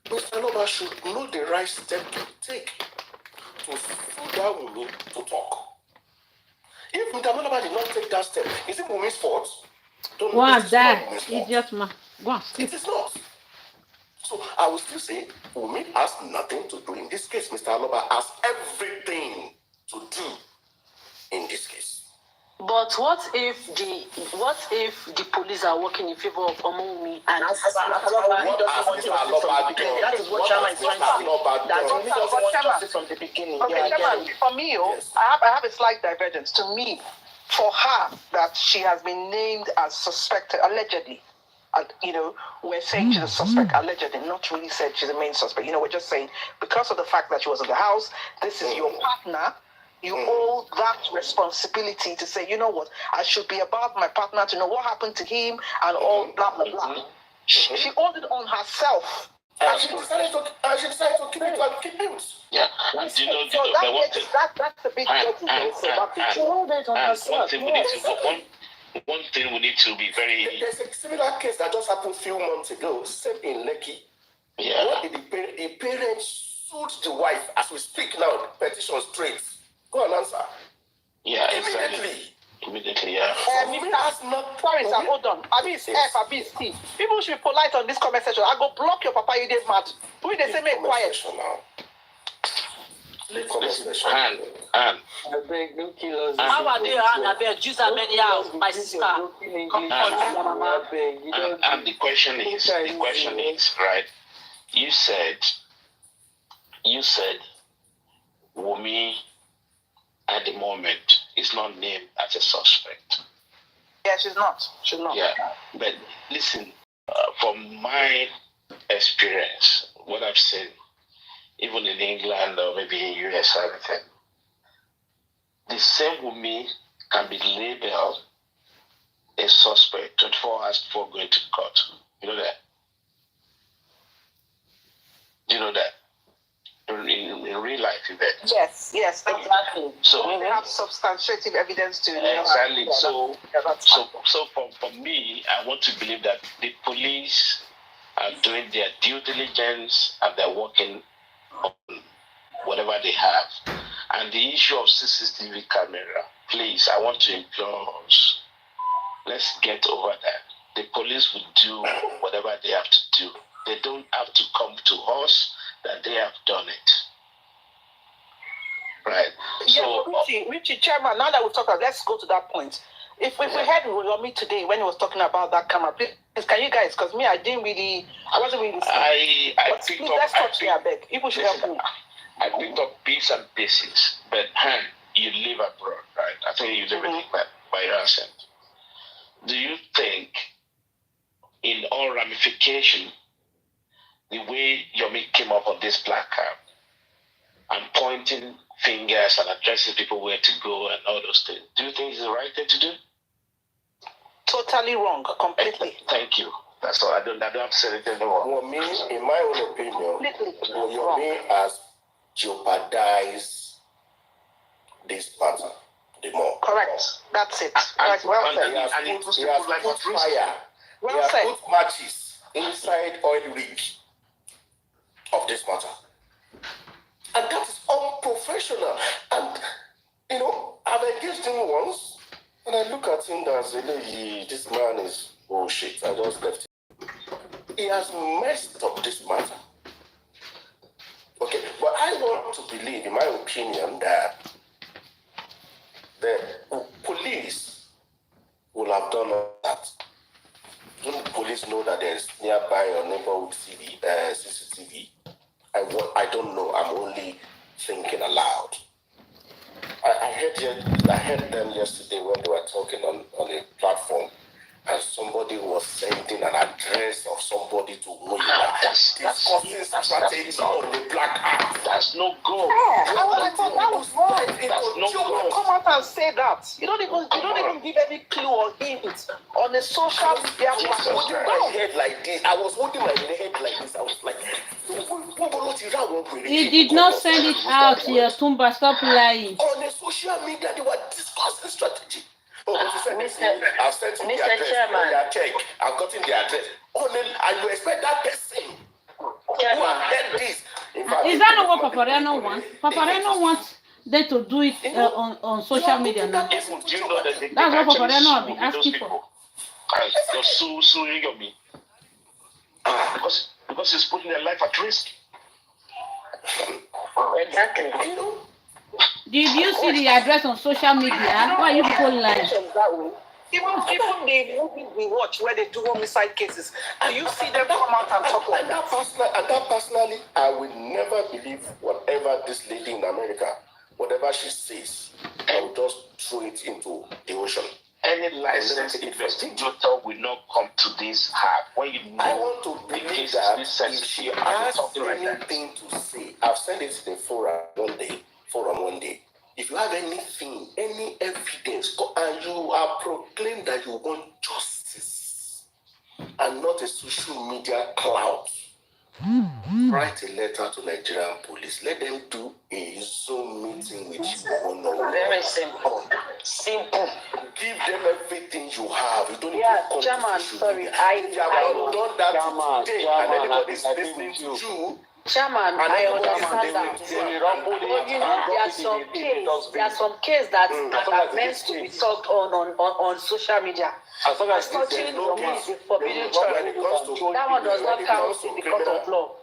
Mr. Aloba should know the right step to take to sue that Wunmi to talk. If Mr. Aloba did not take that step, is it Wunmi's fault? Don't know. What It is not that? Wunmi's fault. Idiot man. Go on, sleep. It is not. So I will still say Wunmi has nothing to do in this case. Mr. Aloba has everything to do in this case. But what if the police are working in favor of Omowumi and That is what Chama is trying to say. That Wunmi doesn't want justice from the beginning. Okay, Chairman, for me, I have a slight divergence. To me, for her, that she has been named as suspected, allegedly. We're saying she's a suspect, allegedly, not really said she's the main suspect. We're just saying because of the fact that she was in the house, this is your partner. You owe that responsibility to say, you know what, I should be about my partner to know what happened to him and all blah, blah, blah. She owed it on herself. And she decided to keep it. Yeah. Do you know, but that's the big she owed it on herself. One thing we need to be very... There's a similar case that just happened a few months ago, same in Lekki. Yeah. What did the parents sued the wife as we speak now, petition straight. Go and answer. Yeah, Immediately, yeah. Sorry, sir, hold on. Abis F, Abis T. People should be polite on this comment section. I go block your papa, you did mad. Who they say make quiet? Anne. how are they? I beg, use as many hours, my sister. And the question is, right? You said, Wunmi at the moment is not named as a suspect. Yeah, she's not. Yeah, but listen, from my experience, what I've seen, even in England or maybe in US or anything, the same Wunmi can be labeled a suspect 24 hours before going to court. You know that? Do you know that? In real life events. Yes, exactly. So we have substantiative evidence to exactly. Yeah, so for me, I want to believe that the police are doing their due diligence and they're working on whatever they have. And the issue of CCTV camera, please, I want to implore us, let's get over that. The police will do whatever they have to do. They don't have to come to us that they have done it. Right. Yeah, Richie, Chairman, now that we've talked about, let's go to that point. If we heard Yomi today when he was talking about that camera, please, can you guys, because me, I wasn't really listening. Let's touch me, I beg. People should help me. I picked up bits and pieces, but you live abroad, right? I think you live in by your accent. Do you think, in all ramification, the way Yomi came up on this placard and pointing fingers and addressing people where to go and all those things, do you think it's the right thing to do? Totally wrong, completely. Thank you. That's all. I don't have to say anything more. Yomi, in my own opinion, Yomi has jeopardized this matter the more. Correct. That's it. Well said. He has put fire. He has put matches inside oil rig of this matter. And that is unprofessional. And, I've engaged him once, and I look at him and say, this man is bullshit. I just left him. He has messed up this matter. Okay, but I want to believe, in my opinion, that the police will have done that. Don't the police know that there's nearby or neighborhood CCTV? I don't know. I'm only thinking aloud. I heard them yesterday when they were talking on a platform, and somebody was sending an address of somebody to know you are discussing strategy on the black act. That's no go. That was wrong. You come out and say that. You don't even give any clue or hint on the social media platform. I was holding my head like this. I was like, He did not send it out here. Tumba, stop lying. On the social media, they were discussing strategy. I've sent you the address. Chairman. Check. I've gotten the address. And you expect that person who have heard this. Is that not what Papareno wants? Papareno wants them to do it on social media now. That's what Papareno have been asking for. Suing me. Because it's putting their life at risk. Exactly. Did you see the address on social media? Why are you people lying? Even the movies we watch where they do homicide cases, do you see them come out and talk like that? And that personally, I will never believe whatever this lady in America, whatever she says, I will just throw it into the ocean. Any licensed investigator will not come to this hard. When you know I want to believe that if she has anything to say, I've sent it to the forum one day. If you have anything, any evidence, and you are proclaimed that you want justice and not a social media clout, write a letter to Nigerian police. Let them do a Zoom meeting with you. Very simple. Simple. Give them everything you have. You don't need Yeah, to come Chairman, to social sorry. media. I If you have done that today and anybody's listening to you, Chairman, I understand that. But you know, there are some cases that are meant to be talked on social media. Touching your means is forbidden charge. That one does not count in the court of law.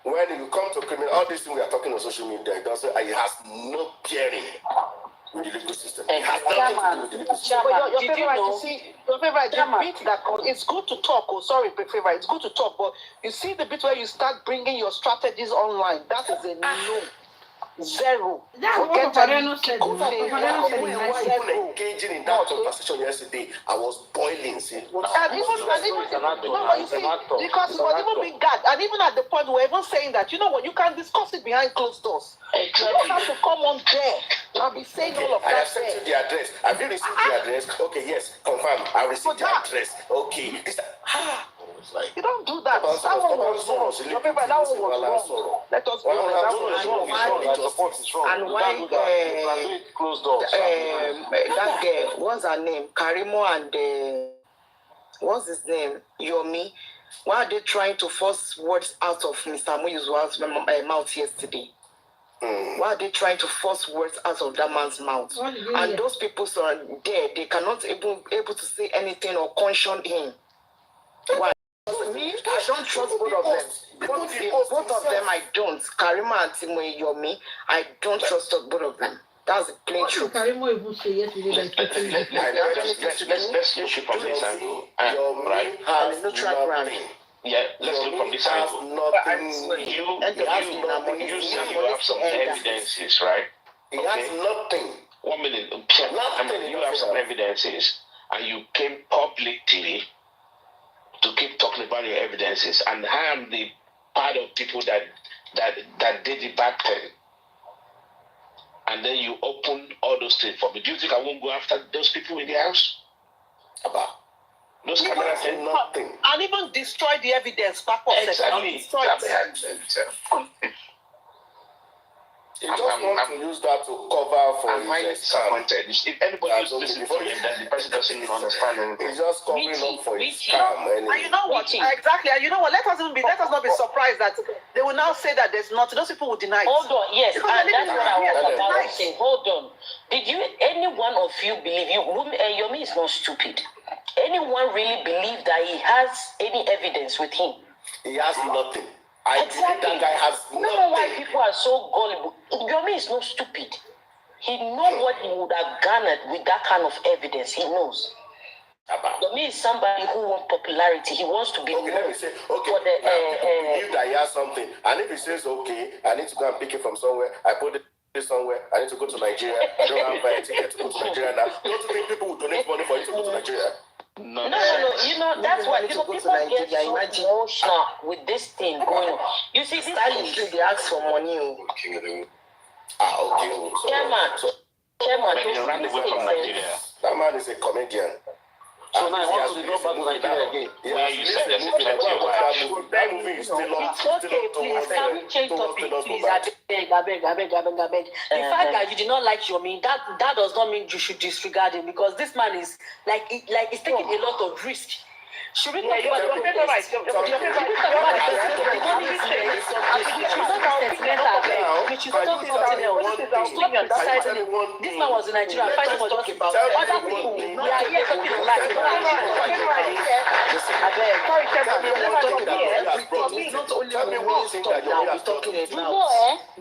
When you come to criminal, all these things we are talking on social media, it has no bearing with the legal system. It has nothing to do with the legal system. Your favorite, you see, your favorite, the bit that it's good to talk. Oh, sorry, favorite, it's good to talk, but you see the bit where you start bringing your strategies online. That is a no. Zero. That's what Papareno said. Papareno said even engaging in that conversation yesterday, I was boiling. See, and even no, but you see, because it was even being gagged, and even at the point we were even saying that, you know what, you can discuss it behind closed doors. You don't have to come on there and be saying all of that. I have sent you the address. Have you received the address? Okay, yes, confirm. I received the address. Okay, you don't do that. That one was wrong. Your paper, that one was wrong. Let us be honest. That one was wrong. And why that girl, what's her name? Karimo and what's his name? Yomi. Why are they trying to force words out of Mr. Muyuzua's mouth yesterday? Why are they trying to force words out of that man's mouth? And those people are there, they cannot able to say anything or caution him. Why? Me, I don't trust both of them. Both of them, I don't. Karima and Timo Yomi, I don't trust both of them. That's the plain truth. Karimo even say yesterday that let's look from this angle. Right? Has no track record. Yeah, let's look from this angle. You say you have some evidences, right? He has nothing. 1 minute. You have some evidences, and you came publicly to keep talking about your evidences, and I am the part of people that did it back then. And then you open all those things for me. Do you think I won't go after those people in the house? About those cameras say nothing. And even destroy the evidence back up. Exactly. He just wants to use that to cover for his scam. If anybody is listening to him, then the person doesn't even understand anything. He's just covering up for his scam. And you know what? Exactly. And you know what? Let us not be surprised that they will now say that there's nothing. Those people will deny it. Hold on, yes, and that's what I was about to say. Hold on. Did any one of you believe Yomi is not stupid? Anyone really believe that he has any evidence with him? He has nothing. I believe that guy has nothing. I don't know why people are so gullible. Yomi is not stupid. He knows what he would have garnered with that kind of evidence. He knows. Yomi is somebody who wants popularity. He wants to be known. Let me say, believe that he has something. And if he says, okay, I need to go and pick it from somewhere, I put it somewhere, I need to go to Nigeria, I don't have a ticket to go to Nigeria now. Don't you think people will donate money for you to go to Nigeria? No. You know, that's why people get so emotional with this thing going on. You see, this thing, they ask for money. Chairman, That man is a comedian. So now I want to go back to Nigeria again. Where you said there's a plenty of wives. That movie is still on. It's okay, please. Can we change topic, please? I beg. The fact that you did not like Yomi, that does not mean you should disregard him, because this man is like he's taking a lot of risk. Should we talk about the protest? Which is not something else. Stop criticizing him. This man was in Nigeria fighting for justice. Other people, we are here talking about life.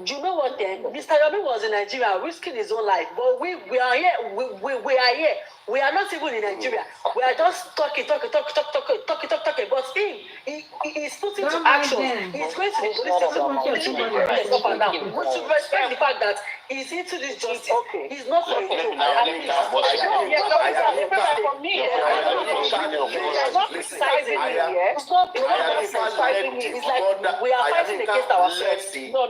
You know what then? Mr. Yomi was in Nigeria risking his own life, but we are here. We are here. We are not even in Nigeria. We are just talking. But him, he's putting to action. He's going to the police station up and down. We should respect the fact that he's into this justice. He's not for it. It's like we are fighting against ourselves. No.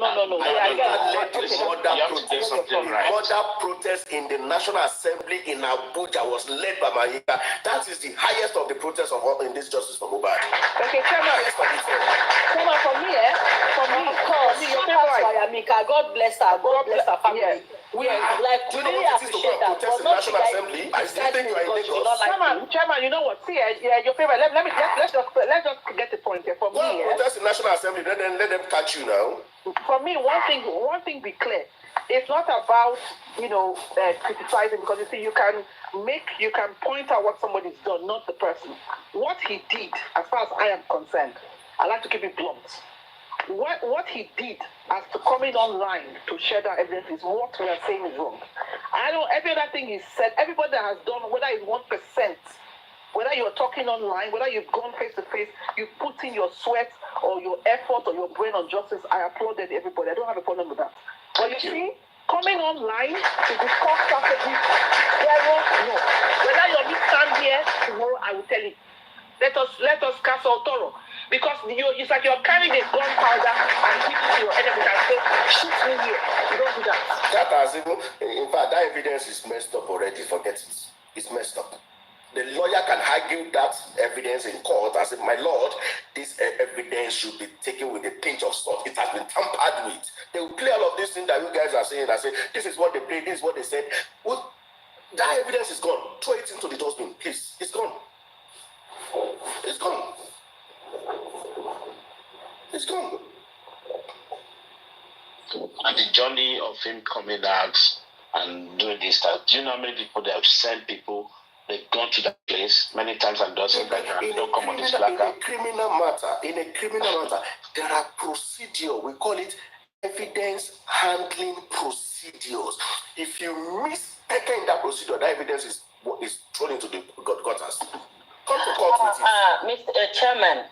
Border protest in the National Assembly in Abuja was led by Mahika. That is the highest of the protests of all in this justice for Mohbad. Okay, Chairman, for me, of course, God bless her, God bless her family. Yeah. We really appreciate that. But not National Assembly. I still think you are in Lagos. Chairman, you know what? See, your favorite. Let's just get the point here. For me, protest in National Assembly. Let them catch you now. For me, one thing be clear. It's not about criticizing, because you see you can point out what somebody's done, not the person. What he did, as far as I am concerned, I like to keep it blunt. What he did as to coming online to share that evidence is what we are saying is wrong. I know every other thing he said, everybody that has done, whether it's 1%, whether you're talking online, whether you've gone face to face, you put in your sweat or your effort or your brain on justice, I applauded everybody. I don't have a problem with that. But you see, coming online to discuss strategies, no. Whether you're stand here tomorrow, I will tell you. Let us cast all thorough. Because it's like you're carrying a gunpowder and giving to your enemy and say, shoot me here. You don't do that. In fact, that evidence is messed up already. Forget it. It's messed up. The lawyer can argue that evidence in court as if, my lord, this evidence should be taken with a pinch of salt. It has been tampered with. They will play all of these things that you guys are saying and say, this is what they played, this is what they said. Well, that evidence is gone. Throw it into the dustbin, please. It's gone. It's gone. It's gone. And the journey of him coming out and doing this stuff, do you know how many people they have sent people? They've gone to that place many times and doesn't don't come on this placard. In a criminal matter, there are procedures. We call it evidence handling procedures. If you miss taking that procedure, that evidence is thrown into the gutters. Come to court with it. Mr.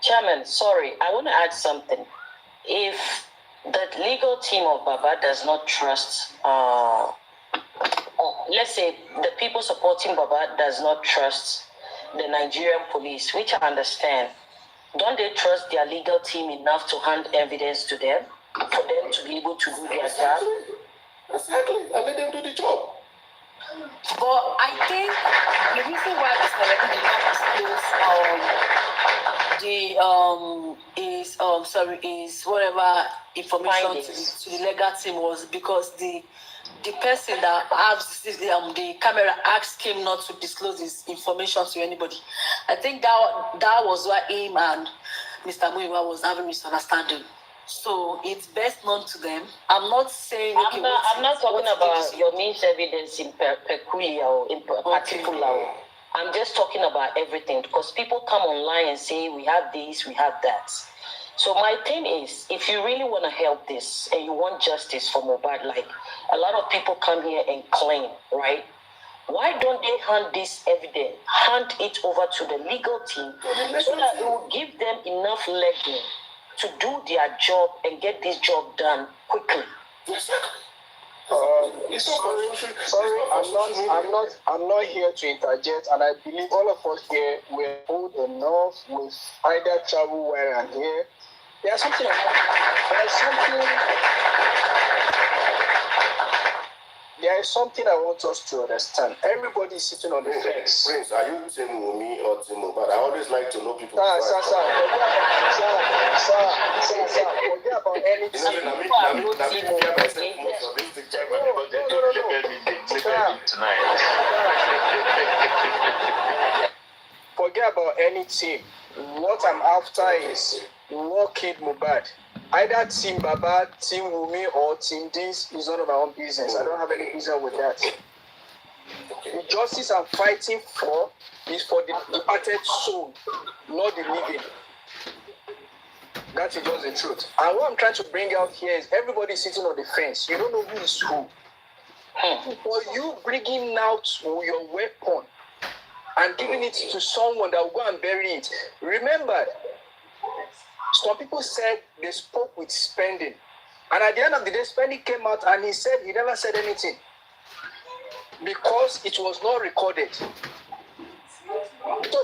Chairman, sorry, I want to add something. If the legal team of Baba does not trust, let's say the people supporting Baba does not trust the Nigerian police, which I understand, don't they trust their legal team enough to hand evidence to them for them to be able to do their job? Exactly, and let them do the job. But I think the reason why Mr. Reddy did not disclose is whatever information to the legal team was because the person that has the camera asked him not to disclose his information to anybody. I think that was why him and Mr. Muiwa was having misunderstanding. So it's best known to them. I'm not saying. I'm not talking about your means evidence in peculiar or in particular. I'm just talking about everything because people come online and say we have this, we have that. So my thing is, if you really want to help this and you want justice for Mohbad, like a lot of people come here and claim, right? Why don't they hand this evidence, hand it over to the legal team so that it will give them enough legging to do their job and get this job done quickly? Sorry, I'm not here to interject, and I believe all of us here were old enough with either travel where and here. There's something there's something I want us to understand. Everybody is sitting on the fence. Prince, are you Team Wumi or Team Mohbad? I always like to know people. Sir, forget about anything. Forget about any team. What I'm after is what killed Mohbad. Either Team Baba, Team Wumi, or Team this is none of my own business. I don't have any business with that. The justice I'm fighting for is for the departed soul, not the living. That is just the truth. And what I'm trying to bring out here is everybody sitting on the fence. You don't know who is who. For you bringing out your weapon and giving it to someone that will go and bury it. Remember, some people said they spoke with Spending. And at the end of the day, Spending came out and he said he never said anything. Because it was not recorded. So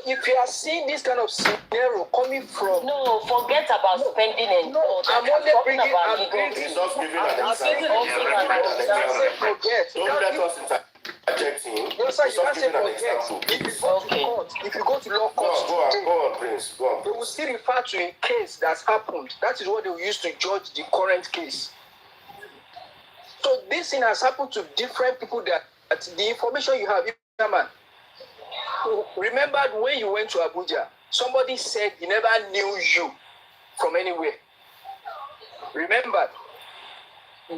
if you are seeing this kind of scenario coming from... No, forget about Spending and... No, I'm only bringing... I'm He's just giving an example. Forget. Don't let us interject him. No, sir, you can't say forget. If you go to law court, go on, Prince. Go on. They will still refer to a case that's happened. That is what they will use to judge the current case. So this thing has happened to different people that the information you have, man. Remember when you went to Abuja, somebody said he never knew you from anywhere. Remember,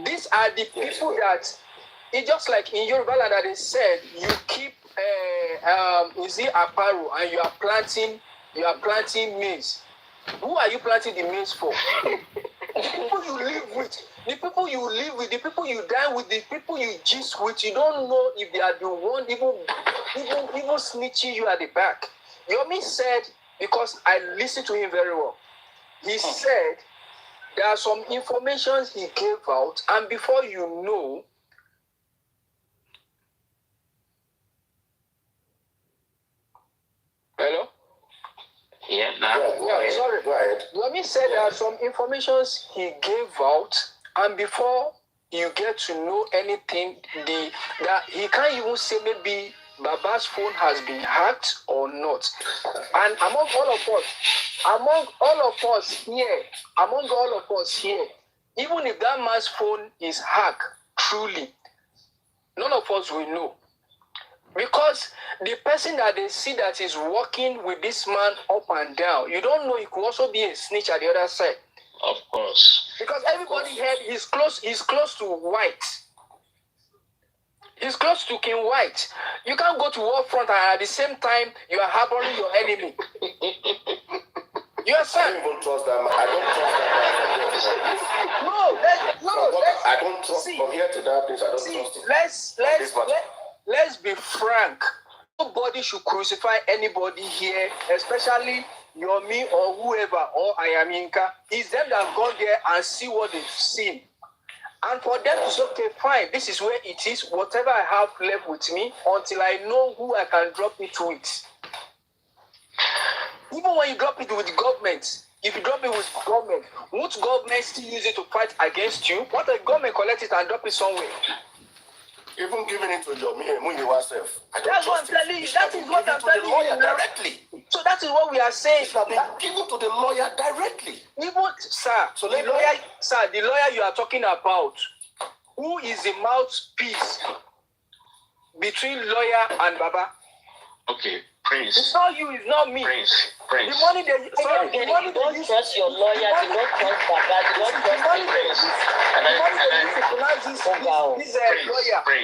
these are the people that, it's just like in Yoruba land that they said, you keep, is it aparo and you are planting maize. Who are you planting the maize for? The people you live with, the people you dine with, the people you gist with, you don't know if they are the one even snitching you at the back. Yomi said, because I listened to him very well, he said there are some information he gave out, and before you know, hello? Yeah, sorry. Go ahead. Yomi said there are some information he gave out, and before you get to know anything, that he can't even say maybe Baba's phone has been hacked or not. And among all of us here, even if that man's phone is hacked, truly, none of us will know. Because the person that they see that is working with this man up and down, you don't know, he could also be a snitch at the other side. Of course. Because everybody heard he's close to White. He's close to King White. You can't go to war front and at the same time you are harboring your enemy. You understand? I don't even trust that man. I don't trust that man. I don't trust from here to that place. I don't trust him. Let's be frank. Nobody should crucify anybody here, especially Yomi or whoever or Ayaminka. It's them that have gone there and see what they've seen. And for them to say, okay, fine, this is where it is, whatever I have left with me, until I know who I can drop it with. Even when you drop it with the government, if you drop it with government, won't government still use it to fight against you? What if government collect it and drop it somewhere? Even giving it to your yourself. That's what I'm telling you. That is what I'm telling you directly. So that is what we are saying. Give it to the lawyer directly. Even, sir, the lawyer you are talking about, who is the mouthpiece between lawyer and Baba? Okay, Prince. It's not you, it's not me. Prince. The money they use. Don't trust your lawyer, you don't trust Baba, you don't trust Prince. The money they use to finance this lawyer,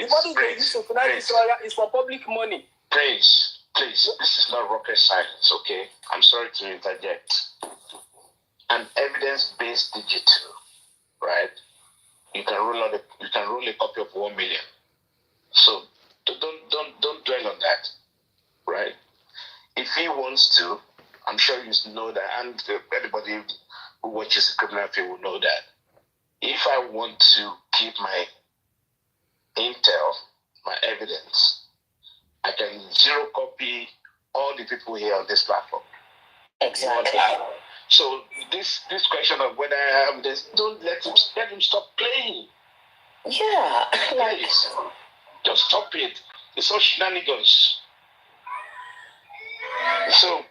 the money they use to finance this lawyer is for public money. Prince, please, this is not rocket science, okay? I'm sorry to interject. An evidence-based digital, right? You can roll a copy of 1 million. So don't dwell on that, right? If he wants to, I'm sure you know that, and anybody who watches the criminal film will know that. If I want to keep my intel, my evidence, I can zero copy all the people here on this platform. Exactly. So this question of whether I have this, don't let him stop playing. Yeah. Please. Just stop it. It's all shenanigans. So,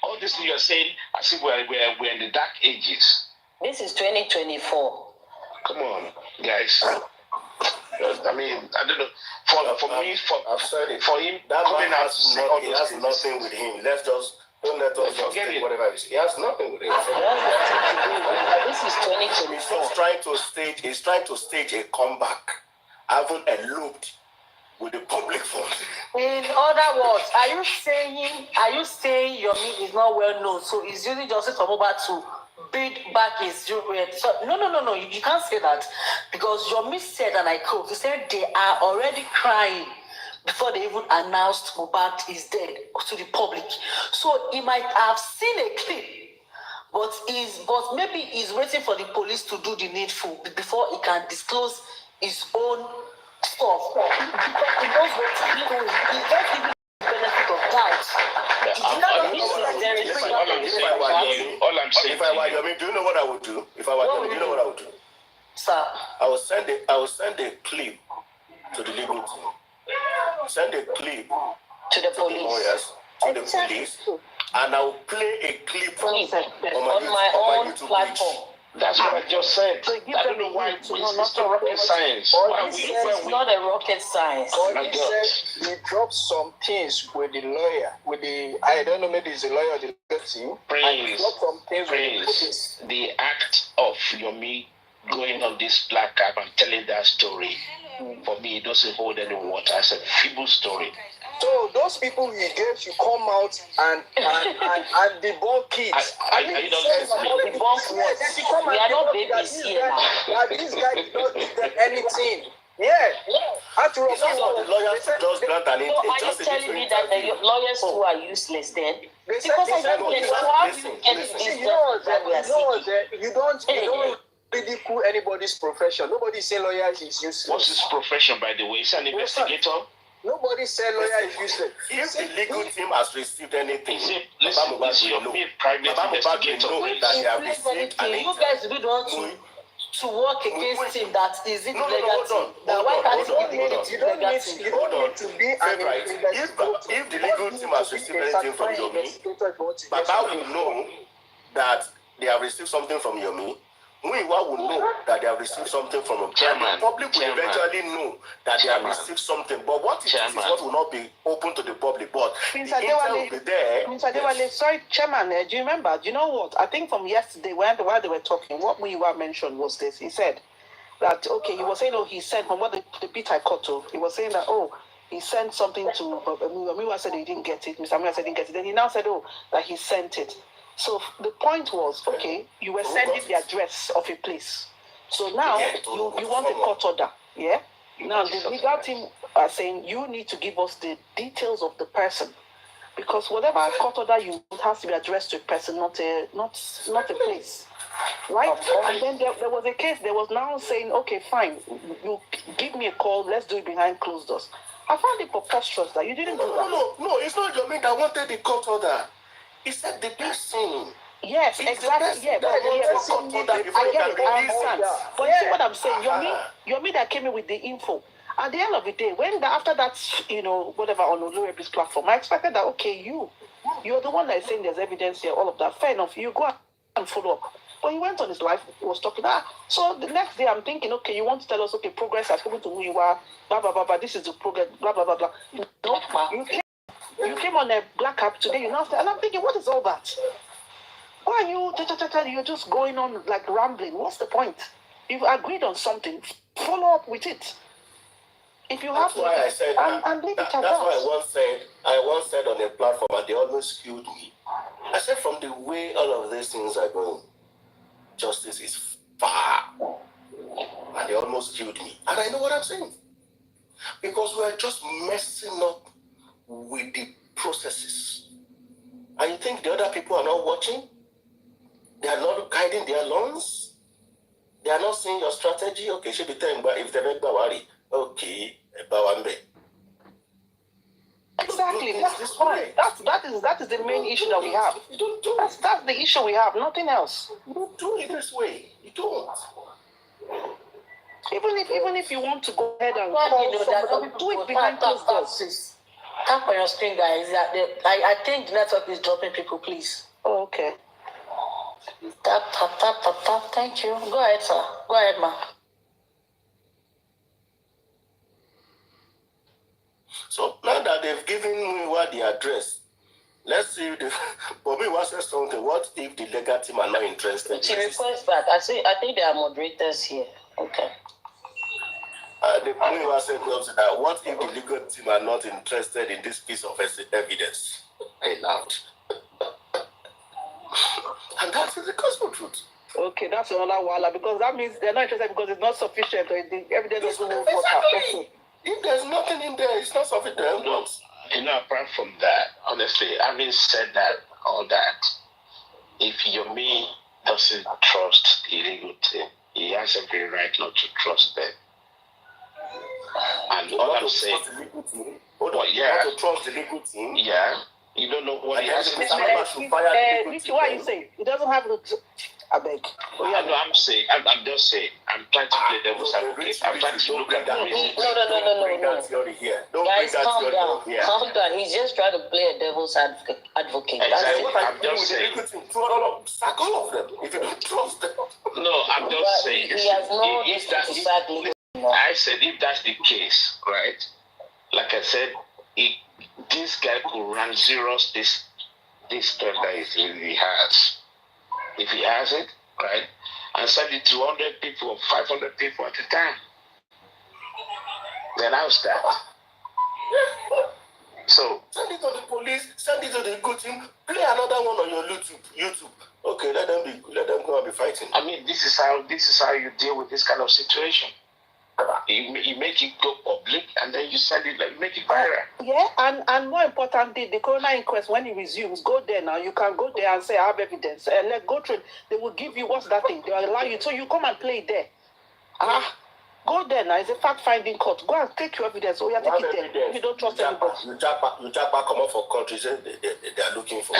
all this thing you're saying, I see we're in the dark ages. This is 2024. Come on, guys. I mean, I don't know. I've said it. For him, That coming man out to say all those has things. nothing with him. Don't let us just think whatever it is. He has nothing with him. This is 2024. He's trying to stage a comeback, having eloped with the public fund. In other words, are you saying Yomi is not well known, so he's using justice for Mohbad to bid back his jewelry? So, no, you can't say that, because Yomi said, and I quote, he said they are already crying before they even announced Mohbad is dead to the public. So he might have seen a clip, but maybe he's waiting for the police to do the needful before he can disclose his own stuff. Because he knows what he's doing. He's not giving the benefit of doubt. All I'm saying, if I were Yomi, do you know what I would do? If I were Yomi, do you know what I would do? Sir, I would send a clip to the legal team. Send a clip to the police. Lawyers, to the police, and I will play a clip on my own platform. That's what I just said. So I don't know why it's not rocket science. It's not a rocket science. He said he dropped some things with the lawyer, I don't know, maybe it's the lawyer or the legal team. The act of Yomi going on this black cap and telling that story, for me, it doesn't hold any water. It's a feeble story. So those people he gave should come out and debunk kids. Debunk what? We are not babies here now. This guy did not give them anything. Yeah. After all, the lawyers just grant an So are you telling me that the lawyers too are useless then? Because I don't get how do you get this job that we are seeking? You don't ridicule anybody's profession. Nobody say lawyer is useless. What's his profession, by the way? Is he an investigator? Nobody said lawyer is useless. If the legal team has received anything, Listen, is your private investigator? You guys don't want to work against him that is it legal. Now why can't you give it legal? You don't need to be an investigator. If the legal team has received anything from Yomi, Baba will know that they have received something from Yomi. Muiwa will know that they have received something from a chairman. The public will eventually know that they have received something. But what it is what will not be open to the public. But Prince the intel will be there. Prince Adewale, sorry, Chairman, do you remember? Do you know what? I think from yesterday, while they were talking, what Muiwa mentioned was this. He said that, okay, he was saying, he sent, from what the bit I caught to, he was saying that, he sent something to, Muiwa said he didn't get it, Mr. Muiwa said he didn't get it. Then he now said, that he sent it. So the point was, okay, you were sending the address of a place. So now you want a court order, yeah? Now the legal team are saying you need to give us the details of the person, because whatever court order you want has to be addressed to a person, not a place, right? And then there was a case. There was now saying, okay, fine, you give me a call. Let's do it behind closed doors. I found it preposterous that you didn't do that. No, it's not Yomi that wanted the court order. He said the person. Yes, exactly. Yeah, but I get it. I understand. But you see what I'm saying? Yomi that came in with the info. At the end of the day, after that, whatever on Olurebi's platform, I expected that, okay, you're the one that is saying there's evidence here, all of that. Fair enough. You go and follow up. But he went on his life, he was talking. So the next day, I'm thinking, okay, you want to tell us, okay, progress has spoken to who you are, blah, blah, blah, blah, this is the progress, blah, blah, blah, blah. No, you came on a black app today, and I'm thinking, what is all that? Why are you're just going on like rambling? What's the point? You've agreed on something, follow up with it. If you have to, and leave it at that. That's why I once said on a platform, and they almost killed me. I said, from the way all of these things are going, justice is far. And they almost killed me. And I know what I'm saying. Because we're just messing up with the processes. And you think the other people are not watching? They are not guiding their loans? They are not seeing your strategy? Okay, should be telling, but if they make Bawari, okay, Bawambe. Exactly. That is the main issue that we have. That's the issue we have, nothing else. You don't do it this way. You don't. Even if you want to go ahead and Well, call you know, there are somebody, no do people it behind closed doors. Please. Tap on your screen, guys. I think the network is dropping people, please. Oh, okay. Tap, tap, tap, tap, tap. Thank you. Go ahead, sir. Go ahead, ma. So now that they've given me what the address, let's see if the Bobby was saying something. What if the legal team are not interested? She requests back. I think there are moderators here. Okay. The point was saying that what if the legal team are not interested in this piece of evidence? I laughed. And that's the gospel truth. Okay, that's another wala because that means they're not interested because it's not sufficient or the evidence doesn't move water. Okay. If there's nothing in there, it's not sufficient. No, apart from that, honestly, having said that, all that, if Yomi doesn't trust the legal team, he has every right not to trust them. And all I'm saying, yeah, to trust the legal team. Yeah, you don't know what he has in his mind. Richie, what are you saying? He doesn't have to. I beg. I'm saying, I'm just saying, I'm trying to play devil's advocate. I'm trying to look at that. No. Guys, calm down. Calm down. He's just trying to play a devil's advocate. Exactly. I'm just saying. Sack all of them. If you don't trust them. No, I'm just saying. He has no business to sack legal. I said, if that's the case, right? Like I said, this guy could run zeros this stuff that he has. If he has it, right, and send it to 100 people or 500 people at a time, then I'll start. So send it to the police, send it to the good team, play another one on your YouTube. Okay, let them go and be fighting. I mean, this is how you deal with this kind of situation. You make it go public and then you send it, like, make it viral. Yeah, and more importantly, the coroner inquest, when it resumes, go there now. You can go there and say, I have evidence. And let go through. They will give you, what's that thing? They will allow you. So you come and play it there. Go there now. It's a fact-finding court. Go and take your evidence. Oh, yeah, take it there. If you don't trust anybody. You jack back, come up for countries they are looking for.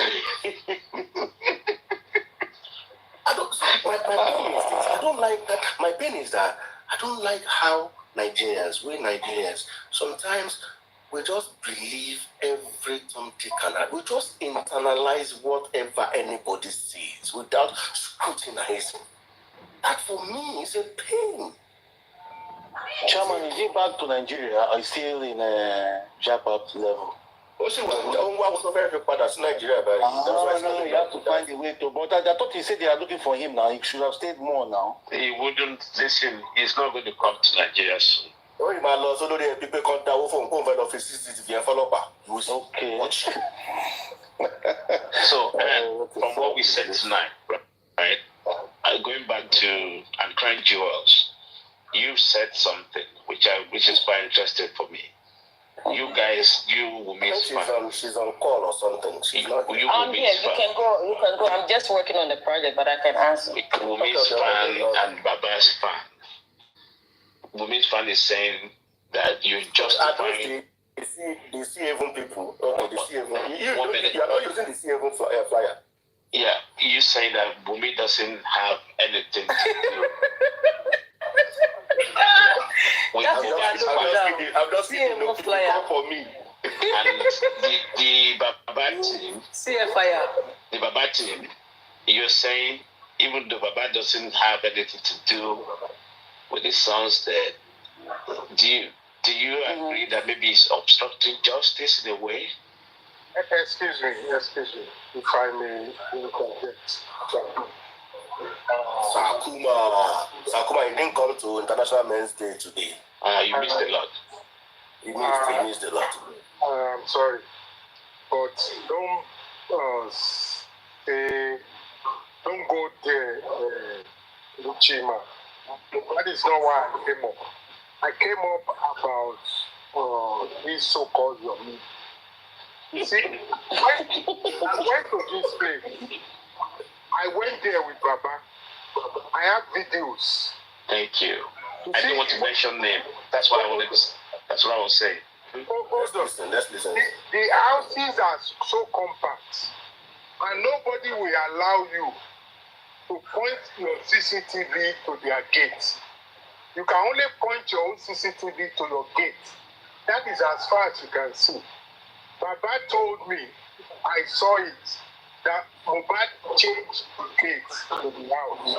My pain is that I don't like how Nigerians, sometimes we just believe every Tick and we just internalize whatever anybody sees without scrutinizing. That for me is a pain. Chairman, is he back to Nigeria or is still in a jab-up level? I was not very prepared as Nigeria, but no, you have to find a way to. But I thought he said they are looking for him now. He should have stayed more now. He wouldn't listen. He's not going to come to Nigeria soon. Okay. So, from what we said tonight, right? Going back to and crying jewels, you said something which is quite interesting for me. You guys, she's on call or something. She's not. You can go. I'm just working on the project, but I can answer. Wumi's fan and Baba's fan. Wumi's fan is saying that you justifying. The C7 people. Okay, the C7. You are not using the C7 flyer. Yeah, you say that Wumi doesn't have anything to do. I'm just kidding. No, flyer for me. And the Baba team, CFIR. The Baba team, you're saying even though Baba doesn't have anything to do with his son's death, do you agree that maybe he's obstructing justice in a way? Excuse me, if I may interject. Sakuma, you didn't come to International Men's Day today. You missed a lot. You missed a lot. I'm sorry, but don't go there, Uchima. That is not why I came up. I came up about this so-called Yomi. You see, I went to this place. I went there with Baba. I have videos. Thank you. I didn't want to mention name. That's what I was saying. Let's listen. The houses are so compact, and nobody will allow you to point your CCTV to their gates. You can only point your own CCTV to your gate. That is as far as you can see. Baba told me, I saw it, that Mohbad changed the gate to the house.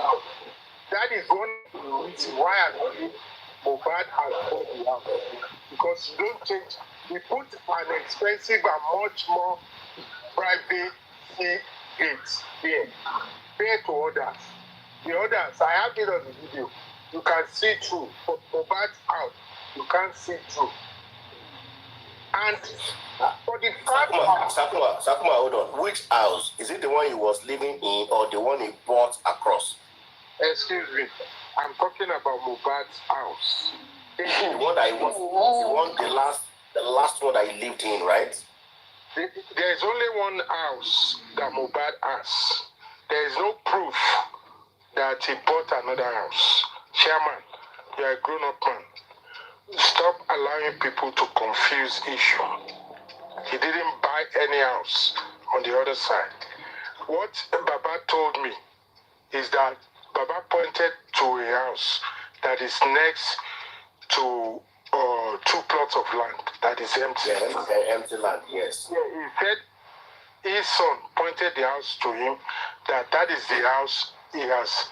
That is one of the reasons why I believe Mohbad has bought the house. Because you don't change, we put an expensive and much more private gate there, compared to others. The others, I have it on the video, you can see through. But Mohbad's house, you can't see through. And for the fact Sakuma, hold on. Which house? Is it the one he was living in or the one he bought across? Excuse me. I'm talking about Mohbad's house. The one that he was, the last one that he lived in, right? There is only one house that Mohbad has. There is no proof that he bought another house. Chairman, you are a grown-up man. Stop allowing people to confuse issue. He didn't buy any house on the other side. What Baba told me is that Baba pointed to a house that is next to 2 plots of land that is empty. Yeah, empty land, yes. Yeah, he said his son pointed the house to him, that is the house he has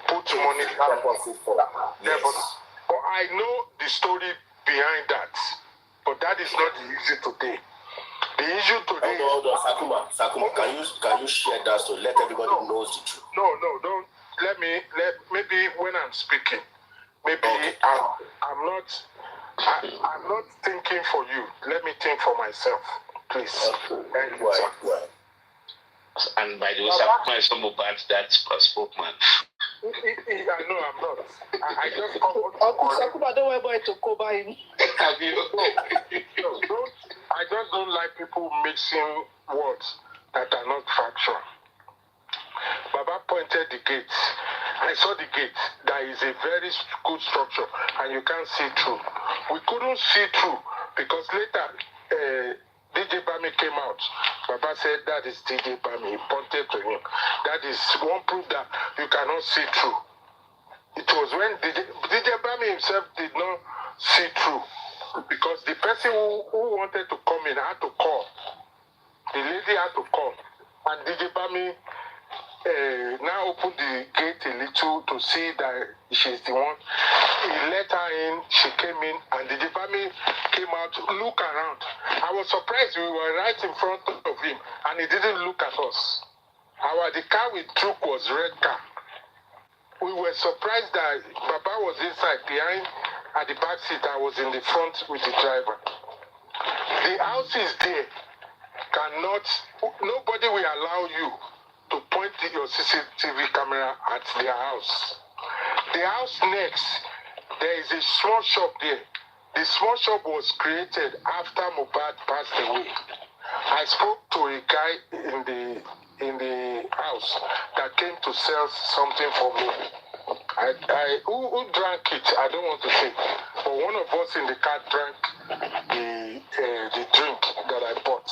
put money down. Yes. But I know the story behind that. But that is not the issue today. The issue today. Hold on, Sakuma, can you share that so let everybody knows the truth? No, don't. Maybe when I'm speaking, maybe I'm not thinking for you. Let me think for myself, please. Thank you, sir. And by the way, Sakuma is some bad that spokesman. I know I'm not. I just Uncle Sakuma, don't worry about it to cover him. Have you? I just don't like people mixing words that are not factual. Baba pointed the gate. I saw the gate. There is a very good structure and you can't see through. We couldn't see through because later DJ Bami came out. Baba said that is DJ Bami. He pointed to him. That is one proof that you cannot see through. It was when DJ Bami himself did not see through because the person who wanted to come in had to call. The lady had to call. And DJ Bami now opened the gate a little to see that she's the one. He let her in, she came in, and DJ Bami came out, look around. I was surprised we were right in front of him, and he didn't look at us. The car we took was red car. We were surprised that Baba was inside, behind, at the back seat. I was in the front with the driver. The house is there. Nobody will allow you to point your CCTV camera at their house. The house next, there is a small shop there. The small shop was created after Mohbad passed away. I spoke to a guy in the house that came to sell something for me. Who drank it? I don't want to say. But one of us in the car drank the drink that I bought.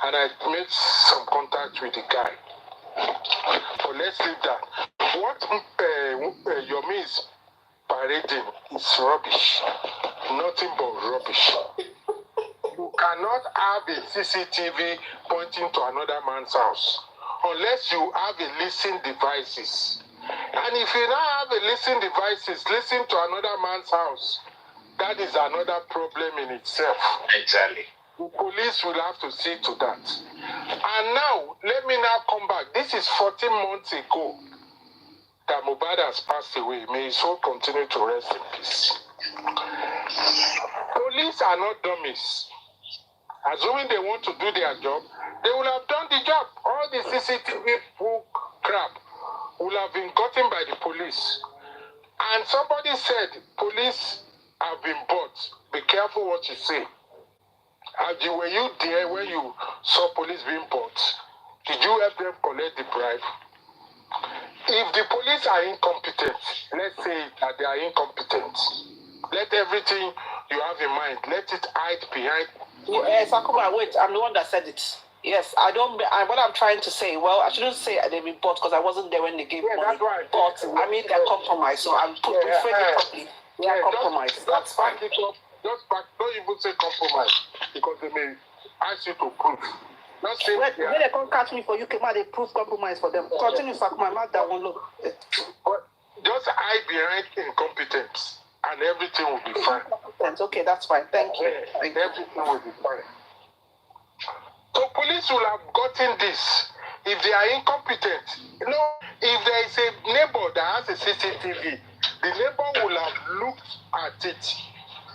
And I made some contact with the guy. But let's leave that. What Yomi is parading is rubbish. Nothing but rubbish. You cannot have a CCTV pointing to another man's house unless you have a listening devices. And if you don't have a listening devices, listen to another man's house. That is another problem in itself. Exactly. The police will have to see to that. And now, let me now come back. This is 14 months ago that Mohbad has passed away. May his soul continue to rest in peace. Police are not dummies. Assuming they want to do their job, they will have done the job. All the CCTV crap will have been gotten by the police. And somebody said, police have been bought. Be careful what you say. Were you there when you saw police being bought? Did you help them collect the bribe? If the police are incompetent, let's say that they are incompetent, let everything you have in mind, let it hide behind. Sakuma, wait, I'm the one that said it. Yes, I don't. What I'm trying to say, well, I shouldn't say they report because I wasn't there when they gave money. That's right. But I mean, they're compromised, so I'm rephrasing it properly. They're compromised. That's fine. Just back. Don't even say compromise because they may ask you to prove. Not say when they can't catch me for UK, man, they prove compromise for them. Continue, Sakuma. Not that one. Look. But just hide behind incompetence, and everything will be fine. Okay, that's fine. Thank you. Everything will be fine. So police will have gotten this if they are incompetent. You know, if there is a neighbor that has a CCTV, the neighbor will have looked at it.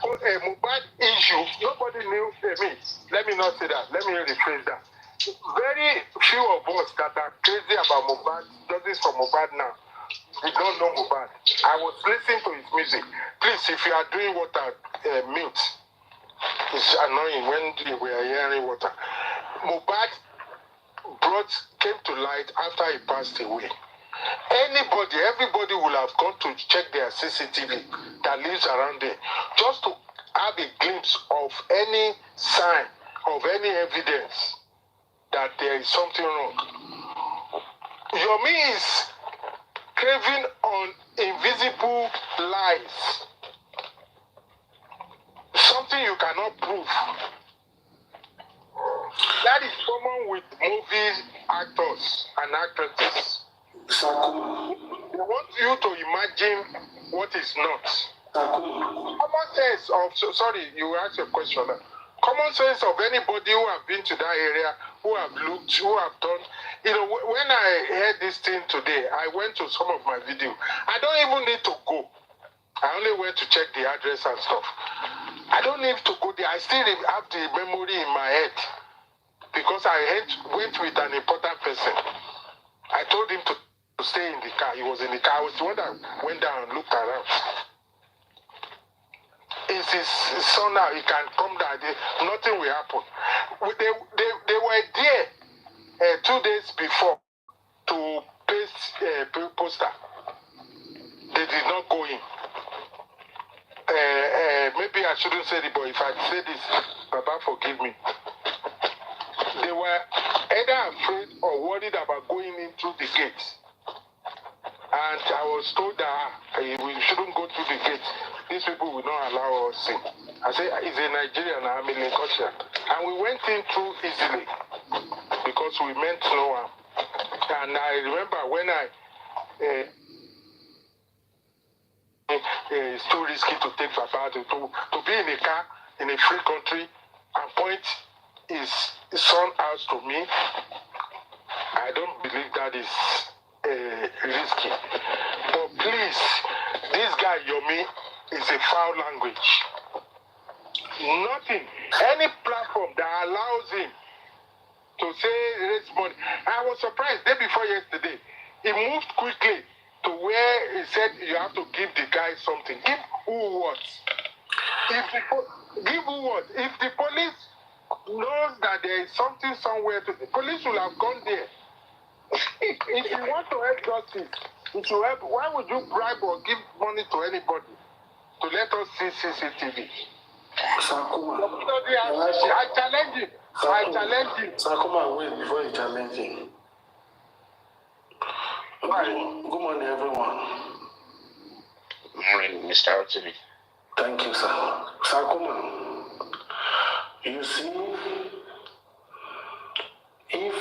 A Mohbad issue, nobody knew me. Let me not say that. Let me rephrase that. Very few of us that are crazy about Mohbad, justice for Mohbad now, did not know Mohbad. I was listening to his music. Please, if you are doing water, mute. It's annoying when we are hearing water. Mohbad came to light after he passed away. Everybody will have gone to check their CCTV that lives around there, just to have a glimpse of any sign, of any evidence that there is something wrong. Yomi is craving on invisible lies, something you cannot prove. That is common with movie actors and actresses. They want you to imagine what is not. Common sense of, sorry, you asked a question. Common sense of anybody who have been to that area, who have looked, who have done. You know, when I heard this thing today, I went to some of my video. I don't even need to go. I only went to check the address and stuff. I don't need to go there. I still have the memory in my head because I went with an important person. I told him to stay in the car. He was in the car. I was the one that went down and looked around. It's his son now. He can come down. Nothing will happen. They were there 2 days before to paste poster. They did not go in. Maybe I shouldn't say it, but if I say this, Baba, forgive me. They were either afraid or worried about going in through the gates. And I was told that we shouldn't go through the gates. These people will not allow us in. I said, it's a Nigerian, I'm in Lincolnshire. And we went in through easily because we meant no harm. And I remember when it's too risky to take Papa to be in a car in a free country and point his son house to me. I don't believe that is risky. But please, this guy Yomi is a foul language. Nothing, any platform that allows him to say raise money. I was surprised day before yesterday. He moved quickly to where he said you have to give the guy something. Give who what? Give who what? If the police knows that there is something somewhere, the police will have gone there. If you want to help justice, if you help, why would you bribe or give money to anybody to let us see CCTV? Sakuma, I challenge him. I challenge him. Sakuma, wait before you challenge him. Good morning, everyone. Morning, Mr. Otiri. Thank you, sir. Sakuma, you see, if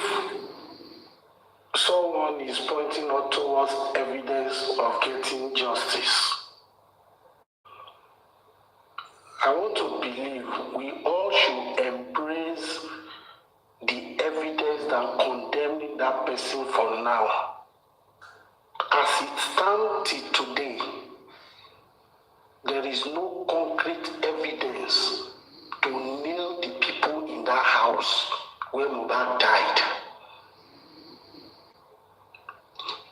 someone is pointing out towards evidence of getting justice, I want to believe we all should embrace the evidence that condemning that person for now. As it stands till today, there is no concrete evidence to nail the people in that house where Mohbad died.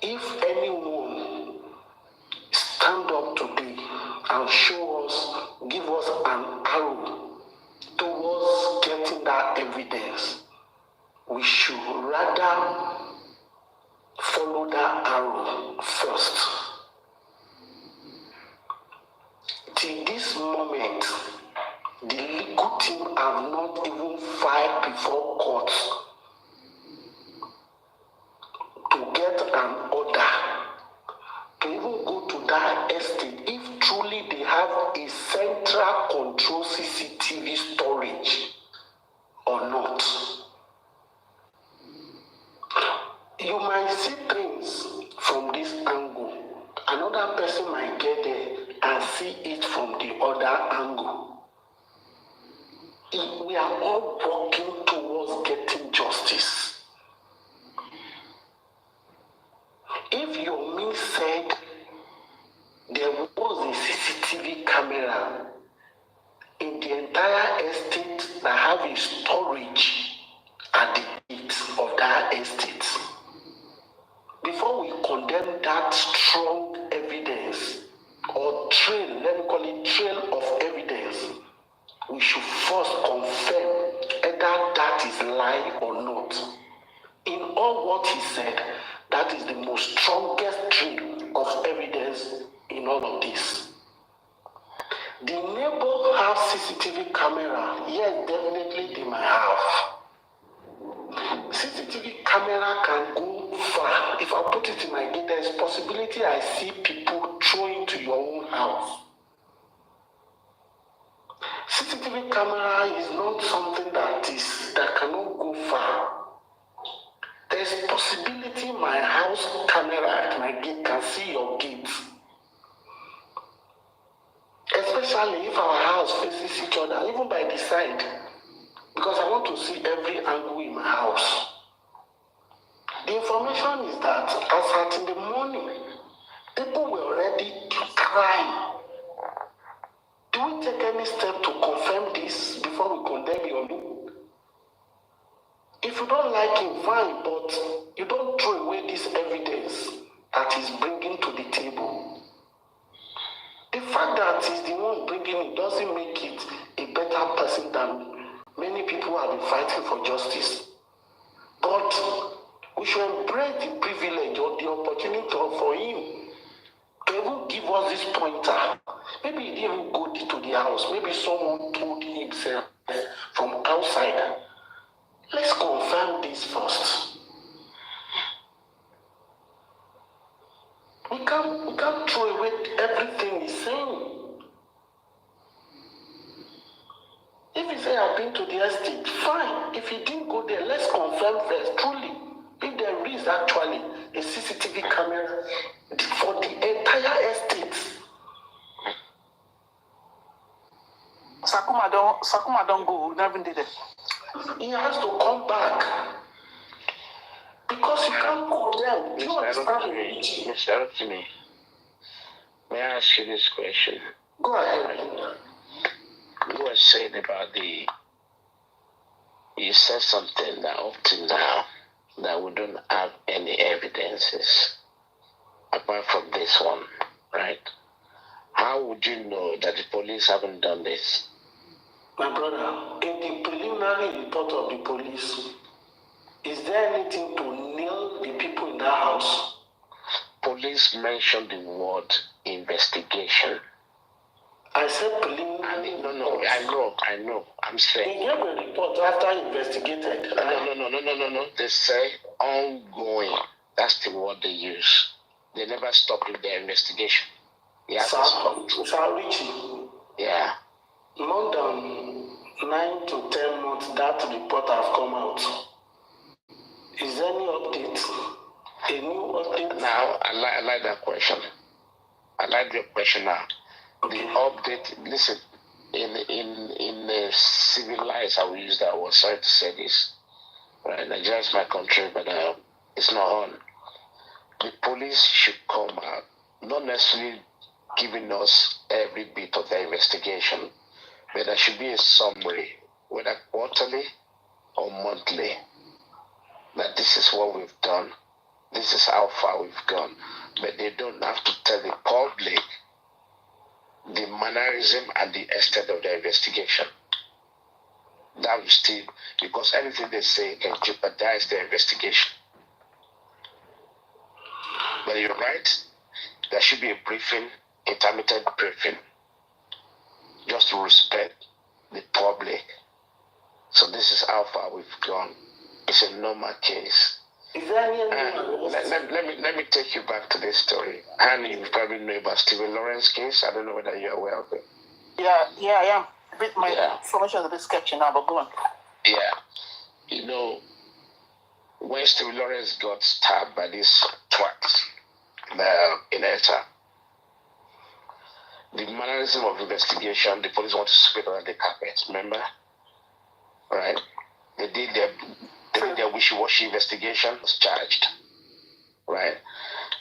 If anyone stand up today and show us, give us an arrow towards getting that evidence, we should rather follow that arrow first. Till this moment, the legal team have not even filed before court even go to that estate if truly they have a central control CCTV storage or not. You might see things from this angle. Another person might get there and see it from the other angle. We are all working towards getting justice. If your me said there was a CCTV camera in the entire estate that have a storage at the gate of that estate, before we condemn that strong evidence or trail, let me call it trail of evidence, we should first confirm either that is lie or not. In all what he said, that is the most strongest trail of evidence in all of this. The neighbor have CCTV camera. Yes, definitely they might have. CCTV camera can go far. If I put it in my gate, there is possibility I see people throwing to your own house. CCTV camera is not something that cannot go far. There is a possibility my house camera at my gate can see your gate. Especially if our house faces each other, even by the side. Because I want to see every angle in my house. The information is that as at in the morning, people were already crying. Do we take any step to confirm this before we condemn your move? If you don't like him, fine, but you don't throw away this evidence that he's bringing to the table. The fact that he's the one bringing it doesn't make it a better person than many people have been fighting for justice. But we should embrace the privilege or the opportunity for him to even give us this pointer. Maybe he didn't even go to the house. Maybe someone told himself from outside. Let's confirm this first. We can't throw away everything he's saying. If he say I've been to the estate, fine. If he didn't go there, let's confirm first, truly. If there is actually a CCTV camera for the entire estate. Sakuma don't go, never did it. He has to come back. Because you can't go there. Mr. Anthony, may I ask you this question? Go ahead. You were saying about you said something that up to now that we don't have any evidences apart from this one, right? How would you know that the police haven't done this? My brother, in the preliminary report of the police, is there anything to nail the people in that house? Police mentioned the word investigation. I said preliminary. No, I know. I'm saying. They gave a report after investigated. No. They say ongoing. That's the word they use. They never stop with their investigation. Yeah. Sir Richie. Yeah. More than 9 to 10 months that report have come out. Is there any update? A new update? Now, I like that question. I like your question now. The update, listen, in a civilized, I will use that word, sorry to say this. Right, Nigeria is my country, but it's not on. The police should come out, not necessarily giving us every bit of the investigation, but there should be a summary, whether quarterly or monthly, that this is what we've done, this is how far we've gone. But they don't have to tell the public the mannerism and the extent of the investigation. That will still, because anything they say can jeopardize the investigation. But you're right, there should be a briefing, intermittent briefing, just to respect the public. So this is how far we've gone. It's a normal case. Is there any let me take you back to this story. Honey, you probably know about Stephen Lawrence case. I don't know whether you're aware of it. Yeah, I am. A bit my information is a bit sketchy now, but go on. Yeah. You know, when Stephen Lawrence got stabbed by this twat in Eta, the mannerism of investigation, the police want to sweep it under the carpet, remember? Right? They did their wishy-washy investigation, was charged. Right?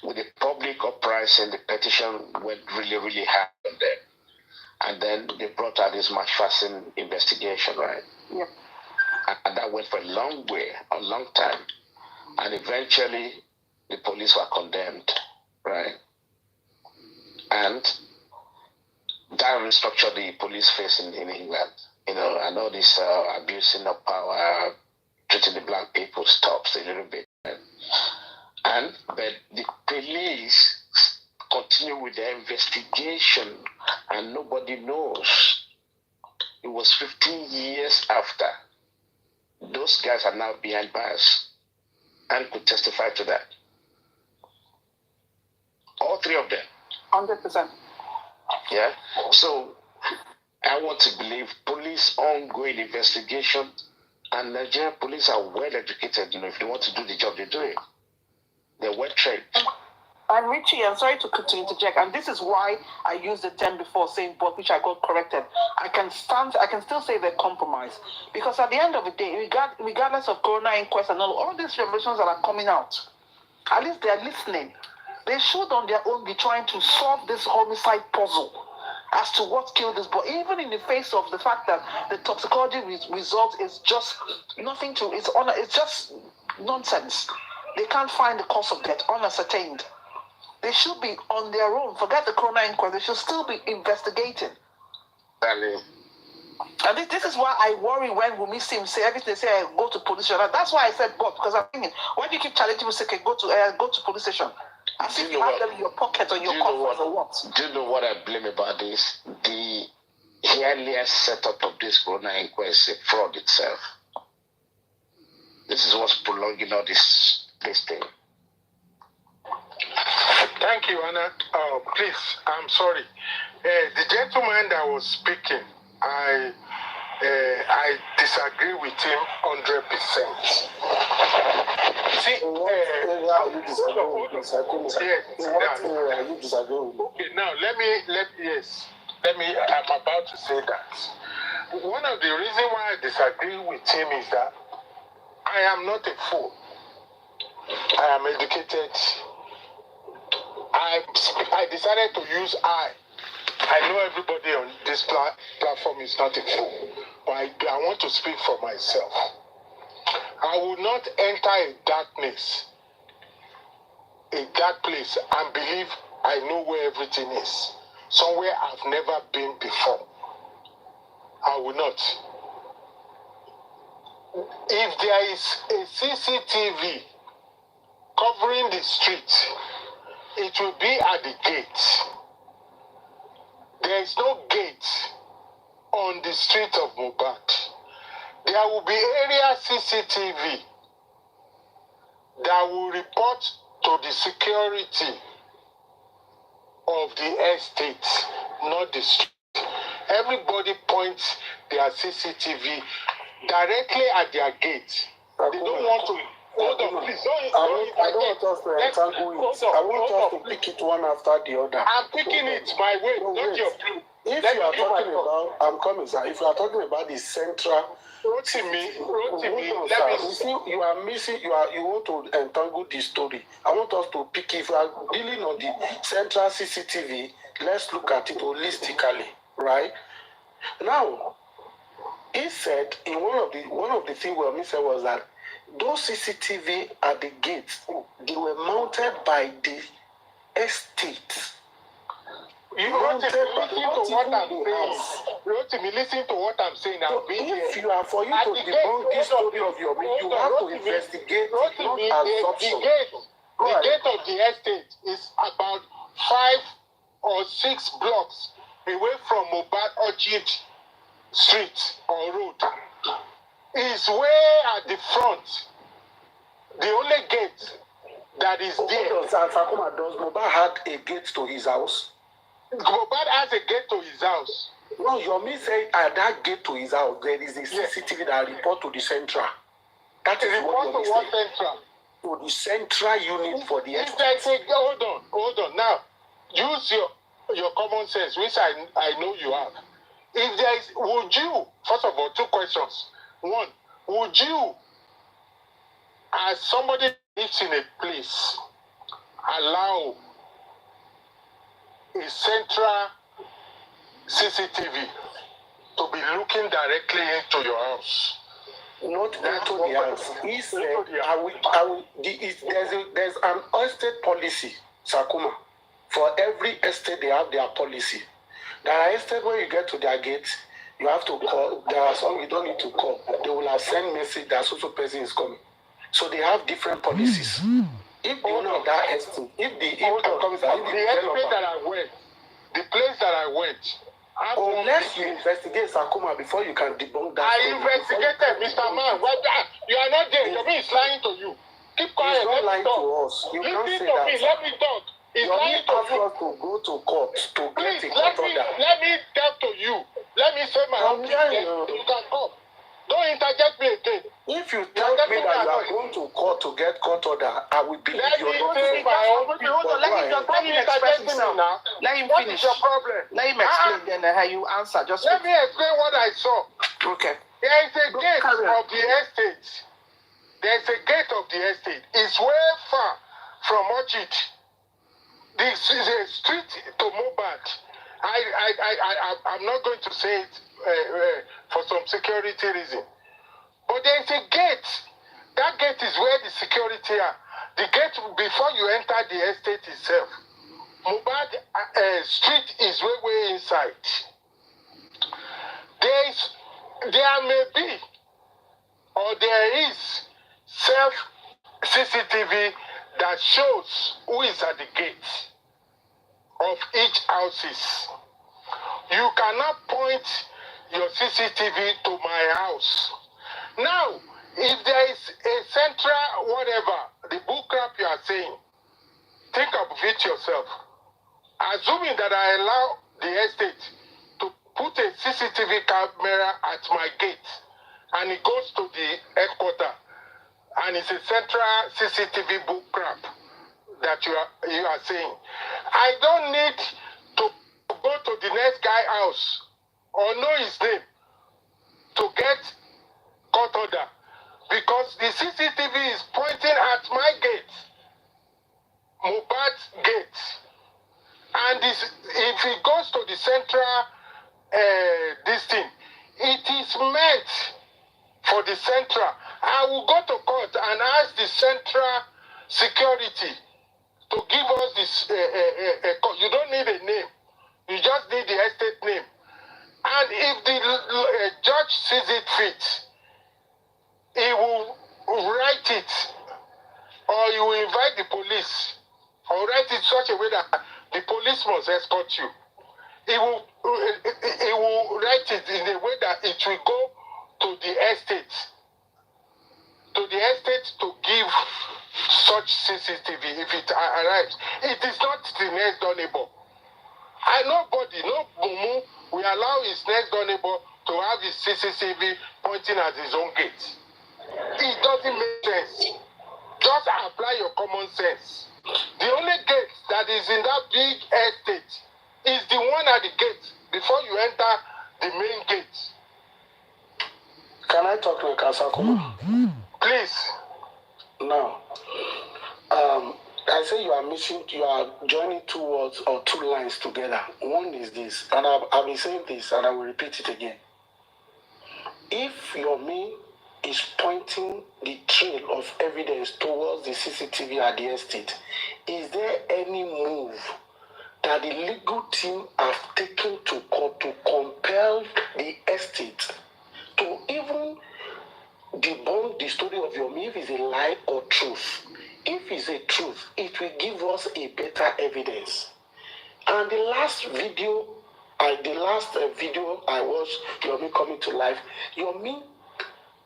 With the public uprising, the petition went really, really hard on them. And then they brought out this McPherson investigation, right? Yep. And that went for a long time. And eventually, the police were condemned, right? And that restructured the police face in England. You know, I know this abusing of power, treating the black people stops a little bit. Right? But the police continue with their investigation and nobody knows. It was 15 years after. Those guys are now behind bars and could testify to that. All three of them. 100%. Yeah. So I want to believe police ongoing investigation and Nigerian police are well educated. You know, if they want to do the job, they do it. They're well trained. And Richie, I'm sorry to interject, and this is why I used the term before saying but, which I got corrected. I can still say they're compromised. Because at the end of the day, regardless of Corona inquest and all these revelations that are coming out, at least they're listening. They should on their own be trying to solve this homicide puzzle as to what killed this boy, even in the face of the fact that the toxicology result is just nothing to, it's just nonsense. They can't find the cause of death, unascertained. They should be on their own. Forget the Corona inquest. They should still be investigating. And this is why I worry when Wumi Sim say everything. They say go to police station. That's why I said but, because I'm thinking why do you keep challenging me? Say okay, go to police station. As if you have them in your pocket or in your coffers or what? Do you know what I blame about this? The earlier setup of this Corona inquest is a fraud itself. This is what's prolonging all this thing. Thank you, Anna. Please, I'm sorry. The gentleman that was speaking, I disagree with him 100%. See, okay, now let me. I'm about to say that. One of the reasons why I disagree with him is that I am not a fool. I am educated. I decided to use I know everybody on this platform is not a fool, but I want to speak for myself. I will not enter a dark place, and believe I know where everything is. Somewhere I've never been before. I will not. If there is a CCTV covering the street, it will be at the gate. There is no gate on the street of Mohbad. There will be area CCTV that will report to the security of the estate, not the street. Everybody points their CCTV directly at their gate. They don't want to. Hold on, please. I don't want us to entangle it. I want us to pick it one after the other. I'm picking it my way, not your view. If you are talking about, I'm coming, sir. If you are talking about the central, Rotimi, you see, you are missing. You want to entangle the story. I want us to pick. If you are dealing on the central CCTV, let's look at it holistically, right? Now, he said in one of the things we said was that those CCTV at the gates, they were mounted by the estate. Listen to what I'm saying. If you are for you to debunk this story of your meat, you have to investigate the gate of the estate is about 5 or 6 blocks away from Mohbad Orchard Street or road. It's way at the front. the only gate that is there. Sakuma, does Mohbad had a gate to his house? Mohbad has a gate to his house. No, Yomi said at that gate to his house, there is a CCTV that report to the central. That is what Yomi said. Central? To the central unit for the estate. Hold on. Now, use your common sense, which I know you have. If there is, would you, first of all, two questions. One, would you, as somebody lives in a place, allow a central CCTV to be looking directly into your house? Not into the house. He said, there's an estate policy, Sakuma. For every estate, they have their policy. There are estates where you get to their gate, you have to call. There are some you don't need to call. They will have sent message that social person is coming. So they have different policies. If the owner of that estate, the place that I went, unless you investigate Sakuma before you can debunk that. I investigated, Mr. Man. You are not there. Your man is lying to you. Keep quiet. He's not lying to us. You can't say that. Let me talk. He's lying to you. To go to court to get a let court order. Let me talk to you. Let me say my own thing. You can come. Don't interject me again. If you tell me that you are going to court to get court order, I will believe you. Let him express himself. Let him finish. What is your problem? Let him explain, then how you answer. Just let me explain what I saw. Okay. There is a gate of the estate. There is a gate of the estate. It's way far from Orchid. This is a street to Mohbad. I'm not going to say it for some security reason. But there is a gate. That gate is where the security are. The gate before you enter the estate itself. Mohbad street is way inside. There may be, or there is self CCTV that shows who is at the gate of each houses. You cannot point your CCTV to my house. Now, if there is a central whatever, the bull crap you are saying, think of it yourself. Assuming that I allow the estate to put a CCTV camera at my gate, and it goes to the headquarters, and it's a central CCTV bull crap that you are saying. I don't need to go to the next guy's house or know his name to get court order, because the CCTV is pointing at my gate, Mohbad's gate, and if it goes to the central this thing, it is meant for the central. I will go to court and ask the central security to give us this. You don't need a name. You just need the estate name. And if the judge sees it fit, he will write it, or he will invite the police, or write it such a way that the police must escort you. He will write it in a way that it will go to the estate, to give such CCTV if it arrives. It is not the next door neighbor. Nobody, no Bumu, will allow his next door neighbor to have his CCTV pointing at his own gate. It doesn't make sense. Just apply your common sense. The only gate that is in that big estate is the one at the gate before you enter the main gate. Can I talk to Kasako? Please. Now, I say you are joining two words or two lines together. One is this, and I've been saying this, and I will repeat it again. If Yomi is pointing the trail of evidence towards the CCTV at the estate, is there any move that the legal team have taken to court to compel the estate to even debunk the story of Yomi if it's a lie or truth? If it's a truth, it will give us a better evidence. And the last video I watched, Yomi coming to life, Yomi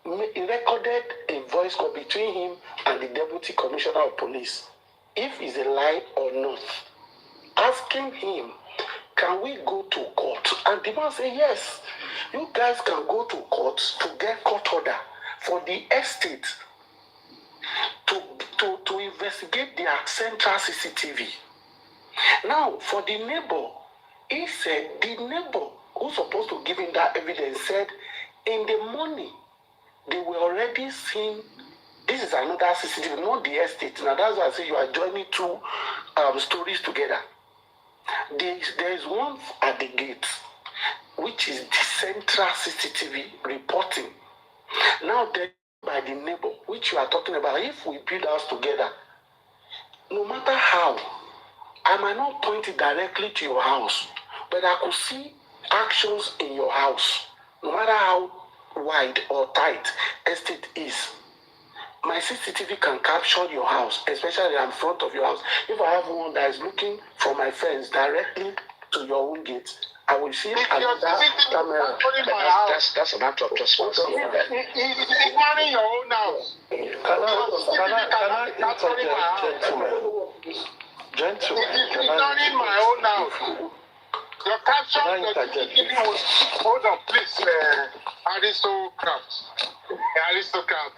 recorded a voice call between him and the deputy commissioner of police. If it's a lie or not, asking him, can we go to court? And the man said, yes, you guys can go to court to get court order for the estate to investigate their central CCTV. Now, for the neighbor, he said the neighbor who's supposed to give him that evidence said in the morning they were already seeing. This is another CCTV, not the estate. Now that's why I say you are joining two stories together. There is one at the gate, which is the central CCTV reporting. Now then, by the neighbor, which you are talking about, if we build house together, no matter how, I might not point it directly to your house, but I could see actions in your house, no matter how wide or tight estate is. My CCTV can capture your house, especially in front of your house. If I have one that is looking from my fence directly to your own gate, I will see another camera. That's an act of trespass. It's ignoring your own house. Can I interject, gentlemen? It's ignoring my own house. Your caption, hold on, please, aristocrat,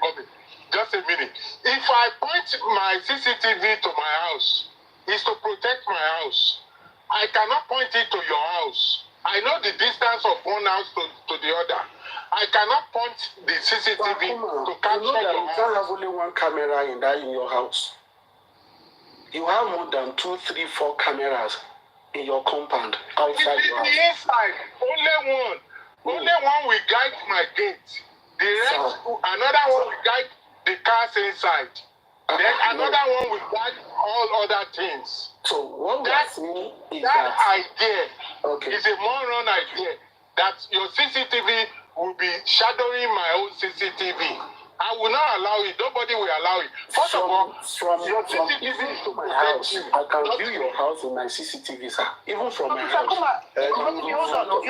Bobby. Just a minute. If I point my CCTV to my house, it's to protect my house. I cannot point it to your house. I know the distance of one house to the other. I cannot point the CCTV to capture your house. You can't have only one camera in your house. You have more than 2, 3, 4 cameras in your compound outside your house. Inside, only one. Only one will guide my gate. The rest, another one will guide the cars inside. Then another one will guide all other things. So what we are saying is that idea is a moron idea that your CCTV will be shadowing my own CCTV. I will not allow it. Nobody will allow it. First of all, from even to my house, I can view your house in my CCTV, sir. Even from my house. It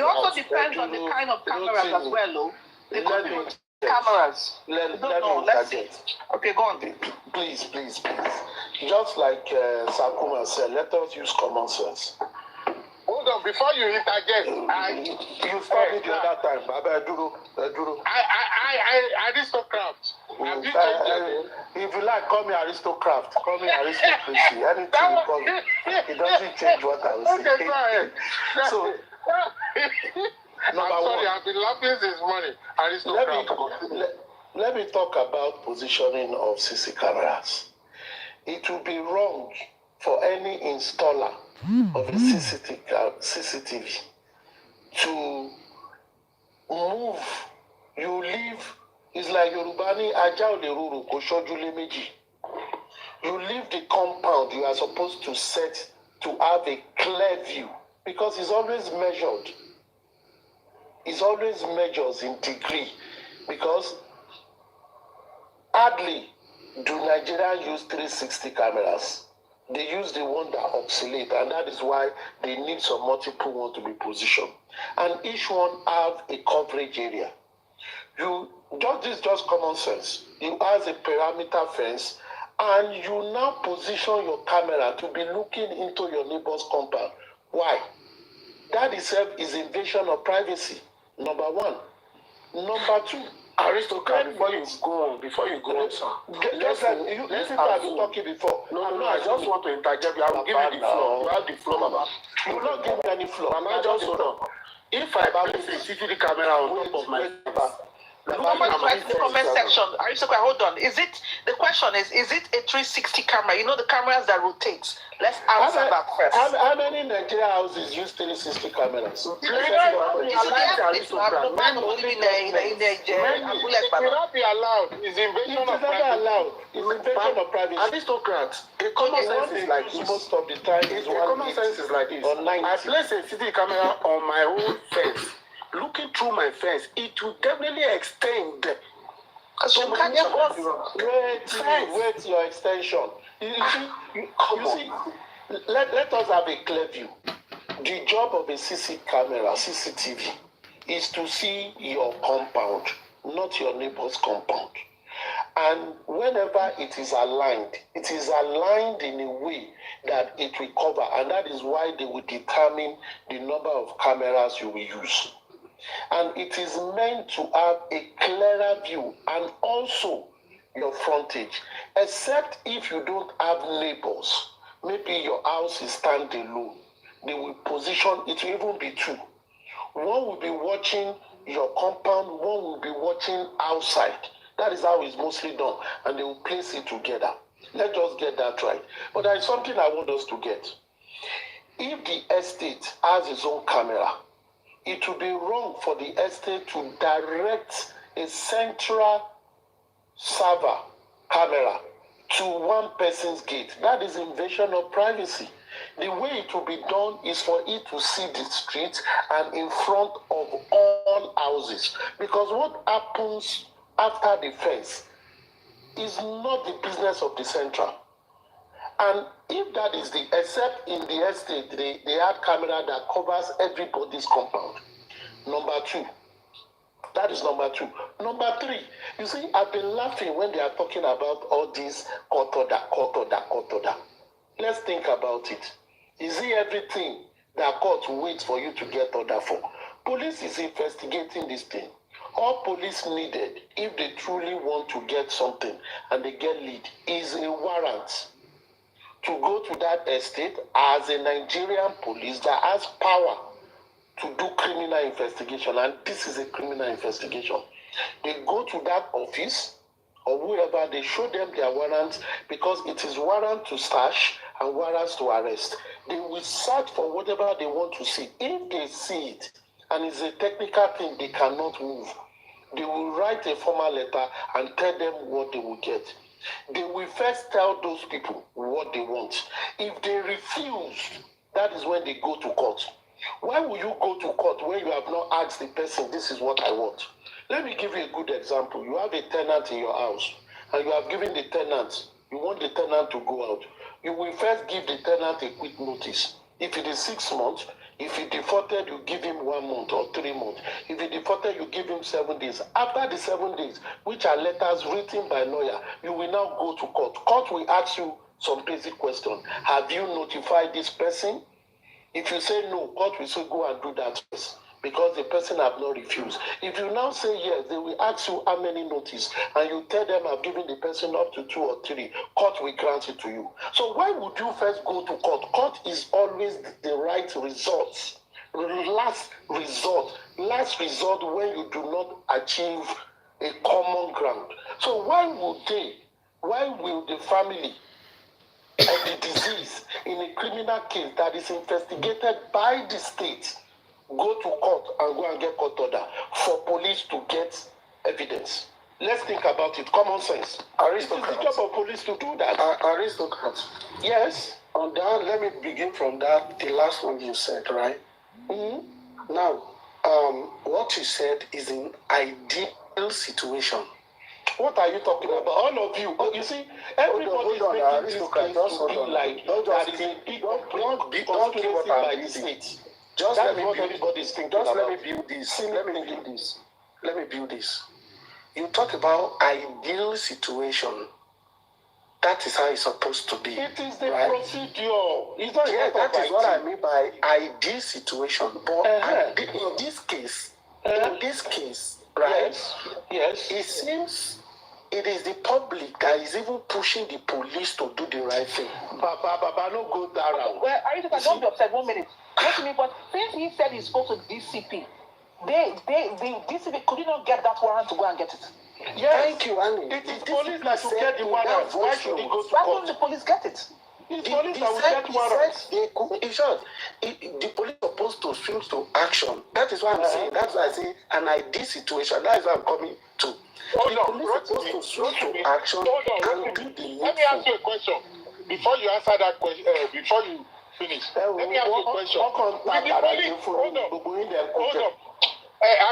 also depends on the kind of cameras as well, though. They could be cameras. Let's see. Okay, go on. Please. Just like Sakuma said, let us use common sense. Hold on, before you interject, you stopped me the other time. Aristocrat. If you like, call me aristocrat. Call me aristocracy. Anything, because it doesn't change what I was saying. Okay, go ahead. So, I've been laughing since morning. Aristocrat. Let me talk about positioning of CC cameras. It will be wrong for any installer of a CCTV to move. You leave. It's like Yorubani Aja Oleruru Koshojule Meji. You leave the compound you are supposed to set to have a clear view, because it's always measured. It's always measures in degree, because hardly do Nigerians use 360 cameras. They use the one that obsolete, and that is why they need some multiple ones to be positioned. And each one have a coverage area. This is just common sense. You have a perimeter fence, and you now position your camera to be looking into your neighbor's compound. Why? That itself is invasion of privacy. Number one. Number two, Aristocrat, before you go on, sir. You have been talking before. No, I just want to interject. I will give you the floor. You have the floor, Baba. You will not give me any floor. Mama, just hold on. If I place a CCTV camera on top of my Somebody writes in the comment section. Aristocrat, hold on. The question is it a 360 camera? You know the cameras that rotate. Let's answer that first. How many Nigerian houses use 360 cameras? It will not be allowed. It's invasion of privacy. It's invasion of privacy. Aristocrat, a common sense is like this. Most of the time, common sense is like this. I place a CCTV camera on my own fence. Looking through my fence, it will definitely extend. So wait your extension. You see, let us have a clear view. The job of a CCTV is to see your compound not your neighbor's compound. And whenever it is aligned in a way that it will cover, and that is why they will determine the number of cameras you will use. And it is meant to have a clearer view and also your frontage, except if you don't have neighbors. Maybe your house is standing low. They will position, it will even be two. One will be watching your compound, one will be watching outside. That is how it's mostly done. And they will place it together. Let's just get that right. But there is something I want us to get. If the estate has its own camera, it would be wrong for the estate to direct a central server camera to one person's gate. That is invasion of privacy. The way it will be done is for it to see the street and in front of all houses. Because what happens after the fence is not the business of the central. And if that is except in the estate, they have camera that covers everybody's compound. Number two. That is number two. Number three, you see, I've been laughing when they are talking about all this court order. Let's think about it. Is it everything that court waits for you to get order for? Police is investigating this thing. All police needed, if they truly want to get something and they get lead, is a warrant to go to that estate as a Nigerian police that has power to do criminal investigation, and this is a criminal investigation. They go to that office or whoever, they show them their warrants, because it is warrant to search and warrants to arrest. They will search for whatever they want to see. If they see it and it's a technical thing they cannot move, they will write a formal letter and tell them what they will get. They will first tell those people what they want. If they refuse, that is when they go to court. Why will you go to court when you have not asked the person, this is what I want? Let me give you a good example. You have a tenant in your house, and you have given the tenant, you want the tenant to go out. You will first give the tenant a quick notice. If it is 6 months, if he defaulted, you give him 1 month or 3 months. If he defaulted, you give him 7 days. After the 7 days, which are letters written by lawyer, you will now go to court. Court will ask you some basic questions. Have you notified this person? If you say no, court will say go and do that first, because the person have not refused. If you now say yes, they will ask you how many notice, and you tell them I've given the person up to 2 or 3, court will grant it to you. So why would you first go to court? Court is always the right resort. Last resort when you do not achieve a common ground. So why will the family of the disease in a criminal case that is investigated by the state go to court and go and get court order for police to get evidence? Let's think about it. Common sense. Aristocrats. It is the job of police to do that. Aristocrats. Yes. On that, let me begin from that, the last one you said, right? Mm-hmm. Now, what you said is an ideal situation. What are you talking about? All of you. You see, everybody is making this case to be like that is a big conspiracy by the state. Just That's let me what build, everybody is thinking just about. let me build this. Let me build this. You talk about ideal situation. That is how it's supposed to be. It is the right? procedure. It's not that is what I mean by ideal situation. But in this case, right? Yes. It seems it is the public that is even pushing the police to do the right thing. Baba, no go that route. Well, I just don't be upset 1 minute. Listen to me, but since he said he spoke to DCP, the DCP could not get that warrant to go and get it. Yes. Thank you, Annie. It is police that should get the warrant. Why should he go to Why court? couldn't the police get it? It's police that will get warrants. In short, the police are supposed to swim to action. That is what I'm saying. That's why I say an ideal situation. That is what I'm coming to. The police are supposed to swim to action and do the needful. Let me ask you a question. Before you answer that question, before you finish, let me ask you a question. Hold on.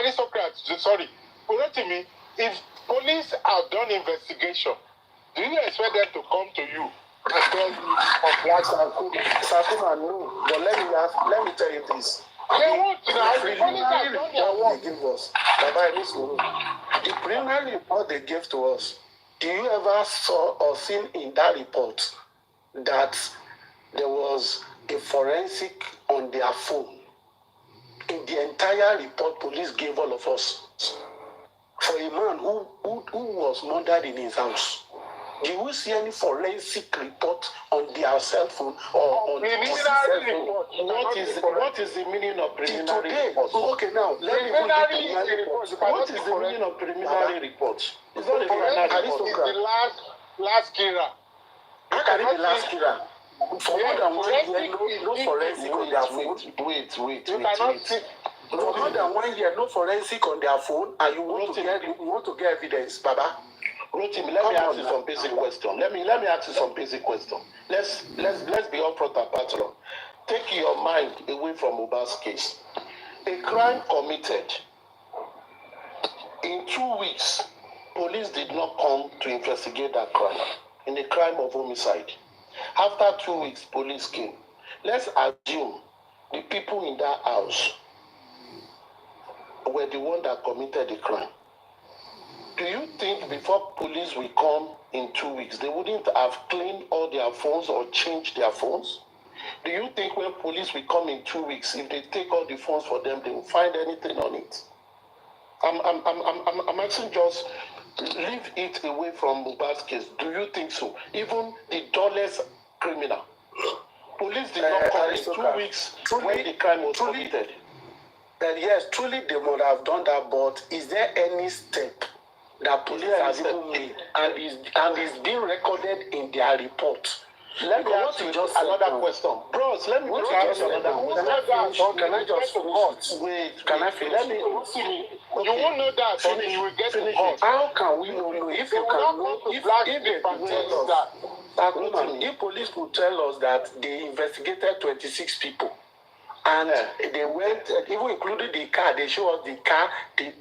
Aristocrats, sorry. Me, if police have done investigation, do you expect them to come to you and tell you of black Sakuma, no. But let me tell you this. They won't now. The The police have preliminary done their report work. they give us, Baba Enisuru, the preliminary report they gave to us, do you ever saw or seen in that report that there was a forensic on their phone? In the entire report police gave all of us for a man who was murdered in his house. Do we see any forensic report on their cell phone or on his cell phone? What is the meaning of preliminary report? Okay, now let me put the preliminary report. What is the meaning of preliminary report? It's not a preliminary report. It's the last killer. How can it be last killer? For more than 1 year, no forensic on their phone. Wait. For more than 1 year, no forensic on their phone, and you want to get evidence, Baba. Rotimi, let me ask you some basic question. Let me ask you some basic question. Let's be upfront and parallel. Take your mind away from Mohbad's case. A crime committed. In 2 weeks, police did not come to investigate that crime. In a crime of homicide. After 2 weeks, police came. Let's assume the people in that house were the one that committed the crime. Do you think before police will come in 2 weeks, they wouldn't have cleaned all their phones or changed their phones? Do you think when police will come in 2 weeks, if they take all the phones for them, they will find anything on it? I'm asking, just leave it away from Mohbad's case. Do you think so? Even the dullest criminal. Police did not come in 2 weeks when the crime was committed. Yes, truly they would have done that, but is there any step that police has even made and is being recorded in their report? Let me ask you just another question. Bros, let me ask you another question. Can I just finish? Wait, can I finish? Let me. You won't know that until you will get to court. How can we know if you can know if police could tell us that they investigated 26 people and they went, even including the car, they show us the car, the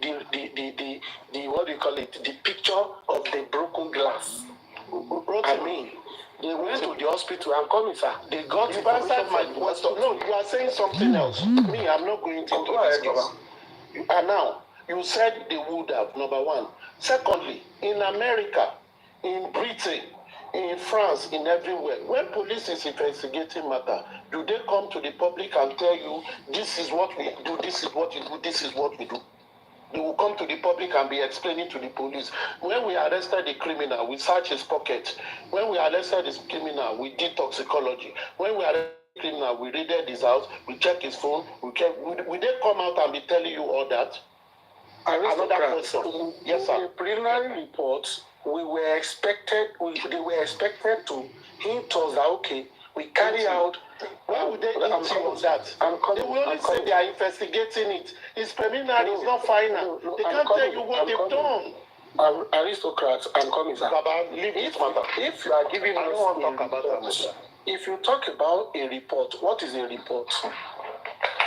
what do you call it, the picture of the broken glass. I mean, they went to the hospital and come in, sir. They got answered my question. No, you are saying something else. Me, I'm not going into this case. And now, you said they would have, number one. Secondly, in America, in Britain, in France, in everywhere, when police is investigating matter, do they come to the public and tell you, this is what we do, this is what you do, this is what we do? They will come to the public and be explaining to the police. When we arrested the criminal, we searched his pocket. When we arrested this criminal, we did toxicology. When we arrested the criminal, we raided his house, we checked his phone, will they come out and be telling you all that? Another question. Yes, sir. In the preliminary report, they were expected to hint us that, okay, we carry out. Why would they hint you that? They will only say they are investigating it. It's preliminary, it's not final. They can't tell you what they've done. Aristocrats, I'm coming, sir. Baba, leave it matter. If you are giving us a report, if you talk about a report, what is a report?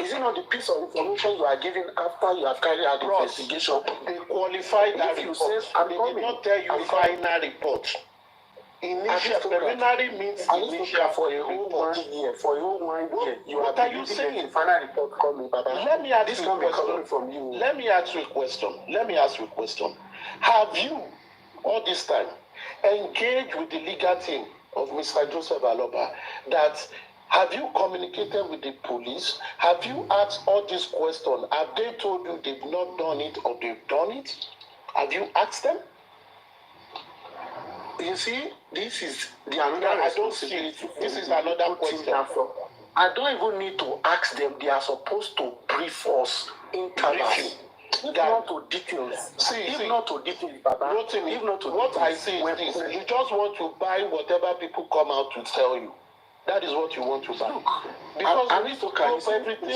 Is it not the piece of information you are giving after you have carried out the investigation? They qualify that report. They did not tell you final report. Initial preliminary means initial for a whole 1 year. For a whole 1 year. What are you saying? Final report coming, Baba. Let me ask you a question. Let me ask you a question. Have you, all this time, engaged with the legal team of Mr. Joseph Aloba that have you communicated with the police? Have you asked all these questions? Have they told you they've not done it or they've done it? Have you asked them? You see, this is the another responsibility. This is another question. I don't even need to ask them. They are supposed to brief us in interviews. If not to details. If not to details, Baba. If not to what I say is this. You just want to buy whatever people come out to tell you. That is what you want to buy. Because I need to prove everything.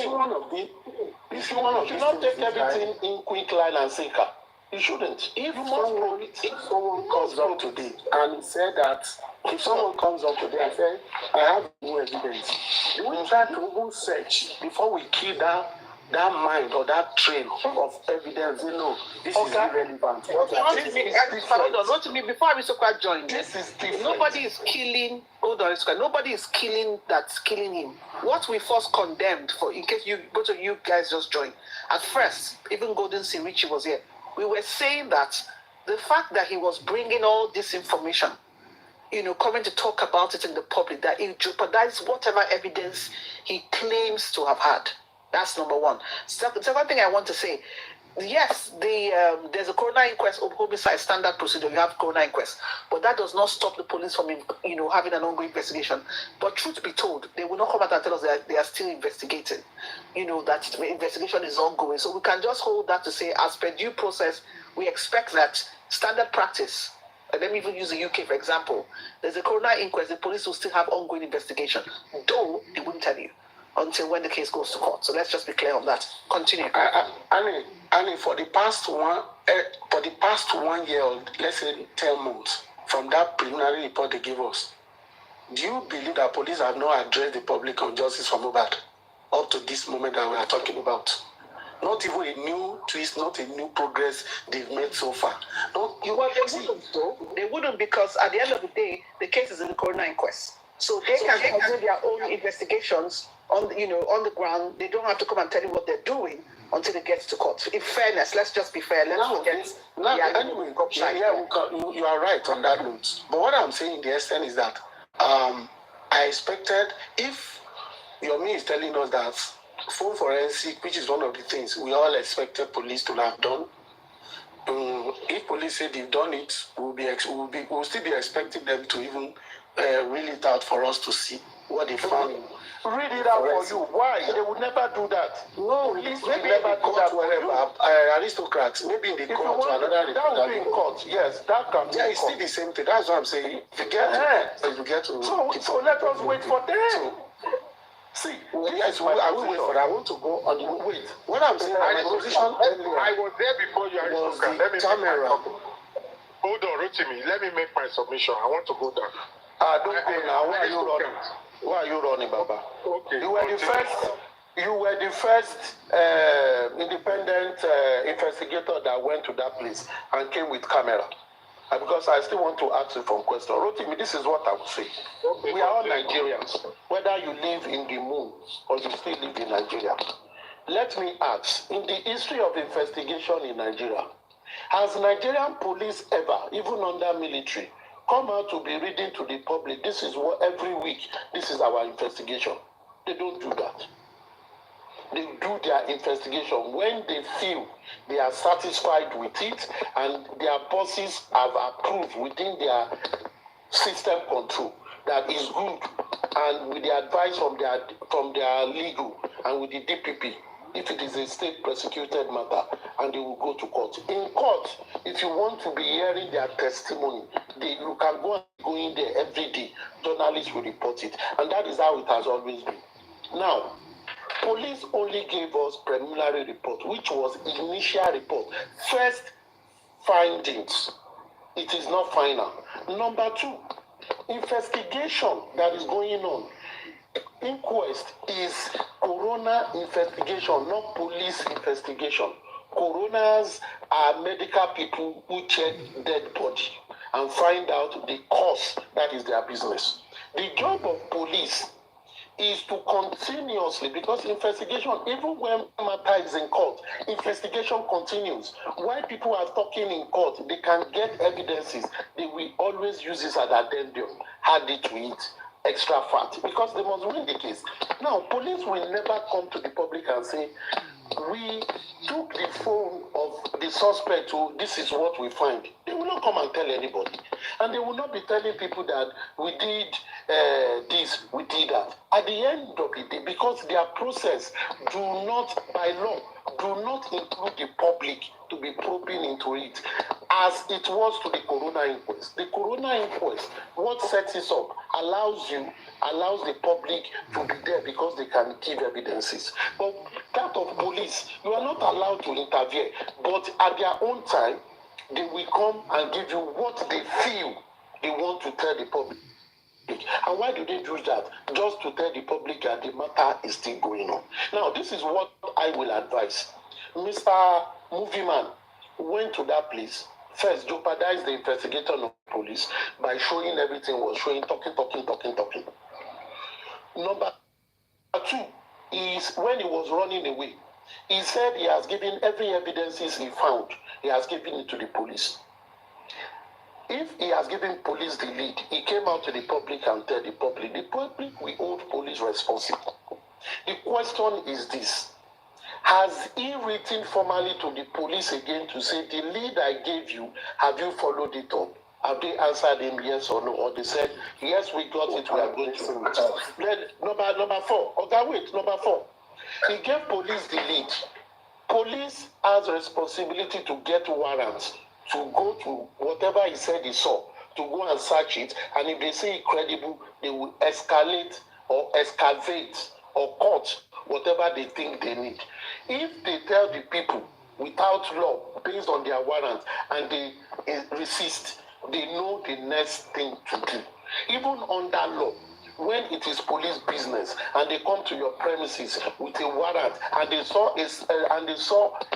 You should not take everything in quick line and sinker. You shouldn't. If someone comes up today and said that, if someone comes up today and says, I have no evidence, you will try to even search before we kill that that mind or that train of evidence, this is irrelevant. Not to me, before Arisokwa joined, This is different. nobody is killing, nobody is killing that's killing him. What we first condemned, for in case both of you guys just joined, at first, even Golden Sirichi was here, we were saying that the fact that he was bringing all this information, coming to talk about it in the public, that it jeopardized whatever evidence he claims to have had. That's number one. Second thing I want to say, yes, there's a coroner inquest of homicide standard procedure. You have coroner inquest, but that does not stop the police from, having an ongoing investigation. But truth be told, they will not come out and tell us that they are still investigating. That the investigation is ongoing. So we can just hold that to say, as per due process, we expect that standard practice. Let me even use the UK for example. There's a coroner inquest. The police will still have ongoing investigation, though they wouldn't tell you until when the case goes to court. So let's just be clear on that. Continue. Annie, for the past 1 year, or let's say 10 months, from that preliminary report they gave us, do you believe that police have not addressed the public on justice for Mohbad up to this moment that we are talking about? Not even a new twist, not a new progress they've made so far. They wouldn't, because at the end of the day, the case is in the coroner inquest. So they can do their own investigations on the ground. They don't have to come and tell you what they're doing until it gets to court. In fairness, let's just be fair. Let's forget. Anyway, you are right on that note. But what I'm saying in the extent is that I expected, if Yomi is telling us that phone forensic, which is one of the things we all expected police to have done, if police say they've done it, we'll still be expecting them to even reel it out for us to see what they found. Read it out for you. Why? They would never do that. No, police maybe will never do that wherever. Aristocrats, maybe in the court or another. That would be in court. Yes, that can be. Yeah, it's still the same thing. That's what I'm saying. If you get to. So let us wait for them. See, yes, I will wait for that. I want to go on the wait. What I'm saying, my position earlier. I was there before you. Let me camera. Hold on, Rotimi. Let me make my submission. I want to go down. Don't go now. Why are you running? Why are you running, Baba? Okay. You were the first independent investigator that went to that place and came with camera. Because I still want to ask you some questions. Rotimi, this is what I would say. Okay, we are all Nigerians, whether you live in the moon or you still live in Nigeria. Let me ask, in the history of investigation in Nigeria, has Nigerian police ever, even under military, come out to be reading to the public, this is what every week, this is our investigation? They don't do that. They do their investigation when they feel they are satisfied with it and their bosses have approved within their system control that is good, and with the advice from their legal and with the DPP, if it is a state prosecuted matter, and they will go to court. In court, if you want to be hearing their testimony, you can go in there every day. Journalists will report it, and that is how it has always been. Now, police only gave us preliminary report, which was initial report, first findings. It is not final. Number two, investigation that is going on. Inquest is coroner investigation, not police investigation. Coroners are medical people who check dead body and find out the cause. That is their business. The job of police is to continuously, because investigation, even when matter is in court, investigation continues. While people are talking in court, they can get evidences. They will always use this as addendum, add it to it, extra fat, because they must win the case. Now, police will never come to the public and say, we took the phone of the suspect, so this is what we find. They will not come and tell anybody. And they will not be telling people that we did this, we did that. At the end of the day, because their process do not, by law, do not include the public to be probing into it, as it was to the coroner inquest. The coroner inquest, what sets it up, allows the public to be there because they can give evidences. But that of police, you are not allowed to intervene. But at their own time, they will come and give you what they feel they want to tell the public. And why do they do that? Just to tell the public that the matter is still going on. Now, this is what I will advise. Mr. Movie Man went to that place, first jeopardized the investigator of police by showing everything was showing, talking. Number two is when he was running away, he said he has given every evidence he found, he has given it to the police. If he has given police the lead, he came out to the public and tell the public will hold police responsible. The question is this: has he written formally to the police again to say, the lead I gave you, have you followed it up? Have they answered him yes or no? Or they said, yes, we got it, we are going to. Then number four, number four. He gave police the lead. Police has responsibility to get warrants, to go to whatever he said he saw, to go and search it. And if they say it credible, they will escalate or excavate or cut whatever they think they need. If they tell the people without law, based on their warrant, and they resist, they know the next thing to do. Even under law, when it is police business and they come to your premises with a warrant and they saw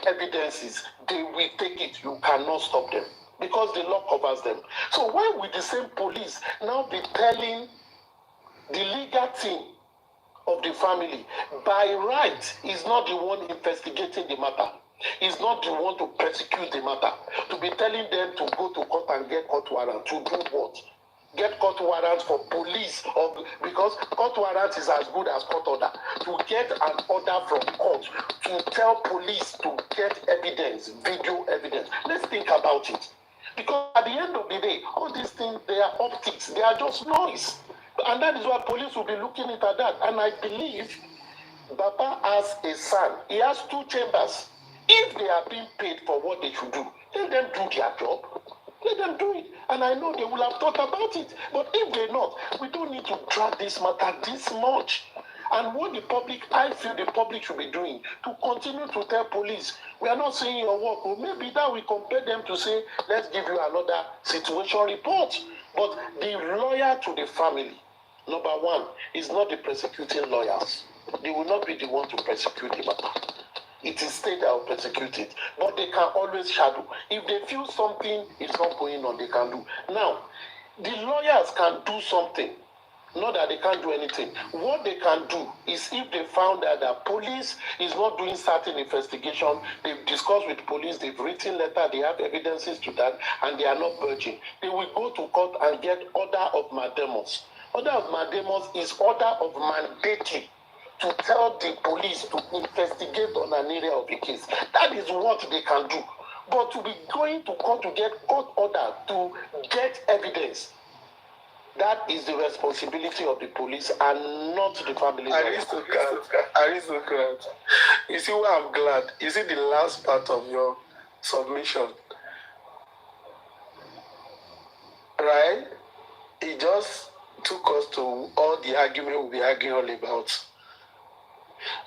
evidences, they will take it. You cannot stop them because the law covers them. So why would the same police now be telling the legal team of the family, by right, is not the one investigating the matter, is not the one to prosecute the matter, to be telling them to go to court and get court warrant, to do what? Get court warrant for police, because court warrant is as good as court order. To get an order from court to tell police to get evidence, video evidence. Let's think about it. Because at the end of the day, all these things, they are optics, they are just noise. And that is why police will be looking at that. And I believe Baba has a son. He has two chambers. If they are being paid for what they should do, let them do their job. Let them do it. And I know they will have thought about it. But if they're not, we don't need to drag this matter this much. And what the public, I feel the public should be doing, to continue to tell police, we are not saying your work. Well, maybe that will compel them to say, let's give you another situation report. But the lawyer to the family, number one, is not the prosecuting lawyers. They will not be the one to prosecute the matter. It is state that will prosecute it. But they can always shadow. If they feel something is not going on, they can do. Now, the lawyers can do something. Not that they can't do anything. What they can do is, if they found that the police is not doing certain investigation, they've discussed with police, they've written letter, they have evidences to that, and they are not budging, they will go to court and get order of mandamus. Order of mandamus is order of mandatory to tell the police to investigate on an area of the case. That is what they can do. But to be going to court to get court order to get evidence, that is the responsibility of the police and not the family. Aristocrat. You see why I'm glad? You see the last part of your submission, right? It just took us to all the argument we'll be arguing all about.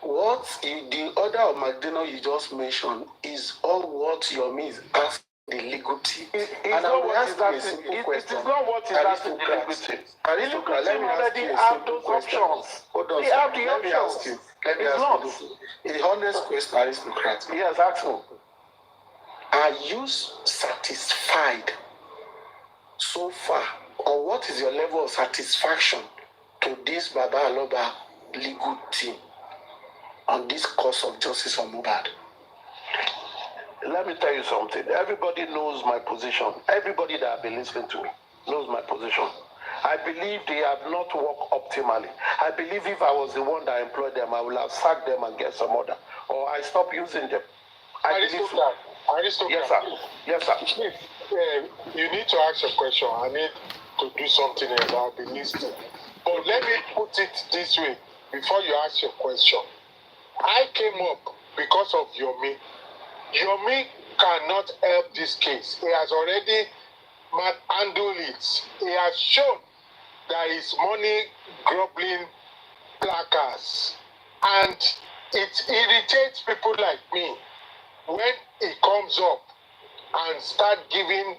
What the order of McDonald you just mentioned is all what Yomi is asking the legal team. It is not what is asking the legal team. Aristocrat, let me ask you a simple question. Hold on, let me ask you. A honest question, Aristocrat. Yes, ask me. Are you satisfied so far, or what is your level of satisfaction to this Baba Aloba legal team on this course of justice on Mohbad? Let me tell you something. Everybody knows my position. Everybody that has been listening to me knows my position. I believe they have not worked optimally. I believe if I was the one that employed them, I would have sacked them and get some other. Or I stop using them. Aristocrat. Yes, sir. Yes, sir. Chief, you need to ask a question. I need to do something about the listing. But let me put it this way before you ask your question. I came up because of Yomi. Yomi cannot help this case. He has already handled it. He has shown that his money grubbling placards. And it irritates people like me when he comes up and start giving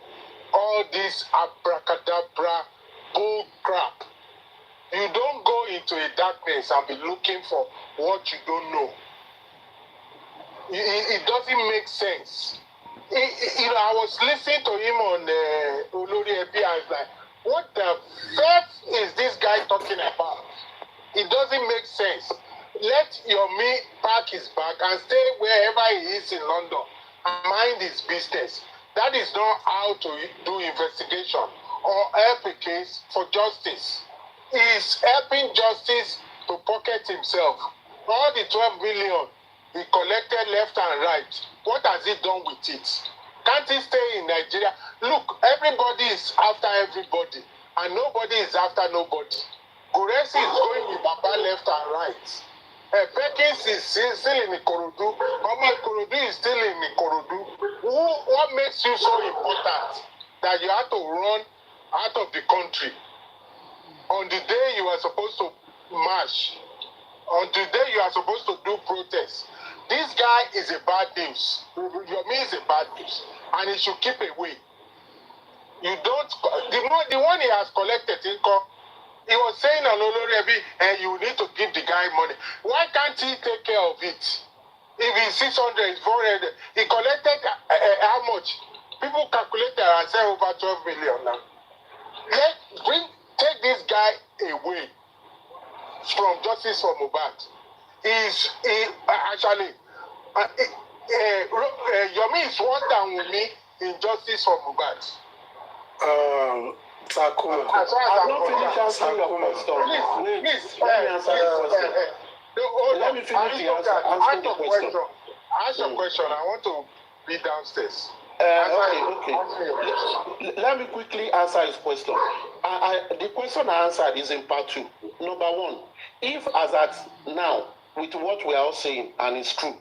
all this abracadabra bull crap You don't go into a darkness and be looking for what you don't know. It doesn't make sense. I was listening to him on Olori Ebi. I was like, what the fuck is this guy talking about? It doesn't make sense. Let Yomi pack his bag and stay wherever he is in London and mind his business. That is not how to do investigation or help a case for justice. He is helping justice to pocket himself. All the 12 million he collected left and right. What has he done with it? Can't he stay in Nigeria? Look, everybody is after everybody, and nobody is after nobody. Guresi is going with Baba left and right. Perkins is still in Ikorodu. Mama Ikorodu is still in Ikorodu. What makes you so important that you have to run out of the country on the day you are supposed to march, on the day you are supposed to do protests? This guy is a bad news. Yomi is a bad news, and he should keep away. You don't. The one he has collected, he was saying on Olori Ebi, and you need to give the guy money. Why can't he take care of it? If it's 600, it's 400. He collected how much? People calculated and said over 12 million now. Take this guy away from justice for Mohbad. Yomi is worse than Wunmi in justice for Mohbad. Sakuma. I've not finished answering your question. Please, let me answer your question. Let me finish the answer. Answer the question. Ask your question. I want to be downstairs. Okay. Let me quickly answer his question. The question I answered is in part 2. Number 1, if as at now, with what we are all saying, and it's true,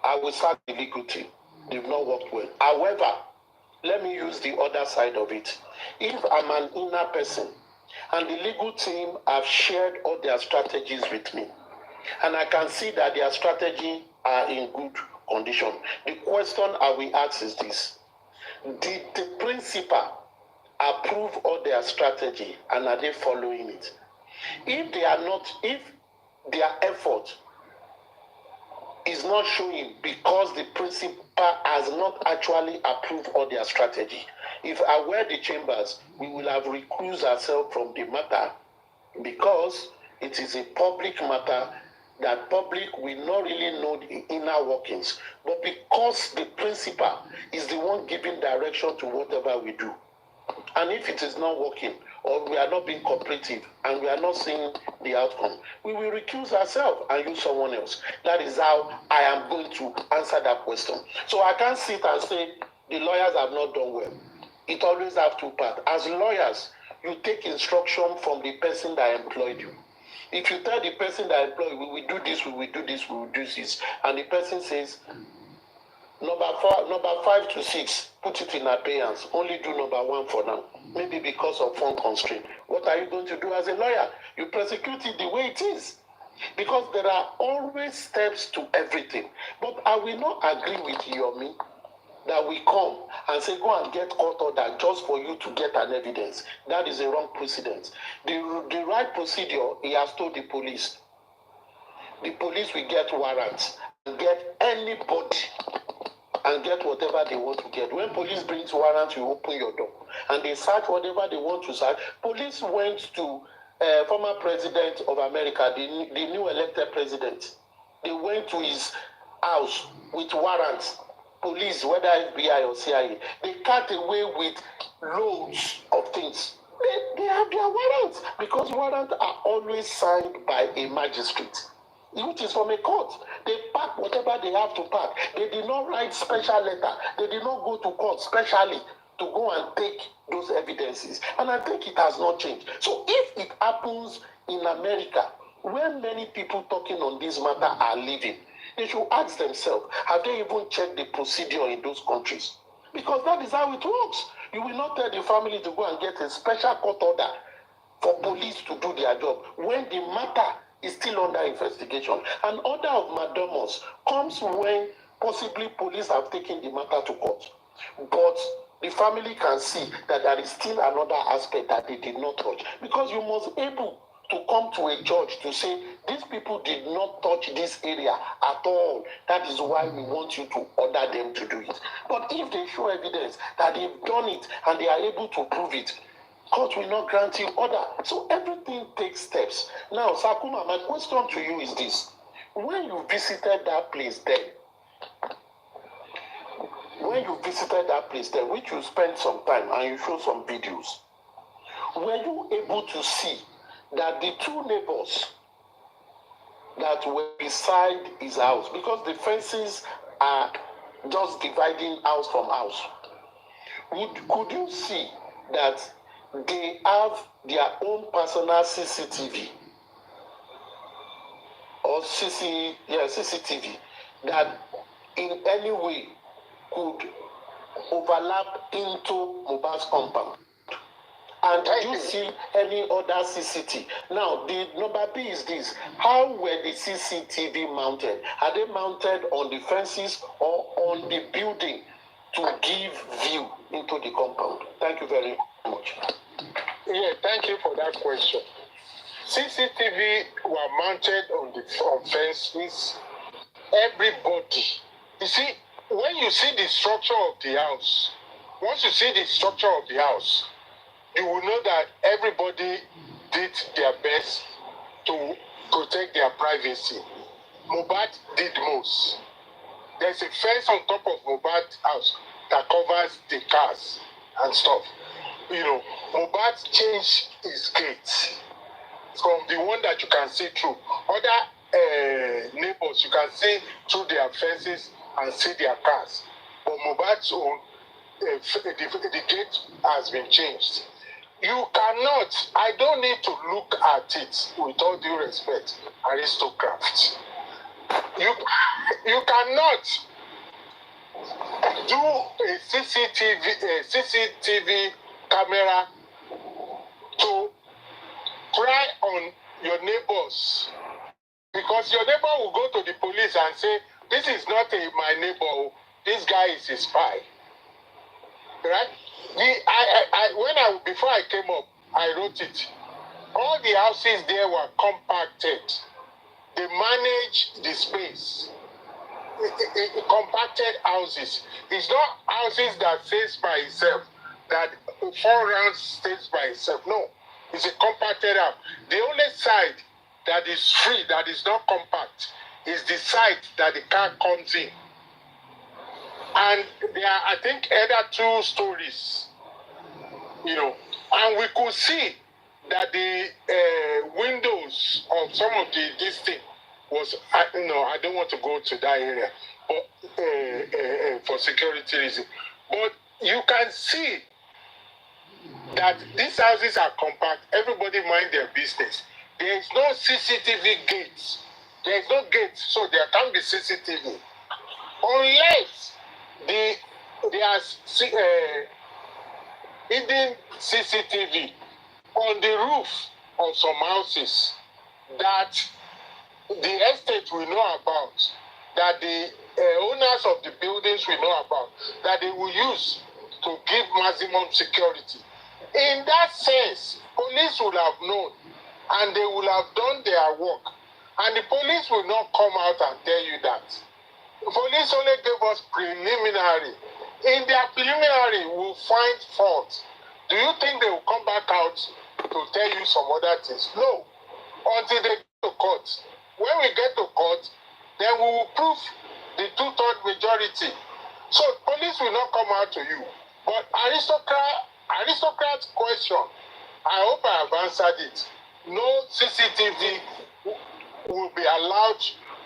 I will sack the legal team. They've not worked well. However, let me use the other side of it. If I'm an inner person, and the legal team have shared all their strategies with me, and I can see that their strategy are in good condition, the question I will ask is this: did the principal approve all their strategy, and are they following it? If they are not, if their effort is not showing because the principal has not actually approved all their strategy, if I were the chambers, we will have recused ourselves from the matter, because it is a public matter that public will not really know the inner workings. But because the principal is the one giving direction to whatever we do, and if it is not working, or we are not being cooperative, and we are not seeing the outcome, we will recuse ourselves and use someone else. That is how I am going to answer that question. So I can't sit and say the lawyers have not done well. It always have two parts. As lawyers, you take instruction from the person that employed you. If you tell the person that employed you, we will do this, we will do this, we will do this, and the person says, number 5 to 6, put it in abeyance. Only do number 1 for now. Maybe because of fund constraint. What are you going to do as a lawyer? You prosecute it the way it is. Because there are always steps to everything. But I will not agree with Yomi that we come and say, go and get court order just for you to get an evidence. That is a wrong precedent. The right procedure, he has told the police. The police will get warrants and get anybody and get whatever they want to get. When police brings warrants, you open your door and they search whatever they want to search. Police went to former president of America, the new elected president. They went to his house with warrants. Police, whether FBI or CIA, they cut away with loads of things. They have their warrants, because warrants are always signed by a magistrate, which is from a court. They pack whatever they have to pack. They did not write special letter. They did not go to court specially to go and take those evidences. And I think it has not changed. So if it happens in America, where many people talking on this matter are living, they should ask themselves, have they even checked the procedure in those countries? Because that is how it works. You will not tell the family to go and get a special court order for police to do their job when the matter is still under investigation. An order of mandamus comes when possibly police have taken the matter to court. But the family can see that there is still another aspect that they did not touch. Because you must able to come to a judge to say, these people did not touch this area at all. That is why we want you to order them to do it. But if they show evidence that they've done it and they are able to prove it, court will not grant you order. So everything takes steps. Now, Sakuma, my question to you is this. When you visited that place then, which you spent some time and you showed some videos, were you able to see that the two neighbors that were beside his house, because the fences are just dividing house from house, could you see that they have their own personal CCTV or CCTV that in any way could overlap into Mohbad's compound? And did you see any other CCTV? Now, the number B is this. How were the CCTV mounted? Are they mounted on the fences or on the building to give view into the compound? Thank you very much. Yeah, thank you for that question. CCTV were mounted on fences. Everybody. You see, when you see the structure of the house, once you see the structure of the house, you will know that everybody did their best to protect their privacy. Mohbad did most. There's a fence on top of Mohbad's house that covers the cars and stuff. You know, Mohbad changed his gate from the one that you can see through. Other neighbors, you can see through their fences and see their cars. But Mohbad's own, the gate has been changed. You cannot, I don't need to look at it with all due respect, aristocrats. You cannot do a CCTV camera to pry on your neighbors, because your neighbor will go to the police and say, this is not my neighbor, this guy is a spy. Right? Before I came up, I wrote it. All the houses there were compacted. They managed the space. Compacted houses. It's not houses that stays by itself, that 4 rounds stays by itself. No, it's a compacted house. The only side that is free, that is not compact, is the side that the car comes in. And there are, I think, either 2 stories, you know, and we could see that the windows of some of this thing was, I don't want to go to that area, but for security reasons. But you can see that these houses are compact. Everybody mind their business. There is no CCTV gates. There is no gate, so there can't be CCTV. Unless there are hidden CCTV on the roof of some houses that the estate will know about, that the owners of the buildings will know about, that they will use to give maximum security. In that sense, police would have known and they will have done their work. And the police will not come out and tell you that. The police only gave us preliminary. In their preliminary, we'll find fault. Do you think they will come back out to tell you some other things? No. Until they get to court. When we get to court, then we will prove the 2/3 majority. So police will not come out to you. But aristocrat question, I hope I have answered it. No CCTV will be allowed.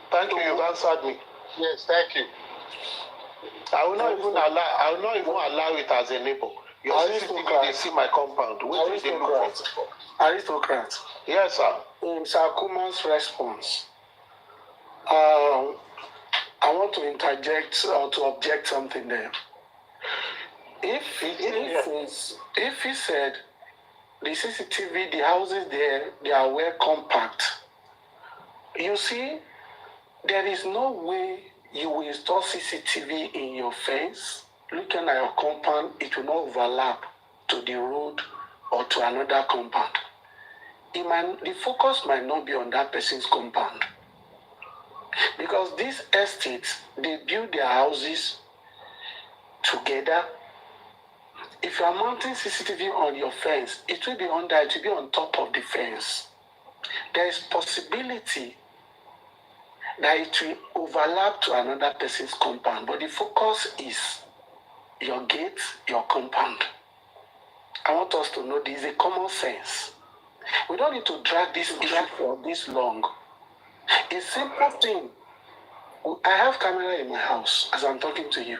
Thank you, you've answered me. Yes, thank you. I will not even allow it as a neighbor. Your CCTV, they see my compound. Aristocrat. Yes, sir. In Sakuma's response, I want to interject or to object something there. If he said the CCTV, the houses there, they are well compact, you see, there is no way you will install CCTV in your fence, looking at your compound, it will not overlap to the road or to another compound. the focus might not be on that person's compound. Because these estates, they build their houses together. If you are mounting CCTV on your fence, it will be on top of the fence. There is possibility that it will overlap to another person's compound, but the focus is your gate, your compound. I want us to know this is a common sense. We don't need to drag this issue for this long. A simple thing. I have camera in my house as I'm talking to you.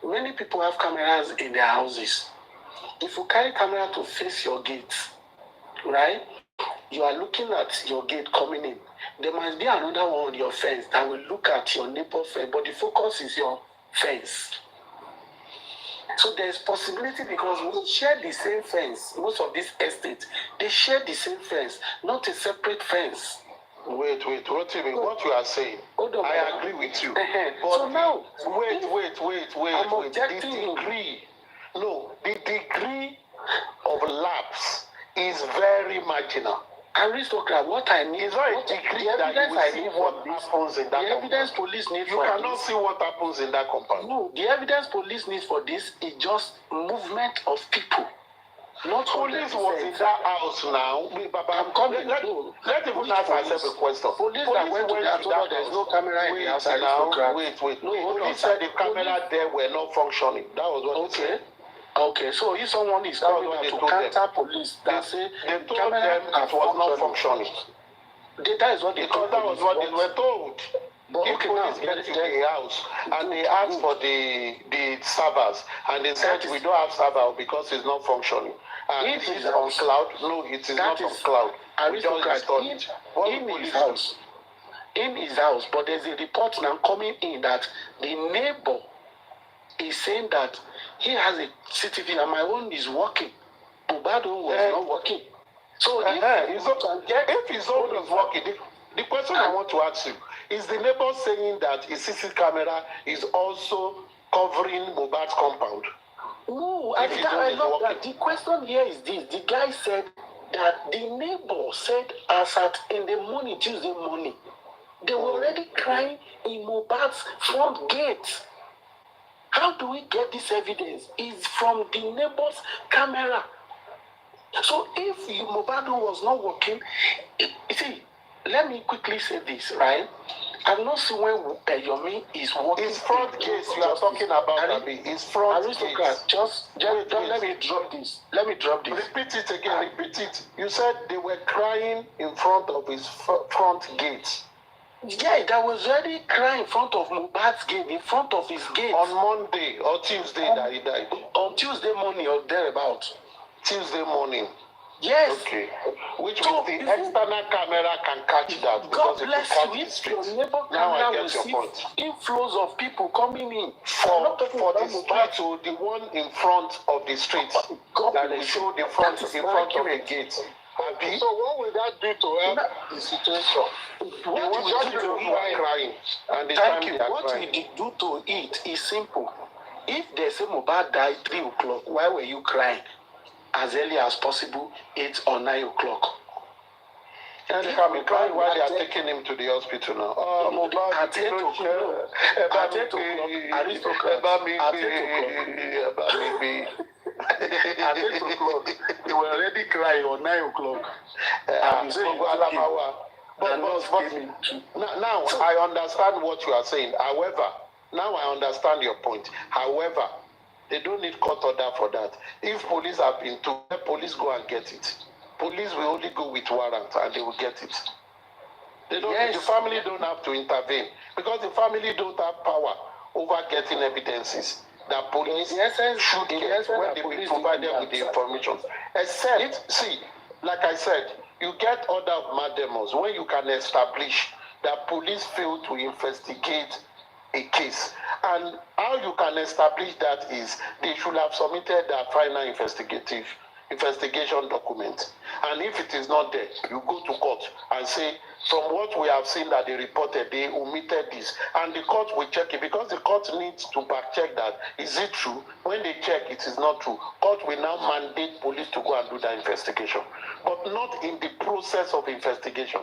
Many people have cameras in their houses. If you carry camera to face your gate, right, you are looking at your gate coming in. There must be another one on your fence that will look at your neighbor's fence, but the focus is your fence. So there's possibility because we share the same fence. Most of these estates, they share the same fence, not a separate fence. Wait, what you are saying? I agree with you. But so now, wait. The degree of lapse is very marginal. Aristocrat, what I need is not a degree that you will see what happens in that compound. The evidence police need you cannot see what happens in that compound. No, the evidence police needs for this is just movement of people. Not police was in that house now. I'm coming. Let even ask myself a question. Police that went to that house, there's no camera in the house. Wait. No, police said the camera there were not functioning. That was what they said. Okay, so if someone is coming out to counter police, that say they told them it was not functioning. That is what they because that was what they were told. If police get to the house and they asked for the servers and they said we don't have server because it's not functioning. And it is on cloud. No, it is not on cloud. In his house, but there's a report now coming in that the neighbor is saying that he has a CCTV and my own is working. Mohbad was not working. So if his own is working, the question I want to ask you is the neighbor saying that his CCTV camera is also covering Mohbad's compound? No, I love that. The question here is this. The guy said that the neighbor said as at in the morning, Tuesday morning, they were already crying in Mohbad's front gate. How do we get this evidence? It's from the neighbor's camera. So if Mohbad was not working, see, let me quickly say this, right? I've not seen when Yomi is working. His front case you are talking about, his front case. Just let me drop this. Repeat it again, repeat it. You said they were crying in front of his front gate. Yeah, that was already crying in front of Mohbad's gate, in front of his gate. On Monday or Tuesday that he died? On Tuesday morning or thereabout. Tuesday morning. Yes. Okay. Which means the external camera can catch that. God bless you. If your neighbor camera will see inflows of people coming in. For the street, so the one in front of the street. That will show the front in front of the gate. So what will that do to help the situation? What we do to it is simple. If they say Mohbad died 3 o'clock, why were you crying? As early as possible, 8 or 9 o'clock. And they can be crying while they are taking him to the hospital now. At 8 o'clock. At 8 o'clock, they were already crying on 9 o'clock. Now I understand what you are saying. However, now I understand your point. However, they don't need court order for that. If police have been told, let police go and get it. Police will only go with warrant and they will get it. They don't. The family don't have to intervene because the family don't have power over getting evidences that police should get when they be provided with the information. Except, see, like I said, you get order of mandamus when you can establish that police failed to investigate a case. And how you can establish that is they should have submitted their final investigative investigation document. And if it is not there, you go to court and say, from what we have seen that they reported, they omitted this. And the court will check it because the court needs to back check that. Is it true? When they check it is not true, court will now mandate police to go and do that investigation. But not in the process of investigation.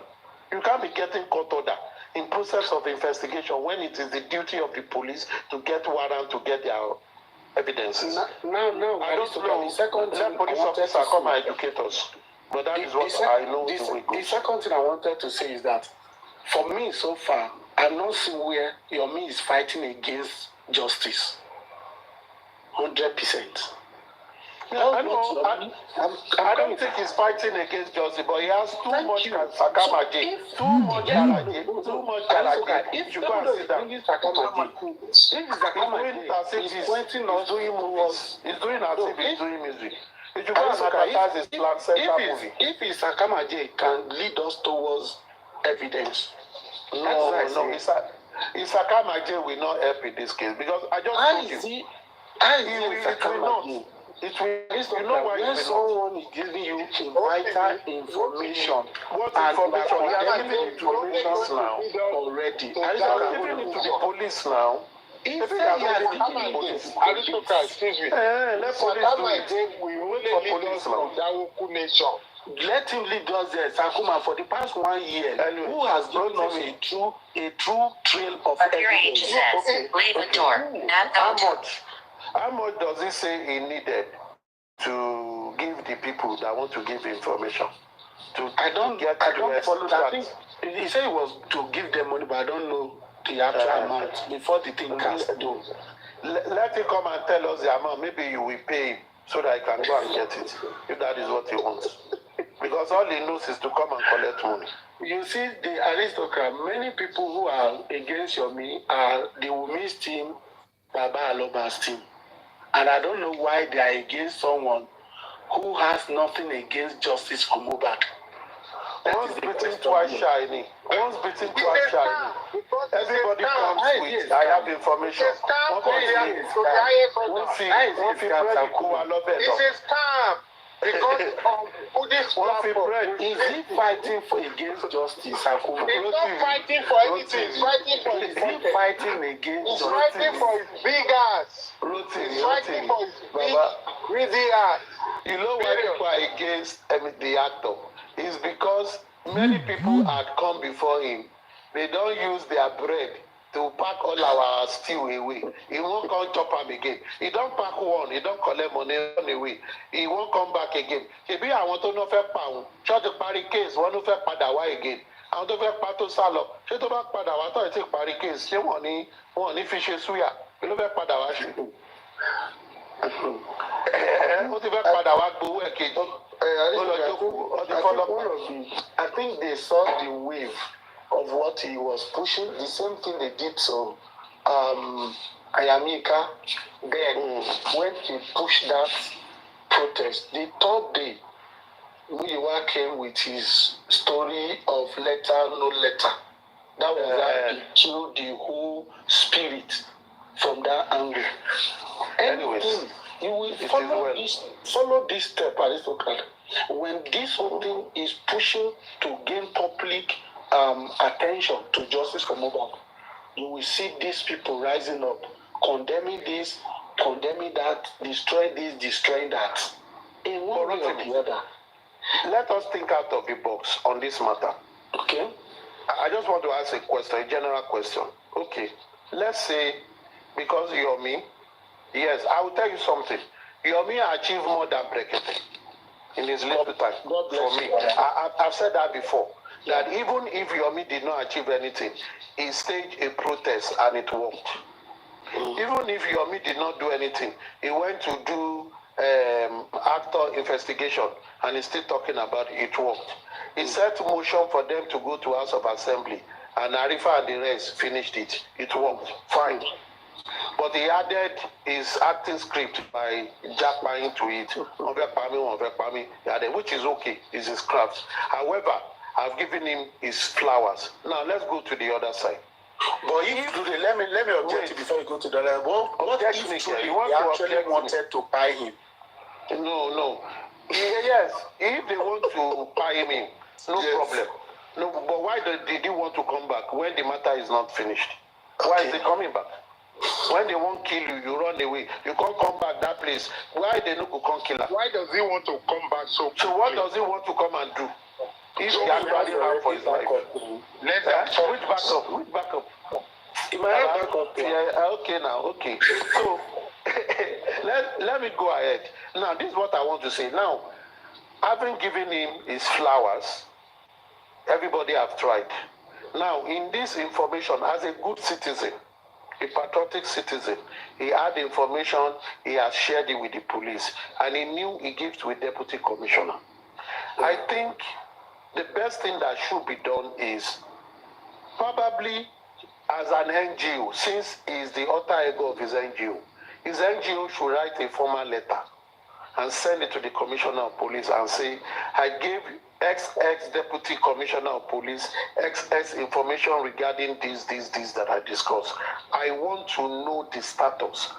You can't be getting court order in process of investigation when it is the duty of the police to get warrant to get their evidences. Now, I don't know. Let police officer come and educate us. But that is what I know the way it goes. The second thing I wanted to say is that for me so far, I've not seen where Yomi is fighting against justice. 100%. I don't think he's fighting against justice, but he has too much Sakamaje. Too much Garaje. Too much Garaje. If you go and sit down, he's doing as if he's doing music. If you go and advertise his plan center movie. If his Sakamaje can lead us towards evidence. No, Sakamaje will not help in this case because I just told you. It will not. It will, you know why when someone is giving you vital information, what information? You are are giving information now already. You are giving it to the police now. If they are giving it to the police, excuse me. Let police do it. We wait for police now. Let him lead us there, Sakuma, for the past 1 year. Who has given us a true trail of evidence? Leave the door. How much does he say he needed to give the people that want to give information? I don't follow that. I think he said it was to give them money, but I don't know the actual amount before the thing can do. Let him come and tell us the amount. Maybe you will pay him so that he can go and get it, if that is what he wants. Because all he knows is to come and collect money. You see, the aristocrat, many people who are against Yomi are the Wumi's team, Baba Aloba's team. And I don't know why they are against someone who has nothing against justice for Mohbad. Once beaten, twice shiny. Once beaten, twice shiny. Everybody comes with, I have information. It's a scam. Because of this platform, is he fighting against justice? He's not fighting for anything. He's fighting for his fighting against justice. He's fighting for his big ass. He's fighting for his big greedy ass. You know why people are against the actor? It's because many people had come before him. They don't use their bread to pack all our stew away. He won't come chop am again. He don't pack one, he don't collect money run away. He won't come back again. Ṣebí àwọn tó náà fẹ́ pa òun, ṣọ́ọ̀tì parí case, wọ́n ló fẹ́ padà wá again. Àwọn tó fẹ́ pa tó sá lọ, ṣé tó bá padà wá tó ẹ̀ tí parí case, ṣé wọ́n ní fi ṣe súyà? Kí ló fẹ́ padà wá ṣe? Ó ti fẹ́ padà wá gbowó ẹ̀ kejì. I think they saw the wave of what he was pushing, the same thing they did to Ayamika. Then when he pushed that protest, the third day, Muyiwa came with his story of letter, no letter. That was how he killed the whole spirit from that angle. Anyways, you will follow this step, aristocrat. When this whole thing is pushing to gain public attention to justice for Mohbad, you will see these people rising up, condemning this, condemning that, destroying this, destroying that. In one way or the other. Let us think out of the box on this matter. Okay. I just want to ask a question, a general question. Okay. Let's say, because Yomi, yes, I will tell you something. Yomi achieved more than Brekete in his little time. For me, I've said that before. That even if Yomi did not achieve anything, he staged a protest and it worked. Even if Yomi did not do anything, he went to do actor investigation and he's still talking about it worked. He set motion for them to go to House of Assembly and Arifa and the rest finished it. It worked. Fine. But he added his acting script by Jackman into it, which is okay, is his craft. However, I've given him his flowers. Now let's go to the other side. But let me object you before you go to the other. What if truly he actually wanted to buy him? No. Yes, if they want to buy him in, no problem. No, but why did he want to come back when the matter is not finished? Why is he coming back? When they won't kill you, you run away. You can't come back that place. Why they no go come kill her? Why does he want to come back so quickly? So what does he want to come and do? If he actually ran for his life. Let them talk. Which backup? Which backup? In my head backup. Yeah, okay now, okay. So let me go ahead. Now, this is what I want to say. Now, having given him his flowers, everybody have tried. Now, in this information, as a good citizen, a patriotic citizen, he had information, he has shared it with the police, and he knew he gives to a deputy commissioner. I think the best thing that should be done is probably as an NGO, since he is the alter ego of his NGO should write a formal letter and send it to the commissioner of police and say, I gave XX deputy commissioner of police XX information regarding this that I discussed. I want to know the status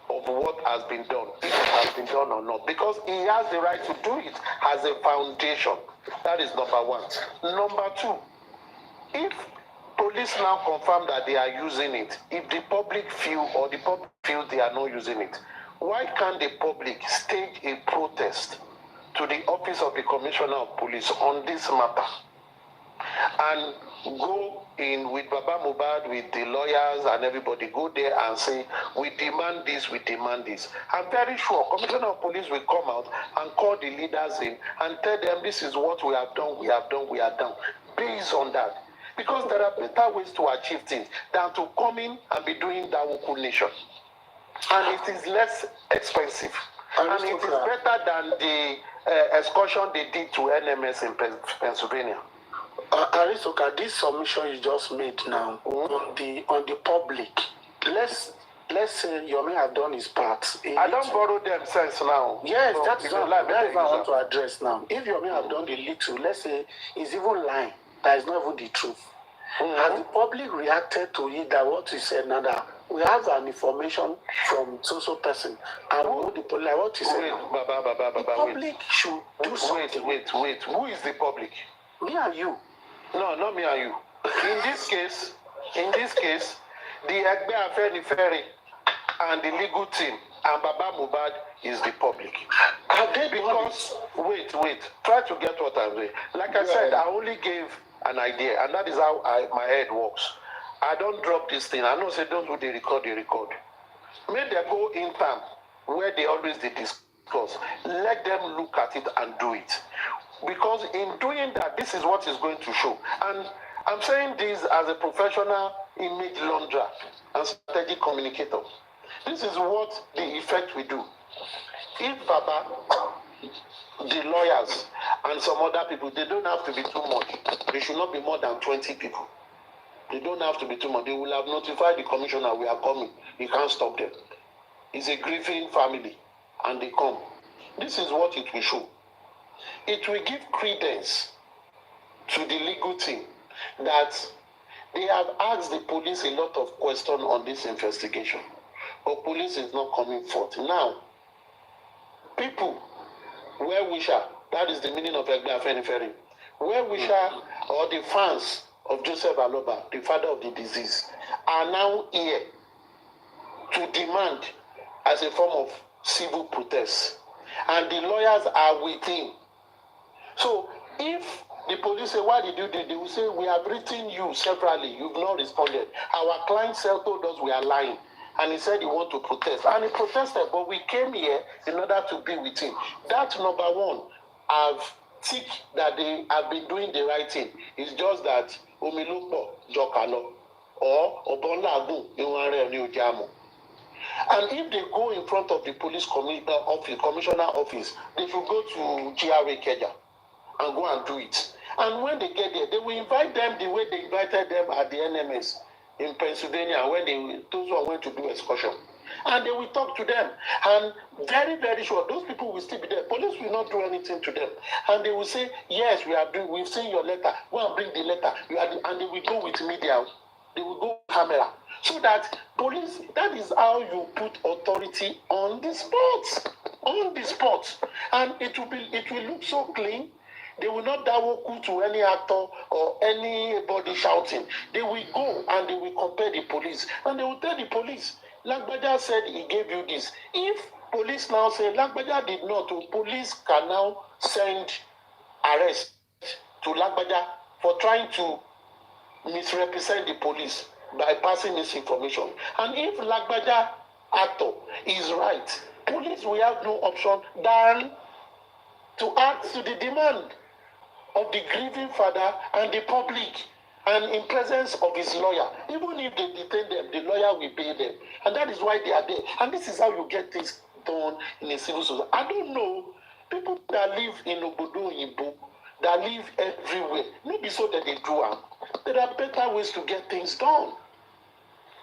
of what has been done, if it has been done or not, because he has the right to do it as a foundation. That is number one. Number two, if police now confirm that they are using it, if the public feel they are not using it, why can't the public stage a protest to the office of the commissioner of police on this matter and go in with Baba Mohbad, with the lawyers and everybody, go there and say, we demand this, we demand this. I'm very sure commissioner of police will come out and call the leaders in and tell them this is what we have done, we have done, we have done. Based on that. Because there are better ways to achieve things than to come in and be doing that Woku nation. And it is less expensive. And it is better than the excursion they did to NMS in Pennsylvania. Aristoka, this submission you just made now on the public, let's say Yomi have done his part. I don't borrow them sense now. Yes, so that is what I want to address now. If Yomi have done the little, let's say it's even lying, that is not even the truth. Has the public reacted to it that what you said now that we have an information from so person and the public, like what you said now, the public should do something. Wait. Who is the public? Me and you. No, not me and you. In this case, the Egbe Afenifere and the legal team and Baba Mohbad is the public. Because, wait, try to get what I'm saying. Like I said, I only gave an idea, and that is how my head works. I don't drop this thing. I know say those who they record. Make them go in time where they always they discuss. Let them look at it and do it. Because in doing that, this is what is going to show. And I'm saying this as a professional image launderer and strategic communicator. This is what the effect we do. If Baba, the lawyers, and some other people, they don't have to be too much. They should not be more than 20 people. They don't have to be too much. They will have notified the commissioner we are coming. He can't stop them. It's a grieving family, and they come. This is what it will show. It will give credence to the legal team that they have asked the police a lot of questions on this investigation, but police is not coming forth. Now, people, well-wisher, that is the meaning of Egbe Afenifere, well-wisher or the fans of Joseph Aloba, the father of the disease, are now here to demand as a form of civil protest. And the lawyers are with him. So if the police say, why did you do it? They will say, we have written you separately. You've not responded. Our client told us we are lying. And he said he want to protest. And he protested, but we came here in order to be with him. That number one, I've ticked that they have been doing the right thing. It's just that Omilupo Jokalo or Obonlagun Iwanre Ojamo. And if they go in front of the police commissioner office, they should go to GRA Keja and go and do it. And when they get there, they will invite them the way they invited them at the NMS in Pennsylvania when those who went to do excursion. And they will talk to them. And very, very sure, those people will still be there. Police will not do anything to them. And they will say, yes, we've seen your letter. Go and bring the letter. And they will go with media. They will go with camera. So that police, that is how you put authority on the spot. on the spot, and it will look so clean. They will not dawoku to any actor or anybody shouting. They will go and they will compare the police, and they will tell the police, Lagbaja said he gave you this. If police now say Lagbaja did not, police can now send arrest to Lagbaja for trying to misrepresent the police by passing misinformation. And if Lagbaja actor is right, police will have no option than to act to the demand of the grieving father and the public, and in presence of his lawyer. Even if they detain them, the lawyer will pay them. And that is why they are there. And this is how you get things done in a civil society. I don't know, people that live in Obodo Oyinbo, that live everywhere, maybe so that they do them. There are better ways to get things done.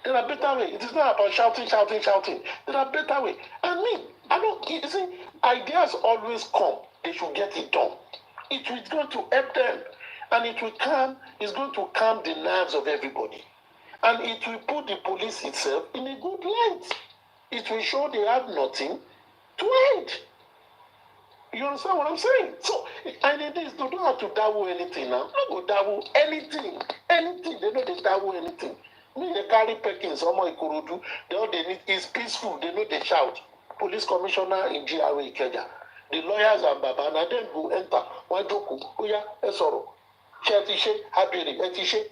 There are better ways. It is not about shouting. There are better ways. You see, ideas always come. They should get it done. It is going to help them. And it's going to calm the nerves of everybody. And it will put the police itself in a good light. It will show they have nothing to hide. You understand what I'm saying? So, and it is, they don't have to dawo anything now. Not go dawo anything. Anything. They know they dawo anything. Me, they carry Perkins, Omo Ikorodu. All they need is peaceful. They know they shout. Police commissioner in GRA Ikeja. The lawyers and Baba, and then go enter. Wajoku, Oya, Esoro. Shetishe, Habiri, Etishe.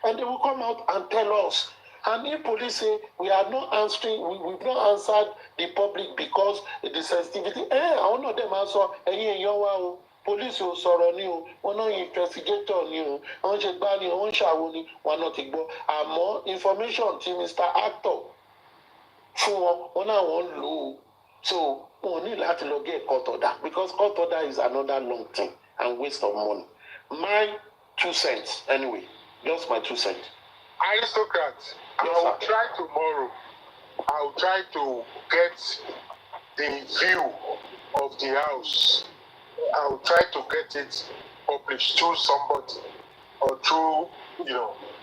And they will come out and tell us. And if police say we are not answering, we've not answered the public because the sensitivity, I want them answer, police will sorrow new, one no investigator new, on Shebani, on Shawuni, one not igbo. And more information to Mr. Actor. For one I want low. So we need to get court order, because court order is another long thing and waste of money. My 2 cents, anyway, just my 2 cents. Aristocrats, I will try tomorrow. I will try to get the view of the house. I will try to get it published through somebody or through,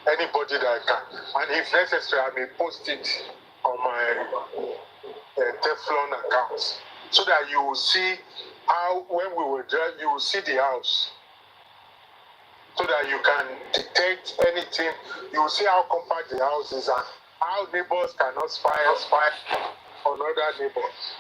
anybody that I can. And if necessary, I may post it on my Teflon account, so that you will see how, when we were there, you will see the house, so that you can detect anything. You will see how compact the house is and how neighbors cannot spy on other neighbors.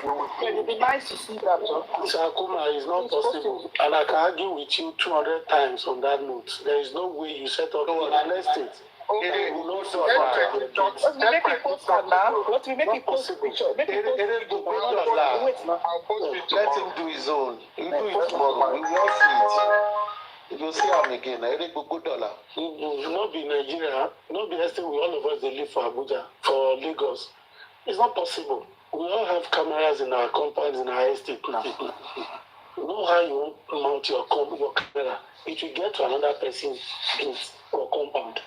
It would be nice to see that. Sakuma, is not possible. And I can argue with you 200 times on that note. There is no way you set up an estate. It will not so What we make it post now? What we make it post picture? Make it post. Let him do his own. You do it tomorrow. We will see it. You will see him again. It will not be Nigeria. Not be estate. All of us they live for Abuja, for Lagos. It's not possible. We all have cameras in our compounds, in our estate now. You know how you mount your camera. It will get to another person's gate or compound.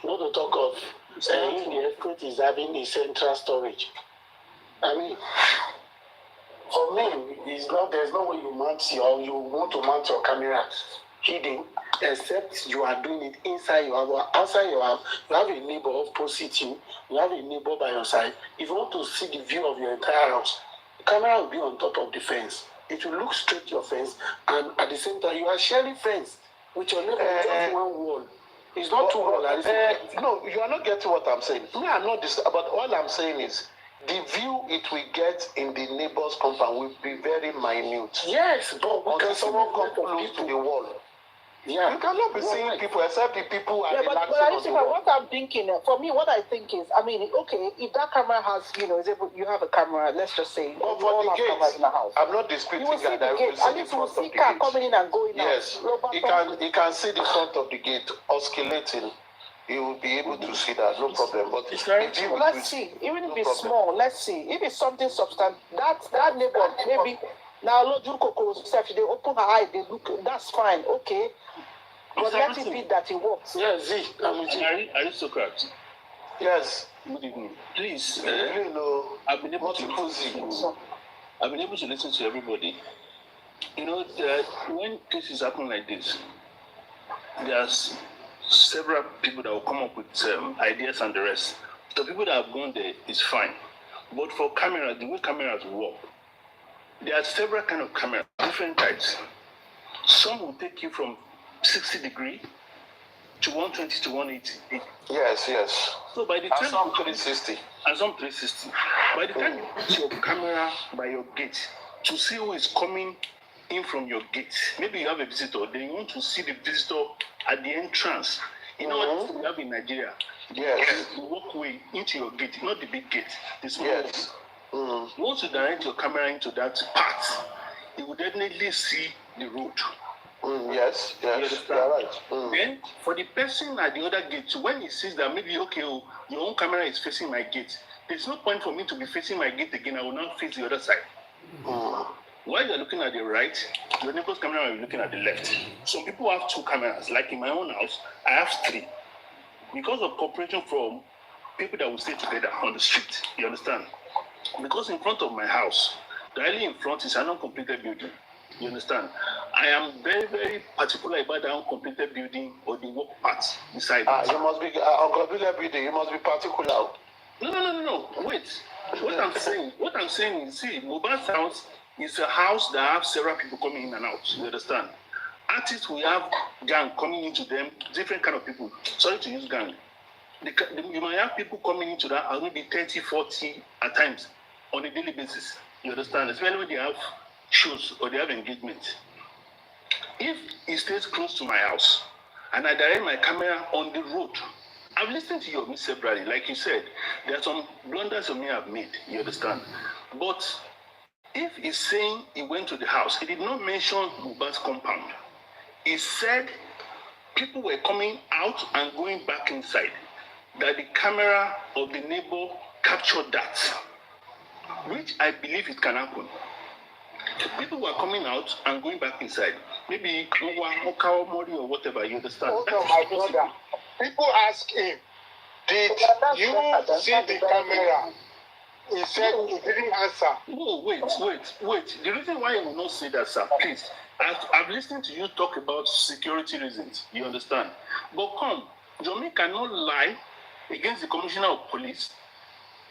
Not to talk of saying the estate is having a central storage. For me, there's no way you want to mount your camera hidden, except you are doing it inside your house. Outside your house, you have a neighbor opposite you, you have a neighbor by your side. If you want to see the view of your entire house, the camera will be on top of the fence. It will look straight to your fence, and at the same time, you are sharing fence with your neighbor, just one wall. It's not too wall. No, you are not getting what I'm saying. Me, I'm not this, but all I'm saying is, the view it will get in the neighbor's compound will be very minute. Yes, but until someone come close to the wall. Yeah. You cannot be seeing people except the people are relaxing. But what I'm thinking, for me, what I think is, okay, if that camera has, is able, you have a camera, let's just say, but for the gates, in the house. I'm not disputing that. At least you will see car coming in and going out. Yes, you can see the front of the gate oscillating. You will be able to see that, no problem. But let's see, even if it's small, let's see. If it's something substantial, that neighbor, maybe, now, Lord Jukoko, they open her eye, they look, that's fine, okay. But let it be that it works. Yes, I'm with you. Aristocrat. Yes. Good evening. Please, I've been able to listen to everybody. When cases happen like this, there's several people that will come up with ideas and the rest. The people that have gone there is fine. But for cameras, the way cameras work, there are several kind of cameras, different types. Some will take you from 60 degrees to 120 to 180. Yes. So by the time and some 360. And some 360. By the time you put your camera by your gate to see who is coming in from your gate, maybe you have a visitor, then you want to see the visitor at the entrance. You know what we have in Nigeria? Yes. The walkway into your gate, not the big gate. The small one. Once you direct your camera into that part, you will definitely see the road. Yes, you understand? You're right. Then for the person at the other gate, when he sees that maybe your own camera is facing my gate, there's no point for me to be facing my gate again. I will now face the other side. While you're looking at the right, your neighbor's camera will be looking at the left. Some people have 2 cameras. Like in my own house, I have 3. Because of cooperation from people that will stay together on the street. You understand? Because in front of my house, directly in front is an uncompleted building. You understand? I am very, very particular about the uncompleted building or the work parts beside it. You must be uncompleted building. You must be particular. No. Wait. What I'm saying is, see, Mohbad's house is a house that have several people coming in and out. You understand? Artists, we have gang coming into them, different kind of people. Sorry to use gang. You might have people coming into that, maybe 30, 40 at times on a daily basis. You understand? Especially when they have shows or they have engagement. If it stays close to my house and I direct my camera on the road, I've listened to your Mr. Bradley, like you said, there are some blunders you may have made, you understand? But if he's saying he went to the house, he did not mention Mohbad's compound. He said people were coming out and going back inside, that the camera of the neighbor captured that, which I believe it can happen. People were coming out and going back inside. Maybe Mori or whatever, you understand? Oh, no, my brother. People ask him, did you see the camera? He said he didn't answer. No, wait. The reason why I will not say that, sir, please, I've listened to you talk about security reasons, you understand? But come, Yomi cannot lie against the commissioner of police.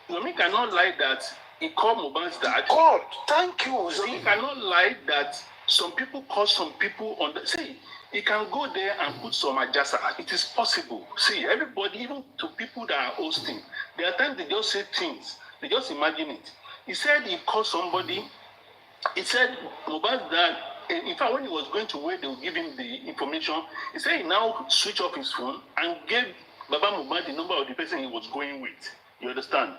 Yomi cannot lie that he called Mohbad's dad. God, thank you. Yomi cannot lie that some people call some people on the... See, he can go there and put some adjustment. It is possible. See, everybody, even to people that are hosting, there are times they just say things. They just imagine it. He said he called somebody. He said Mohbad's dad, in fact, when he was going to where they would give him the information, he said he now switched off his phone and gave Baba Mohbad the number of the person he was going with. You understand?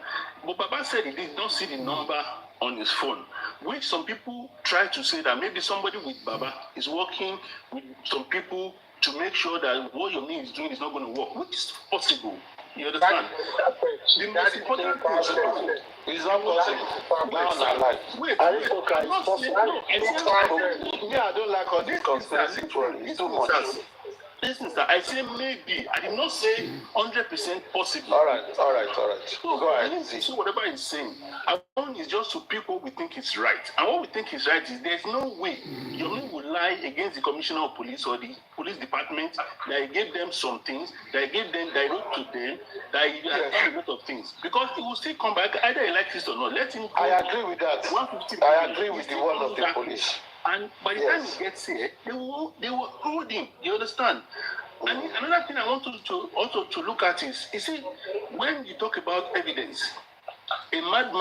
But Baba said he did not see the number on his phone, which some people try to say that maybe somebody with Baba is working with some people to make sure that what Yomi is doing is not going to work, which is possible. You understand? The most important thing is not possible. Wait. I don't like all this conspiracy theory. It's too much. Listen, sir, I say maybe. I did not say 100% possible. All right. So, go ahead. So whatever he's saying, our own is just to pick what we think is right. And what we think is right is there's no way Yomi will lie against the commissioner of police or the police department that he gave them some things, that he gave them, that he wrote to them, that he has done a lot of things. Because he will still come back, either he likes this or not. Let him go. I agree with that. I agree with the word of the police. And by the time he gets here, they will hold him. You understand? And another thing I want to also look at is, you see, when you talk about evidence, a madman